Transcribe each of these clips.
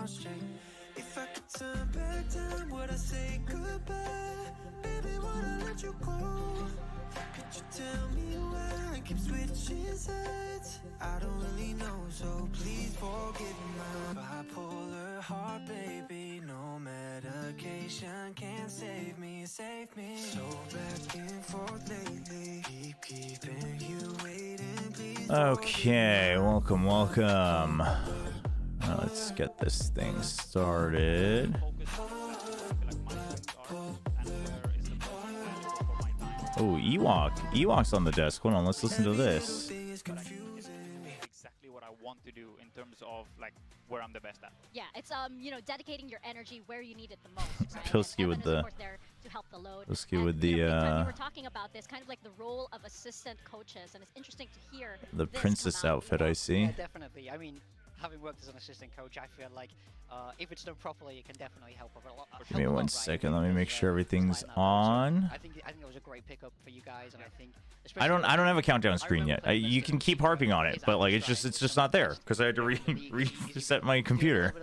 If I could turn back time, would I say goodbye? Baby, would I let you go? Could you tell me why I keep switching sides? I don't really know, so please forgive my bipolar heart, baby. No medication can save me, save me. So back and forth lately, keep keeping you waiting, please. Okay, welcome. Let's get this thing started. Oh, Ewok's on the desk. Hold on, let's listen to this. Exactly what I want to do in terms of like where I'm the best at. Yeah, it's you know, dedicating your energy where you need it the most. Right? Pilsky with the there to help the load. Pilsky with the you know, we were talking about this kind of like the role of assistant coaches, and it's interesting to hear the princess outfit. I see. Yeah, definitely. I mean, having worked as an assistant coach, I feel like if it's done properly, it can definitely help a lot. Give me 1 second. Let me make sure everything's on. I think it was a great pickup for you guys, and I think I don't have a countdown screen yet. You can keep harping on it, but like it's just not there because I had to reset my computer.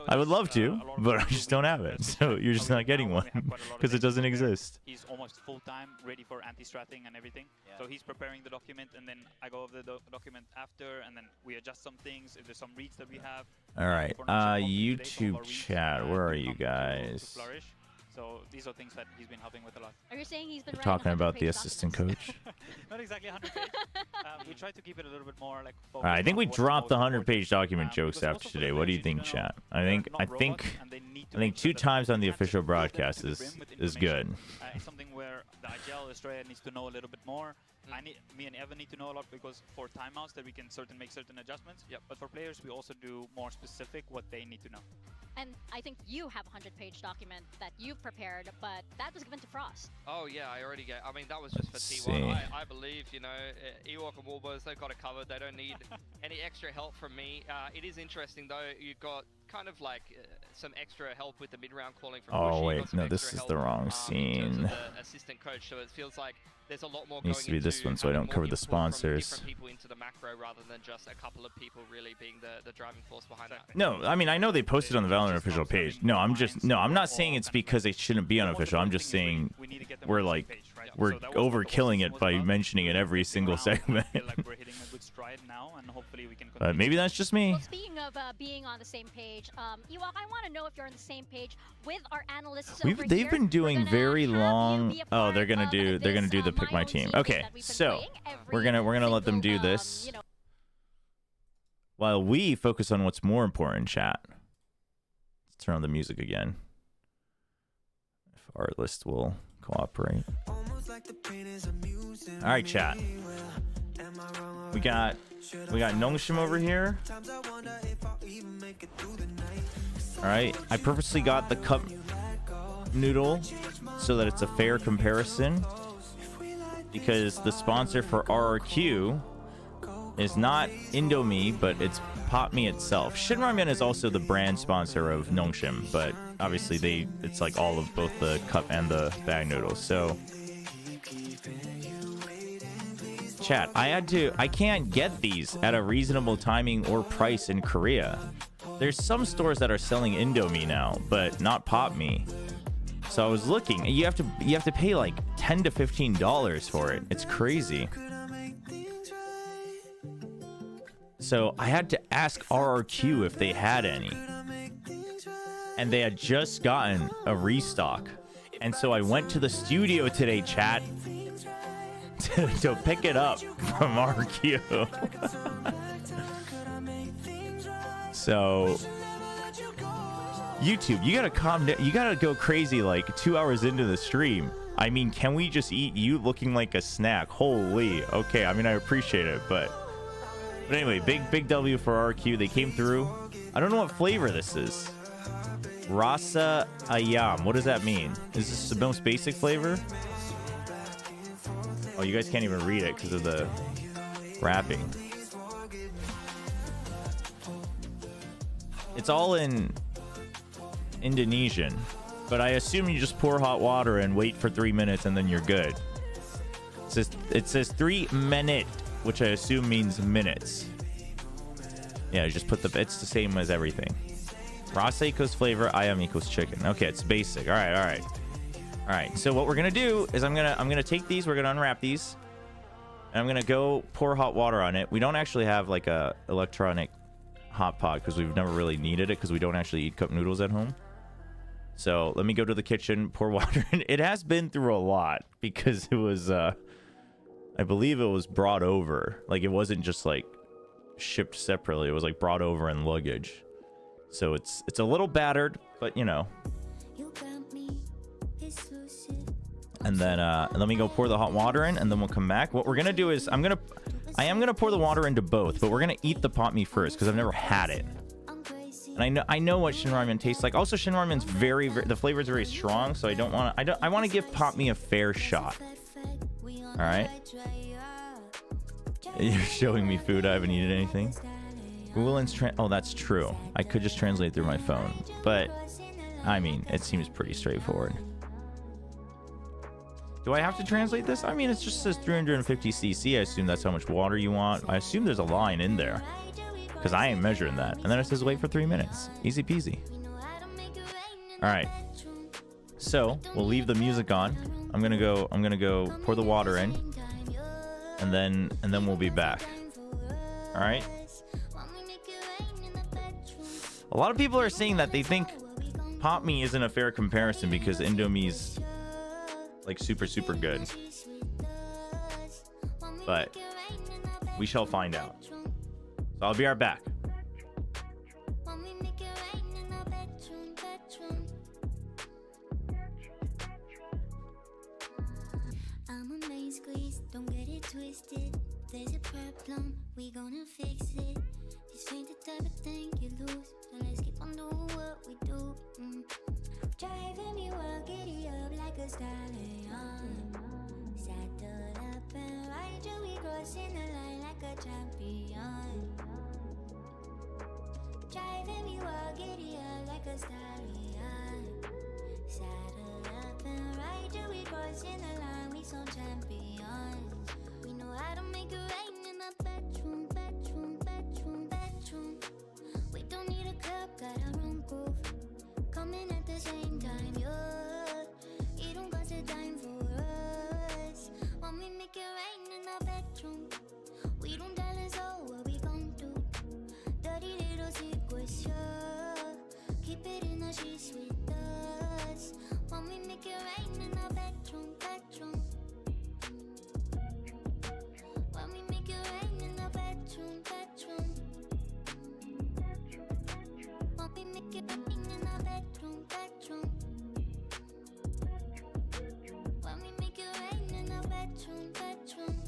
I would love to, but I just don't have it. So you're just not getting one because it doesn't exist. He's almost full-time, ready for anti-stratting and everything. So he's preparing the document, and then I go over the document after, and then we adjust some things if there's some reads that we have. All right, YouTube chat, where are you guys? So these are things that he's been helping with a lot. Are you saying he's been talking about the assistant coach? Not exactly 100 pages. We try to keep it a little bit more like. All right, I think we dropped the 100-page document jokes after today. What do you think, chat? I think 2 times on the official broadcast is good. It's something where the IGL Australia needs to know a little bit more. Me and Evan need to know a lot because for timeouts that we can make certain adjustments. Yep. But for players, we also do more specific what they need to know. And I think you have a 100-page document that you've prepared, but that was given to Frost. Oh yeah, I already get. I mean, that was just for T1. I believe, you know, Ewok and Warbirds, they've got it covered. They don't need any extra help from me. It is interesting though. You've got kind of like some extra help with the mid-round calling from. Oh wait, no, this is the wrong scene. The assistant coach, so it feels like there's a lot more. Needs to be this one, so I don't cover the sponsors. Different people into the macro rather than just a couple of people really being the driving force behind that. No, I mean I know they posted on the Valorant official page. No, I'm not saying it's because they shouldn't be unofficial. I'm just saying we're overkilling it by mentioning it every single segment. But maybe that's just me. Well, speaking of being on the same page, Ewok, I want to know if you're on the same page with our analysts. They've been doing very long. Oh, they're gonna do the pick my team. Okay, so we're gonna let them do this while we focus on what's more important. Chat. Let's turn on the music again. If our list will cooperate. All right, chat. We got Nongshim over here. All right, I purposely got the cup noodle so that it's a fair comparison because the sponsor for RRQ is not Indomie, but it's Pop Me itself. Shinramen is also the brand sponsor of Nongshim, but obviously it's like all of both the cup and the bag noodles. So chat, I can't get these at a reasonable timing or price in Korea. There's some stores that are selling Indomie now, but not Pop Me. So I was looking, you have to pay like $10 to $15 for it. It's crazy. So I had to ask RRQ if they had any. And they had just gotten a restock. And so I went to the studio today, chat, to pick it up from RRQ. So YouTube, you gotta calm down. You gotta go crazy like 2 hours into the stream. I mean, can we just eat you looking like a snack? Holy. Okay, I mean, I appreciate it, but anyway, big W for RQ. They came through. I don't know what flavor this is. Rasa Ayam. What does that mean? Is this the most basic flavor? Oh, you guys can't even read it because of the wrapping. It's all in Indonesian, but I assume you just pour hot water and wait for 3 minutes and then you're good. It says 3 minute, which I assume means minutes. Yeah, just put the, it's the same as everything. Rasa equals flavor, ayam equals chicken. Okay, it's basic. All right, all right. All right, so what we're gonna do is I'm gonna take these, we're gonna unwrap these, and I'm gonna go pour hot water on it. We don't actually have like a electronic hot pot because we've never really needed it because we don't actually eat cup noodles at home. So let me go to the kitchen, pour water in. It has been through a lot because it was, I believe it was brought over. Like it wasn't just like shipped separately. It was like brought over in luggage. So it's a little battered, but you know. And then let me go pour the hot water in, and then we'll come back. What we're gonna do is I am gonna pour the water into both, but we're gonna eat the pot mee first because I've never had it. And I know what Shin Ramen tastes like. Also, Shin Ramen's very the flavor is very strong, so I want to give pot mee a fair shot. All right. You're showing me food. I haven't eaten anything. Google Lens oh, that's true. I could just translate through my phone, but I mean, it seems pretty straightforward. Do I have to translate this? I mean, it just says 350 cc. I assume that's how much water you want. I assume there's a line in there because I ain't measuring that. And then it says wait for 3 minutes. Easy peasy. All right. So we'll leave the music on. I'm gonna go pour the water in, and then we'll be back. All right. A lot of people are saying that they think pot mee isn't a fair comparison because Indomie's like super good, but we shall find out. So I'll be right back. I'm a main squeeze, don't get it twisted. There's a problem, we gonna fix it. This ain't the type of thing you lose, so let's keep on doing what we do. Driving me wild, giddy up like a stallion. Saddle up and ride you, we crossing the line like a champion. Driving me wild, giddy up like a stallion. Saddle up and ride you, we crossing the line, we some champions. We know how to make it rain in the bedroom. We don't need a club, got our own groove. Coming at the same time, yeah. You don't got the time for us. When we make it rain in the bedroom, we don't tell us all what we gon' do. Dirty little secrets, yeah. Keep it in the sheets with us. When we make it rain in the bedroom. When we make it rain in the bedroom. When we make it rain in the bedroom. When we make it rain in the bedroom.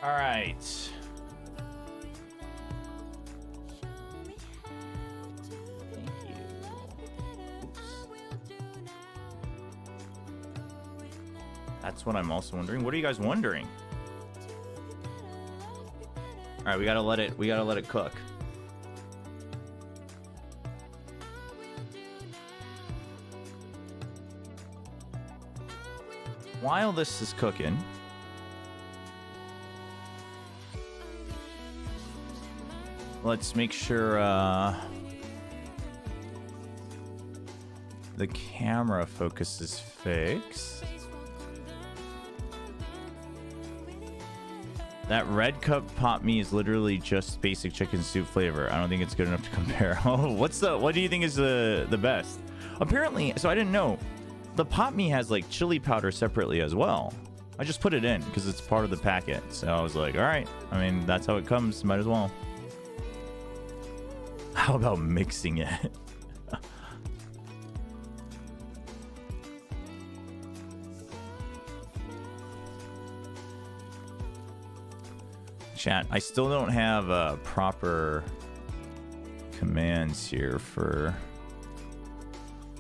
All right. Thank you. Oops. That's what I'm also wondering. What are you guys wondering? All right, we gotta let it cook. While this is cooking, let's make sure the camera focus is fixed. That red cup pop me is literally just basic chicken soup flavor. I don't think it's good enough to compare. Oh, what do you think is the best? Apparently, so I didn't know. The pop me has like chili powder separately as well. I just put it in because it's part of the packet. So I was like, all right. I mean, that's how it comes. Might as well. How about mixing it? Chat, I still don't have proper commands here for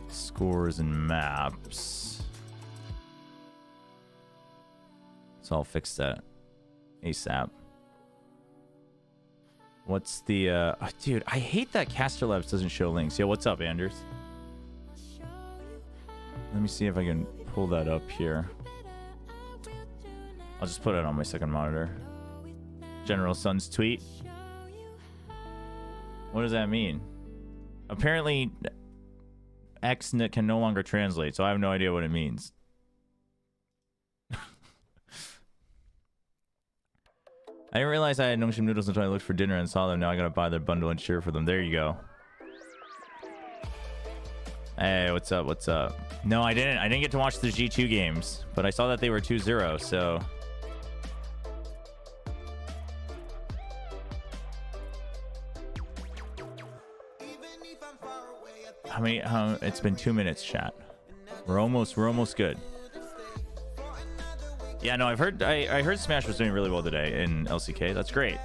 scores and maps. So I'll fix that ASAP. What's the oh, dude, I hate that Caster Labs doesn't show links. Yeah, what's up, Anders? Let me see if I can pull that up here. I'll just put it on my second monitor. General Sun's tweet. What does that mean? Apparently X can no longer translate, so I have no idea what it means. I didn't realize I had Nongshim noodles until I looked for dinner and saw them. Now I gotta buy their bundle and cheer for them. There you go. Hey, what's up? What's up? No, I didn't get to watch the G2 games, but I saw that they were 2-0, so... How many? It's been 2 minutes, chat. We're almost good. Yeah, no, I heard Smash was doing really well today in LCK. That's great.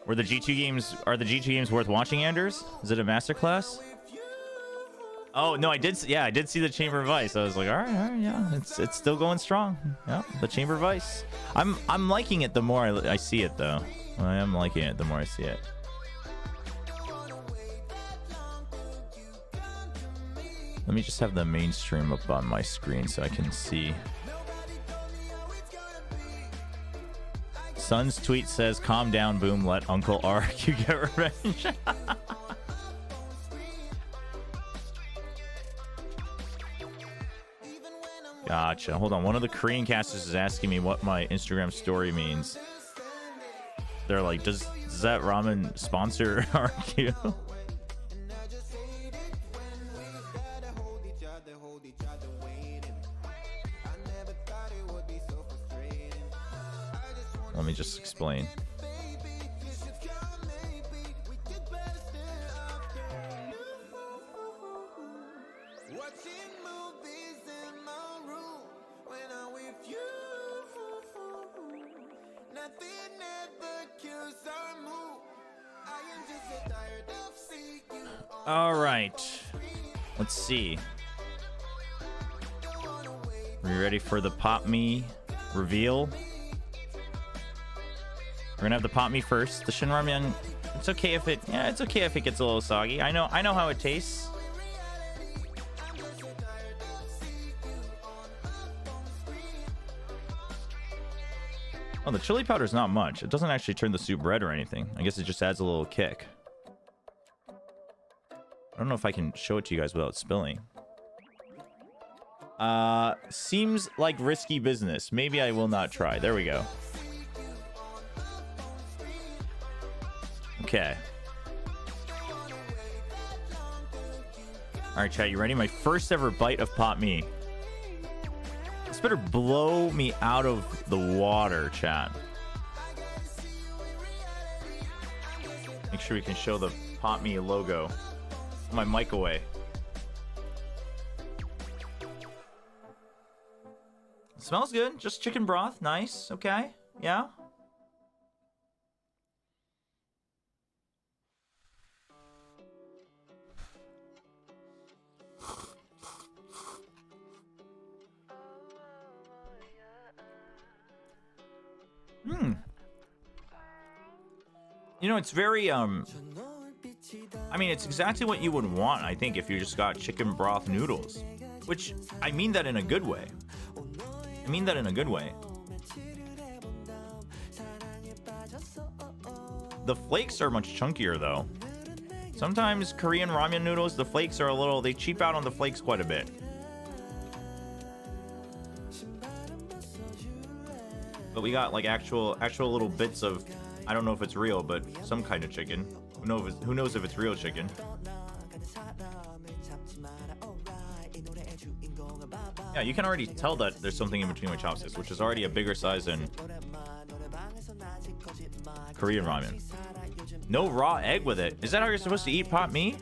Are the G2 games worth watching, Anders? Is it a masterclass? Oh no, I did see the Chamber of Ice. I was like, all right, yeah, it's still going strong. Yeah, the Chamber of Ice. I'm liking it the more I see it, though. I am liking it the more I see it. Let me just have the main stream up on my screen so I can see. Sun's tweet says, calm down, Boom, let Uncle RRQ get revenge. Gotcha. Hold on. One of the Korean casters is asking me what my Instagram story means. They're like, does that ramen sponsor RRQ? Let me just explain. All right. Let's see. Are you ready for the Pop Me reveal? We're gonna have the Pop Me first. The Shinramen, it's okay if it gets a little soggy. I know how it tastes. Oh, the chili powder's not much. It doesn't actually turn the soup red or anything. I guess it just adds a little kick. I don't know if I can show it to you guys without spilling. Seems like risky business. Maybe I will not try. There we go. Okay. All right, chat, you ready? My first ever bite of Pop Me. This better blow me out of the water, chat. Make sure we can show the Pop Me logo. My mic away. Smells good. Just chicken broth. Nice. Okay. Yeah. You know, it's very, I mean, it's exactly what you would want, I think, if you just got chicken broth noodles. Which, I mean that in a good way. I mean that in a good way. The flakes are much chunkier, though. Sometimes Korean ramen noodles, the flakes are a little, they cheap out on the flakes quite a bit. But we got like actual little bits of, I don't know if it's real, but some kind of chicken. Who knows if it's real chicken? Yeah, you can already tell that there's something in between my chopsticks, which is already a bigger size than Korean ramen. No raw egg with it. Is that how you're supposed to eat pot mee?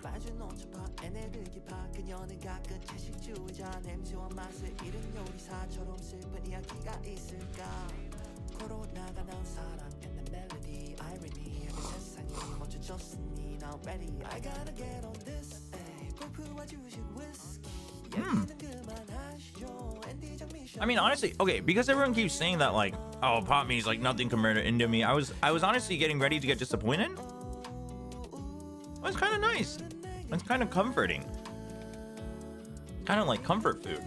I mean, honestly, okay, because everyone keeps saying that, like, oh, pot mee is like nothing compared to Indomie. I was honestly getting ready to get disappointed. Well, it's kind of nice. It's kind of comforting. Kind of like comfort food.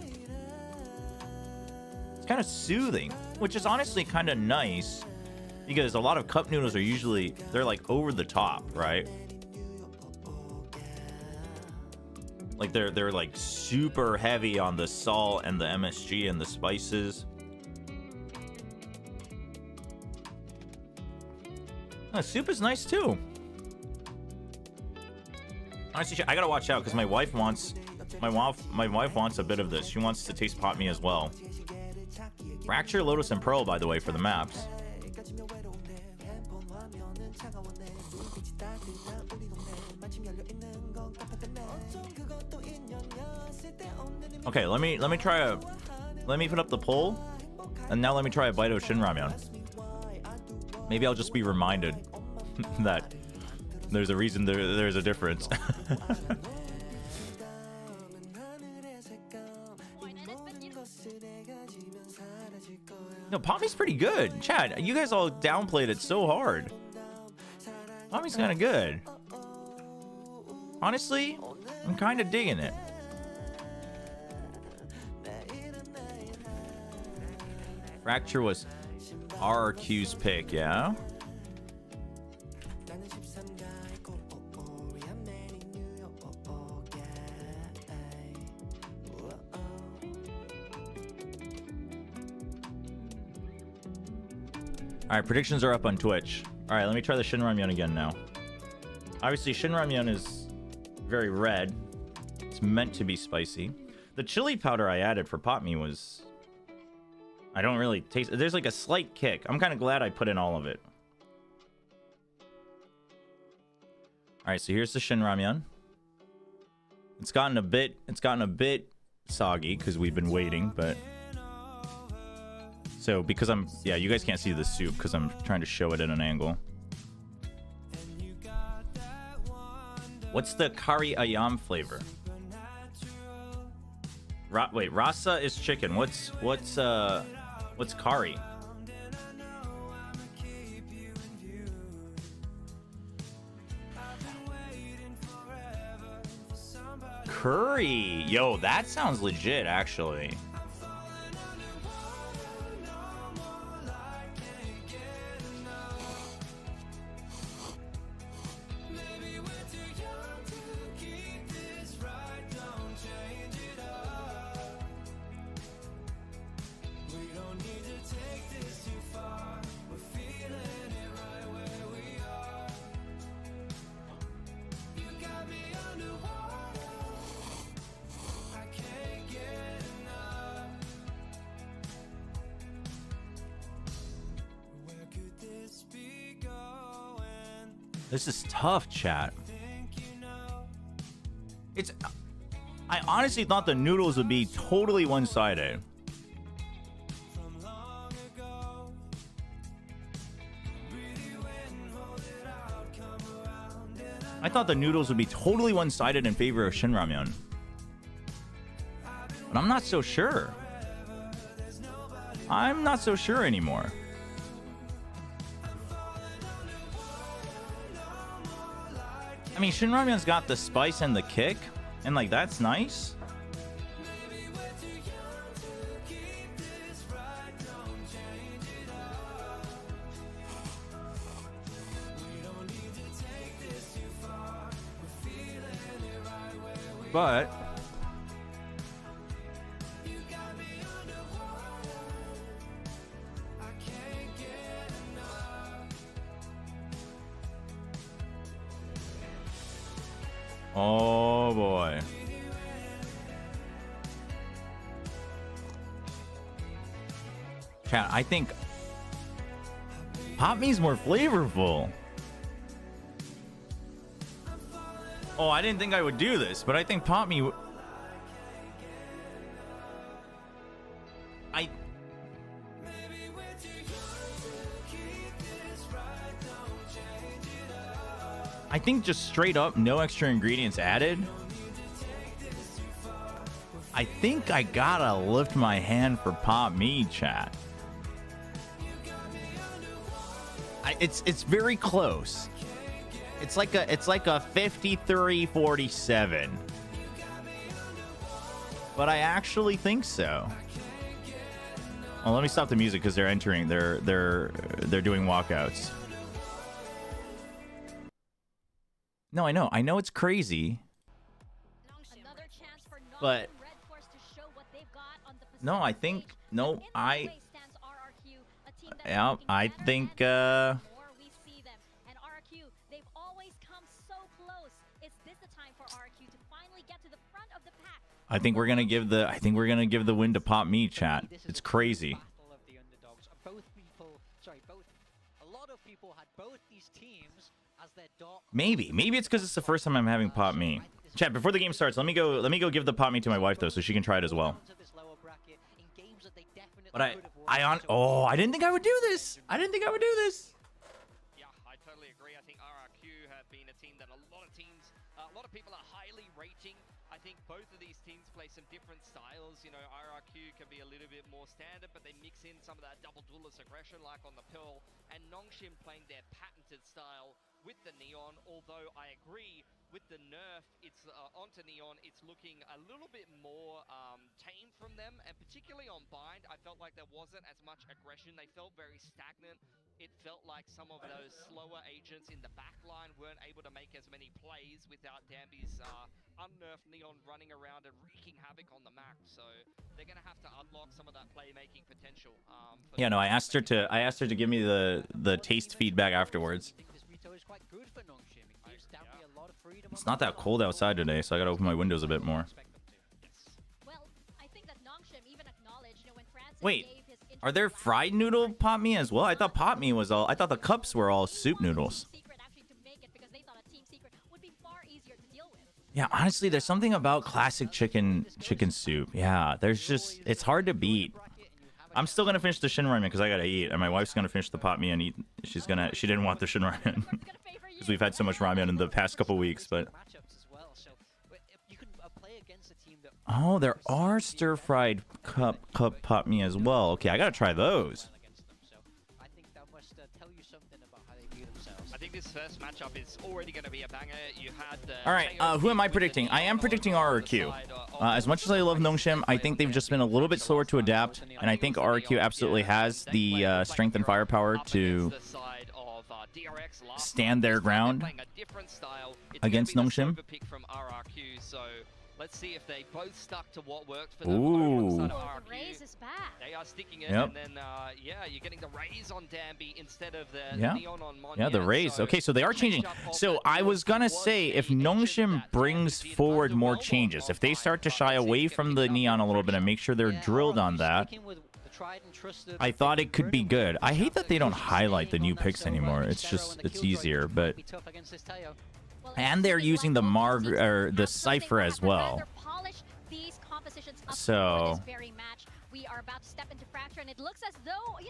It's kind of soothing, which is honestly kind of nice because a lot of cup noodles are usually, they're like over the top, right? Like they're like super heavy on the salt and the MSG and the spices. Soup is nice too. Honestly, I gotta watch out because my wife wants a bit of this. She wants to taste pot mee as well. Fracture, Lotus, and Pearl, by the way, for the maps. Okay, let me put up the poll, and now let me try a bite of Shin Ramyeon. Maybe I'll just be reminded that there's a reason there's a difference. No, pot mee's pretty good. Chad, you guys all downplayed it so hard. Pot mee's kind of good. Honestly, I'm kind of digging it. Fracture was RRQ's pick, yeah? Alright, predictions are up on Twitch. Alright, let me try the Shin Ramyeon again now. Obviously, Shin Ramyeon is very red. It's meant to be spicy. The chili powder I added for pot mee was... I don't really taste... There's like a slight kick. I'm kind of glad I put in all of it. Alright, so here's the Shin Ramyeon. It's gotten a bit soggy because we've been waiting, but... So, because I'm... Yeah, you guys can't see the soup because I'm trying to show it at an angle. What's the kari ayam flavor? Wait, rasa is chicken. What's kari? Curry. Yo, that sounds legit, actually. This is tough, chat. I honestly thought the noodles would be totally one-sided. I thought the noodles would be totally one-sided in favor of Shin Ramyun. But I'm not so sure. I'm not so sure anymore. I mean, Shin Ramyun's got the spice and the kick, and like that's nice. But oh boy. Chat, I think Pop Me's more flavorful. Oh, I didn't think I would do this, but I think Pop Me... I think just straight up, no extra ingredients added. I think I gotta lift my hand for Pop Me, chat. It's very close. It's like a 53-47. But I actually think so. Well, let me stop the music because they're entering. They're doing walkouts. No, I know it's crazy. But no, I think I think I think we're gonna give the win to Pop Me, chat. It's crazy. Maybe it's because it's the first time I'm having Pop Me. Chat, before the game starts, let me go give the Pop Me to my wife though, so she can try it as well. But I didn't think I would do this. Yeah, I totally agree. I think RRQ have been a team that a lot of people are highly rating. I think both of these teams play some different styles. You know, RRQ can be a little bit more standard, but they mix in some of that double duelist aggression like on the Pearl, and Nongshim playing their patented style with the Neon. Although I agree with the nerf, it's onto Neon, it's looking a little bit more tame from them, and particularly on Bind, I felt like there wasn't as much aggression. They felt very stagnant. It felt like some of those slower agents in the back line weren't able to make as many plays without Danby's unnerfed Neon running around and wreaking havoc on the map. So they're going to have to unlock some of that playmaking potential. Yeah, no, I asked her to give me the taste feedback afterwards. It's not that cold outside today, so I gotta open my windows a bit more. Wait, are there fried noodle Pop Me as well? I thought Pop Me was all. I thought the cups were all soup noodles. Yeah, honestly, there's something about classic chicken soup. Yeah, it's hard to beat. I'm still gonna finish the Shin Ramen because I gotta eat, and my wife's gonna finish the Pop Me and eat. She didn't want the Shin Ramen because we've had so much ramen in the past couple weeks, but. Oh, there are stir-fried cup Pop Me as well. Okay, I gotta try those. I think this first matchup is already going to be a banger. You had all right, who am I predicting? I am predicting RRQ. As much as I love Nongshim, I think they've just been a little bit slower to adapt, and I think RRQ absolutely has the strength and firepower to stand their ground against Nongshim. Let's see if they both stuck to what worked for them. Ooh. The Raze is back. They are sticking it, yep. And then, yeah, you're getting the Raze on Danby instead of the Neon on Monya. Yeah, the Raze. Okay, so they are changing. So I was going to say, if Nongshim brings forward more changes, if they start to shy away from the Neon a little bit and make sure they're drilled on that, I thought it could be good. I hate that they don't highlight the new picks anymore. It's easier, but... And they're using the Cypher as well. So...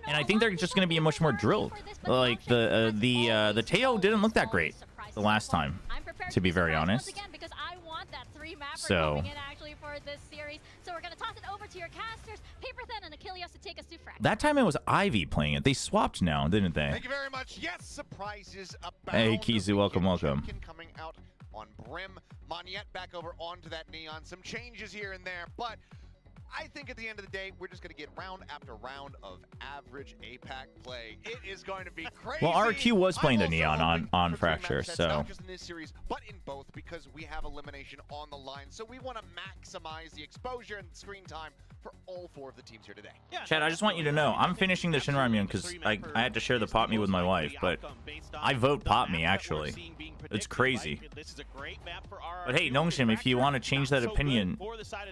And I think they're just going to be much more drilled. Like, the Teo didn't look that great the last time. to be very honest. Again, because I want that 3-mapper So coming in actually for this series. So we're gonna toss it over to your casters, Paper Thin and Achilles to take us through Frack. that time it was Ivy playing it. They swapped now, didn't they? Thank you very much. Yes, surprises abound. Hey, Kizu, welcome, welcome. Jemkin coming out on Brim. Moniette back over onto that Neon. Some changes here and there, but I think at the end of the day, we're just going to get round after round of average APAC play. It is going to be crazy. Well, RRQ was playing the I'm also Neon hoping on for Fracture, three match sets, so not just in this series, but in both, because we have elimination on the line. So we want to maximize the exposure and screen time for all 4 of the teams here today. Chad, I just want you to know, I'm finishing the Shinra Immune because I had to share the Pop Me with my wife, but I vote Pop Me, actually. It's crazy. But hey, Nongshim, if you want to change that opinion,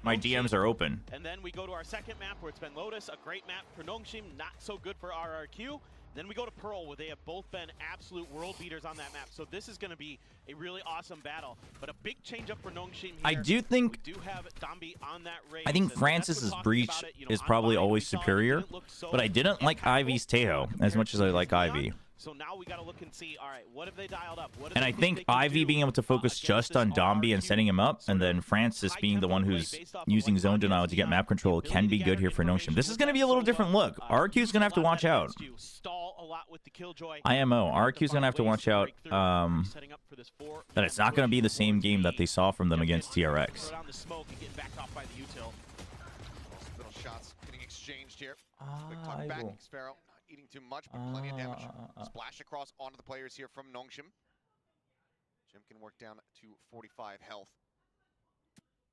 my DMs are open. And then we go to our second map where it's been Lotus, a great map for Nongshim, not so good for RRQ. Then we go to Pearl, where they have both been absolute world beaters on that map. So this is going to be a really awesome battle. But a big change up for Nongshim here. I do think we do have Dambi on that race. I think Francis's Breach is probably always superior, but I didn't like Ivy's Tejo as much as I like Ivy. So now we got to look and see, all right, what have they dialed up? What And I think Ivy being able to focus just on Dombi and setting him up, and then Francis being the one who's using zone denial to get map control can be good here for Notion. This is going to be a little different look. RRQ is going to have to watch out. IMO, RRQ is going to have to watch out that it's not going to be the same game that they saw from them against TRX. Little shots getting exchanged here. Quick tuck back. Sparrow not eating too much, but plenty of damage. Splash across onto the players here from Nongshim. Jim can work down to 45 health.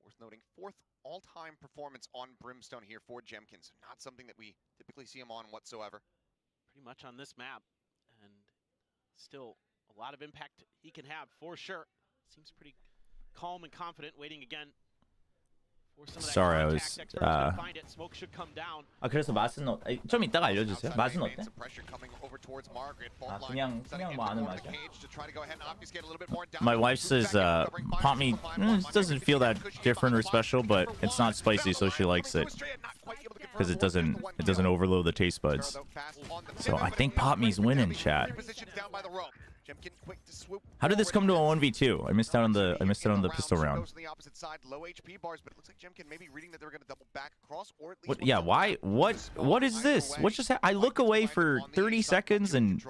Worth noting, 4th all-time performance on Brimstone here for Jemkin. So not something that we typically see him on whatsoever. Pretty much on this map, and still a lot of impact he can have for sure. Seems pretty calm and confident, waiting again. Sorry, I was 그래서 맛은 좀 이따가 알려주세요. 맛은 어때? 그냥 뭐 아는 맛이야. My wife says Pop Me doesn't feel that different or special, but it's not spicy, so she likes it because it doesn't overload the taste buds. So I think Pop Me's winning, chat. How did this come to a 1v2? I missed out on the pistol round. What? Yeah. Why? What is this? What just happened? I look away for 30 seconds and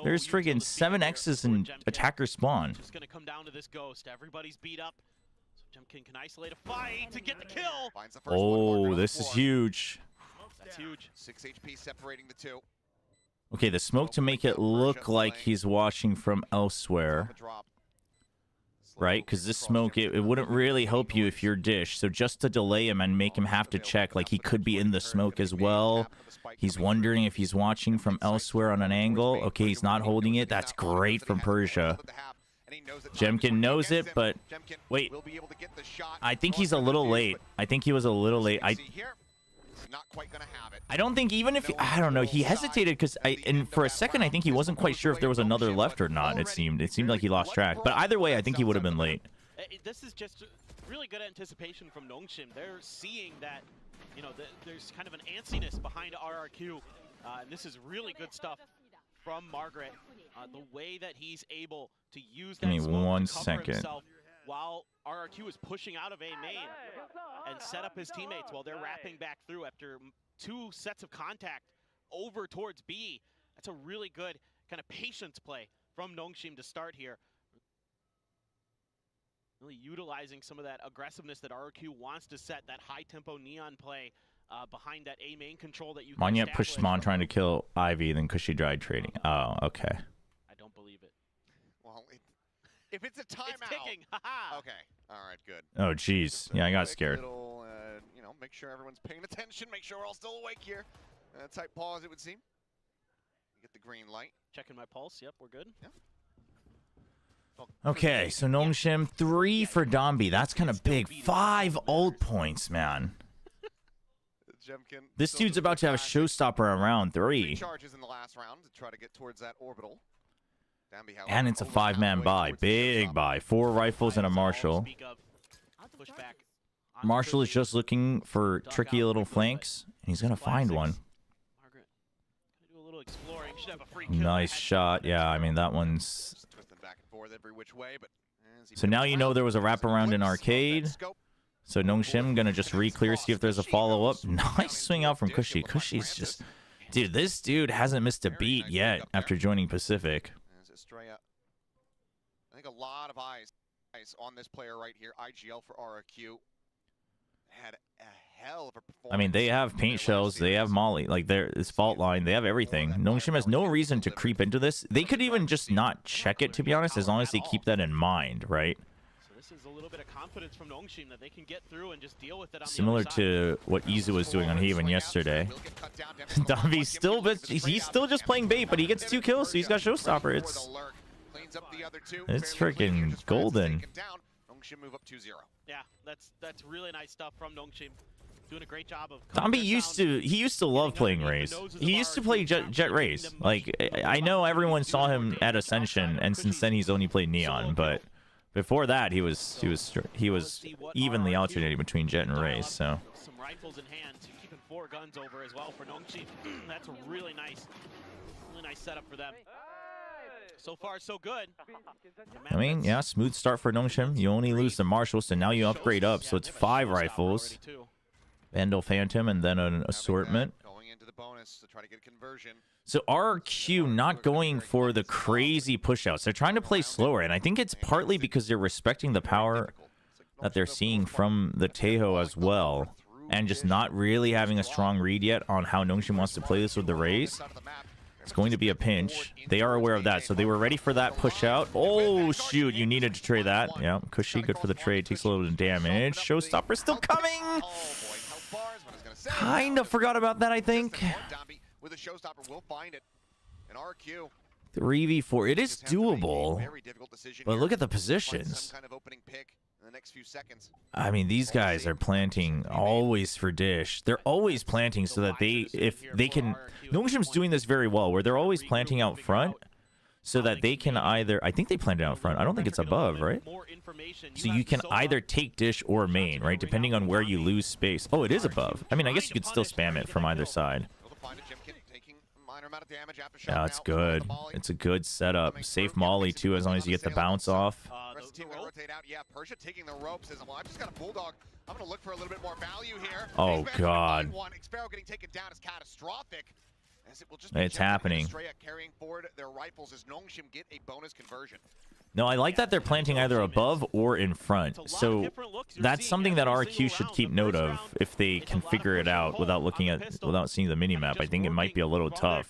there's friggin' 7 X's and attacker spawn. Just gonna come down to this ghost. Everybody's beat up. So Jemkin can isolate a fight to get the kill. Oh, this is huge. That's huge. 6 HP separating the two. Okay, the smoke to make it look like he's watching from elsewhere. Right? Because this smoke, it wouldn't really help you if you're Dish. So just to delay him and make him have to check, like he could be in the smoke as well. He's wondering if he's watching from elsewhere on an angle. Okay, he's not holding it. That's great from Persia. Jemkin knows it, but wait. I think he's a little late. I think he was a little late. I don't think even if I don't know, he hesitated because and for a second I think he wasn't quite sure if there was another left or not. It seemed like he lost track. But either way, I think he would have been late. This is just really good anticipation from Nongshim. They're seeing that, you know, there's kind of an antsiness behind RRQ, and this is really good stuff from Margaret. The way that he's able to use that Give me one to cover second. himself while RRQ is pushing out of A main and set up his teammates while they're wrapping back through after 2 sets of contact over towards B. That's a really good kind of patience play from Nongshim to start here. Really utilizing some of that aggressiveness that RRQ wants to set, that high-tempo neon play behind that A main control that you can Monyet pushed Smon trying to kill Ivy, then Cushy died trading. Oh, okay. I don't believe it. Well, if it's a timeout. It's ticking. Okay. All right, good. Oh, jeez. Yeah, I got scared. Little, you know, make sure everyone's paying attention. Make sure we're all still awake here. Tight pause, it would seem. You get the green light. Checking my pulse. Yep, we're good. Yeah. Okay, so Nongshim 3 for Dombi. That's kind of big. 5 ult points, man. This dude's about to have a showstopper on round 3. Charges in the last round to try to get towards that orbital. And it's a 5-man buy. Big buy. 4 rifles and a Marshall. Marshall is just looking for tricky little flanks, and he's going to find one. Nice shot. Yeah, I mean, that one's... forth every which way, but So now you know there was a wraparound in arcade. So Nongshim gonna just re-clear, see if there's a follow-up. Nice swing out from Cushy. Cushy's just... Dude, this dude hasn't missed a beat yet after joining Pacific. I think a lot of eyes on this player right here. IGL for RRQ. Had a hell of a performance. I mean, they have paint shells, they have Molly, like it's fault line, they have everything. Nongshim has no reason to creep into this. They could even just not check it, to be honest, as long as they keep that in mind, right? This is a little bit of confidence from Nongshim that they can get through and just deal with it on Similar the other to what Izu was doing on Haven yesterday. Davi's still, he's still just playing bait, but he gets 2 kills, so he's got Showstopper. It's freaking golden. Yeah, that's really nice stuff from Nongshim. Doing a great job of... Dambi used to love playing Raze. He used to play Jet Raze. Like, I know everyone saw him at Ascension, and since then he's only played Neon, but before that he was evenly alternating between Jet and Raze. So some rifles in hand, keeping 4 guns over as well for Nongshim. That's a really nice setup for them. So far, so good. I mean, yeah, smooth start for Nongshim. You only lose the Marshal, so now you upgrade up. So it's 5 rifles, Vandal Phantom, and then an assortment. So RRQ not going for the crazy pushouts. They're trying to play slower, and I think it's partly because they're respecting the power that they're seeing from the Tejo as well, and just not really having a strong read yet on how Nongshim wants to play this with the Raze. It's going to be a pinch. They are aware of that, so they were ready for that push out. Oh, shoot, you needed to trade that. Yeah, Cushy, good for the trade. Takes a little bit of damage. Showstopper still coming. Kind of forgot about that, I think. 3v4. It is doable, but look at the positions. I mean, these guys are planting always for Dish. They're always planting so that if they can... Nongshim's doing this very well, where they're always planting out front so that they can either... I think they planted out front. I don't think it's above, right? So you can either take Dish or main, right? Depending on where you lose space. Oh, it is above. I mean, I guess you could still spam it from either side. Yeah, it's good. It's a good setup. Safe Molly, too, as long as you get the bounce off. Oh, God. It's happening. No, I like that they're planting either above or in front. So that's something that RQ should keep note of if they can figure it out without seeing the minimap. I think it might be a little tough.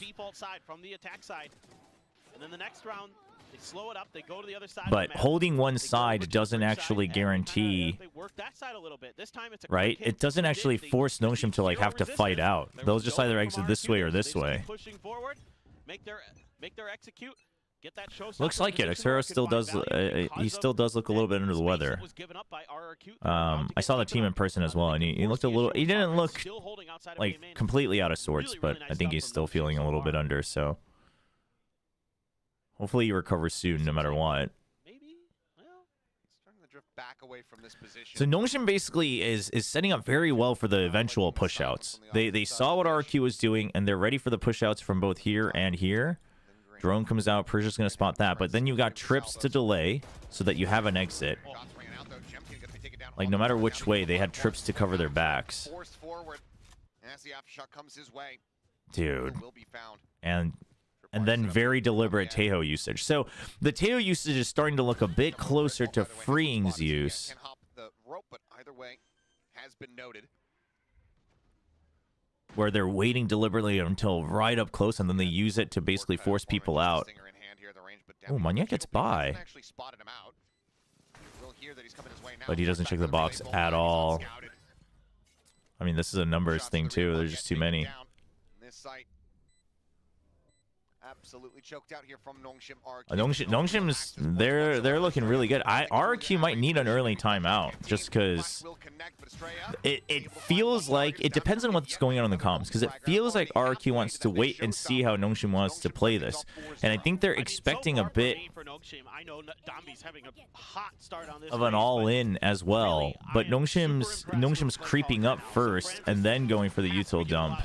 But holding one side doesn't actually guarantee, right? It doesn't actually force Nongshim to like have to fight out. They'll just either exit this way or this way. Looks like it. Xero still does. He still does look a little bit under the weather. I saw the team in person as well, and he looked a little. He didn't look like completely out of sorts, but I think he's still feeling a little bit under. So hopefully he recovers soon, no matter what. So Nongshim basically is setting up very well for the eventual pushouts. They saw what RQ was doing, and they're ready for the pushouts from both here and here. Drone comes out, Persia's going to spot that, but then you got trips to delay so that you have an exit. Like, no matter which way, they had trips to cover their backs. Dude. And then very deliberate Tejo usage. So the Tejo usage is starting to look a bit closer to freeing Zeus. Where they're waiting deliberately until right up close, and then they use it to basically force people out. Oh, Manya gets by. But he doesn't check the box at all. I mean, this is a numbers thing, too. There's just too many. Absolutely choked out here from Nongshim. Nongshim's they're looking really good. RRQ might need an early timeout just because it feels like it depends on what's going on in the comms, because it feels like RRQ wants to wait and see how Nongshim wants to play this, and I think they're expecting a bit of an all-in as well. But Nongshim's creeping up first and then going for the util dump.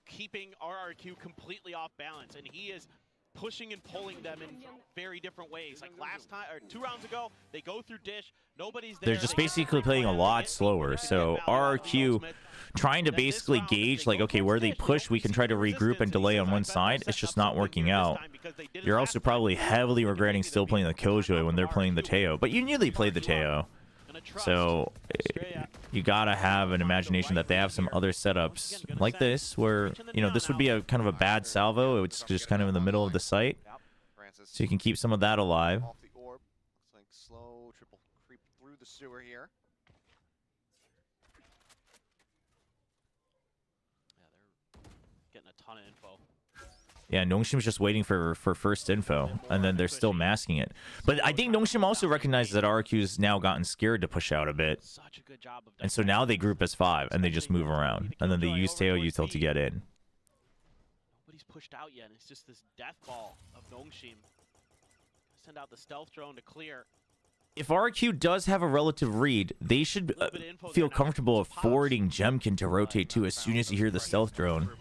Keeping RRQ completely off balance, and he is pushing and pulling them in very different ways. Like last time, or 2 rounds ago, they go through dish. Nobody's there. They're just basically playing a lot slower. So RRQ trying to basically gauge, like, okay, where they push, we can try to regroup and delay on one side. It's just not working out. You're also probably heavily regretting still playing the Killjoy when they're playing the Teo. But you knew they played the Teo. So you gotta have an imagination that they have some other setups like this, where, you know, this would be a kind of a bad salvo. It's just kind of in the middle of the site, so you can keep some of that alive. Off the orb. Looks like slow triple creep through the sewer here. Yeah, they're getting a ton of info. Yeah, Nongshim's just waiting for first info, and then they're still masking it. But I think Nongshim also recognizes that RRQ's now gotten scared to push out a bit. Such a good job of And so now they group as 5, and they just move around. And then they use Teo Util to get in. Nobody's pushed out yet. It's just this death ball of Nongshim. Send out the stealth drone to clear. If RRQ does have a relative read, they should feel comfortable of forwarding Jemkin to rotate too as soon as you hear the stealth drone.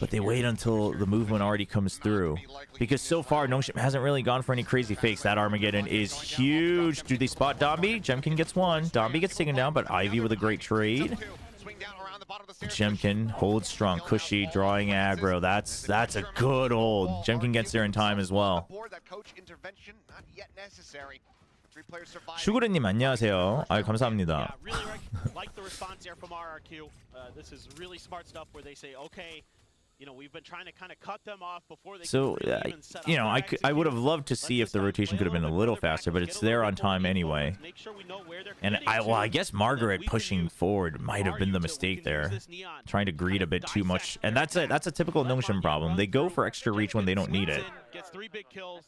But they wait until the movement already comes through. Because so far, Nongshim hasn't really gone for any crazy fakes. That Armageddon is huge. Do they spot Dombi? Jemkin gets one. Dombi gets taken down, but Ivy with a great trade. Jemkin holds strong. Cushy drawing aggro. That's a good hold. Jemkin gets there in time as well. 슈구르님 안녕하세요. 아, 감사합니다. Yeah, really like the response there from RRQ. This is really smart stuff where they say, okay, you know, we've been trying to kind of cut them off before they So, even set up you know, their I would have loved to see if the rotation could have been a little faster, but it's there on time anyway. And I guess Margaret pushing forward might have been the mistake there, trying to greed a bit too much. And that's a typical Nongshim problem. They go for extra reach when they don't need it. Gets 3 big kills.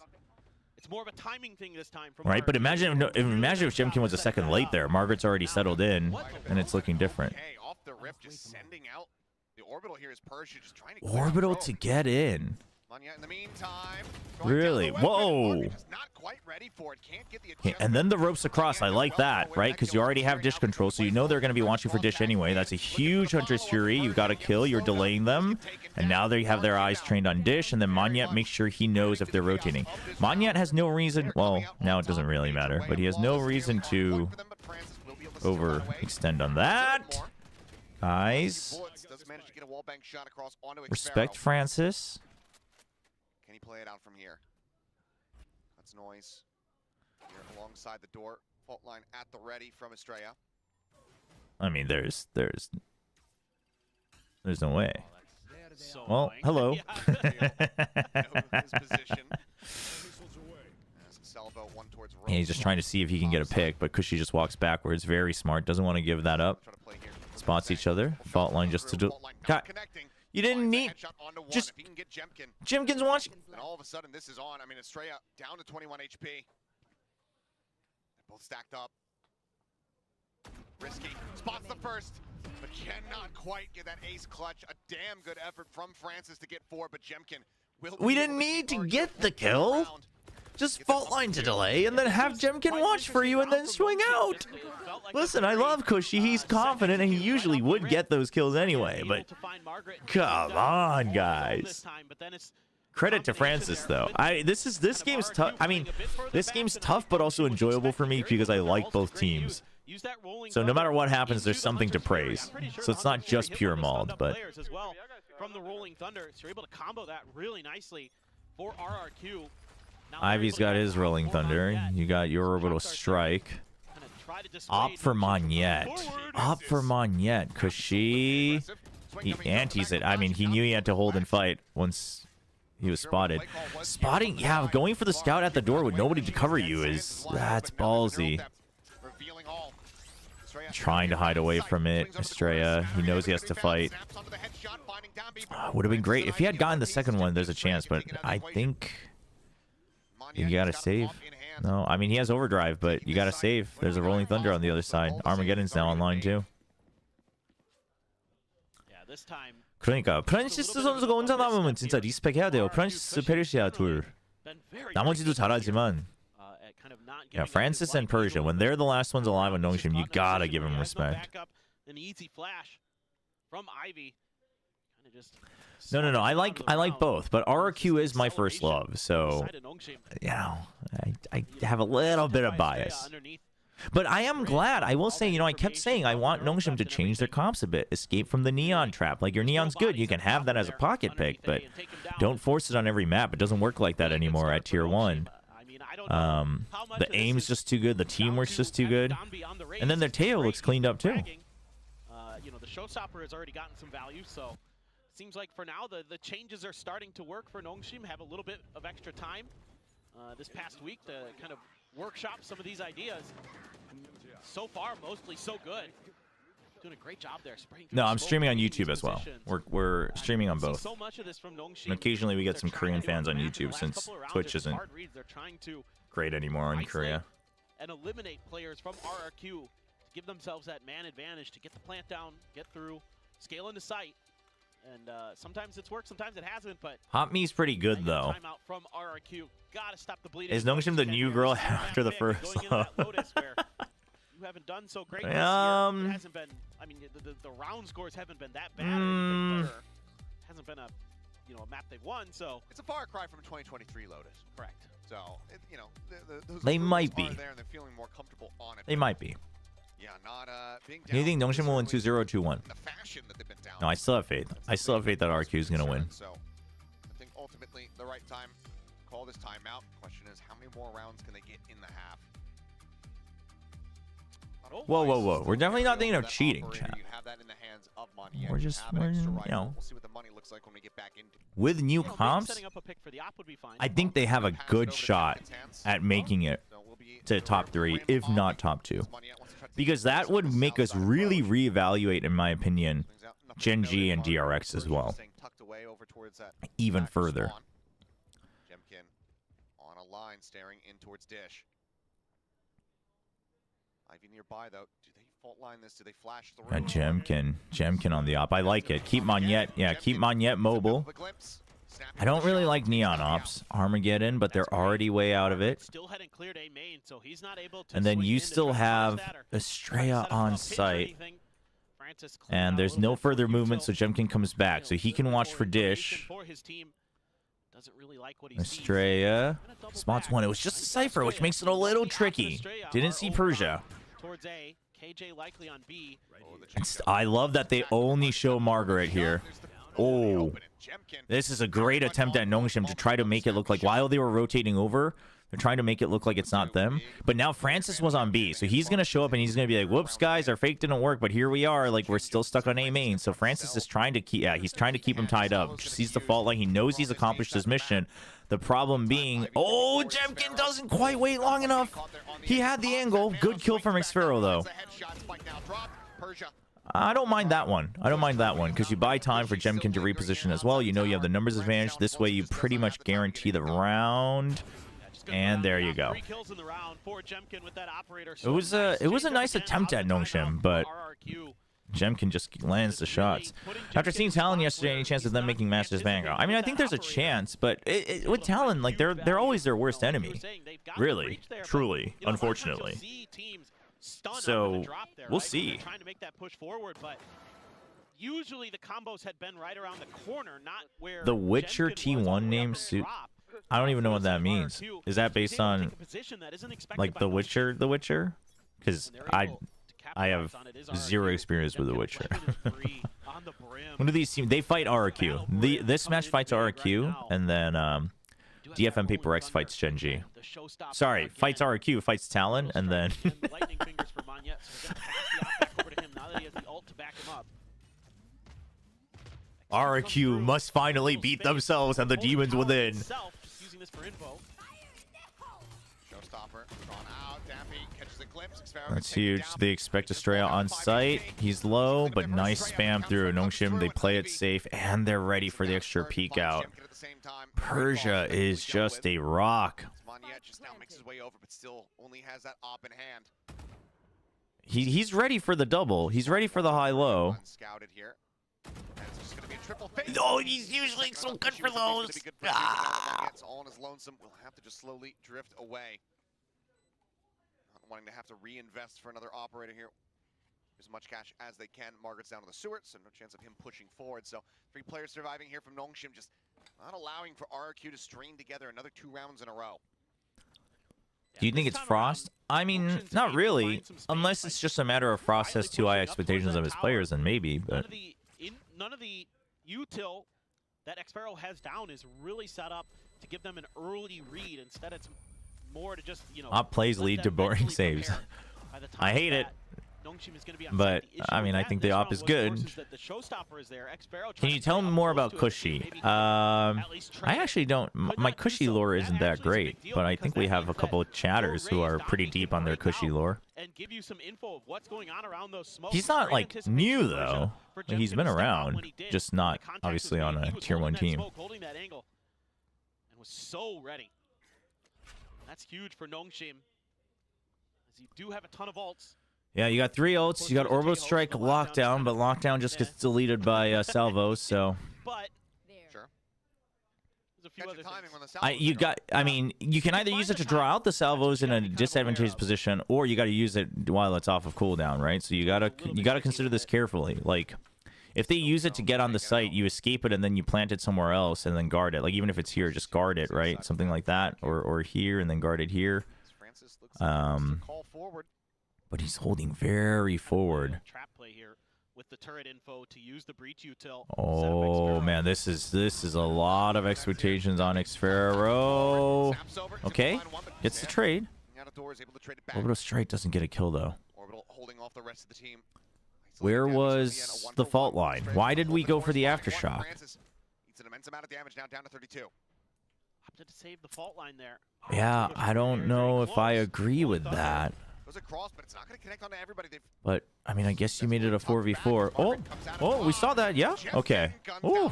It's more of a timing thing this time. Right, but imagine if Jemkin was a second late there. Margaret's already settled in, and it's looking different. Off the rip, just sending out the orbital here is Persia just trying to Orbital to get in. In the meantime, Really? Whoa. not quite ready for it. Can't get the Okay, and then the ropes across. I like that, right? Because you already have dish control, so you know they're going to be watching for dish anyway. That's a huge Hunter's Fury. You got to kill. You're delaying them. And now they have their eyes trained on dish, and then Monyet makes sure he knows if they're rotating. Monyet has no reason. Well, now it doesn't really matter, but he has no reason to overextend on that. Guys, respect Francis. Can he play it out from here? That's noise. Here alongside the door. Fault line at the ready from Estrella. I mean, there's no way. So Well, hello. Yeah, he's just trying to see if he can get a pick, but Cushy just walks backwards. Very smart. Doesn't want to give that up. Spots each other. Fault line just to do. God, you didn't need. Just Jemkin's watching. And all of a sudden, this is on. I mean, Estrella down to 21 HP. They're both stacked up. Risky spots the first, but cannot quite get that ace clutch. A damn good effort from Francis to get 4, but Jemkin will. We didn't need to get the kill. Just fault line to delay, and then have Jemkin watch for you, and then swing out. Listen, I love Cushy. He's confident, and he usually would get those kills anyway. But come on, guys. Credit to Francis, though. This game's tough. I mean, this game's tough, but also enjoyable for me because I like both teams. So no matter what happens, there's something to praise. So it's not just pure mauled, but from the Rolling Thunder, so you're able to combo that really nicely for RRQ. Ivy's got his Rolling Thunder. You got your Orbital Strike. Opt for Monyet. Opt for Monyet, because he antis it. I mean, he knew he had to hold and fight once he was spotted. Spotting, yeah, going for the scout at the door with nobody to cover you that's ballsy. Trying to hide away from it. Estrella, he knows he has to fight. Would have been great. If he had gotten the second one, there's a chance, but I think you gotta save. No, I mean, he has overdrive, but you gotta save. There's a Rolling Thunder on the other side. Armageddon's now online too. 그러니까 프란시스 선수가 혼자 남으면 진짜 리스펙 해야 돼요. 프란시스, 페르시아 둘. 나머지도 잘하지만 yeah, Francis and Persia, when they're the last ones alive on Nongshim, you gotta give them respect. No. I like both, but RRQ is my first love, so you know, I have a little bit of bias. But I am glad. I will say, you know, I kept saying I want Nongshim to change their comps a bit. Escape from the Neon trap. Like, your Neon's good. You can have that as a pocket pick, but don't force it on every map. It doesn't work like that anymore at Tier 1. The aim's just too good. The teamwork's just too good. And then their tail looks cleaned up, too. You know, the showstopper has already gotten some value, so seems like for now the changes are starting to work for Nongshim. Have a little bit of extra time this past week to kind of workshop some of these ideas. So far, mostly so good. Doing a great job there. No, I'm streaming on YouTube as well. We're streaming on both. So much of this from Nongshim. And occasionally we get some Korean fans on YouTube since Twitch isn't great anymore in Korea. And eliminate players from RRQ to give themselves that man advantage to get the plant down, get through, scale into sight. And sometimes it's worked, sometimes it hasn't, but Hot Me's pretty good though. Timeout from RRQ. Gotta stop the bleeding. Is Nongshim the new girl after the first? You haven't done so great this year. It hasn't been. I mean, the round scores haven't been that bad. Hasn't been a map they've won. So it's a far cry from 2023 Lotus. Correct. So you know, those they might be. There and they're feeling more comfortable on it. They might be. Yeah, not being down. Do you think Nongshim will win 2-0 or 2-1? The fashion that they've been down. No, I still have faith. I still have faith that RQ is gonna win. So I think ultimately the right time. Call this timeout. Question is, how many more rounds can they get in the half? Whoa. We're definitely not thinking of cheating, chat. We're just, you know, with new comps, I think they have a good shot at making it to top 3, if not top 2. Because that would make us really reevaluate, in my opinion, Gen G and DRX as well. Even further. Jemkin on a line staring in towards Dish. Ivy nearby though. Do they fault line this? Do they flash the room? Jemkin on the op. I like it. Keep Monyet. Yeah, keep Monyet mobile. I don't really like Neon ops, Armageddon, but they're already way out of it. And then you still have Estrella on site. And there's no further movement, so Jemkin comes back. So he can watch for Dish. Estrella spots one. It was just a Cypher, which makes it a little tricky. Didn't see Persia. I love that they only show Margaret here. Oh, this is a great attempt at Nongshim to try to make it look like while they were rotating over, they're trying to make it look like it's not them. But now Francis was on B, so he's going to show up and he's going to be like, whoops, guys, our fake didn't work, but here we are. Like, we're still stuck on A main. So Francis is trying to keep, he's trying to keep him tied up. Sees the fault line. He knows he's accomplished his mission. The problem being, oh, Jemkin doesn't quite wait long enough. He had the angle. Good kill from Xfero, though. I don't mind that one. I don't mind that one because you buy time for Jemkin to reposition as well. You know you have the numbers advantage. This way you pretty much guarantee the round. And there you go. It was a nice attempt at Nongshim, but Jemkin just lands the shots. After seeing Talon yesterday, any chance of them making Masters Vanguard? I mean, I think there's a chance, but with Talon, like they're always their worst enemy. Really, truly, unfortunately. So we'll see. Trying to make that push forward, but usually the combos had been right around the corner, not where the Witcher T1 name suit. I don't even know what that means. Is that based on like The Witcher? The Witcher? Because I have zero experience with The Witcher. When do these teams? They fight RRQ. This match fights RRQ, and then DFM PRX fights Gen G. Sorry, fights RRQ, fights Talon, and then RRQ must finally beat themselves and the demons within. That's huge. They expect Estrella on site. He's low, but nice spam through Nongshim. They play it safe, and they're ready for the extra peek out. Persia is just a rock. He's ready for the double. He's ready for the high-low. Oh, he's usually so good for those. All on his lonesome. Will have to just slowly drift away. Not wanting to have to reinvest for another operator here. as much cash as they can. Margaret's down to the Seward, so no chance of him pushing forward. So 3 players surviving here from Nongshim, just not allowing for RRQ to string together another 2 rounds in a row. Do you think it's Frost? I mean, not really. Unless it's just a matter of Frost has too high expectations of his players, then maybe. But none of the util that Xfero has down is really set up to give them an early read. Instead, it's more to just, you know, Op plays lead to boring saves. I hate it. But I mean, I think the op is good. Can you tell me more about Cushy? I actually don't. My Cushy lore isn't that great, but I think we have a couple of chatters who are pretty deep on their Cushy lore. He's not like new though. Like, he's been around, just not obviously on a tier 1 team. And was so ready. That's huge for Nongshim, as you do have a ton of ults. Yeah, you got 3 ults. You got Orbital Strike, Lockdown, but Lockdown just gets deleted by Salvo, so. But Sure. I mean, you can either use it to draw out the salvos in a disadvantageous position, or you got to use it while it's off of cooldown, right? So you gotta consider this carefully. Like, if they use it to get on the site, you escape it and then you plant it somewhere else and then guard it. Like, even if it's here, just guard it, right? Something like that, or here and then guard it here. But he's holding very forward. Trap play here with the turret info to use the breach util. Oh man, this is a lot of expectations on Xfero. Okay, gets the trade. Orbital Strike doesn't get a kill though. Where was the fault line? Why did we go for the aftershock? Eats an immense amount of damage now, down to 32. Opted to save the fault line there. Yeah, I don't know if I agree with that. Across, but it's not going to connect onto everybody. But I mean, I guess you made it a 4v4. Oh, we saw that. Yeah. Okay. Ooh.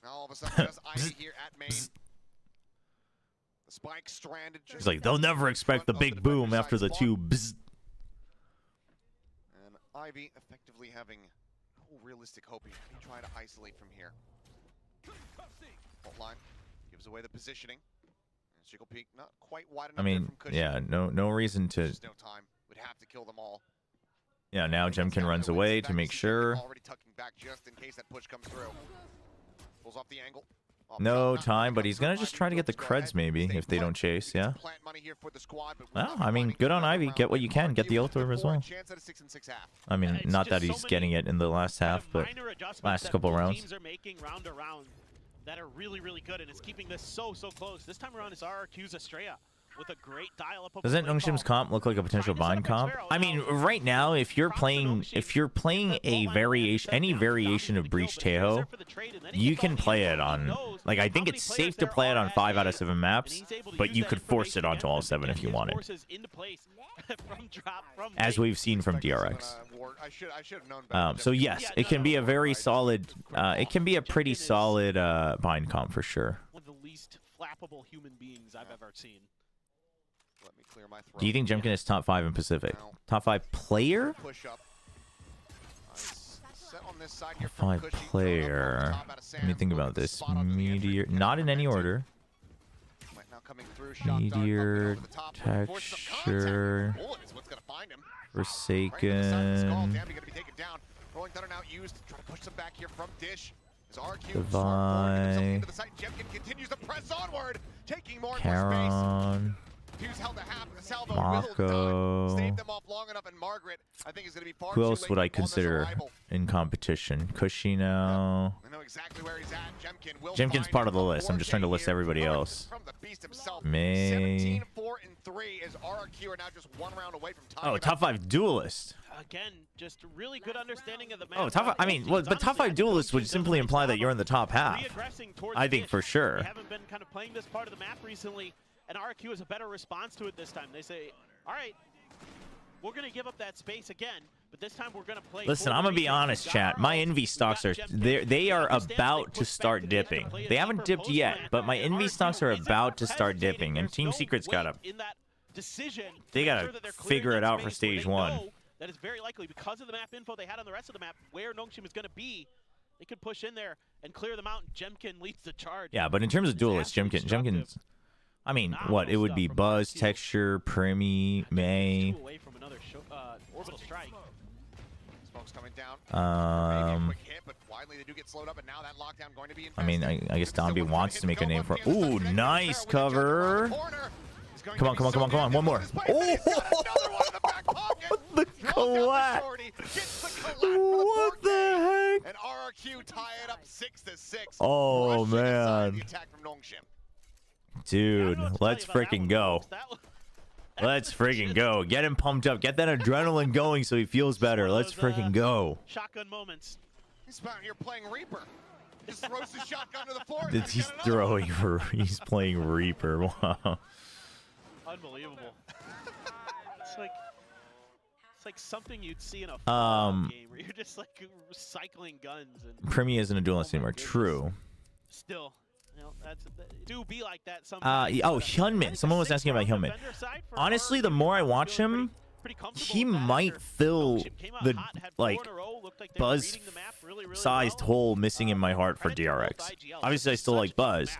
All of a sudden, Ivy here at main. The spike stranded. He's like, they'll never expect the big boom after the 2 bzz. And Ivy effectively having no realistic hope. He can try to isolate from here. Fault line gives away the positioning. Chickle Peak not quite wide enough. I mean, yeah, no reason to. There's no time. Would have to kill them all. Yeah, now Jemkin runs away to make sure. Already tucking back just in case that push comes through. Pulls off the angle. No time, but he's gonna just try to get the creds maybe if they don't chase. Yeah. Well, I mean, good on Ivy. Get what you can. Get the ult orb as well. I mean, not that he's getting it in the last half, but last couple rounds. That are really, really good, and it's keeping this so close. This time around, it's RRQ's Estrella with a great dial-up. Doesn't Nongshim's comp look like a potential bind comp? I mean, right now, if you're playing a variation, any variation of Breach Teho, you can play it on. Like, I think it's safe to play it on 5 out of 7 maps, but you could force it onto all 7 if you wanted. As we've seen from DRX. So yes, it can be a very solid. It can be a pretty solid bind comp for sure. One of the least flappable human beings I've ever seen. Let me clear my throat. Do you think Jemkin is top 5 in Pacific? Top 5 player? Top 5 player. Let me think about this. Meteor, not in any order. Meteor, Texture, Forsaken, Divine, Charon, Mako. Who else would I consider in competition? Cushy now. Jemkin's part of the list. I'm just trying to list everybody else. May. Oh, top 5 duelist. Again, just really good understanding of the map. Oh, top 5. I mean, well, but top 5 duelist would simply imply that you're in the top half. I think for sure. They haven't been kind of playing this part of the map recently, and RRQ is a better response to it this time. They say, all right, we're going to give up that space again, but this time we're going to play. Listen, I'm going to be honest, chat. My envy stocks are they are about to start dipping. They haven't dipped yet, but my envy stocks are about to start dipping, and Team Secret's got to they got to figure it out for stage 1. That is very likely because of the map info they had on the rest of the map where Nongshim is going to be. They could push in there and clear them out, and Jemkin leads the charge. Yeah, but in terms of duelists, Jemkin's I mean, what? It would be Buzz, Texture, Primi, May. orbital strike. Smoke's coming down. Um, Quick hit, but widely they do get slowed up, and now that lockdown going to be I mean, I guess Donby wants to make a name for. Ooh, nice cover. Come on, come on, come on, come on. One more. Oh, the collapse. What the heck? And RRQ tie it up 6-6. Oh, man. The attack from Nongshim. Dude, let's freaking go. Let's freaking go. Get him pumped up. Get that adrenaline going so he feels better. Let's freaking go. Shotgun moments. He's out here playing Reaper. Just throws the shotgun to the floor. He's throwing for. He's playing Reaper. Wow. Unbelievable. It's like something you'd see in a game where you're just like cycling guns. And Primi isn't a duelist anymore. True. Still, you know, do be like that sometimes. Oh, Hyunmin. Someone was asking about Hyunmin. Honestly, the more I watch him, he might fill the like Buzz-sized hole missing in my heart for DRX. Obviously, I still like Buzz,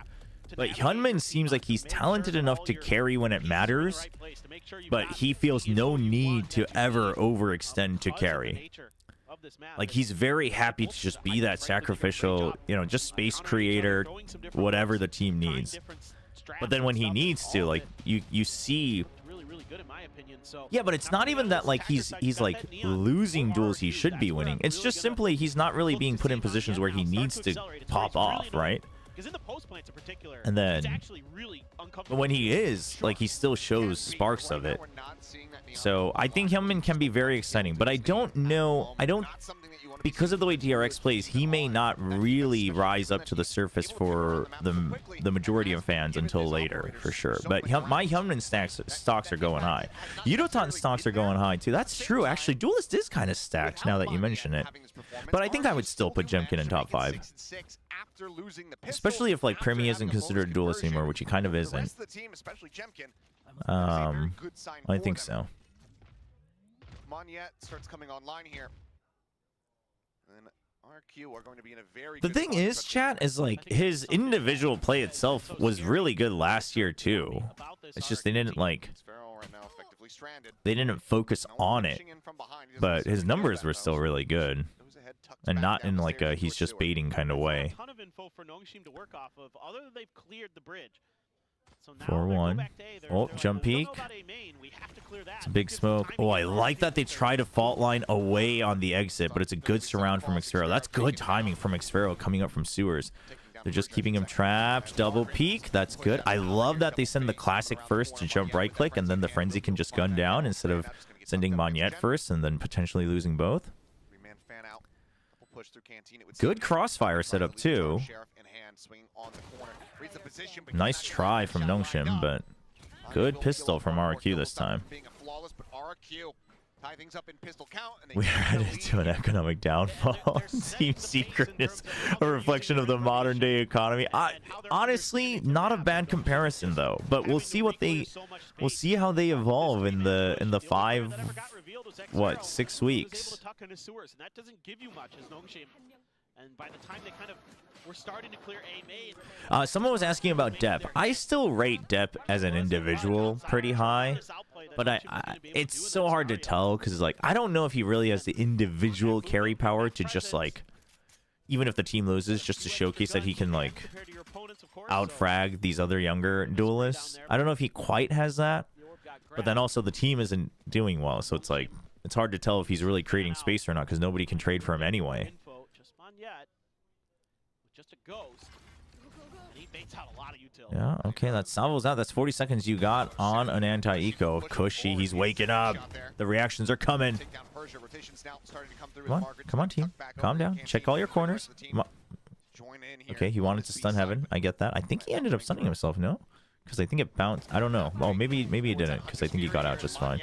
but Hyunmin seems like he's talented enough to carry when it matters, but he feels no need to ever overextend to carry. Like, he's very happy to just be that sacrificial, you know, just space creator, whatever the team needs. But then when he needs to, like, you see. Yeah, but it's not even that like he's like losing duels he should be winning. It's just simply he's not really being put in positions where he needs to pop off, right? And then, but when he is, like, he still shows sparks of it. So I think Hyunmin can be very exciting, but I don't know. Because of the way DRX plays, he may not really rise up to the surface for the majority of fans until later, for sure. But my Hyunmin stocks are going high. Yudotan stocks are going high, too. That's true. Actually, Duelist is kind of stacked now that you mention it. But I think I would still put Jemkin in top 5. Especially if, like, Primi isn't considered a Duelist anymore, which he kind of isn't. I think so. Monyet starts coming online here. And RRQ are going to be in a very The thing is, chat, is like his individual play itself was really good last year too. It's just they didn't focus on it, but his numbers were still really good, and not in like a he's just baiting kind of way. 4-1. Oh, jump peek. It's a big smoke. Oh, I like that they try to fault line away on the exit, but it's a good surround from Xfero. That's good timing from Xfero coming up from sewers. They're just keeping him trapped. Double peek. That's good. I love that they send the classic first to jump right click, and then the frenzy can just gun down instead of sending Monyet first and then potentially losing both. Good crossfire setup too. Nice try from Nongshim, but good pistol from RRQ this time. We are headed to an economic downfall. Team Secret is a reflection of the modern day economy. Honestly, not a bad comparison though. But we'll see how they evolve in the 6 weeks. And by the time they kind of were starting to clear A main. Someone was asking about Depp. I still rate Depp as an individual pretty high, but it's so hard to tell because like I don't know if he really has the individual carry power to just like, even if the team loses, just to showcase that he can like outfrag these other younger duelists. I don't know if he quite has that, but then also the team isn't doing well, so it's like it's hard to tell if he's really creating space or not because nobody can trade for him anyway. Just a ghost. And he baits out a lot of util. Yeah, okay, that salvo's out. That's 40 seconds you got on an anti-eco. Cushy, he's waking up. The reactions are coming. Come on, team. Calm down. Check all your corners. Okay, he wanted to stun Heaven. I get that. I think he ended up stunning himself, no? Because I think it bounced. I don't know. Oh, maybe he didn't, because I think he got out just fine.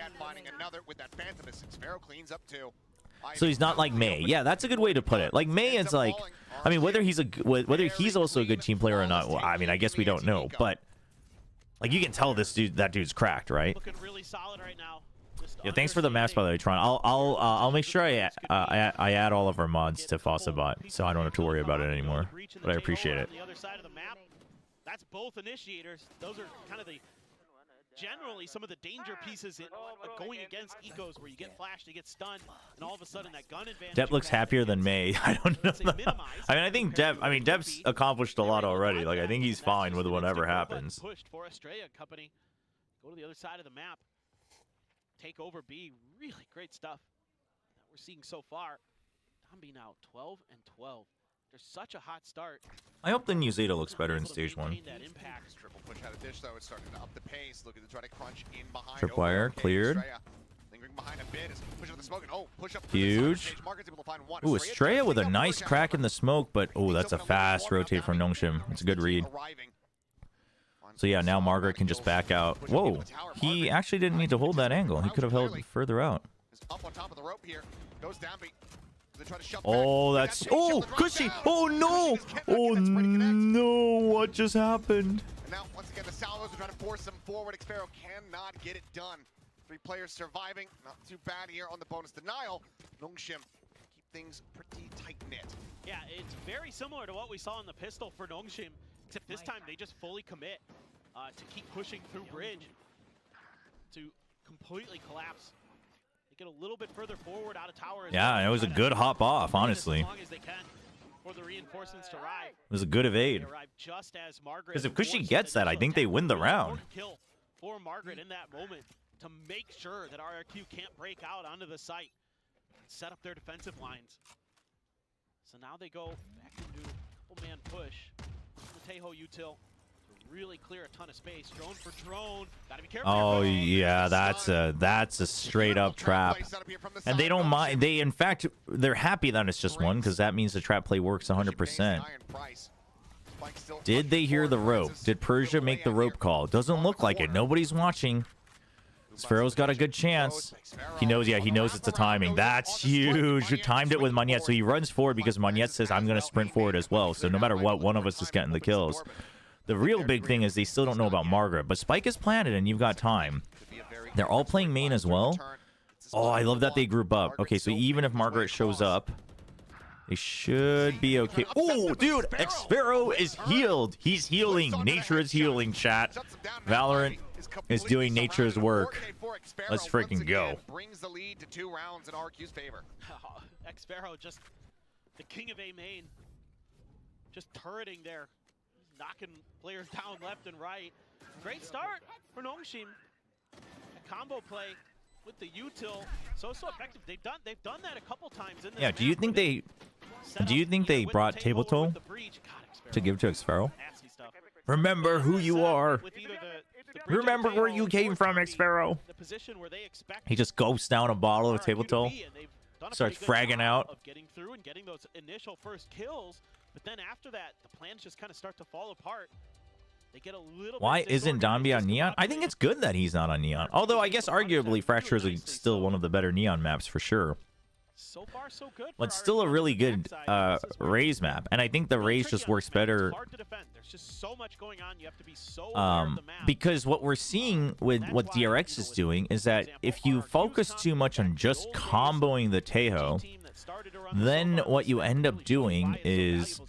So he's not like May. Yeah, that's a good way to put it. Like May is like, I mean, whether he's also a good team player or not, well, I mean, I guess we don't know. But like, you can tell that dude's cracked, right? Yeah, thanks for the maps, by the way, Tron. I'll make sure I add all of our mods to Fossabot, so I don't have to worry about it anymore. But I appreciate it. That's both initiators. Those are kind of the generally some of the danger pieces in going against ecos where you get flashed, you get stunned, and all of a sudden that gun advantage. Depp looks happier than May. I don't know. I mean, I think Depp's accomplished a lot already. Like, I think he's fine with whatever happens. Pushed for Australia Company. Go to the other side of the map. Take over B. Really great stuff that we're seeing so far. Dambi now 12 and 12. There's such a hot start. I hope the New Zeta looks better in stage 1. Triple push out of dish though. It's starting to up the pace. Looking to try to crunch in behind. Tripwire cleared. Lingering behind a bit. Push up the smoke and push up. Huge. Ooh, Estrella with a nice crack in the smoke, but that's a fast rotate from Nongshim. It's a good read. So yeah, now Margaret can just back out. Whoa, he actually didn't need to hold that angle. He could have held further out. Up on top of the rope here. Goes Dambi. Oh, that's cushy. Oh no. Oh no, what just happened? And now once again the Salvos are trying to force them forward. Xfero cannot get it done. 3 players surviving. Not too bad here on the bonus denial. Nongshim keep things pretty tight knit. Yeah, it's very similar to what we saw in the pistol for Nongshim, except this time they just fully commit to keep pushing through bridge to completely collapse. Get a little bit further forward out of tower. Yeah, it was a good hop off, honestly. As long as they can for the reinforcements to arrive. It was a good evade. Because if Cushy gets that, I think they win the round. Kill for Margaret in that moment to make sure that RRQ can't break out onto the site and set up their defensive lines. So now they go back into full-man push. The Tejo util to really clear a ton of space. Drone for drone. Gotta be careful. Oh yeah, that's a straight up trap. And they don't mind. They, in fact, they're happy that it's just one, because that means the trap play works 100%. Did they hear the rope? Did Persia make the rope call? Doesn't look like it. Nobody's watching. Sparrow's got a good chance. He knows, yeah, he knows it's a timing. That's huge. He timed it with Monette, so he runs forward because Monette says, I'm going to sprint forward as well. So no matter what, one of us is getting the kills. The real big thing is they still don't know about Margaret, but Spike is planted and you've got time. They're all playing main as well. Oh, I love that they group up. Okay, so even if Margaret shows up, they should be okay. Oh, dude, Xfero is healed. He's healing. Nature is healing, chat. Valorant is doing nature's work. Let's freaking go. Brings the lead to 2 rounds in RQ's favor. Xfero, just the king of A main, just turreting there, knocking players down left and right. Great start for Nongshim. A combo play with the util, so effective. They've done that a couple times in this. Yeah, do you think they brought Table Toe to give to Xfero? Remember who you are. Remember where you came from, Xfero. He just ghosts down a bottle of Table Toe, starts fragging out. Of getting through and getting those initial first kills, but then after that, the plans just kind of start to fall apart. They get a little. Why isn't Dambi on Neon? I think it's good that he's not on Neon. Although I guess arguably Fracture is still one of the better Neon maps for sure. So far, so good. But still a really good Raze map, and I think the Raze just works better. There's just so much going on. You have to be so aware of the map. Because what we're seeing with what DRX is doing is that if you focus too much on just comboing the Tejo, then what you end up doing is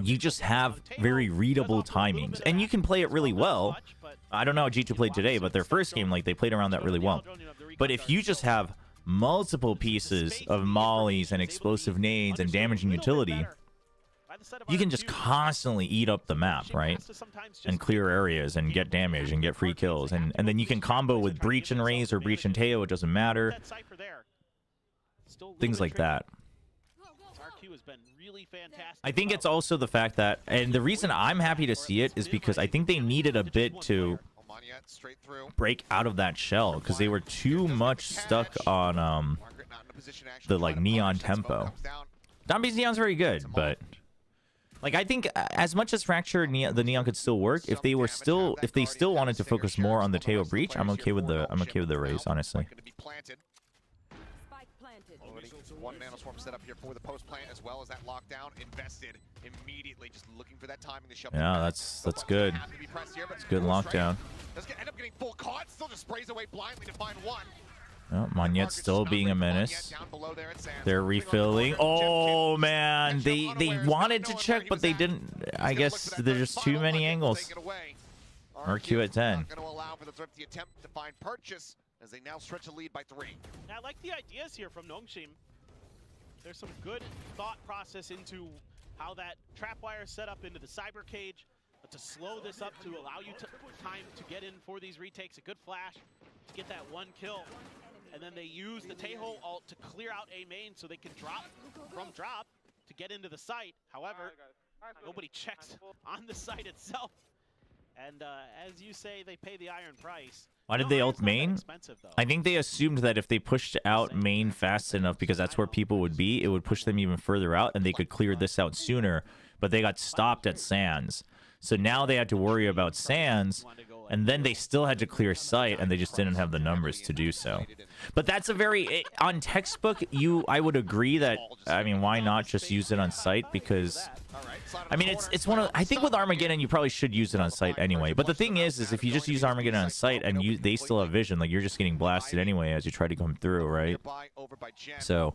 you just have very readable timings, and you can play it really well. I don't know how G2 played today, but their first game, like, they played around that really well. But if you just have multiple pieces of mollies and explosive nades and damaging utility, you can just constantly eat up the map, right? And clear areas and get damage and get free kills. And then you can combo with Breach and Raze or Breach and Teo, it doesn't matter. Things like that. I think it's also the fact that, and the reason I'm happy to see it is because I think they needed a bit to break out of that shell, because they were too much stuck on the like Neon tempo. Dambi's Neon's very good, but like I think as much as Fracture the Neon could still work, if they still wanted to focus more on the Teo Breach, I'm okay with the Raze, honestly. One nanoswarm set up here for the post plant, as well as that lockdown invested immediately, just looking for that timing to shove. Yeah, that's good. It's good lockdown. Does end up getting full caught, still just sprays away blindly to find one. Oh, Monette's still being a menace. They're refilling. Oh man, they wanted to check, but they didn't. I guess there's just too many angles. RRQ at 10. Not going to allow for the Thrifty attempt to find purchase as they now stretch a lead by 3. I like the ideas here from Nongshim. There's some good thought process into how that trap wire is set up into the cyber cage, but to slow this up to allow you time to get in for these retakes. A good flash to get that 1 kill. And then they use the Taeho ult to clear out A main so they can drop from drop to get into the site. However, nobody checks on the site itself. And as you say, they pay the iron price. Why did they ult main? I think they assumed that if they pushed out main fast enough, because that's where people would be, it would push them even further out and they could clear this out sooner. But they got stopped at Sands. So now they had to worry about Sands, and then they still had to clear site, and they just didn't have the numbers to do so. But that's a very, on textbook, I would agree that, I mean, why not just use it on site? Because, I mean, it's one of, I think with Armageddon, you probably should use it on site anyway. But the thing is if you just use Armageddon on site and they still have vision, like, you're just getting blasted anyway as you try to come through, right? So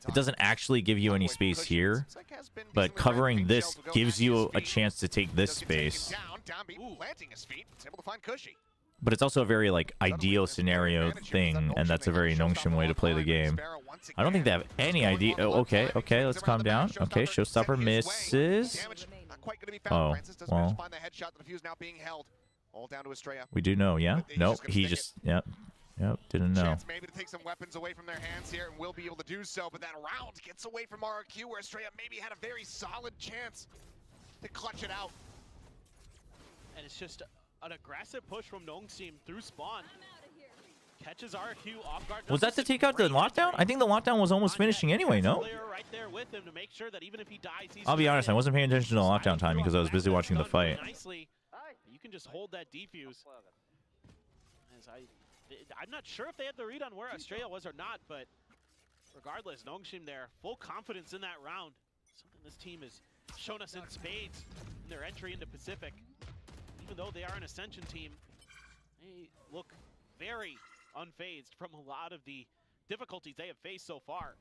it doesn't actually give you any space here, but covering this gives you a chance to take this space. But it's also a very, like, ideal scenario thing, and that's a very Nongshim way to play the game. I don't think they have any idea. Oh, okay, let's calm down. Okay, Showstopper misses. Oh, well. We do know, yeah? Nope, he just, yep, didn't know. Maybe to take some weapons away from their hands here, and will be able to do so, but that round gets away from RRQ, where Estrella maybe had a very solid chance to clutch it out. And it's just an aggressive push from Nongshim through spawn. Catches RRQ off guard. Was that to take out the lockdown? I think the lockdown was almost finishing anyway, no? Right there with him to make sure that even if he dies, he's I'll be honest, I wasn't paying attention to the lockdown timing because I was busy watching the fight. You can just hold that defuse. I'm not sure if they had the read on where Australia was or not, but regardless, Nongshim there, full confidence in that round. Something this team has shown us in spades in their entry into Pacific. Even though they are an Ascension team, they look very unfazed from a lot of the difficulties they have faced so far.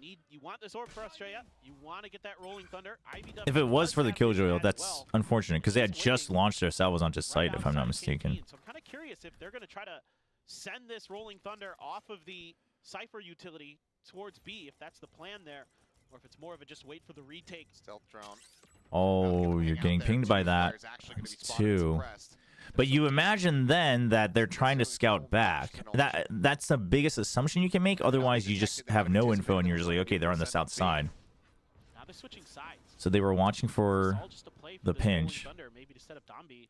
You want this orb for Australia. You want to get that Rolling Thunder. If it was for the Killjoy, that's unfortunate because they had just launched their salvos onto site, if I'm not mistaken. So I'm kind of curious if they're going to try to send this Rolling Thunder off of the Cypher utility towards B, if that's the plan there, or if it's more of a just wait for the retake. Stealth drone. Oh, you're getting pinged by that. It's 2. But you imagine then that they're trying to scout back. That's the biggest assumption you can make. Otherwise, you just have no info and you're just like, okay, they're on the south side. Now they're switching sides. So they were watching for the pinch. Maybe to set up Dombi.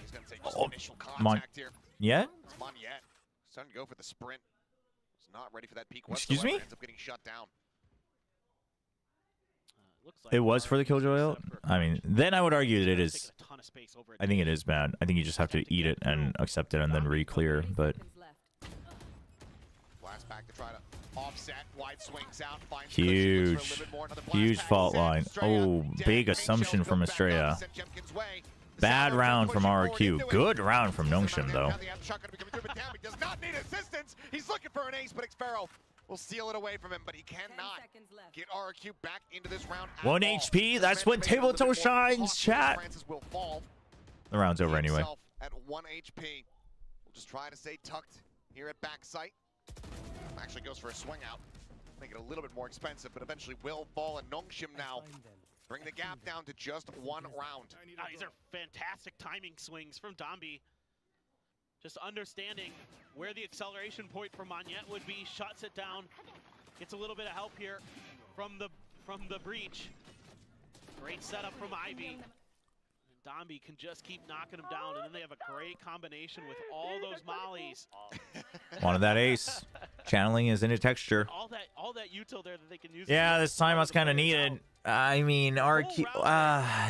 He's going to take just initial contact here. Yeah? It's Monyet. Starting to go for the sprint. He's not ready for that peak. Excuse me? Ends up getting shut down. It was for the Killjoy. I mean, then I would argue that it is. I think it is bad. I think you just have to eat it and accept it and then re-clear. But blast back to try to offset. Wide swings out. Huge fault line. Oh, big assumption from Estrella. Bad round from RRQ. Good round from Nongshim though. Does not need assistance. He's looking for an ace, but Xfero will steal it away from him, but he cannot get RRQ back into this round. 1 HP, that's when Table Toe shines, chat. The round's over anyway. At 1 HP. We'll just try to stay tucked here at backside. Actually goes for a swing out. Make it a little bit more expensive, but eventually will fall, and Nongshim now bring the gap down to just 1 round. These are fantastic timing swings from Dombi. Just understanding where the acceleration point for Monyet would be, shuts it down, gets a little bit of help here from the breach. Great setup from Ivy. And Dombi can just keep knocking him down, and then they have a great combination with all those mollies. Wanted that ace. Channeling is into texture. All that util there that they can use. Yeah, this time I was kind of needed. I mean, RQ.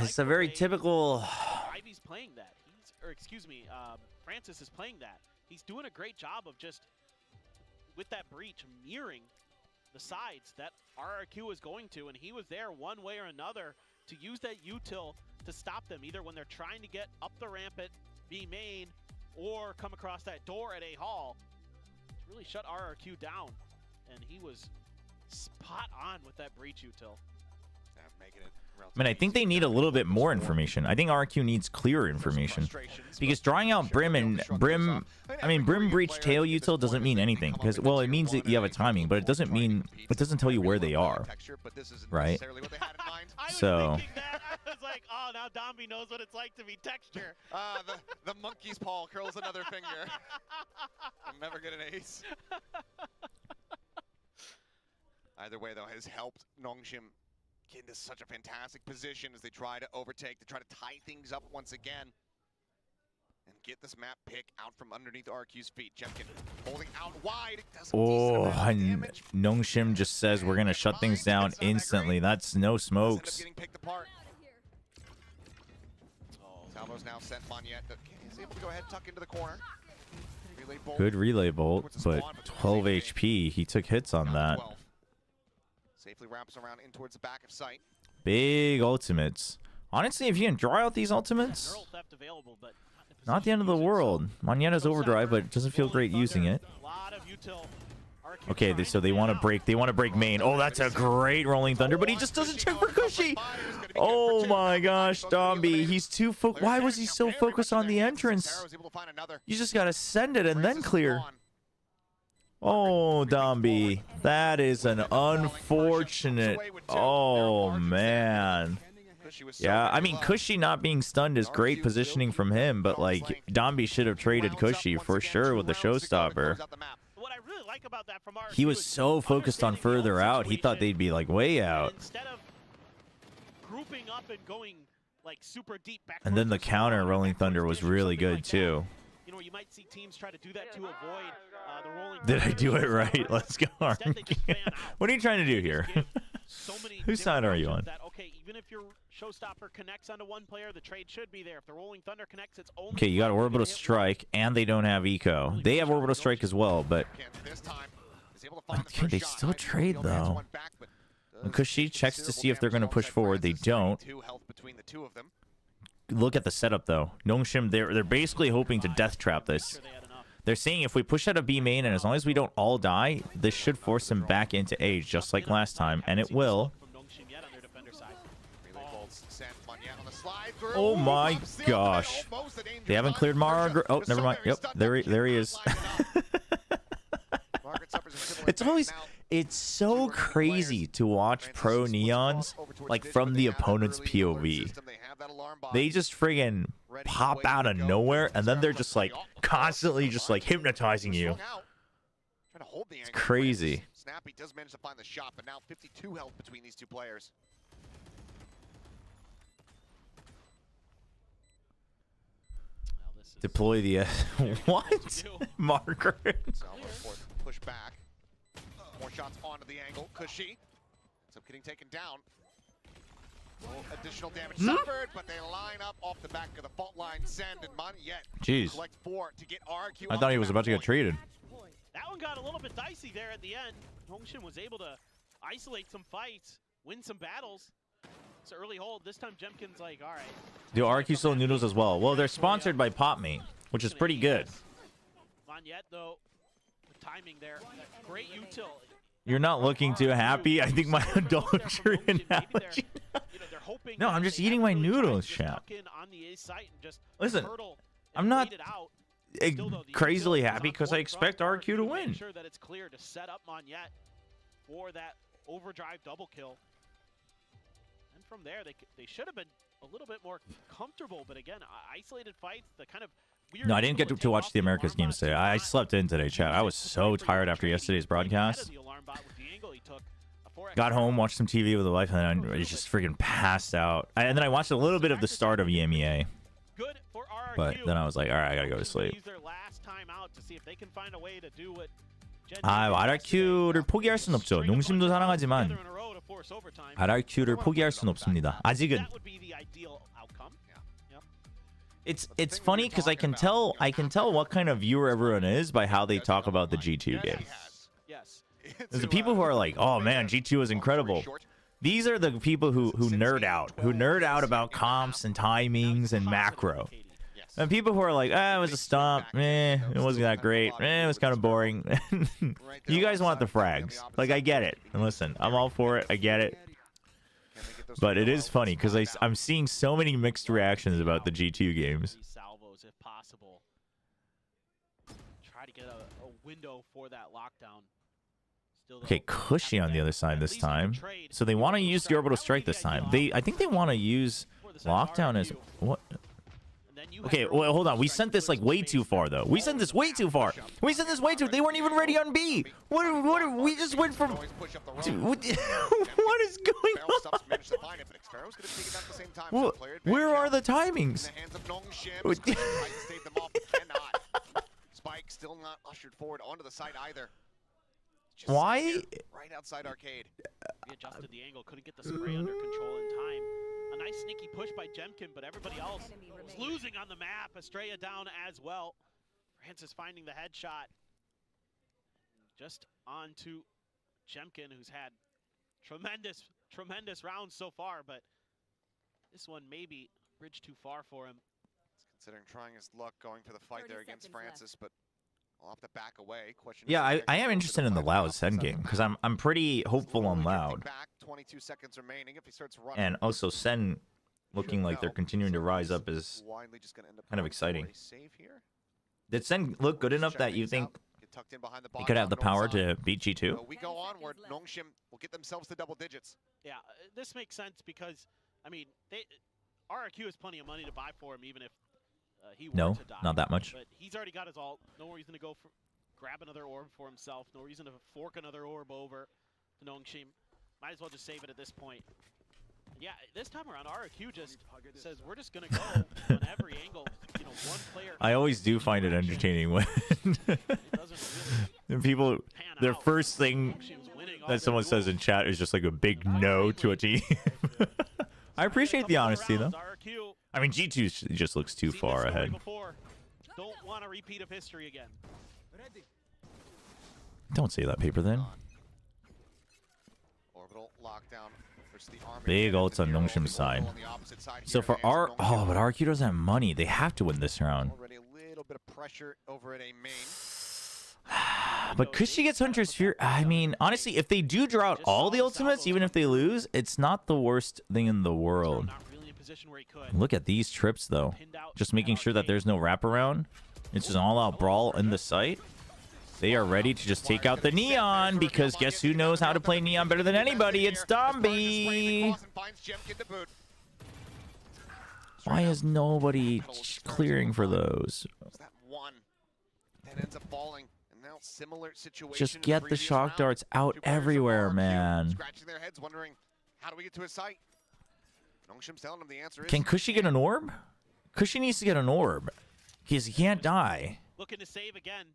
It's a very typical. Ivy's playing that. Francis is playing that. He's doing a great job of just, with that breach, mirroring the sides that RRQ is going to, and he was there one way or another to use that util to stop them, either when they're trying to get up the ramp at B main or come across that door at A hall. It's really shut RRQ down, and he was spot on with that breach util. Making it I mean, I think they need a little bit more information. I think RRQ needs clearer information. Because drawing out Brim and Brim breach tail util doesn't mean anything. Because, well, it means that you have a timing, but it doesn't mean, it doesn't tell you where they are. Right? So. I was like, oh, now Domby knows what it's like to be texture. The monkey's paw curls another finger. I'm never get an ace. Either way, though, has helped Nongshim get into such a fantastic position as they try to overtake, to try to tie things up once again and get this map pick out from underneath RQ's feet. Jemkin holding out wide. Oh, and Nongshim just says we're going to shut things down instantly. That's no smokes. Getting picked apart. Salvo's now sent Monyet. He's able to go ahead and tuck into the corner. Relay bolt. Good relay bolt, but 12 HP. He took hits on that. Safely wraps around in towards the back of sight. Big ultimates. Honestly, if you can draw out these ultimates, not the end of the world. Monyeta's overdrive, but it doesn't feel great using it. Okay, so they want to break. They want to break main. Oh, that's a great rolling thunder, but he just doesn't check for Cushy. Oh my gosh, Domby, he's too why was he so focused on the entrance? You just gotta send it and then clear. Oh, Domby, that is an unfortunate. Oh man. Yeah, I mean, Cushy not being stunned is great positioning from him, but like Domby should have traded Cushy for sure with the showstopper. He was so focused on further out, he thought they'd be like way out. And then the counter rolling thunder was really good too. You know, you might see teams try to do that to avoid the rolling. Did I do it right? Let's go. What are you trying to do here? Whose side are you on? Okay, even if your showstopper connects onto one player, the trade should be there. If the rolling thunder connects, it's only. Okay, you got orbital strike, and they don't have eco. They have orbital strike as well, but okay, they still trade though. Because she checks to see if they're going to push forward, they don't. Look at the setup though. Nongshim, they're basically hoping to death trap this. They're saying if we push out a B main and as long as we don't all die, this should force them back into Age just like last time, and it will. Oh my gosh. They haven't cleared Margaret. Oh, never mind. Yep, there he is. It's so crazy to watch pro Neons like from the opponent's POV. They just friggin' pop out of nowhere and then they're just like constantly just like hypnotizing you. It's crazy. Snappy does manage to find the shot, but now 52 health between these two players. Deploy the what? Margaret. Push back. More shots onto the angle. Cushy ends up getting taken down. Additional damage suffered, but they line up off the back of the fault line. Send and Monyet. Jeez. Collect 4 to get RRQ. I thought he was about to get traded. That one got a little bit dicey there at the end. Nongshim was able to isolate some fights, win some battles. It's an early hold. This time Jemkin's like, all right. Do RRQ sell noodles as well? Well, they're sponsored by PopMe, which is pretty good. Monyet, though, the timing there, great util. You're not looking too happy. I think my adultery analogy. No, I'm just eating my noodles, chat. Listen, I'm not crazily happy because I expect RQ to win. Sure that it's clear to set up Monyet for that overdrive double kill. And from there, they should have been a little bit more comfortable. But again, isolated fights, the kind of weird. No, I didn't get to watch the Americas games today. I slept in today, chat. I was so tired after yesterday's broadcast. Got home, watched some TV with the wife, and then I just freaking passed out. And then I watched a little bit of the start of EMEA. But then I was like, all right, I gotta go to sleep. RRQ를 포기할 순 없죠. 농심도 사랑하지만 RRQ를 포기할 순 없습니다. 아직은. It's funny because I can tell what kind of viewer everyone is by how they talk about the G2 game. There's the people who are like, oh man, G2 is incredible. These are the people who nerd out about comps and timings and macro. And people who are like, it was a stomp, it wasn't that great, it was kind of boring. You guys want the frags. Like, I get it. And listen, I'm all for it. I get it. But it is funny because I'm seeing so many mixed reactions about the G2 games. These salvos, if possible. Try to get a window for that lockdown. Still, Okay, Cushy on the other side this time. So they want to use the orbital strike this time. I think they want to use lockdown as what? Okay, well, hold on. We sent this like way too far, though. We sent this way too far. We sent this way too. They weren't even ready on B. What? We just went from. Dude, what is going on? Where are the timings? Spike still not ushered forward onto the side either. Why? Right outside arcade. Readjusted the angle, couldn't get the spray under control in time. A nice sneaky push by Jemkin, but everybody else was losing on the map. Estrella down as well. Francis finding the headshot. Just on to Jemkin, who's had tremendous rounds so far, but this one maybe a bridge too far for him. He's considering trying his luck going for the fight there against Francis, but I'll have to back away. Yeah, I am interested in the Loud Sen game because I'm pretty hopeful on Loud. 22 seconds remaining if he starts running. And also Sen looking like they're continuing to rise up is kind of exciting. Did Sen look good enough that you think he could have the power to beat G2? We go onward. Nongshim will get themselves to double digits. Yeah, this makes sense because, I mean, RRQ has plenty of money to buy for him even if he were to die. Not that much. But he's already got his ult. No reason to go grab another orb for himself. No reason to fork another orb over to Nongshim. Might as well just save it at this point. And yeah, this time around, RRQ just says we're just gonna go on every angle. You know, one player. I always do find it entertaining when people, their first thing that someone says in chat is just like a big no to a team. I appreciate the honesty though. I mean, G2 just looks too far ahead. Don't want a repeat of history again. Don't say that, Paper, then. Big ults on Nongshim's side. So for but RQ doesn't have money. They have to win this round. Already a little bit of pressure over at a main. But Cushy gets Hunter's Fear. I mean, honestly, if they do draw out all the ultimates, even if they lose, it's not the worst thing in the world. Look at these trips, though. Just making sure that there's no wraparound. It's just an all-out brawl in the site. They are ready to just take out the Neon, because guess who knows how to play Neon better than anybody? It's Domby! Why is nobody clearing for those? That one that ends up falling. And now similar situation. Just get the shock darts out everywhere, man. Scratching their heads, wondering how do we get to his site? Nongshim's telling him the answer is. Can Cushy get an orb? Cushy needs to get an orb, because he can't die. Looking to save again.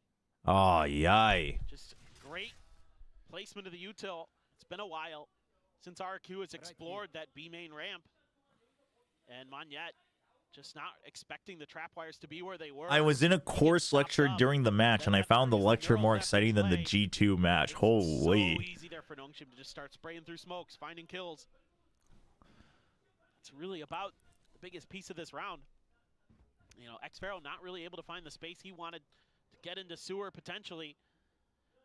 Oh, yay. Just great placement of the util. It's been a while since RRQ has explored that B main ramp. And Monyet just not expecting the trapwires to be where they were. I was in a course lecture during the match, and I found the lecture more exciting than the G2 match. Holy. So easy there for Nongshim to just start spraying through smokes, finding kills. It's really about the biggest piece of this round. You know, Xpharaoh not really able to find the space he wanted to get into sewer potentially.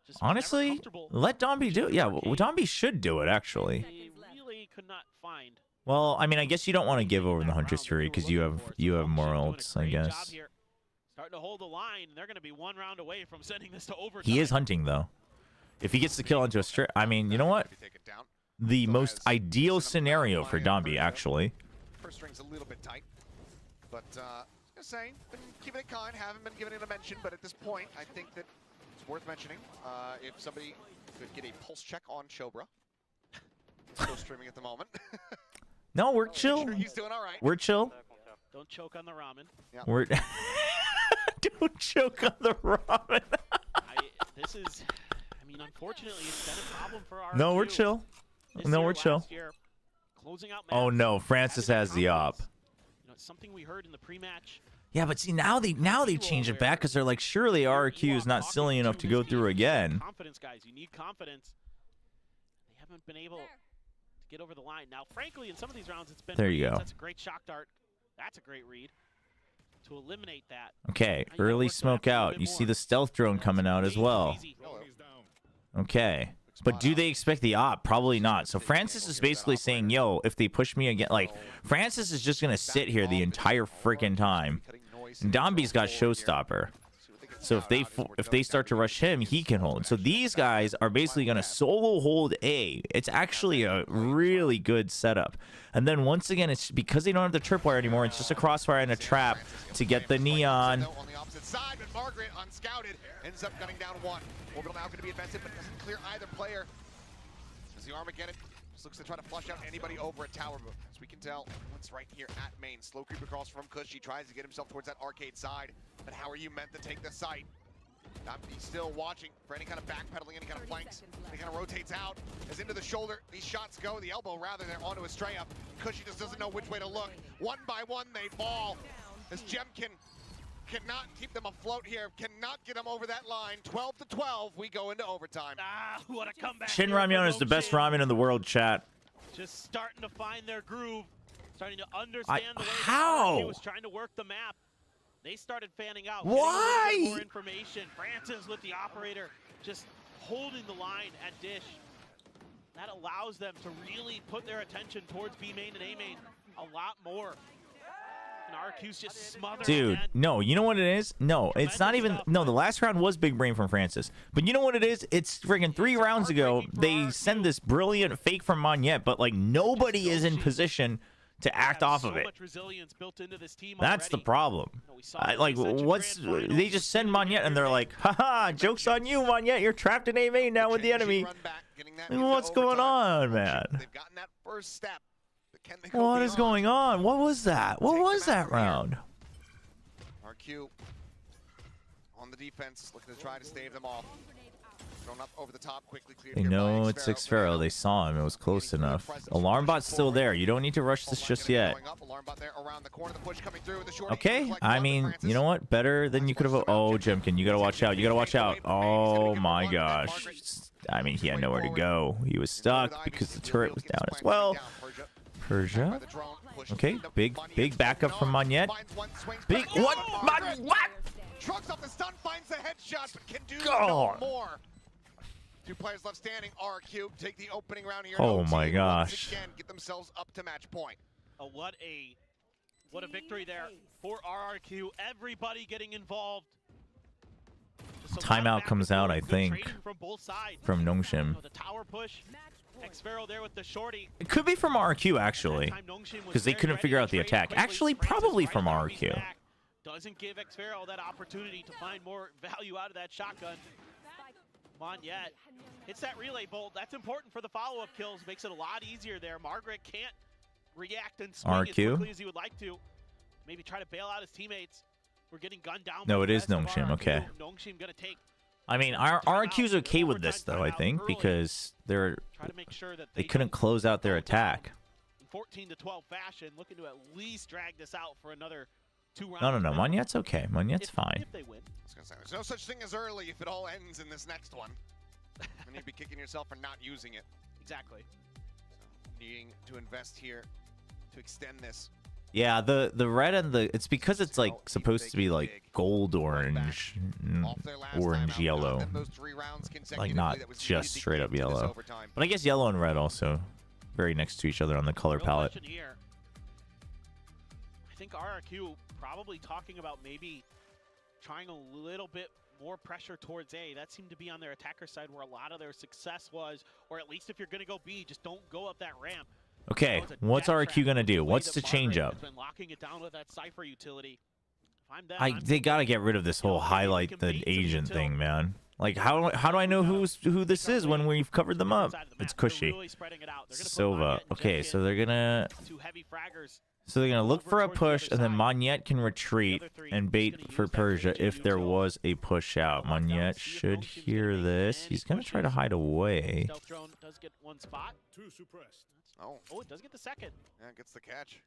Just honestly, let Domby do it. Yeah, well, Domby should do it, actually. They really could not find. Well, I mean, I guess you don't want to give over the Hunter's Fury because you have more ults, I guess. Starting to hold the line. They're going to be one round away from sending this to overtime. He is hunting, though. If he gets the kill into a strip, I mean, you know what? The most ideal scenario for Domby, actually. First string's a little bit tight, but just saying, been keeping it kind, haven't been giving it a mention, but at this point, I think that it's worth mentioning. If somebody could get a pulse check on Chobra, still streaming at the moment. No, we're chill. Sure he's doing all right. We're chill. Don't choke on the ramen. Yeah. We're don't choke on the ramen. This is, I mean, unfortunately, it's been a problem for RRQ. No, we're chill. No, we're chill. Oh no, Francis has the op. You know, it's something we heard in the pre-match. Yeah, but see, now they change it back because they're like, surely RRQ is not silly enough to go through again. Confidence, guys. You need confidence. They haven't been able to get over the line. Now, frankly, in some of these rounds, it's been. There you go. That's a great shock dart. That's a great read to eliminate that. Okay, early smoke out. You see the stealth drone coming out as well. Okay. But do they expect the op? Probably not. So Francis is basically saying, yo, if they push me again, like, Francis is just going to sit here the entire freaking time. And Domby's got Showstopper. So if they start to rush him, he can hold. So these guys are basically going to solo hold A. It's actually a really good setup. And then once again, it's because they don't have the tripwire anymore. It's just a crossfire and a trap to get the neon. On the opposite side, but Margaret unscouted ends up gunning down one. Orbital now going to be invested, but doesn't clear either player. As the Armageddon just looks to try to flush out anybody over a tower, but as we can tell, one's right here at main. Slow creep across from Kush. He tries to get himself towards that arcade side, but how are you meant to take the site? He's still watching for any kind of backpedaling, any kind of flanks. He kind of rotates out, as into the shoulder. These shots go, the elbow rather, they're onto Estrella. Cushy just doesn't know which way to look. One by one, they fall. As Jemkin cannot keep them afloat here, cannot get them over that line. 12-12, we go into overtime. Ah, what a comeback. Shin Ramyun is the best ramen in the world, chat. Just starting to find their groove, starting to understand the way how? He was trying to work the map. They started fanning out. Why? More information. Francis with the operator just holding the line at Dish. That allows them to really put their attention towards B main and A main a lot more. And RQ's just smothered. Dude, no, you know what it is? No, it's not even. No, the last round was big brain from Francis. But you know what it is? It's friggin' 3 rounds ago. They send this brilliant fake from Monyet, but like nobody is in position to act off of it. That's the problem. Like, they just send Monyet and they're like, haha, joke's on you, Monyet. You're trapped in A main now with the enemy. What's going on, man? They've gotten that first step. What is going on? What was that? What was that round? RQ on the defense, looking to try to stave them off. Thrown up over the top, quickly cleared. They know it's Xfero. They saw him. It was close enough. Alarm bot's still there. You don't need to rush this just yet. Okay. I mean, you know what? Better than you could have. Oh, Jemkin, you gotta watch out. You gotta watch out. Oh my gosh. I mean, he had nowhere to go. He was stuck because the turret was down as well. Persia. Okay. Big backup from Monyet. Big. What? What? Trucks off the stun, finds the headshot, but can do no more. 2 players left standing. RRQ take the opening round here. Oh my gosh. Again, get themselves up to match point. What a victory there for RRQ. Everybody getting involved. Timeout comes out, I think, from Nongshim. The tower push. Xfero there with the shorty. It could be from RRQ, actually, because they couldn't figure out the attack. Actually, probably from RRQ. Doesn't give Xfero that opportunity to find more value out of that shotgun. Monyet hits that relay bolt. That's important for the follow-up kills. Makes it a lot easier there. Margaret can't react and swing as quickly as he would like to. Maybe try to bail out his teammates. We're getting gunned down. No, it is Nongshim. Okay. Nongshim gonna take. I mean, RRQ's okay with this though. I think because they couldn't close out their attack. 14-12 fashion, looking to at least drag this out for another 2 rounds. No. Monyet's okay. Monyet's fine. If they win. I was gonna say, there's no such thing as early if it all ends in this next one. And you'd be kicking yourself for not using it. Exactly. So, needing to invest here to extend this. Yeah, the red and it's because it's like supposed to be like gold orange, orange yellow, like not just straight up yellow. But I guess yellow and red also very next to each other on the color palette. I think RRQ probably talking about maybe trying a little bit more pressure towards A. That seemed to be on their attacker side where a lot of their success was, or at least if you're going to go B, just don't go up that ramp. Okay, what's RRQ gonna do? What's the change up? They gotta get rid of this whole highlight the agent thing, man. Like how do I know who this is when we've covered them up? It's Cushy. Sova. Okay, so they're gonna look for a push, and then Monyet can retreat and bait for Persia if there was a push out. Monyet should hear this. He's gonna try to hide away. Stealth drone does get 1 spot. Oh, it does get the second. Yeah, it gets the catch.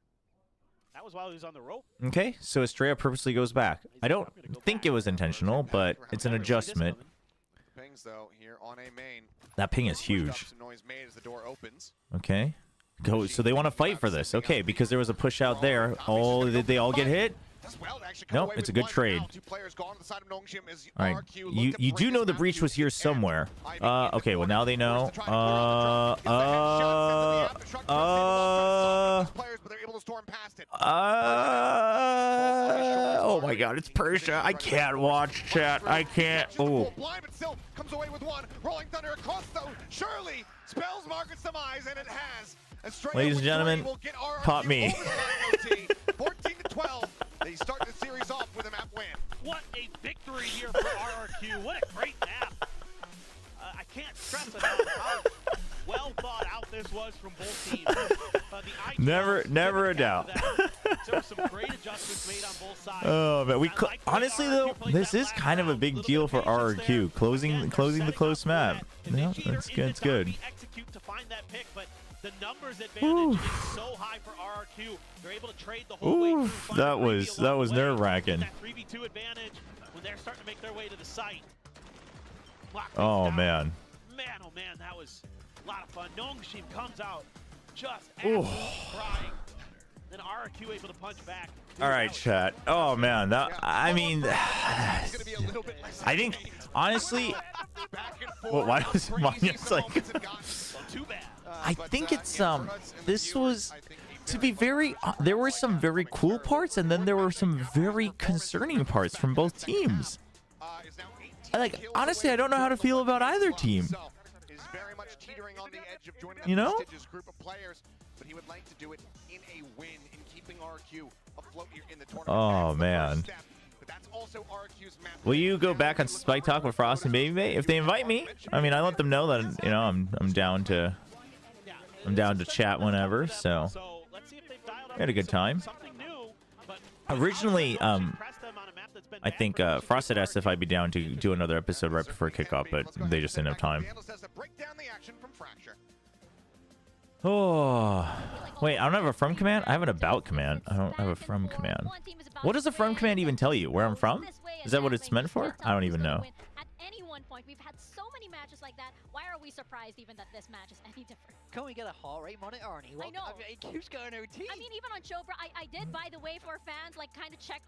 That was while he was on the rope. Okay, so Estrella purposely goes back. I don't think it was intentional, but it's an adjustment. Pings though here on A main. That ping is huge. Okay. Go. So they want to fight for this. Okay, because there was a push out there. Oh, did they all get hit? as well. Actually come Nope, away it's a with good one. trade. Now, 2 players gone on the side of Nongshim as All right, RRQ look you to do bring know this the map breach to was here an somewhere. end. Ivy in the Okay, well now they know. First to try and clear out the drone. Gets the headshots into the aftershock. First able to stop those players, but they're able to storm past it. Oh my God, it's Persia. I can't watch chat. I can't. Oh. Blind, but still comes away with one. Rolling Thunder across though. Surely spells Margaret's demise, and it has. And straight Ladies up and with gentlemen, will get RRQ pop me. over the line, OT. 14-12. They start the series off with a map win. What a victory here for RRQ. What a great map. I can't stress enough how well thought out this was from both teams. Never a doubt. There were some great adjustments made on both sides. Oh man, honestly though, this is kind of a big deal for RRQ, closing the close map. Yeah, that's good. It's good. Execute to find that pick, but the numbers advantage is so high for RRQ. They're able to trade the whole way through. That was nerve-wracking. That 3v2 advantage when they're starting to make their way to the site. Oh man. Oh man, that was a lot of fun. Nongshim comes out just absolutely crying. Then RRQ able to punch back. All right, chat. Oh man, I mean, I think honestly, why was Manya's like? I think it's this was, to be very, there were some very cool parts, and then there were some very concerning parts from both teams. Like, honestly, I don't know how to feel about either team. You know? Oh man. Will you go back on Spike Talk with Frost and Baby Bay if they invite me? I mean, I let them know that I'm down to chat whenever. So we had a good time. Originally, I think Frost had asked if I'd be down to do another episode right before kickoff, but they just didn't have time. Oh, wait, I don't have a from command? I have an about command. I don't have a from command. What does a from command even tell you? Where I'm from? Is that what it's meant for? I don't even know. At any one point, we've had so many matches like that. Why are we surprised even that this match is any different? Can we get a heart rate monitor, Arnie? I know. It keeps going OT. I mean, even on Chobra, I did, by the way, for fans, like, kind of check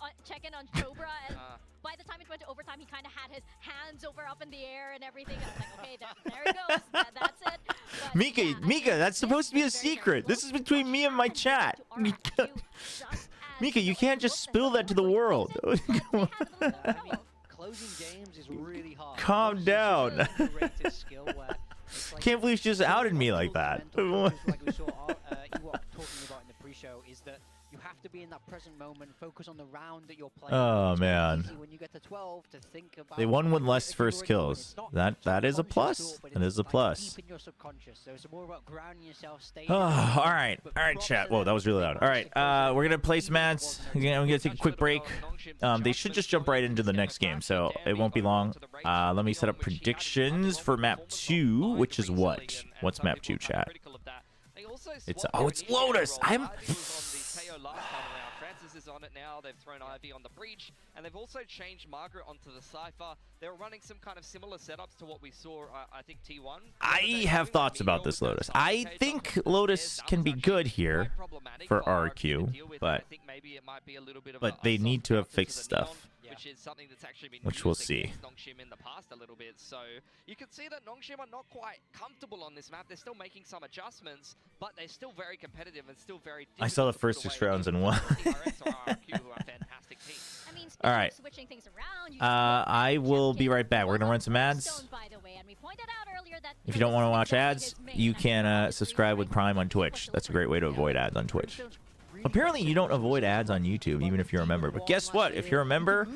in on Chobra, and by the time it went to overtime, he kind of had his hands up in the air and everything. I was like, okay, there it goes. That's it. But, Mika, that's supposed to be a secret. This is between me and my chat. Mika, you can't just spill that to the world. Closing games is really hard. Calm down. Can't believe she just outed me like that. Like we saw Ewok talking about in the pre-show is that you have to be in that present moment, focus on the round that you're playing. Oh man. When you get to 12 to think about They won with less first kills. That is a plus. That is a plus. Deep in your subconscious. So it's more about grounding yourself, staying. All right, chat. Whoa, that was really loud. All right, we're gonna play some ads. Again, I'm gonna take a quick break. They should just jump right into the next game, so it won't be long. Let me set up predictions for map 2, which is what? What's map 2, chat? It's Lotus. Francis is on it now. They've thrown Ivy on the breach, and they've also changed Margaret onto the Cypher. They were running some kind of similar setups to what we saw, I think, T1. I have thoughts about this Lotus. I think Lotus can be good here for RRQ, but they need to have fixed stuff. Which is something that's actually been which we'll see. Nongshim in the past a little bit. So you can see that Nongshim are not quite comfortable on this map. They're still making some adjustments, but they're still very competitive and still very I saw the first 6 rounds and won. All right. I will be right back. We're going to run some ads. If you don't want to watch ads, you can subscribe with Prime on Twitch. That's a great way to avoid ads on Twitch. Apparently, you don't avoid ads on YouTube, even if you're a member. But guess what? If you're a member,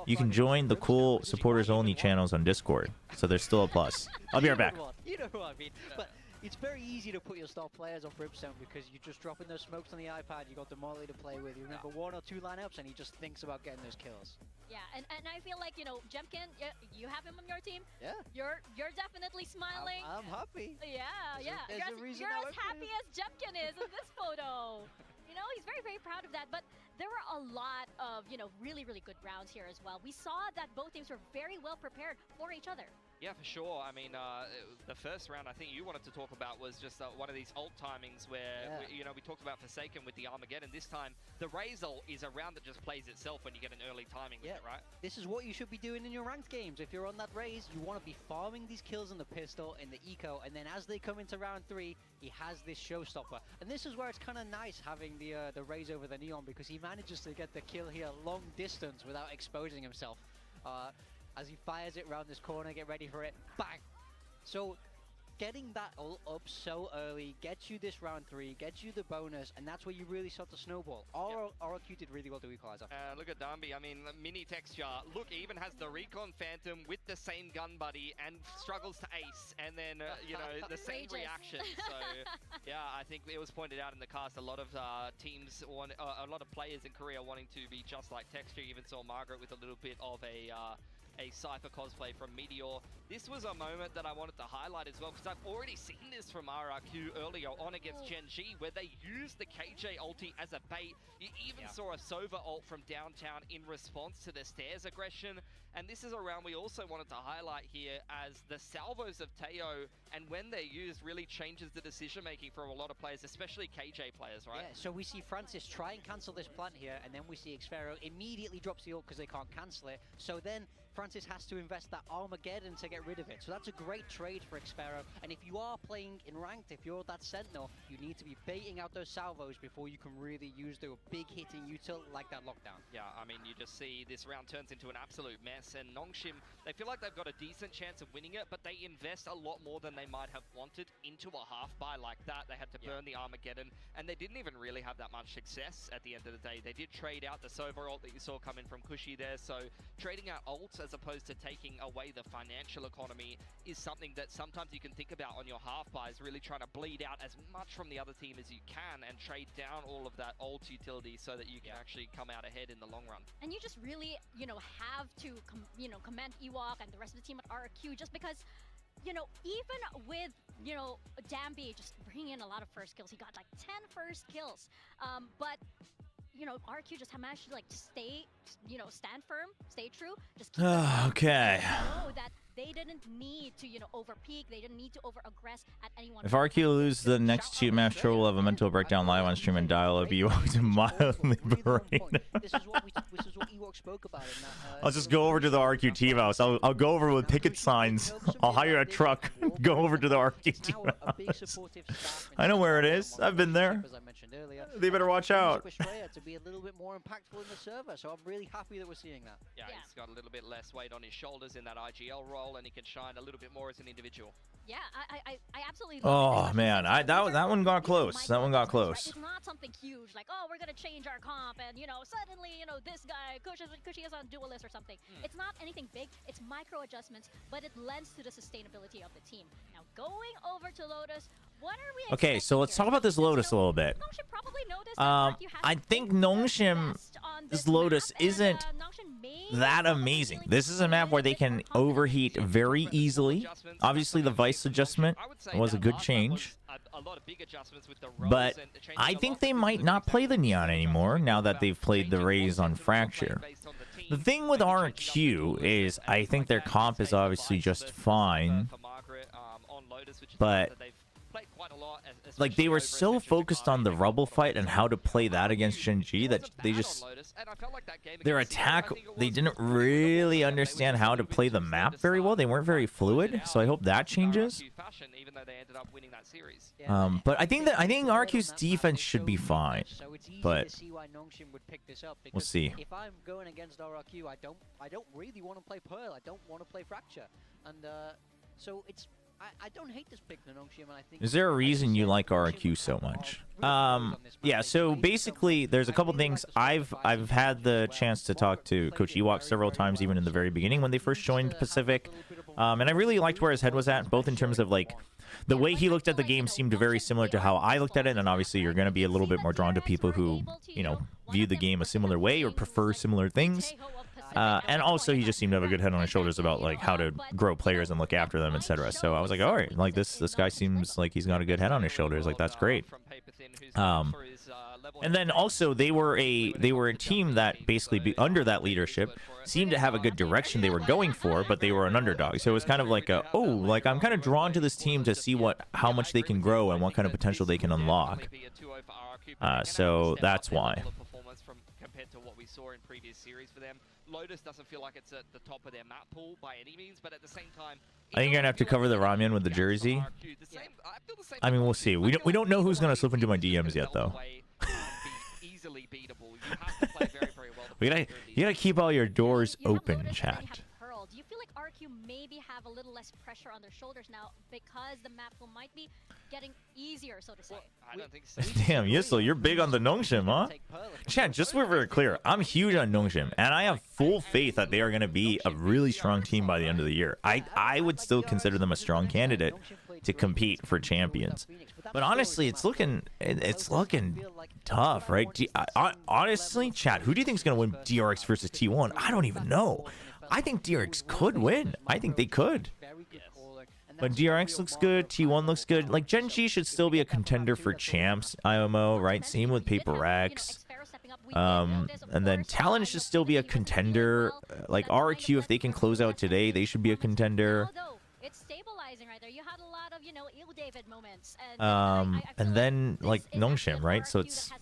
you can join the cool supporters-only channels on Discord. So there's still a plus. I'll be right back. You know what I mean? But it's very easy to put your star players off Brimstone because you're just dropping those smokes on the iPad. You got the Molly to play with. You remember 1 or 2 lineups, and he just thinks about getting those kills. Yeah, and I feel like, you know, Jemkin, you have him on your team. Yeah. You're definitely smiling. I'm happy. Yeah. You're as happy as Jemkin is in this photo. You know, he's very, very proud of that. But there were a lot of, you know, really, really good rounds here as well. We saw that both teams were very well prepared for each other. Yeah, for sure. I mean, the first round I think you wanted to talk about was just one of these ult timings where, we talked about Forsaken with the Armageddon. This time, the Raze ult is a round that just plays itself when you get an early timing with it, right? This is what you should be doing in your ranked games. If you're on that Raze, you want to be farming these kills in the pistol, in the eco, and then as they come into round 3, he has this showstopper. And this is where it's kind of nice having the Raze over the Neon, because he manages to get the kill here long distance without exposing himself. As he fires it around this corner, get ready for it, bang! So, getting that ult up so early gets you this round 3, gets you the bonus, and that's where you really start to snowball. RRQ did really well to equalizer. Look at Dambi, I mean, mini texture. Look, even has the Recon Phantom with the same gun buddy and struggles to ace, and then, the same reaction. So, yeah, I think it was pointed out in the cast, a lot of teams, a lot of players in Korea wanting to be just like Texture. Even saw Margaret with a little bit of a Cypher cosplay from Meteor. This was a moment that I wanted to highlight as well, because I've already seen this from RRQ earlier on against Gen G, where they used the KJ ulti as a bait. You even saw a Sova ult from downtown in response to the stairs aggression. And this is a round we also wanted to highlight here, as the salvos of Teo, and when they're used, really changes the decision making for a lot of players, especially KJ players, right? Yeah, so we see Francis try and cancel this plant here, and then we see Xfero immediately drops the ult because they can't cancel it. So then Francis has to invest that Armageddon to get rid of it. So that's a great trade for Xfero. And if you are playing in ranked, if you're that Sentinel, you need to be baiting out those salvos before you can really use the big hitting util like that lockdown. Yeah, I mean, you just see this round turns into an absolute mess, and Nongshim, they feel like they've got a decent chance of winning it, but they invest a lot more than they might have wanted into a half buy like that. They had to burn the Armageddon, and they didn't even really have that much success at the end of the day. They did trade out the Sova ult that you saw coming from Cushy there, so trading out ults as opposed to taking away the financial economy is something that sometimes you can think about on your half buys, really trying to bleed out as much from the other team as you can and trade down all of that ult utility so that you can actually come out ahead in the long run. And you just really, have to, commend Ewok and the rest of the team at RRQ, just because, even with, Dambi just bringing in a lot of first kills, he got like 10 first kills, but RQ just managed to stay, stand firm, stay true, just keep okay. know that they didn't need to, over peak, they didn't need to over aggress at anyone. If RQ loses the next cheat match, Chobra will have a mental breakdown live on stream and dial up Ewok to mildly berate. This is what Ewok spoke about in that, I'll just go over to the RQ team house. I'll go over with picket signs. I'll hire a truck, go over to the RQ team house. I know where it is. I've been there. As I mentioned earlier, They better watch out. to be a little bit more impactful in the server, so I'm really happy that we're seeing that. Yeah, he's got a little bit less weight on his shoulders in that IGL role, and he can shine a little bit more as an individual. Yeah, I absolutely love it. Man, that one got close. That one got close. It's not something huge, like, we're gonna change our comp, and suddenly, this guy, Cushy is on duelist or something. It's not anything big, it's micro adjustments, but it lends to the sustainability of the team. Now, going over to Lotus, what are we Okay, so let's talk about this Lotus a little bit. I think Nongshim's Lotus isn't that amazing. This is a map where they can overheat very easily. Obviously, the Vice adjustment was a good change. But I think they might not play the Neon anymore now that they've played the Raze on Fracture. The thing with RQ is I think their comp is obviously just fine. But like, they were so focused on the Rubble fight and how to play that against Gen G that they just, their attack, they didn't really understand how to play the map very well. They weren't very fluid, so I hope that changes. But I think RQ's defense should be fine. But we'll see. If I'm going against RRQ, I don't really want to play Pearl. I don't want to play Fracture, and so it's. I don't hate this pick, Nongshim, and I think... Is there a reason you like RQ so much? Yeah, so basically, there's a couple things. I've had the chance to talk to Coach Ewok several times, even in the very beginning when they first joined Pacific. And I really liked where his head was at, both in terms of, like, the way he looked at the game seemed very similar to how I looked at it, and obviously you're going to be a little bit more drawn to people who, view the game a similar way or prefer similar things. And also, he just seemed to have a good head on his shoulders about like how to grow players and look after them, etc. So I was like, all right, like this guy seems like he's got a good head on his shoulders. Like, that's great. And then also they were a team that basically under that leadership seemed to have a good direction they were going for, but they were an underdog. So it was kind of like I'm kind of drawn to this team to see how much they can grow and what kind of potential they can unlock. So that's why. Compared to what we saw in previous series for them, Lotus doesn't feel like it's at the top of their map pool by any means, but at the same time, I think you're gonna have to cover the Ramyan with the jersey. I mean, we'll see. We don't know who's gonna slip into my DMs yet, though. You gotta keep all your doors open, chat. Do you feel like RRQ maybe have a little less pressure on their shoulders now because the map pool might be getting easier, so to say? I don't think so. Damn, Yisel, you're big on the Nongshim, huh? Chat, just so we're very clear, I'm huge on Nongshim, and I have full faith that they are going to be a really strong team by the end of the year. I would still consider them a strong candidate to compete for champions. But honestly, it's looking tough, right? Honestly, chat, who do you think is going to win DRX versus T1? I don't even know. I think DRX could win. I think they could. But DRX looks good. T1 looks good. Like, Gen G should still be a contender for champs, IMO, right? Same with PRX. And then Talon should still be a contender. Like, RRQ, if they can close out today, they should be a contender. It's stabilizing right there. You had a lot of, Il David moments. And then, like, Nongshim, right? So it's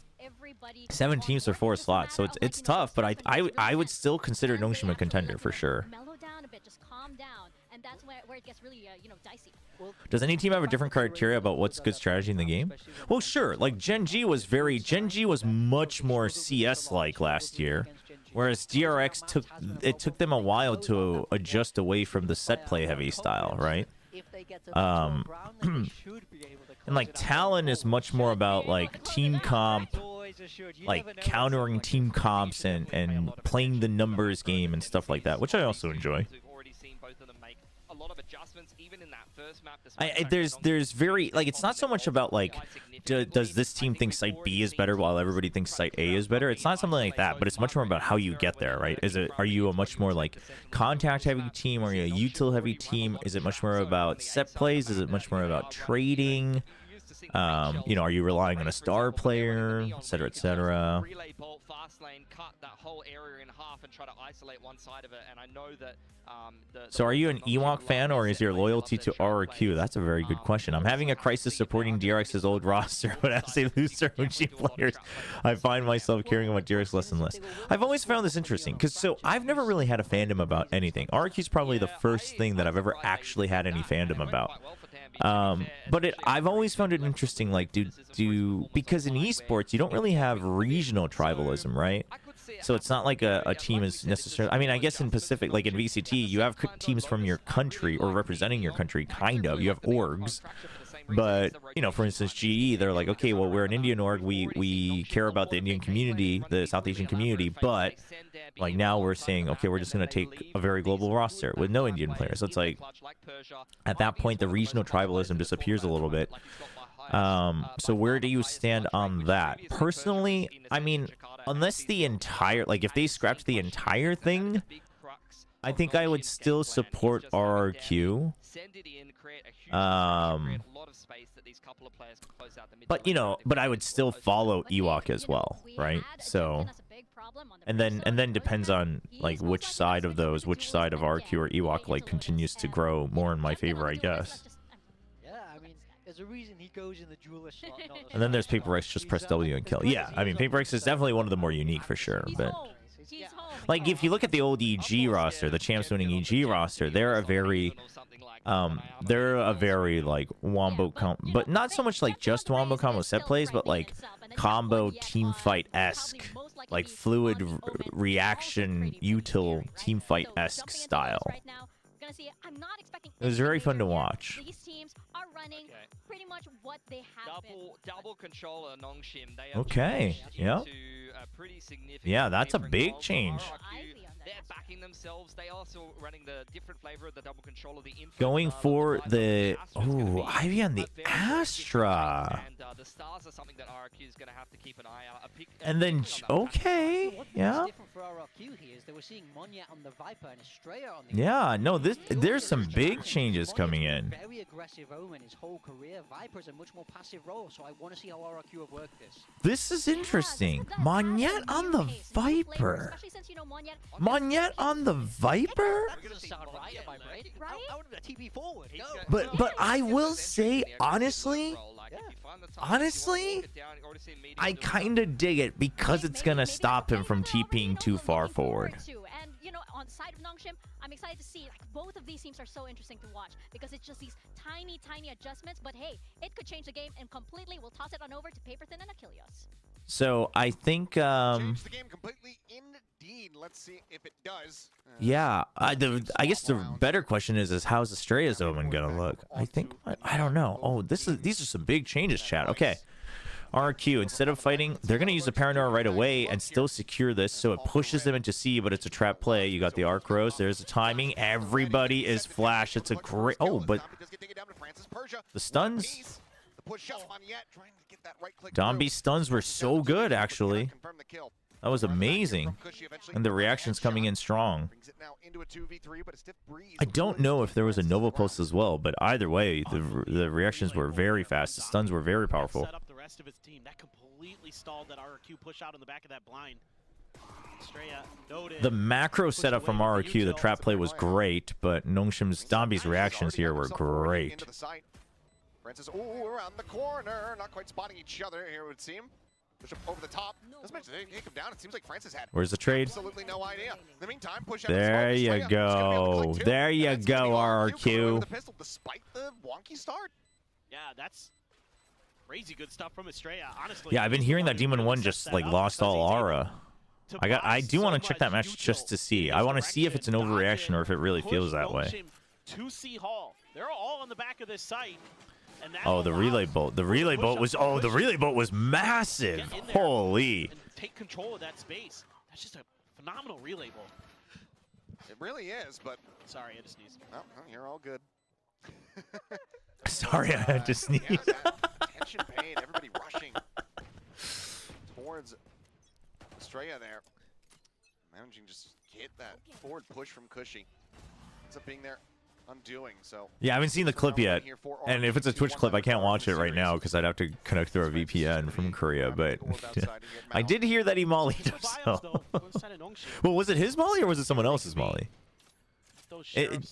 7 teams for 4 slots, so it's tough, but I would still consider Nongshim a contender for sure. Mellow down a bit, just calm down, and that's where it gets really dicey. Does any team have a different criteria about what's good strategy in the game? Well, sure. Like Gen G was much more CS like last year, whereas DRX took them a while to adjust away from the set play heavy style, right? And like Talon is much more about like team comp, like countering team comps and playing the numbers game and stuff like that, which I also enjoy. There's very like, it's not so much about like does this team think site B is better while everybody thinks site A is better. It's not something like that, but it's much more about how you get there, right? Are you a much more like contact heavy team? Are you a util heavy team? Is it much more about set plays? Is it much more about trading? Are you relying on a star player, etc., etc.? Relay bolt fast lane, cut that whole area in half and try to isolate one side of it. And I know that. So are you an Ewok fan, or is your loyalty to RRQ? That's a very good question. I'm having a crisis supporting DRX's old roster, but as they lose their OG players, I find myself caring about DRX less and less. I've always found this interesting because I've never really had a fandom about anything. RRQ is probably the first thing that I've ever actually had any fandom about. But I've always found it interesting, like, because in esports you don't really have regional tribalism, right? So it's not like a team is necessarily, I mean, I guess in Pacific, like in VCT, you have teams from your country or representing your country, kind of. You have orgs. But, for instance, GE, they're like, okay, well, we're an Indian org. We care about the Indian community, the South Asian community. But, like, now we're saying, okay, we're just going to take a very global roster with no Indian players. So it's like, at that point, the regional tribalism disappears a little bit. So where do you stand on that? Personally, I mean, unless the entire, like, if they scrapped the entire thing, I think I would still support RRQ. But I would still follow Ewok as well, right? So, and then depends on like which side of RRQ or Ewok like continues to grow more in my favor, I guess. There's a reason he goes in the duelist slot. And then there's PRX, just press W and kill. Yeah, I mean, PRX is definitely one of the more unique for sure. But like, if you look at the old EG roster, the champs winning EG roster, they're a very like wombo combo, but not so much like just wombo combo set plays, but like combo team fight-esque, like fluid reaction util team fight-esque style. It was very fun to watch. These teams are running pretty much what they have double controller Nongshim. Okay, yeah. Yeah, that's a big change. They're backing themselves. They also running the different flavor of the double controller. Going for the Ivy on the Astra. And the stars are something that RRQ is going to have to keep an eye out. And then yeah. for RRQ here is they were seeing Monyet on the Viper and Estrella on the Yeah, no, there's some big changes coming in. Very aggressive Omen his whole career. Viper's a much more passive role, so I want to see how RRQ have worked this. This is interesting. Monyet on the Viper. Monyet on the Viper? That doesn't sound right, am I right? I would have TP forward. No. But I will say, honestly, I kind of dig it because it's going to stop him from TPing too far forward. And, you know, on side of Nongshim, I'm excited to see, like, both of these teams are so interesting to watch because it's just these tiny, tiny adjustments. But hey, it could change the game and completely. We'll toss it on over to Paperthin and Achilles. So I think, change the game completely, indeed. Let's see if it does. Yeah, I guess the better question is how's Estrella's Omen gonna look? I think I don't know. Oh, these are some big changes, chat. Okay, RRQ, instead of fighting, they're gonna use the Paranoia right away and still secure this, so it pushes them into C, but it's a trap play. You got the arc rose. There's the timing. Everybody is flash. It's a great. Oh, but the stuns. Dombey's stuns were so good, actually. That was amazing. And the reactions coming in strong. I don't know if there was a Nova Pulse as well, but either way, the reactions were very fast. The stuns were very powerful. Set up the rest of his team. That completely stalled that RRQ push out in the back of that blind. The macro setup from RRQ, the trap play was great, but Nongshim's Dombey's reactions here were great. Francis, around the corner, not quite spotting each other here, it would seem. Push up over the top. Doesn't mention they come down. It seems like Francis had Where's the trade? Absolutely no idea. In the meantime, push out there you go. There you go, RRQ. The pistol, despite the wonky start. Yeah, that's crazy good stuff from Estrella, honestly. Yeah, I've been hearing that Demon 1 just like lost all aura. I do want to check that match just to see. I want to see if it's an overreaction or if it really feels that way. To C Hall. They're all on the back of this site. Oh, the relay bolt. The relay bolt was the relay bolt was massive. Holy. Take control of that space. That's just a phenomenal relay bolt. It really is, but sorry, I just sneezed. Oh, you're all good. Sorry, I had to sneeze. Tension, pain, everybody rushing towards Estrella there. Managing just to get that forward push from Cushy. Ends up being there undoing, so yeah, I haven't seen the clip yet, and if it's a Twitch clip I can't watch it right now because I'd have to connect through a VPN from Korea, but I did hear that he mollied himself. Well, was it his molly or was it someone else's molly?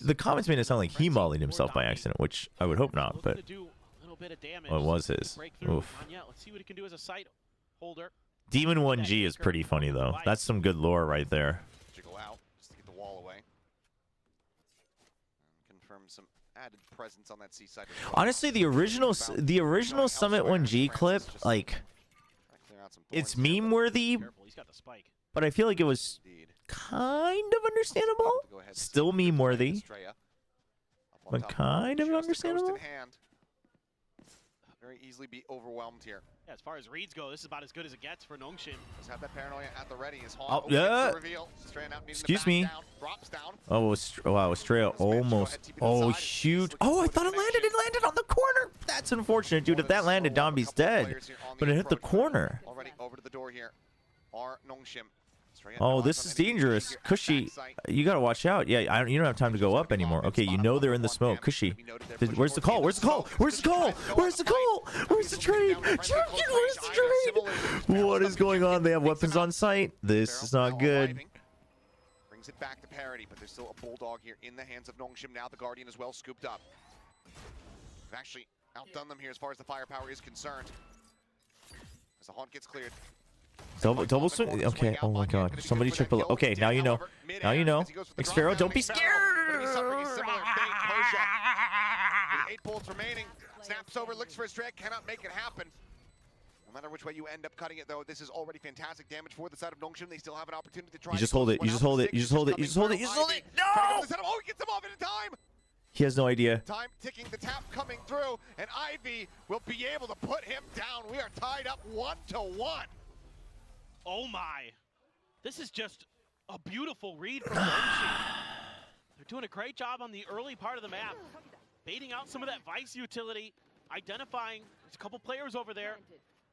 The comments made it sound like he mollied himself by accident, which I would hope not, but well, it was his. Oof. Let's see what he can do as a sight holder. Demon 1G is pretty funny though. That's some good lore right there. Jiggle out just to get the wall away. Some added presence on that seaside. Honestly, the original Summit 1G clip, like, it's meme worthy, but I feel like it was kind of understandable. Still meme worthy, but kind of understandable. Very easily be overwhelmed here. Yeah, as far as reads go, this is about as good as it gets for Nongshim. Just have that paranoia at the ready. His Hall yeah. Excuse me. Drops down. Oh, wow, Estrella almost. Oh, shoot. Oh, I thought it landed. It landed on the corner. That's unfortunate, dude. If that landed, Dombey's dead. But it hit the corner. Already over to the door here. Are Nongshim. Oh, this is dangerous. Cushy, you gotta watch out. Yeah, you don't have time to go up anymore. Okay, you know they're in the smoke. Cushy, where's the call? Where's the call? Where's the call? Where's the call? Where's the trade? Champion, where's the trade? What is going on? They have weapons on site. This is not good. Brings it back to parity, but there's still a bulldog here in the hands of Nongshim. Now the Guardian as well scooped up. They've actually outdone them here as far as the firepower is concerned. As the haunt gets cleared. Double swing. Okay. Oh my God. Somebody check below. Okay. Now you know. Now you know. Xpharaoh, don't be scared. 8 bullets remaining. Snaps over. Looks for his drag. Cannot make it happen. No matter which way you end up cutting it, though, this is already fantastic damage for the side of Nongshim. They still have an opportunity to try. You just hold it. You just hold it. You just hold it. You just hold it. You just hold it. No! Oh, he gets him off in time. He has no idea. Time ticking, the tap coming through, and Ivy will be able to put him down. We are tied up 1-1. Oh my. This is just a beautiful read from Nongshim. They're doing a great job on the early part of the map. Baiting out some of that Vice utility, identifying there's a couple players over there.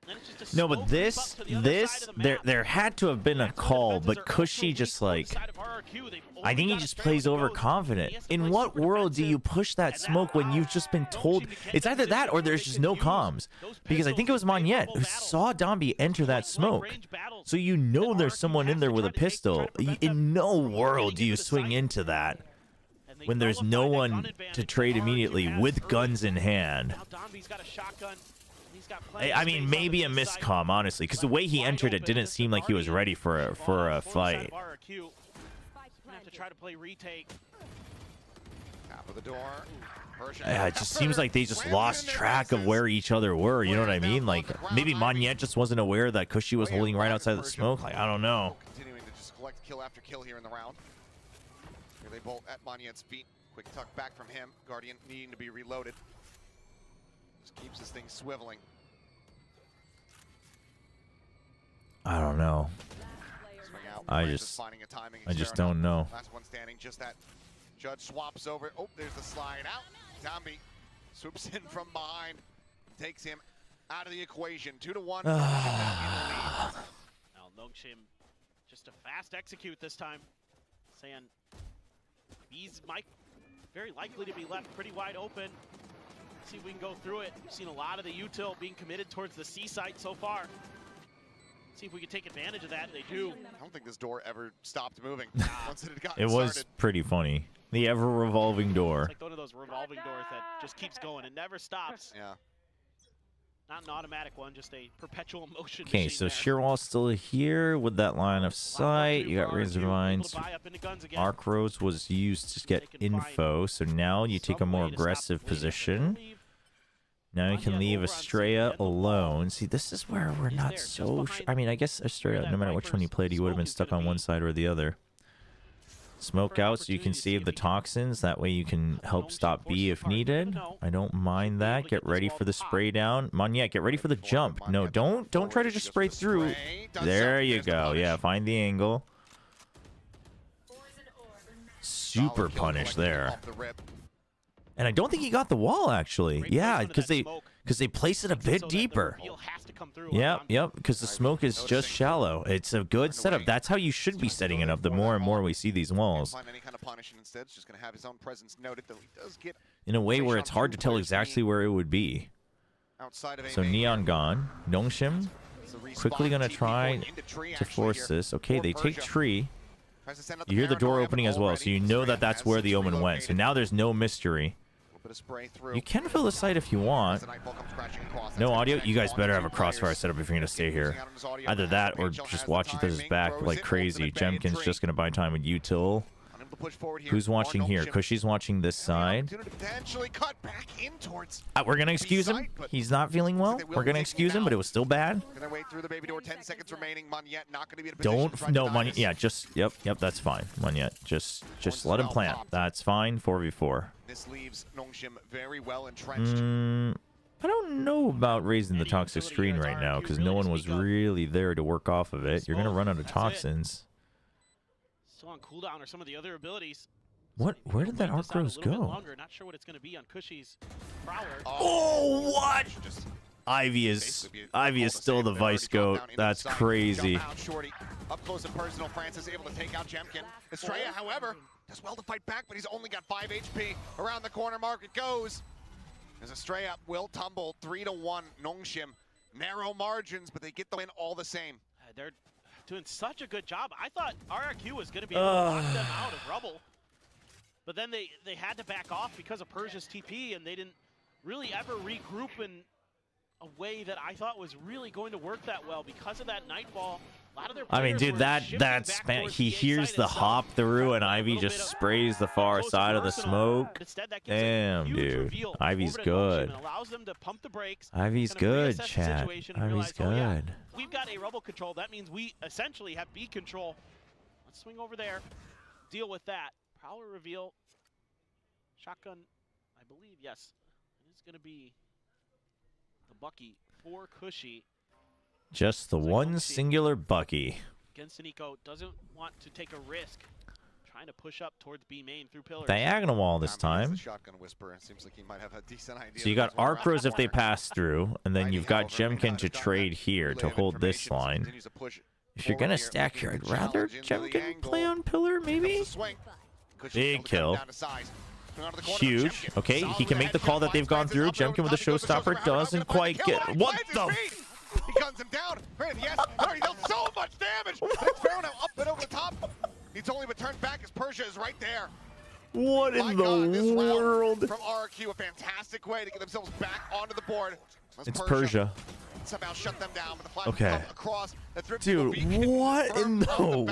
then it's just a No, slow but creep up to the other side of the map. there had to have been a That's where call, defenses but are Cushy ultra just weak on the like, side of RRQ. They've I only think he got a just fair plays with the overconfident. He has to In play what super world do you defensive, push that and smoke when you've just been told? It's either that or there's just no comms. Because I think it was Monyet who saw Dombi enter that smoke. So you know there's someone in there with a pistol. In no world do you swing into that when there's no one to trade immediately with guns in hand. Now Dombi's got a shotgun. He's got I mean, maybe a miscomm, honestly, because the way he entered it didn't seem like he was ready for a fight. RRQ. Have to try to play retake. Top of the door. Yeah, it just seems like they just lost track of where each other were. You know what I mean? Like maybe Monyet just wasn't aware that Cushy was holding right outside the smoke. Like I don't know. Continuing to just collect kill after kill here in the round. Here they bolt at Monyet's feet. Quick tuck back from him. Guardian needing to be reloaded. Just keeps this thing swiveling. I don't know. Swing out. I Francis just finding a timing don't know. Last one standing. Just that. Judge swaps over. Oh, there's the slide out. Dombi swoops in from behind. Takes him out of the equation. 2-1. Now Nongshim just a fast execute this time. Saying he's very likely to be left pretty wide open. See if we can go through it. We've seen a lot of the util being committed towards the C site so far. See if we can take advantage of that. They do. I don't think this door ever stopped moving once it had gotten It was started. pretty funny. The ever revolving door. It's like one of those revolving doors that just keeps going. It never stops. Yeah. Not an automatic one, just a perpetual motion. Okay, so Shearwall's still here with that line of sight. You got Razor Vines. Arc Rose was used to get info, so now you take a more aggressive position. Now you can leave Estrella alone. See, this is where we're not so sure. I mean, I guess Estrella, no matter which one you played, he would have been stuck on one side or the other. Smoke out so you can save the toxins. That way you can help stop B if needed. I don't mind that. Get ready for the spray down. Monyet, get ready for the jump. No, don't try to just spray through. There you go. Yeah, find the angle. Super punish there. And I don't think he got the wall, actually. Yeah, because they place it a bit deeper. Yep, because the smoke is just shallow. It's a good setup. That's how you should be setting it up the more and more we see these walls. In a way where it's hard to tell exactly where it would be. So Neon gone. Nongshim quickly going to try to force this. Okay, they take tree. You hear the door opening as well, so you know that that's where the Omen went. So now there's no mystery. You can fill the site if you want. No audio? You guys better have a crossfire setup if you're going to stay here. Either that or just watch each other's back like crazy. Jemkin's just going to buy time with util. Who's watching here? Cushy's watching this side. We're going to excuse him. He's not feeling well. We're going to excuse him, but it was still bad. Don't, no, Monyet. Yeah, just, yep, that's fine. Monyet, just let him plant. That's fine. 4v4. This leaves Nongshim very well entrenched. I don't know about raising the toxic screen right now because no one was really there to work off of it. You're going to run out of toxins. Still on cooldown or some of the other abilities. What? Where did that Arc Rose go? Not sure what it's going to be on Cushy's Prowler. Oh, what? Ivy is still the vice goat. That's crazy. Up close and personal, Francis able to take out Jemkin. Estrella, however, does well to fight back, but he's only got 5 HP. Around the corner mark it goes. As Estrella will tumble 3-1. Nongshim, narrow margins, but they get the win all the same. They're doing such a good job. I thought RRQ was going to be able to knock them out of rubble. But then they had to back off because of Persia's TP, and they didn't really ever regroup in a way that I thought was really going to work that well because of that Nightfall. A lot of their I mean, dude, that span, he hears the hop through, and Ivy just sprays the far side of the smoke. Damn, dude. Ivy's good. Ivy's good, chat. Ivy's good. We've got a rubble control. That means we essentially have B control. Let's swing over there, deal with that. Prowler reveal. Shotgun, I believe, yes. It is going to be the Bucky for Cushy. Just the one singular Bucky. Against Nico, doesn't want to take a risk. trying to push up towards B main through pillars. Diagonal wall this time. Shotgun whisperer. Seems like he might have a decent idea. So you got Arcros if they pass through, and then you've got Jemkin to trade here to hold this line. If you're gonna stack here, I'd rather Jemkin play on pillar, maybe? Big kill. Huge. Okay, he can make the call that they've gone through. Jemkin with a showstopper doesn't quite get... What the... He guns him down. Yes, he dealt so much damage. It's Pharaoh now up and over the top. He's only been turned back as Persia is right there. What in the world? From RRQ, a fantastic way to get themselves back onto the board. It's Persia. Somehow shut them down with the flash okay. Across. Dude, what in the world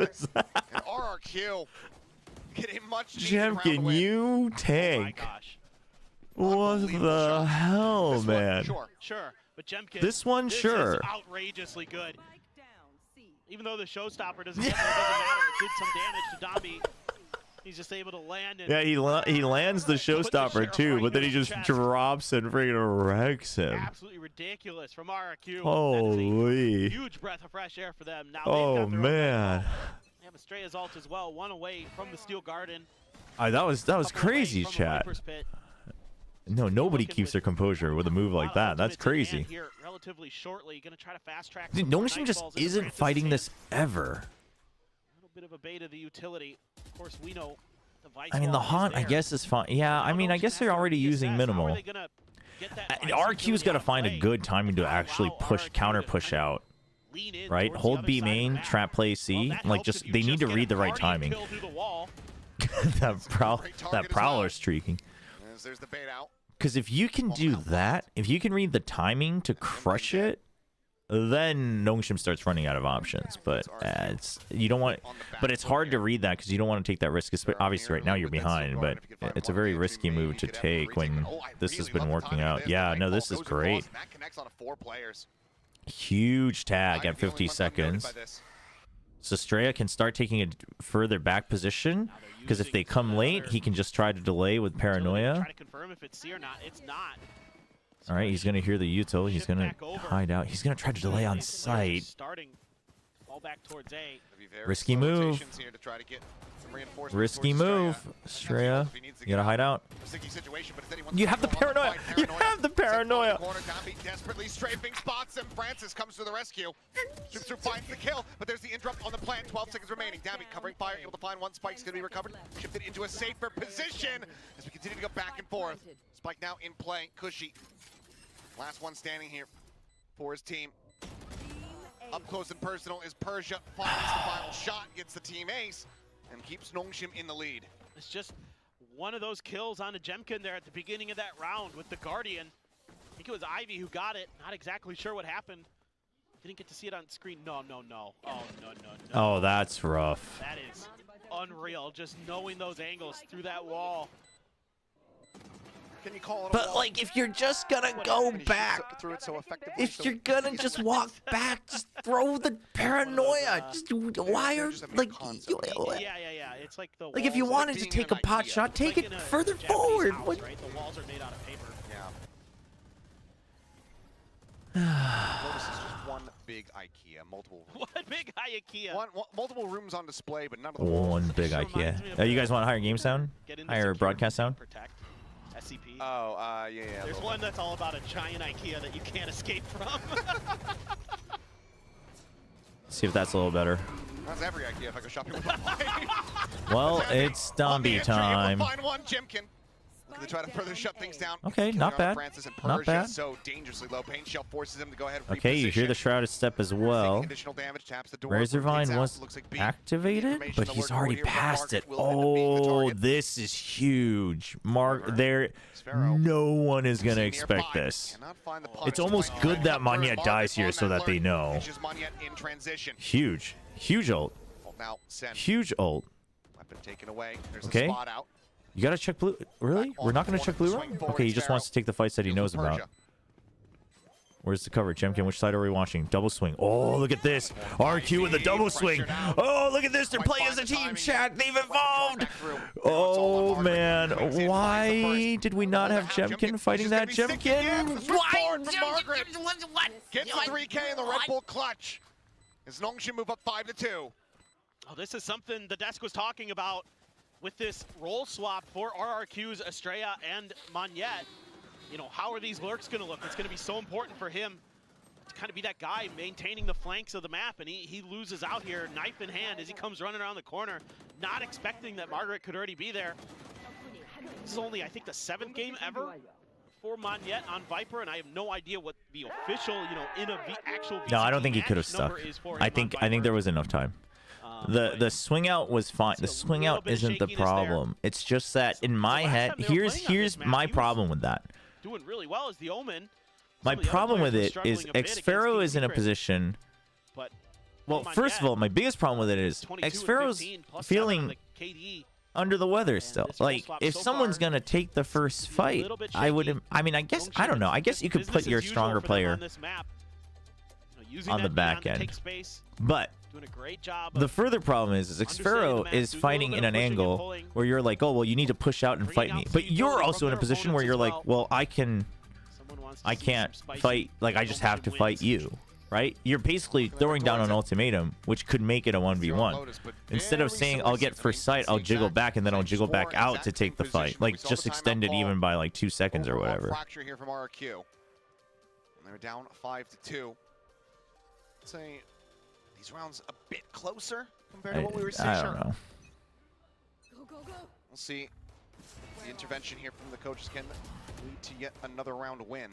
was that? And RRQ getting much Jemkin, you tank. Oh my gosh. What the hell, man? Sure. But Jemkin, this one, sure. Is outrageously good. Even though the showstopper doesn't matter, it did some damage to Dombi. He's just able to land. And yeah, he lands the showstopper too, but then he just drops and freaking wrecks him. Absolutely ridiculous from RRQ. Holy. Huge breath of fresh air for them. Now oh man. They have Estrella's ult as well, one away from the Steel Garden. That was crazy, chat. No, nobody keeps their composure with a move like that. That's crazy. Here relatively shortly, gonna try to fast track. Dude, Nongshim just isn't fighting this ever. A little bit of a bait of the utility. Of course, we know the Vice. I mean, the Haunt, I guess, is fine. Yeah, I mean, I guess they're already using minimal. RQ's got to find a good timing to actually counter push out. Right? Hold B main, trap play C. Like, just, they need to read the right timing. that Prowler streaking. There's the bait out. Because if you can do that, if you can read the timing to crush it, then Nongshim starts running out of options. But you don't want, but it's hard to read that because you don't want to take that risk. Obviously, right now you're behind, but it's a very risky move to take when this has been working out. Yeah, no, this is great. Huge tag at 50 seconds. So Estrella can start taking a further back position, because if they come late, he can just try to delay with Paranoia. Try to confirm if it's C or not. It's not. All right, he's going to hear the util. He's going to hide out. He's going to try to delay on sight. Starting all back towards A. Risky move. Risky move. Estrella, you got to hide out. You have the Paranoia. You have the Paranoia. Desperately strafing spots, and Francis comes to the rescue. Shoots through, finds the kill, but there's the interrupt on the plant. 12 seconds remaining. Dambi covering fire, able to find one. Spike's going to be recovered. Shifted into a safer position as we continue to go back and forth. Spike now in play. Cushy. Last one standing here for his team. Up close and personal is Persia. Finds the final shot, gets the team ace, and keeps Nongshim in the lead. It's just one of those kills on a Jemkin there at the beginning of that round with the Guardian. I think it was Ivy who got it. Not exactly sure what happened. Didn't get to see it on screen. No. Oh, no. Oh, that's rough. That is unreal, just knowing those angles through that wall. Can you call it but like, if you're just gonna go back, through it so effectively, if you're gonna just walk back, just throw the Paranoia. Just why are like yeah. It's like the like if you wanted to take a pot shot, take it further forward. House, right? The walls are made out of paper. Yeah. This is just one big IKEA, multiple. One big IKEA. Multiple rooms on display, but none of the walls. One big IKEA. You guys want higher game sound? Higher broadcast sound? Protect. SCP. Oh, yeah. There's one that's all about a giant IKEA that you can't escape from. See if that's a little better. That's every IKEA if I go shopping with my wife. Well, it's Dombi time. Find one, Jemkin. They try to further shut things down. Okay, not bad. Not bad. So dangerously low. Pain Shell forces him to go ahead and okay, you hear the Shrouded Step as well. Razorvine was activated, but he's already past it. Oh, this is huge. No one is going to expect this. It's almost good that Monyet dies here so that they know. Huge. Huge ult. Huge ult. Okay. You gotta check blue. Really? We're not gonna check blue room? Okay, he just wants to take the fights that he knows about. Where's the cover, Jemkin? Which side are we watching? Double swing. Oh, look at this. RQ with the double swing. Oh, look at this. They're playing as a team, chat. They've evolved. Oh, man. Why did we not have Jemkin fighting that Jemkin? Why? What? Gets the 3K in the Red Bull clutch. As Nongshim move up 5-2. Oh, this is something the desk was talking about with this role swap for RRQ's Estrella and Monette. You know, how are these lurks going to look? It's going to be so important for him to kind of be that guy maintaining the flanks of the map, and he loses out here, knife in hand, as he comes running around the corner, not expecting that Margaret could already be there. This is only, I think, the 7th game ever for Monette on Viper, and I have no idea what the official, you know, in a actual VCT No, I don't think he match could have stuck. number is for I him think on Viper. there was enough time. The swing out was fine. The swing out isn't the problem. It's just that in my head, here's my problem with that. Doing really well as the Omen. My Some of the other problem with players it were is struggling a bit Xfero against is in a Secret, position. but Well, first of all, my biggest problem with it is 22 and Xfero's 15 plus 7 on feeling the KD. under the weather still. this role Like, swap if so someone's far gonna take the first seems a fight, little bit I would. shaky. I mean, I guess I don't know. I guess you could Business put your as usual stronger for them player on this map. You know, using on the that back beyond to end. take space, But doing a great job the of further problem is understanding Xfero the map, is doing a fighting little in bit an of pushing and angle pulling, where you're like, oh well, you need to push out and bringing fight me. out But some you're utility also from in a their position where opponents you're as like, well. well, I can. Someone wants to I see can't some spicy fight. Like, I just have to wins. fight you, right? You're basically throwing down an ultimatum, which could make it a 1v1. Instead of saying I'll get first sight, I'll jiggle back and then I'll jiggle back out to take the fight. Like, just extend it even by like 2 seconds or whatever. Fracture here from RRQ. And they're down 5-2. I'd say these rounds a bit closer compared to what we were seeing. I don't know. We'll see. The intervention here from the coaches can lead to yet another round win.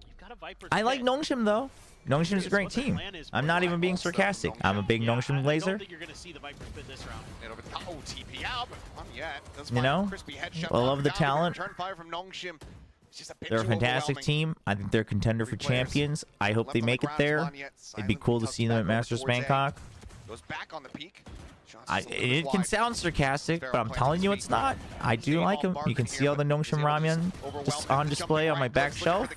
You've got a Viper I like pit. Nongshim though. Nongshim's a great team. I'm not even being sarcastic. I'm a big Nongshim I laser. don't think you're going to see the Viper pit this round. And over the, oh, TP out, but not yet. Does You find a know, crispy headshot. I love the Down here. talent. Return fire from Nongshim. It's just a bit They're a too fantastic overwhelming. team. I think they're a contender for Three players champions. I hope left they on the make it grass, there. Monette It'd be silently cool to tucks see them back at over Masters towards A. Bangkok. Goes back on the peak. Shots I, just a little bit it can wide. sound sarcastic, but I'm Sparrow telling you plants it's not. I do like them. You can see all the Nongshim ramen just on display on my back shelf.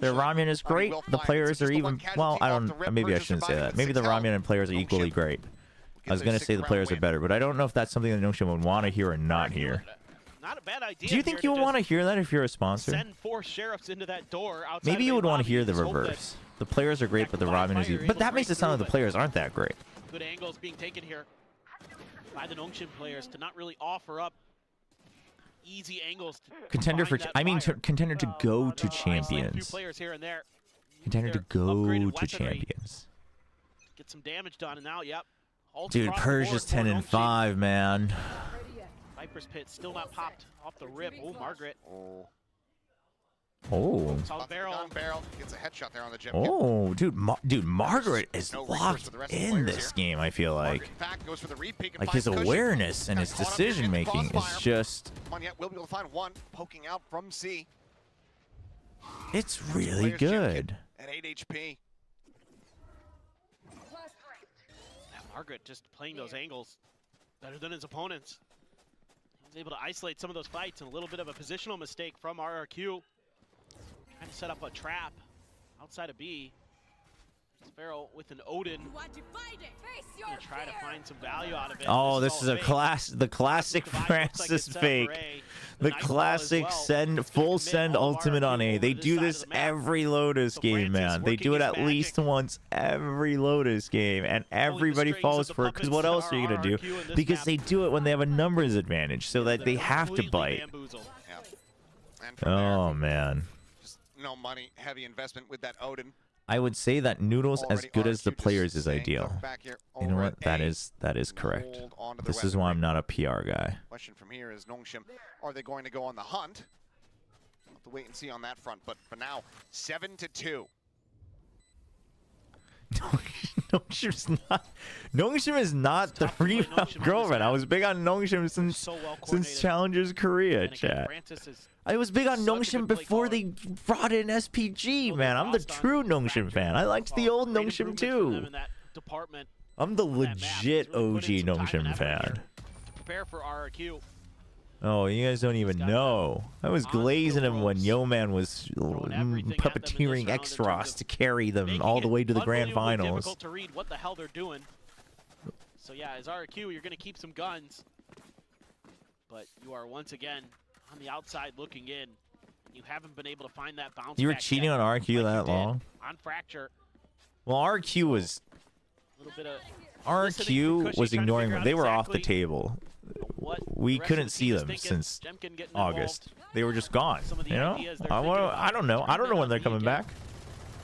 Their ramen is great. The players are even, well, I don't, maybe I shouldn't say that. Maybe the ramen and players are equally great. I was going to say the players are better, but I don't know if that's something that Nongshim would want to hear or not hear. Not a bad idea. Do you think you would want to hear that if you're a sponsor? Send 4 sheriffs into that door outside Maybe of you a would want to lobby hear and the just hope that reverse. The players are great, but the ramen is even. But that makes it sound like the players aren't that great. Good angles being taken here by the Nongshim players to not really offer up easy angles. To Contender for, find that I mean, fire. contender to go to Isolate a few champions. players here and there. Contender to Their go upgraded to weaponry. champions. Get some damage done, and now, yep. Ults Dude, across the board Persia's for 10 and Nongshim. 5, man. Viper's pit still not popped off the rip. Oh, Margaret. Oh. Oh. Solid barrel. Barrel gets a headshot there on the gym. Oh, dude, Margaret is No recourse locked for the rest of the in players this here. game. I feel like, Margaret, in fact, goes for the repeat and like finds his cushion. awareness and Got his caught up here in the decision making is crossfire. just, Monette will be able to find one poking out from C. it's really good. At 8 HP. Yeah, Margaret just playing those angles better than his opponents. He was able to isolate some of those fights, and a little bit of a positional mistake from RRQ. Trying to set up a trap outside of B. Sparrow with an Odin. Gonna try to find some value out of it. Oh, this all is a fake. the classic Divide looks like Francis it's set for fake. A. The Nightfall as classic well. send, It's gonna full commit send all of ultimate on RRQ A. They over this do side this of the map. every Lotus So game, Francis man. They working do it his at least magic. once every Lotus game, and everybody strings falls of the for it. Because what puppets else are you gonna do? RRQ in this Because map. they do it when they have a numbers advantage, so that they have to Completely bite. bamboozled. Yeah. And from Oh man. just no money, heavy investment with that Odin. I would say that Noodles, as Already good as the RRQ just players, is staying ideal. tucked back here You know over what? at A. That is correct. Hold onto their This is why I'm weaponry. not a PR guy. Question from here is Nongshim, are they going to go on the hunt? We'll have to wait and see on that front, but for now, 7-2. Nongshim is not the tough to play female Nongshim on this girlfriend. I map. was big on Nongshim since So well since coordinated. Challengers Korea, And again, chat. Francis is I was big on such a Nongshim good play before caller. they brought in SPG, Building man. I'm the frost on true Nongshim Fracture. fan. I liked the old Great Nongshim improvements from them too. in that department. I'm the that map. legit He's really put in OG some time and Nongshim effort fan. here to prepare for RRQ. Oh, you guys don't even got know. I was on the glazing him when ropes. Yo Man was Throwing everything at them in this puppeteering round in terms Extros of to carry them Making all the it way to the grand unbelievably finals. difficult to read what the hell they're doing. So yeah, as RRQ, you're going to keep some guns, but you are once again on the outside looking in. You haven't been able to find that bounce. You were back cheating yet, on RRQ like you that did long? on Fracture. Well, RRQ was A little bit of RRQ was ignoring. They were off the table. We couldn't see them since August. They were just gone. You know? I don't know. I don't know when they're coming back.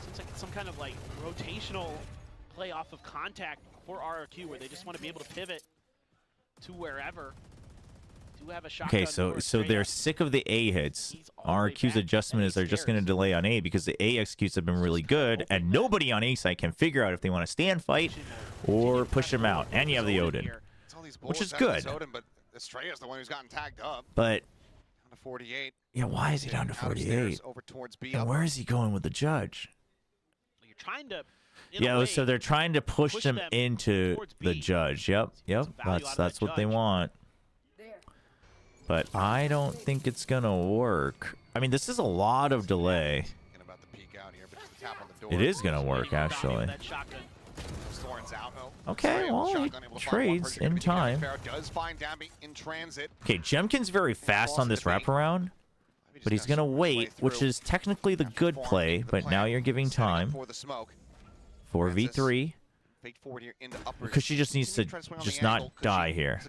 Seems like some kind of like rotational play off of contact for RRQ, where they just want to be able to pivot to wherever. Do have a shotgun. Okay, so they're sick of the A hits. RRQ's adjustment is they're just going to delay on A because the A executes have been really good, and nobody on A side can figure out if they want to stand fight or push them out. And you have the Odin, which is good. But Estrella's the one who's gotten tagged up. But down to 48. Yeah, why is he down to 48? Over towards B. And where is he going with the judge? You're trying to. Yeah, so they're trying to push them into the judge. Yep. That's what they want. But I don't think it's gonna work. I mean, this is a lot of delay. It is gonna work, actually. Okay, well, he trades in time. Okay, Jemkin's very fast on this wraparound, but he's gonna wait, which is technically the good play, but now you're giving time for V3. Because she just needs to just not die here.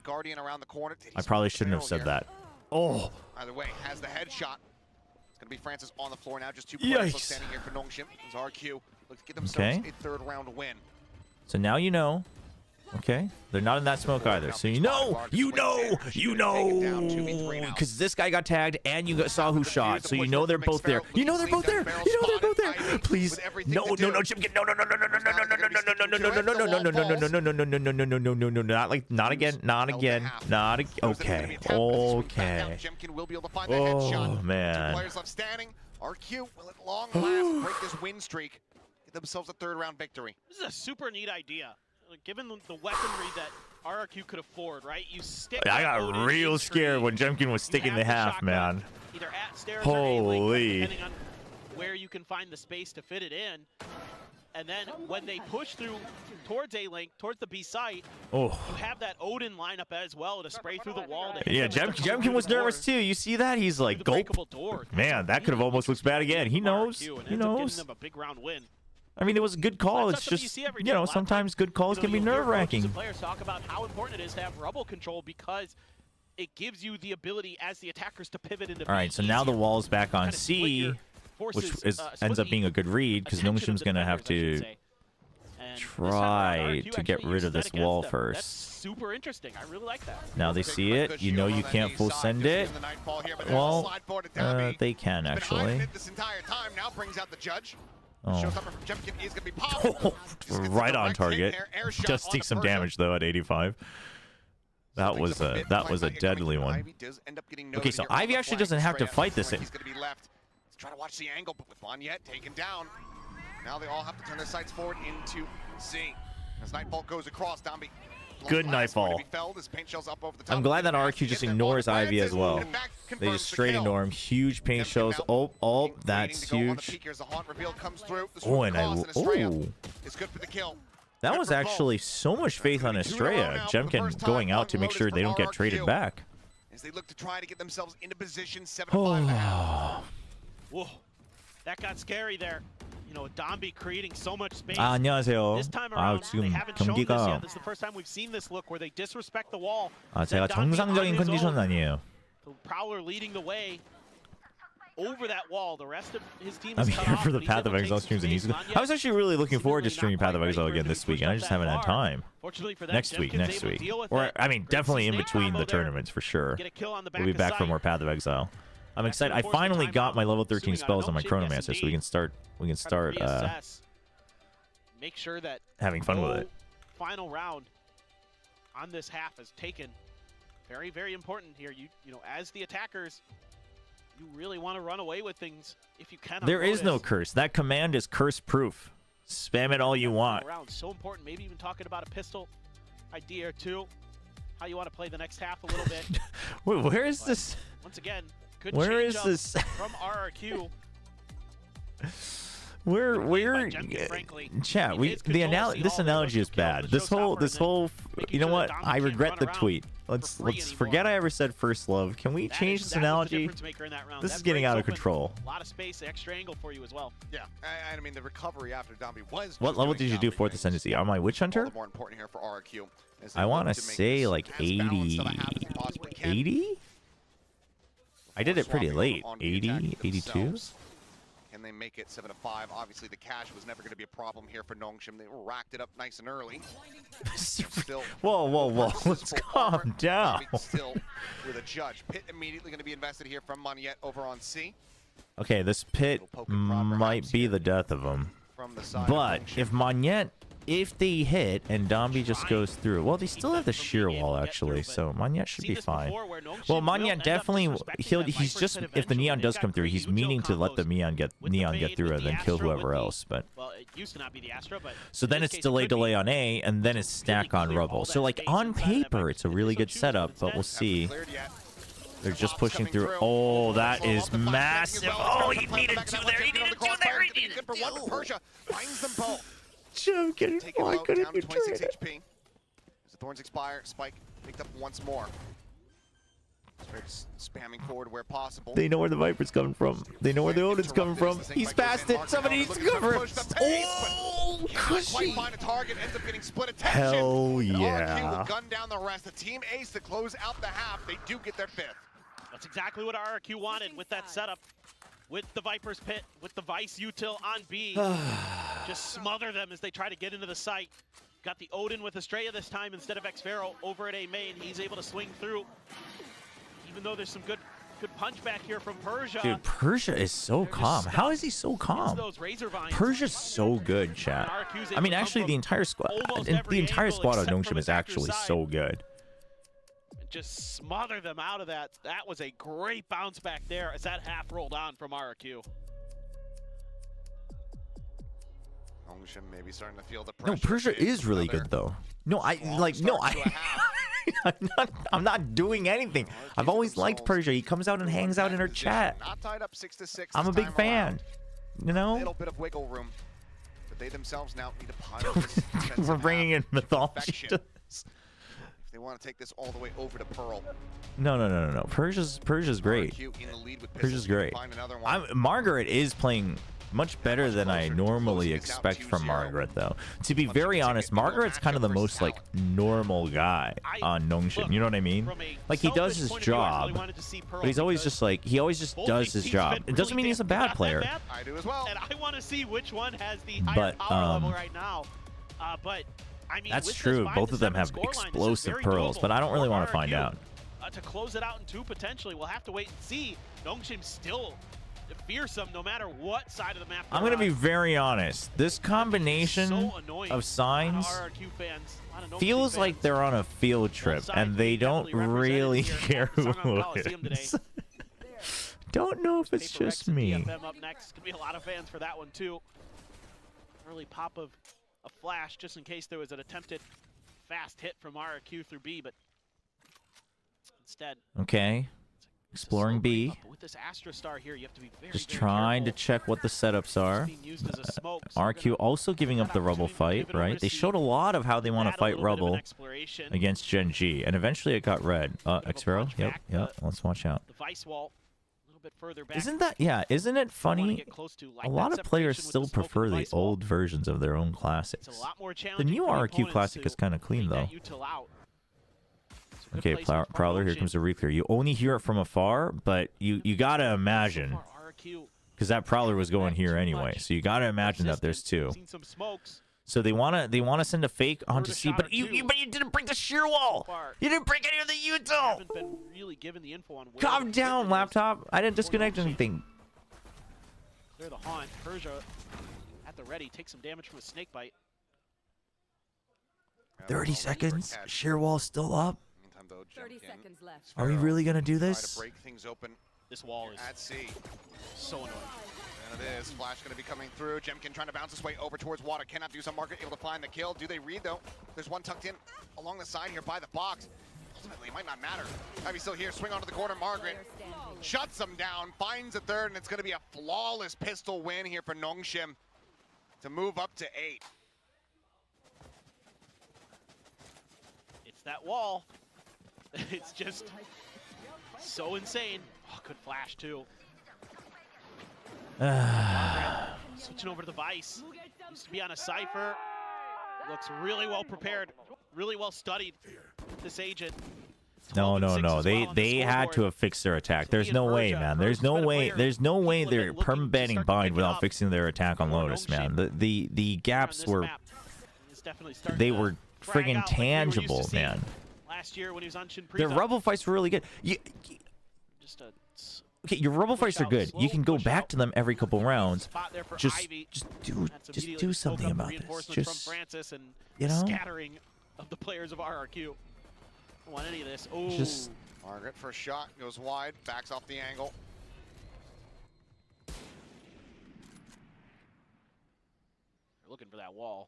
I probably shouldn't have said that. Oh. Either way, has the headshot. It's going to be Francis on the floor now. Just two players standing here for Nongshim. It's RQ. Looks to get themselves a third round win. So now you know. Okay, they're not in that smoke either. So you know, because this guy got tagged and you saw who shot. So you know they're both there. You know they're both there. Please, no, Chimkin, no, not again. Okay. Oh man. Players left standing. RQ will at long last break this win streak. Get themselves a third round victory. This is a super neat idea. Given the weaponry that RRQ could afford, right? You stick. I got real scared when Jemkin was sticking the half, man. Either at stairs Holy. or A-link, depending on where you can find the space to fit it in. And then when they push through towards A-link, towards the B site, you have that Odin lineup as well to spray through the wall. Yeah, Jemkin was nervous too. You see that? He's like, gulp. Man, that could have almost looked bad again. He knows. He knows. Them a big round win. I mean, it was a good call. It's just, you know, sometimes good calls can be nerve-wracking. Players talk about how important it is to have rubble control because it gives you the ability as the attackers to pivot into. All right, so now the wall's back on C, which ends up being a good read because Nongshim's going to have to try to get rid of this wall first. That's super interesting. I really like that. Now they see it. You know you can't full send it. Well, they can actually. This entire time now brings out the judge. Oh. Right on target. Does take some damage though at 85. That was a deadly one. Okay, so Ivy actually doesn't have to fight this. He's going to be left. Let's try to watch the angle, but with Bonyet taken down, now they all have to turn their sights forward into C. As Nightfall goes across, Domby. Good Nightfall. I'm glad that RRQ just ignores Ivy as well. They just straight ignore him. Huge paint shells. Oh, that's huge. Oh, and that was actually so much faith on Estrella. Jemkin going out to make sure they don't get traded back. As they look to try to get themselves into position 7-5. Whoa, that got scary there. You know, Domby creating so much space. 안녕하세요. This time around, they haven't shown this yet. This is the first time we've seen this look where they disrespect the wall. 제가 정상적인 컨디션은 아니에요. The Prowler leading the way over that wall. The rest of his team I'm is cut here off, for the but he's Path able of to take Exile some streams and space. music. I was actually really looking forward to streaming Path of Exile again this week, and I just haven't had time. Fortunately for them, Next week. Or, I mean, Great definitely in snake between combo the there. tournaments for sure. Get a kill on the back We'll be of back for sight. more Path of Exile. I'm excited. I finally got my level 13 spells on my Chronomancer, so we can start make sure that having fun with it. Final round on this half is taken. Very, very important here. You know, as the attackers, you really want to run away with things if you can. There is no curse. That command is curse proof. Spam it all you want. So important. Maybe even talking about a pistol idea or two. How you want to play the next half a little bit. Wait, where is this? Once again, good where change is this from RRQ. we're chat. This analogy is bad. This whole you know what? I regret the tweet. Let's forget I ever said first love. Can we change this analogy? This is getting out of control. A lot of space, extra angle for you as well. Yeah, I mean the recovery after Dombey was. What level did you do fourth ascendancy on my Witch Hunter? More important here for RRQ. I want to say like 80. 80? I did it pretty late. 80, 82. Can they make it 7-5? Obviously, the cash was never going to be a problem here for Nongshim. They racked it up nice and early. Still, whoa. Let's calm down. Still with a judge. Pit immediately going to be invested here from Monette over on C. Okay, this pit might be the death of him. But if Monette, if they hit and Dombey just goes through, well, they still have the shear wall actually, so Monette should be fine. Well, Monette definitely he's just, if the neon does come through, he's meaning to let the neon get through and then kill whoever else. But so then it's delay on A and then it's stack on rubble. So like on paper, it's a really good setup, but we'll see. They're just pushing through. Oh, that is massive. Oh, he needed two there. He needed two there. He needed two. Persia finds them both. Joking. Why couldn't you try it? HP. As the Thorns expire, Spike picked up once more. Starts spamming forward where possible. They know where the Viper's coming from. They know where the Odin's coming from. He's past it. Somebody needs to cover him. Oh, cushy. Hell yeah. Gun down the rest. The team ace to close out the half. They do get their fifth. That's exactly what RRQ wanted with that setup. With the Viper's Pit, with the Vice util on B. Just smother them as they try to get into the site. Got the Odin with Estrella this time instead of Xpharaoh over at A main. He's able to swing through. Even though there's some good punch back here from Persia. Dude, Persia is so calm. How is he so calm? Persia's so good, chat. I mean, actually, the entire squad, the entire squad of Nongshim is actually so good. Just smother them out of that. That was a great bounce back there as that half rolled on from RRQ. Nongshim maybe starting to feel the pressure. No, Persia is really good though. No, I'm not doing anything. I've always liked Persia. He comes out and hangs out in our chat. Not tied up 6-6. I'm a big fan. You know? A little bit of wiggle room, but they themselves now need to punish. We're bringing in mythology to this. They want to take this all the way over to Pearl. No. Persia's great. Persia's great. Margaret is playing much better than I normally expect from Margaret, though. To be very honest, Margaret's kind of the most like normal guy on Nongshim. You know what I mean? Like he does his job, but he's always just like he always just does his job. It doesn't mean he's a bad player. I do as well. And I want to see which one has the higher power level right now. But I mean, that's true. Both of them have explosive pearls, but I don't really want to find out. To close it out in two, potentially, we'll have to wait and see. Nongshim still fearsome no matter what side of the map. I'm going to be very honest. This combination of signs feels like they're on a field trip, and they don't really care who wins. Don't know if it's just me. DFM up next. Could be a lot of fans for that one, too. Early pop of a flash just in case there was an attempted fast hit from RRQ through B, but instead. Okay. Exploring B. With this Astra Star here, you have to be very, just trying to check what the setups are. RQ also giving up the Rubble fight, right? They showed a lot of how they want to fight Rubble against Gen G, and eventually it got red. Xpharaoh? Yep. Let's watch out. The Vice wall. Bit further back. Isn't it funny? A lot of players still prefer the old versions of their own classics. The new RRQ classic is kind of clean though. Okay, Prowler, here comes the reclear. You only hear it from afar, but you gotta imagine, because that Prowler was going here anyway, so you gotta imagine that there's two. So they wanna send a fake onto C, but you didn't break the shear wall. You didn't break any of the util. Calm down, laptop. I didn't disconnect anything. Clear the haunt. Persia at the ready. Take some damage from a snake bite. 30 seconds. Shear wall still up. 30 seconds left. Are we really gonna do this? Break things open. This wall is at C. So annoying. And it is. Flash going to be coming through. Jemkin trying to bounce his way over towards water. Cannot do some. Margaret able to find the kill. Do they read, though? There's one tucked in along the side here by the box. Ultimately, it might not matter. Heavy still here. Swing onto the corner. Margaret shuts him down. Finds a third, and it's going to be a flawless pistol win here for Nongshim. to move up to 8. It's that wall. It's just so insane. Oh, good flash too. Switching over to the Vice. Used to be on a Cypher. Looks really well prepared, really well studied, this agent. No. They had to have fixed their attack. There's no way, man. There's no way they're permabanning bind without fixing their attack on Lotus, man. The gaps were friggin' tangible, man. Last year when he was on Shinprisa. Their rubble fights were really good. Okay, your rubble fights are good. You can go back to them every couple rounds. Just do something about this. Just, you know? Scattering of the players of RRQ. Don't want any of this. Oh, just Margaret first shot goes wide, backs off the angle. They're looking for that wall.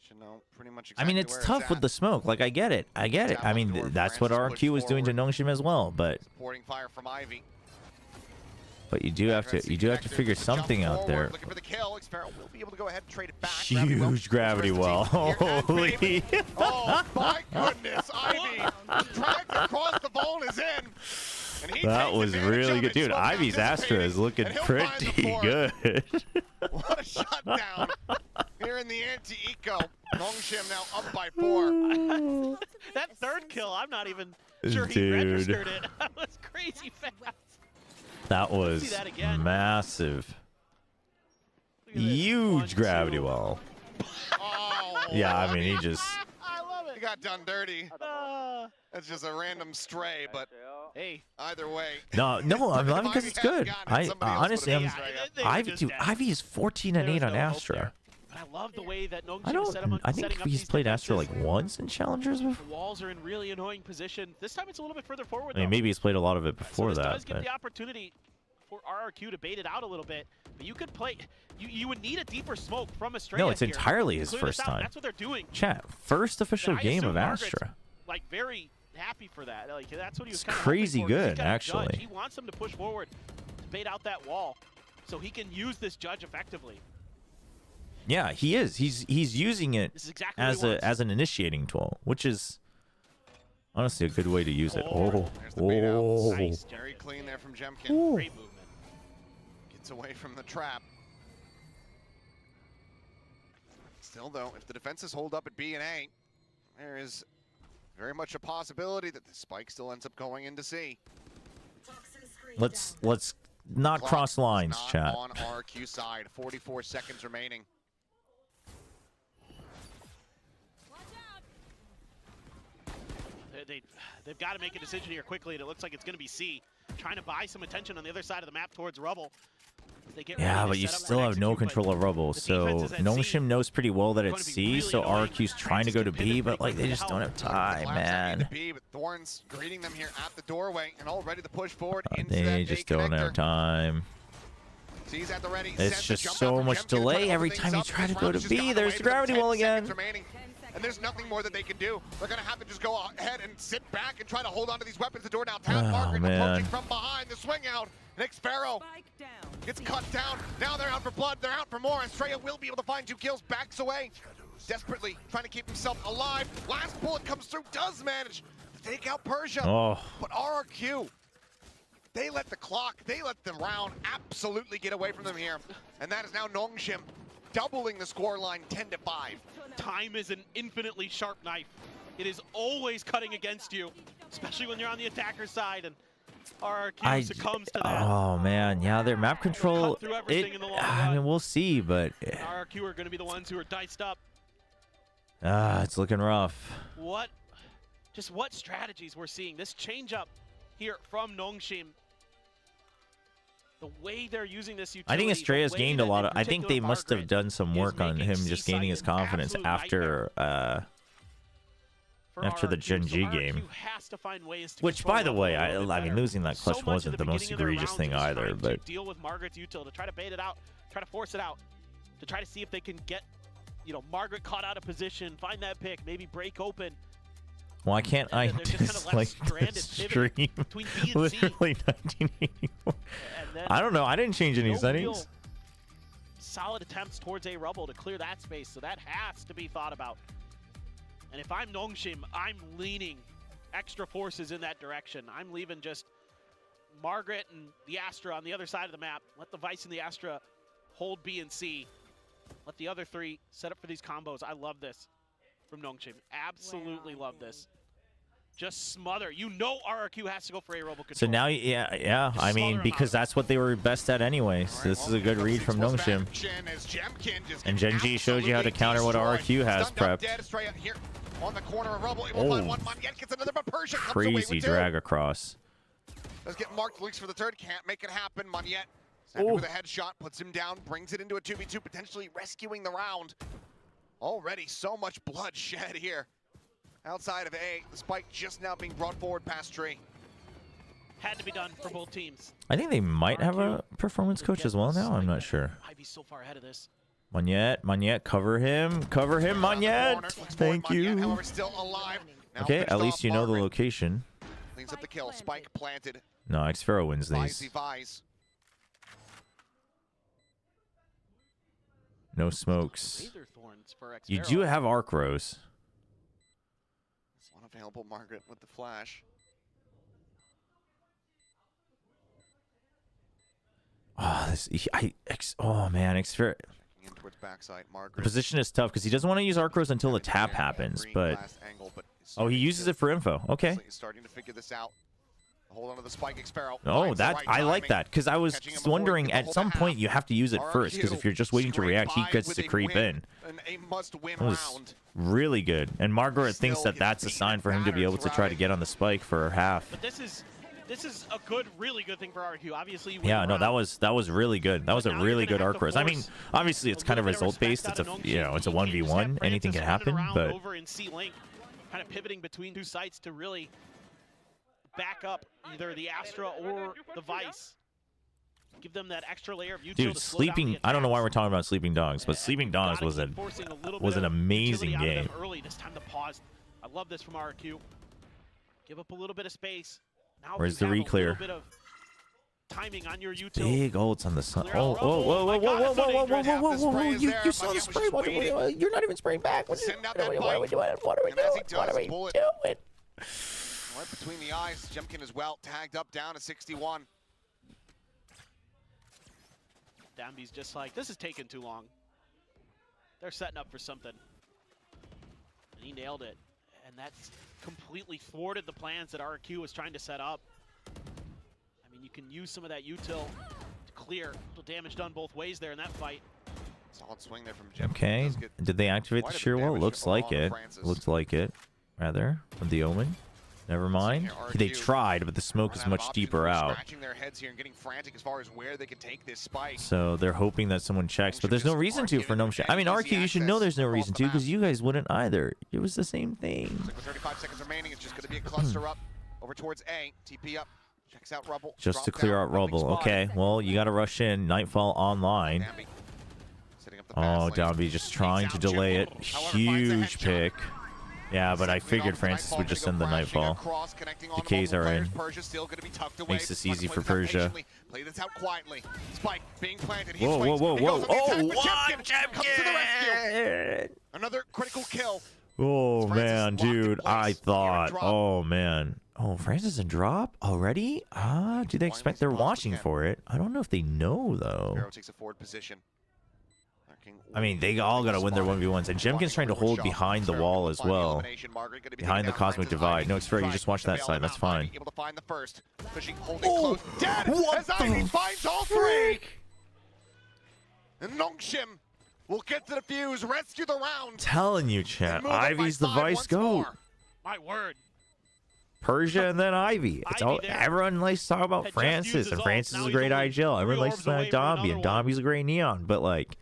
Should know pretty much I mean, it's tough with the smoke. Like, I get it. I mean, that's what RRQ was doing to Nongshim as well. But supporting fire from Ivy. But you do have to figure something out there. Looking for the kill. Xpero will be able to go ahead and trade it back. Huge gravity well. Holy! Oh my goodness! Ivy dragged across the ball is in. And he that was really good, dude. Ivy's Astra is looking pretty good. What a shutdown here in the anti-eco. Nongshim now up by 4. That third kill, I'm not even sure he registered it. That was crazy fast. That was massive. Huge gravity well. Oh, yeah, I mean, he just... I love it. He got done dirty. That's just a random stray, but hey, either way. No, I'm laughing because it's good. Honestly, Ivy is 14-8 on Astra. But I love the way that Nongshim I think he's played Astra like once in Challengers before. The walls are in really annoying position. This time it's a little bit further forward. I mean, maybe he's played a lot of it before so this that. does give the opportunity for RRQ to bait it out a little bit. But you could play. You would need a deeper smoke from Estrella. No, it's entirely his first time. That's what they're doing. Chat, first official game of Astra. Like very happy for that. Like that's what he was. It's crazy good, actually. He wants them to push forward, to bait out that wall, so he can use this judge effectively. Yeah, he is. He's using it exactly as an initiating tool, which is honestly a good way to use it. Nice. Very clean there from Jemkin. Great movement. Gets away from the trap. Still though, if the defenses hold up at B and A, there is very much a possibility that the spike still ends up going into C. Let's not cross lines, chat. On RRQ side, 44 seconds remaining. They've got to make a decision here quickly, and it looks like it's going to be C. Trying to buy some attention on the other side of the map towards Rubble. Yeah, but you still have no control of Rubble, so Nongshim knows pretty well that it's C, so RRQ's trying to go to B, but like they just don't have time, man. B, but Thorns greeting them here at the doorway and all ready to push forward into they just don't have time. C's at the ready. It's just so much delay every time you try to go to B. There's the gravity wall again. And there's nothing more that they can do. They're going to have to just go ahead and sit back and try to hold on to these weapons. The door downtown. Margaret approaching from behind. The swing out. Nick Sparrow gets cut down. Now they're out for blood. They're out for more. Estrella will be able to find 2 kills. Backs away. Desperately trying to keep himself alive. Last bullet comes through. Does manage to take out Persia. But RRQ, they let the clock, they let the round absolutely get away from them here. And that is now Nongshim doubling the scoreline 10-5. Time is an infinitely sharp knife. It is always cutting against you, especially when you're on the attacker side, and RRQ succumbs to that. Oh man, yeah, their map control. I mean, we'll see, but RRQ are going to be the ones who are diced up. It's looking rough. What strategies we're seeing? This change up here from Nongshim. The way they're using this utility, I think Estrella's gained a lot of. I think they must have done some work on him just gaining his confidence after the Gen G game. Which, by the way, I mean, losing that clutch wasn't the most egregious thing either. But deal with Margaret's util to try to bait it out, try to force it out, to try to see if they can get, Margaret caught out of position, find that pick, maybe break open. Why can't I dislike this stream? Literally 1984. I don't know. I didn't change any settings. solid attempts towards a Rubble to clear that space, so that has to be thought about. And if I'm Nongshim, I'm leaning extra forces in that direction. I'm leaving just Margaret and the Astra on the other side of the map. Let the Vice and the Astra hold B and C. Let the other three set up for these combos. I love this from Nongshim. Absolutely love this. Just smother. You know RRQ has to go for a Robo control. So now, yeah. I mean, because that's what they were best at anyway. So this is a good read from Nongshim. And Gen G shows you how to counter what RRQ has prepped. On the corner of Rubble, gets another, but Persia comes Crazy away with drag across. Let's get marked. Looks for the third. Can't make it happen. Moniette with a headshot, puts him down, brings it into a 2v2, potentially rescuing the round. Already so much blood shed here. Outside of A, the spike just now being brought forward past Tree. Had to be done for both teams. I think they might have a performance coach as well now. I'm not sure. Ivy's so far ahead of this. Moniette, cover him, Moniette. Thank you. However, still alive. Okay, at least you know the location. Cleans up the kill. Spike planted. No, Xfero wins these. No smokes. You do have arc rows. Unavailable Margaret with the flash. Oh man, Xfero. Backside, the position is tough because he doesn't want to use arc rows until the tap happens, but oh, he uses it for info. Okay. Starting to figure this out. Hold on to the spike, Xfero. Oh, I like that because I was wondering at some point you have to use it first because if you're just waiting to react, he gets to creep in. That was really good, and Margaret thinks that that's a sign for him to be able to try to get on the spike for half. But this is a really good thing for RRQ. Obviously, yeah, no, that was really good. That was a really good arc rows. I mean, obviously it's kind of result based. It's a it's a 1v1. Anything can happen, but over in C-Link, kind of pivoting between two sites to really back up either the Astra or the Vice. Give them that extra layer of util. Dude, sleeping. I don't know why we're talking about Sleeping Dogs, but Sleeping Dogs was an amazing game. Early this time to pause. I love this from RRQ. Give up a little bit of space. Now where's the reclear? Timing on your util. Big ults on the sun. Oh, whoa. You saw the spray. You're not even spraying back. What are we doing? Right between the eyes, Jemkin as well, tagged up down to 61. Damby's just like, this is taking too long. They're setting up for something. And he nailed it. And that's completely thwarted the plans that RRQ was trying to set up. I mean, you can use some of that util to clear. A little damage done both ways there in that fight. Solid swing there from Jemkin. Okay, did they activate the sheer wall? Looks like it. Looks like it, rather, with the Omen. Never mind. They tried, but the smoke is much deeper out. So they're hoping that someone checks, but there's no reason to for Gnome. I mean, RQ, you should know there's no reason to because you guys wouldn't either. It was the same thing. With 35 seconds remaining, it's just going to be a cluster up over towards A. TP up. Checks out Rubble. Just to clear out Rubble. Okay, well, you got to rush in. Nightfall online. Oh, Downby just trying to delay it. Huge pick. Yeah, but I figured Francis would just send the Nightfall. The Ks are in. Makes this easy for Persia. Whoa. Oh, what? Another critical kill. Oh, man, dude. I thought. Oh, man. Oh, Francis and drop already? Do they expect they're watching for it? I don't know if they know, though. Pharaoh takes a forward position. I mean, they all got to win their 1v1s. And Jemkin's trying to hold behind the wall as well. Behind the Cosmic Divide. No, it's fair. You just watch that side. That's fine. Oh, what the finds all three! And Nongshim will get to the fuse, rescue the round. Telling you, chat. Ivy's the Vice GOAT. My word. Persia and then Ivy. It's all, everyone likes to talk about Francis, and Francis is a great IGL. Everyone likes to talk about Dombey, and Dombey's a great Neon. But, like,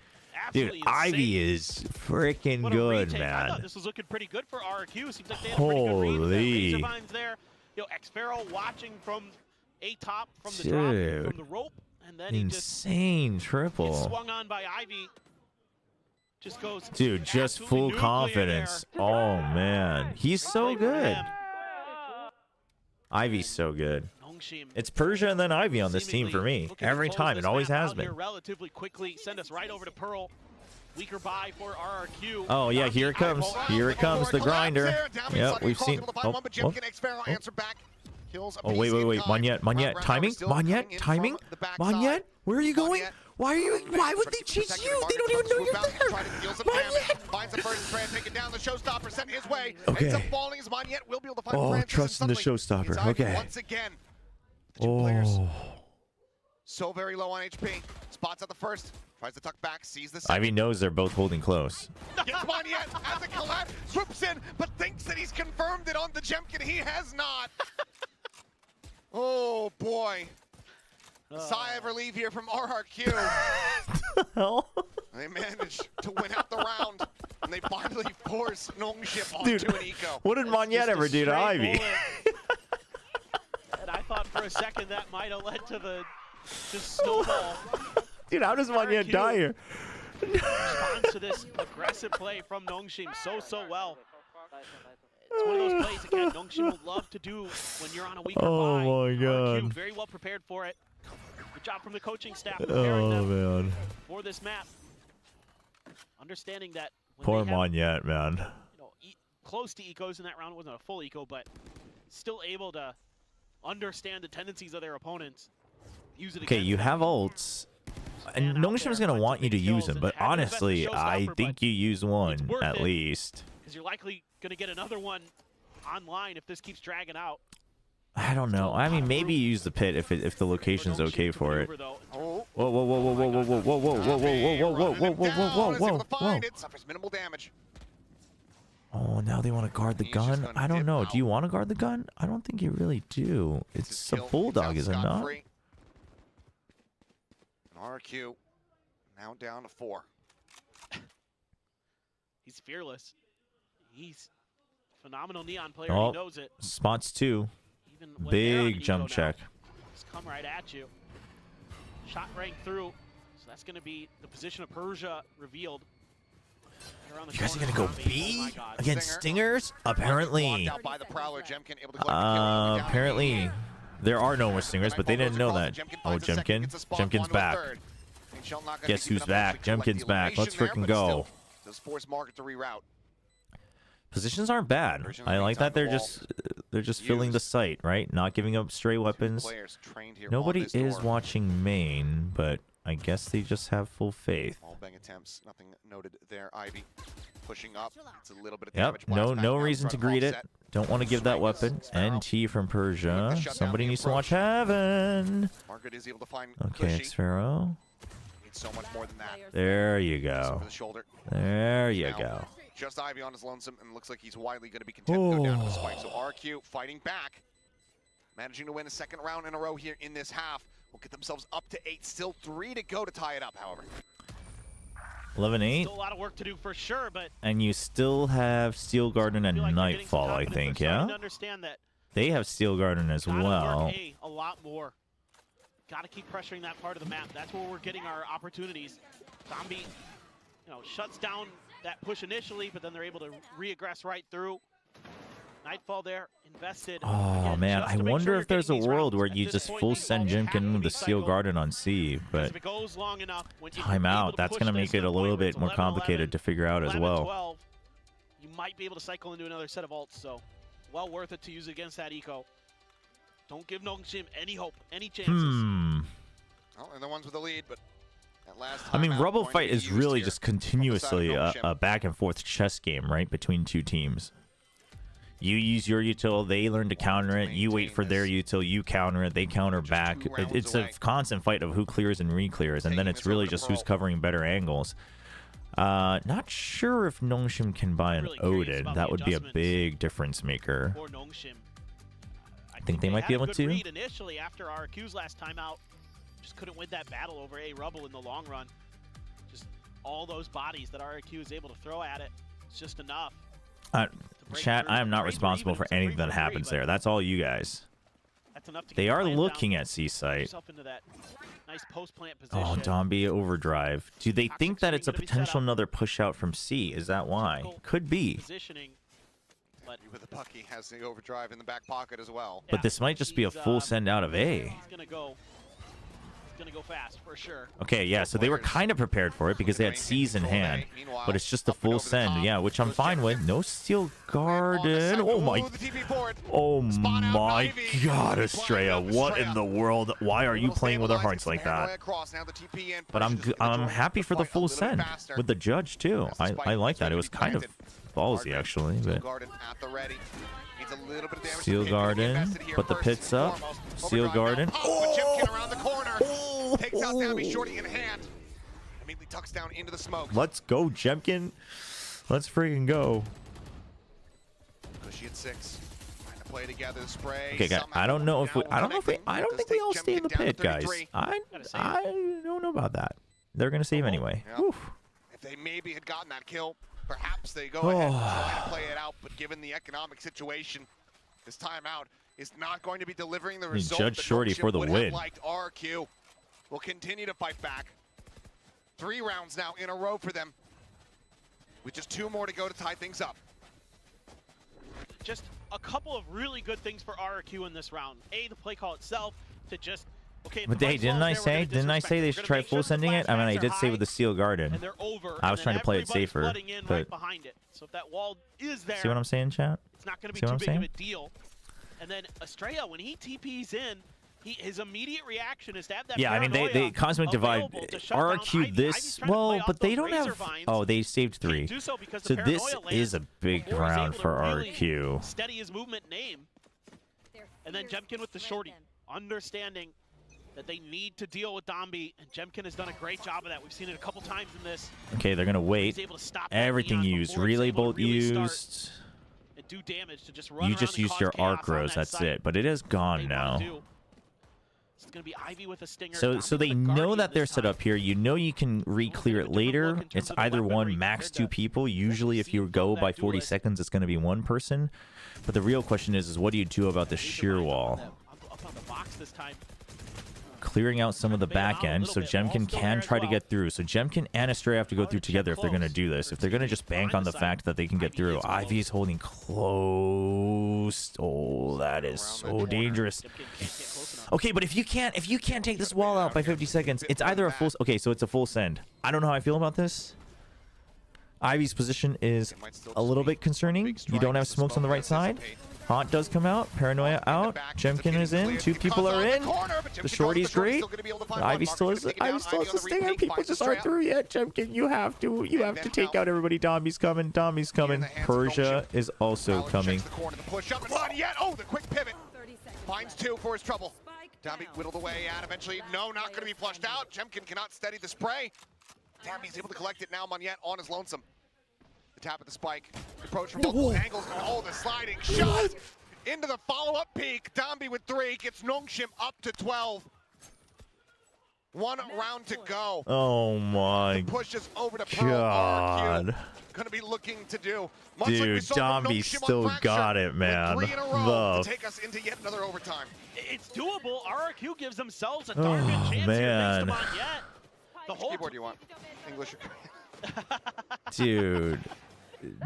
dude, Ivy is freaking good, man. I thought this was looking pretty good for RRQ. Seems like they had a pretty good read. Razorvine's there. You know, Xfero watching from a top, from the drop, from the rope, and then insane he just triple. gets swung on by Ivy. Just goes. Dude, just full confidence. There. Oh man, he's so good. Ivy's so good. Nongshim. It's Persia and then Ivy on this team for me. Looking to Every close time. this It always map has out been. here relatively quickly. Send us right over to Pearl. Weaker buy for RRQ. Oh, yeah, here it comes. Here it comes, the grinder. Yep, we've seen... Oh, oh. Oh, wait. Monyet. Timing? Monyet? Where are you going? Why would they chase you? They don't even know you're there. Monyet! Finds the first try and take it down. The showstopper sent his way. Okay. Ends up falling as Monyet will be able to find Oh, Francis, trust in and the suddenly showstopper. it's Ivy Okay. once again. The two players Oh. so very low on HP. Spots out the first. Tries to tuck back. Sees the second. Ivy knows they're both holding close. Gets Monyet as a collapse. Swoops in, but thinks that he's confirmed it on the Jemkin. He has not. Oh, boy. Sigh of relief here from RRQ. Hell? They managed to win out the round, and they finally force Nongshim Dude, onto an eco. what did Monyet ever do to Ivy? And I thought for a second that might have led to the just snowball. Dude, how does Monyet die here? Responds to this aggressive play from Nongshim so well. It's one of those plays, again, Nongshim would love to do when you're on a weaker Oh buy. my God. RRQ very well prepared for it. Good job from the coaching staff preparing Oh, them man. for this map. Understanding that when Poor they have, Monyet, man. you know, close to ecos in that round, it wasn't a full eco, but still able to understand the tendencies of their opponents. Use it Okay, against you them. have ults. And Nongshim's going to want you to use them, but honestly, I think you use one at least. Because you're likely going to get another one online if this keeps dragging out. I don't know. I mean, maybe you use the pit if the location's okay for it. Oh. Whoa, whoa, whoa, whoa, whoa, whoa, whoa, whoa, whoa, whoa, whoa, whoa, whoa, whoa, whoa, whoa. Suffers minimal damage. Oh, now they want to guard the gun? I don't know. Do you want to guard the gun? I don't think you really do. It's a bulldog, is it not? RRQ now down to 4. He's fearless. He's a phenomenal Neon player. Oh, he knows it. spots two. Even when they're on an Big jump eco now, check. just come right at you. Shot rang through. So that's going to be the position of Persia revealed. You guys are going to go B against Stingers? Apparently. Apparently. There are no more Stingers, but they didn't know that. Oh, Jemkin. Jemkin's back. Guess who's back? Jemkin's back. Let's freaking go. Positions aren't bad. I like that they're just filling the site, right? Not giving up stray weapons. Nobody is watching main, but I guess they just have full faith. All bang attempts, nothing noted there. Ivy pushing up. It's a little bit of Yep, damage. no reason to greet it. Don't want to give that weapon. NT from Persia. Somebody needs to watch Heaven. Margaret is able to find Okay, Xpharaoh. Needs so much more than that. There you go. There you go. Just Ivy on his lonesome, and looks like he's widely going to be content to go down to the spike. So RQ fighting back, managing to win a second round in a row here in this half. Will get themselves up to 8. Still 3 to go to tie it up, however. 11-8. Still a lot of work to do for sure, but And you still have Steel Garden and like Nightfall, I think, yeah? Understand that They have Steel Garden as well. a lot more. Got to keep pressuring that part of the map. That's where we're getting our opportunities. Zombie, shuts down that push initially, but then they're able to re-aggress right through. Nightfall there, invested. Oh, Again, man, just I to make wonder sure if there's a you're getting these world rounds. where At you this just point, full these send balls have Jimkin to with the be Steel cycled. Garden on C, Because but if it goes long enough, when you're time able out, to that's push going to this make it to a the little point where bit it's more 11-11, complicated to figure out as well. 11-12, you might be able to cycle into another set of ults, so well worth it to use against that eco. Don't give Nongshim any hope, any chances. Well, and the ones with the lead, but at last I mean, timeout Rubble going to Fight be is used really here just on the side of continuously Nongshim. a back and forth chess game, right, between two teams. You use your util, they learn to counter it. You wait for their util, you counter it, they counter back. It's a constant fight of who clears and re-clears, and then it's really just who's covering better angles. Not sure if Nongshim can buy an Odin. That would be a big difference maker. For Nongshim. I think they might be able had a to. good read initially after RRQ's last time out. Just couldn't win that battle over A Rubble in the long run. Just all those bodies that RRQ is able to throw at it. It's just enough. Chat, I am not responsible for anything that happens there. That's all you guys. That's enough to They get are planned looking down, at C-Site. yourself into that nice post-plant position. Oh, Dombey Overdrive. Do they think that it's a screen gonna be set potential up. another push out from C? Is that why? Could be. Positioning. But With the Bucky has the overdrive in the back pocket as well. But this might just be a full send out of A. He's gonna go fast for sure. Okay, yeah, so they were kind of prepared for it because they had C's in hand. But it's just a full send, yeah, which I'm fine with. No Steel Garden. Oh my God, Estrella. What in the world? Why are you playing with our hearts like that? But I'm happy for the full send with the judge too. I like that. It was kind of ballsy actually, but Steel Garden, put the pits up. Steel Garden. Takes out Dambi, Shorty in hand. Immediately tucks down into the smoke. Let's go, Jemkin. Let's freaking go. Cushy at 6. Trying to play together the spray. Okay, guys. I don't know if we. I don't think we all stay in the pit, guys. I don't know about that. They're gonna save anyway. Yep. If they maybe had gotten that kill, perhaps they go ahead and try to play it out. But given the economic situation, this timeout is not going to be delivering the result. Judge Shorty for the win. Liked RRQ will continue to fight back. 3 rounds now in a row for them, with just 2 more to go to tie things up. Just a couple of really good things for RRQ in this round. A, the play call itself to just But hey, didn't I say they should try full sending it? I mean, I did say with the Steel Garden. I was trying to play it safer, but so if that wall is there, see what I'm saying, chat? It's not going to be too big of a deal. And then Estrella, when he TPs in, his immediate reaction is to have that. Yeah, I mean, they Cosmic Divide RRQ this well, but they don't have. Oh, they saved 3. So this is a big round for RRQ. Steady his movement name. And then Jemkin with the shorty, understanding that they need to deal with Dambi, and Jemkin has done a great job of that. We've seen it a couple times in this. Okay, they're gonna wait. Everything used, relay bolt used. Do damage to just run you just used your arc rose, that's it. But it is gone now. It's gonna be Ivy with a stinger. So they know that they're set up here. You know you can re-clear it later. It's either one, max 2 people. Usually if you go by 40 seconds, it's gonna be 1 person. But the real question is what do you do about the shear wall? Up on the box this time. Clearing out some of the back end so Jemkin can try to get through. So Jemkin and Astray have to go through together if they're going to do this. If they're going to just bank on the fact that they can get through. Ivy's holding close. Oh, that is so dangerous. Okay, but if you can't take this wall out by 50 seconds, it's either a full... Okay, so it's a full send. I don't know how I feel about this. Ivy's position is a little bit concerning. You don't have smokes on the right side. Haunt does come out. Paranoia out. Jemkin is in. 2 people are in. The shorty's great. Ivy still has the stinger. People just aren't through yet. Jemkin, you have to take out everybody. Dambi's coming. Dambi's coming. Persia is also coming. Oh, the quick pivot. Finds 2 for his trouble. Dambi whittled away at eventually. No, not going to be flushed out. Jemkin cannot steady the spray. Dambi's able to collect it now. Monyet on his lonesome. The tap at the spike. Approach from multiple angles. Oh, the sliding shot into the follow-up peak. Dambi with 3 gets Nongshim up to 12. 1 round to go. Oh my pushes over to God. Gonna be looking to do. Dude, Dambi still got it, man. To take us into yet another overtime. It's doable. RRQ gives themselves a darn good chance man. here. Yet. The whole keyboard you want? English or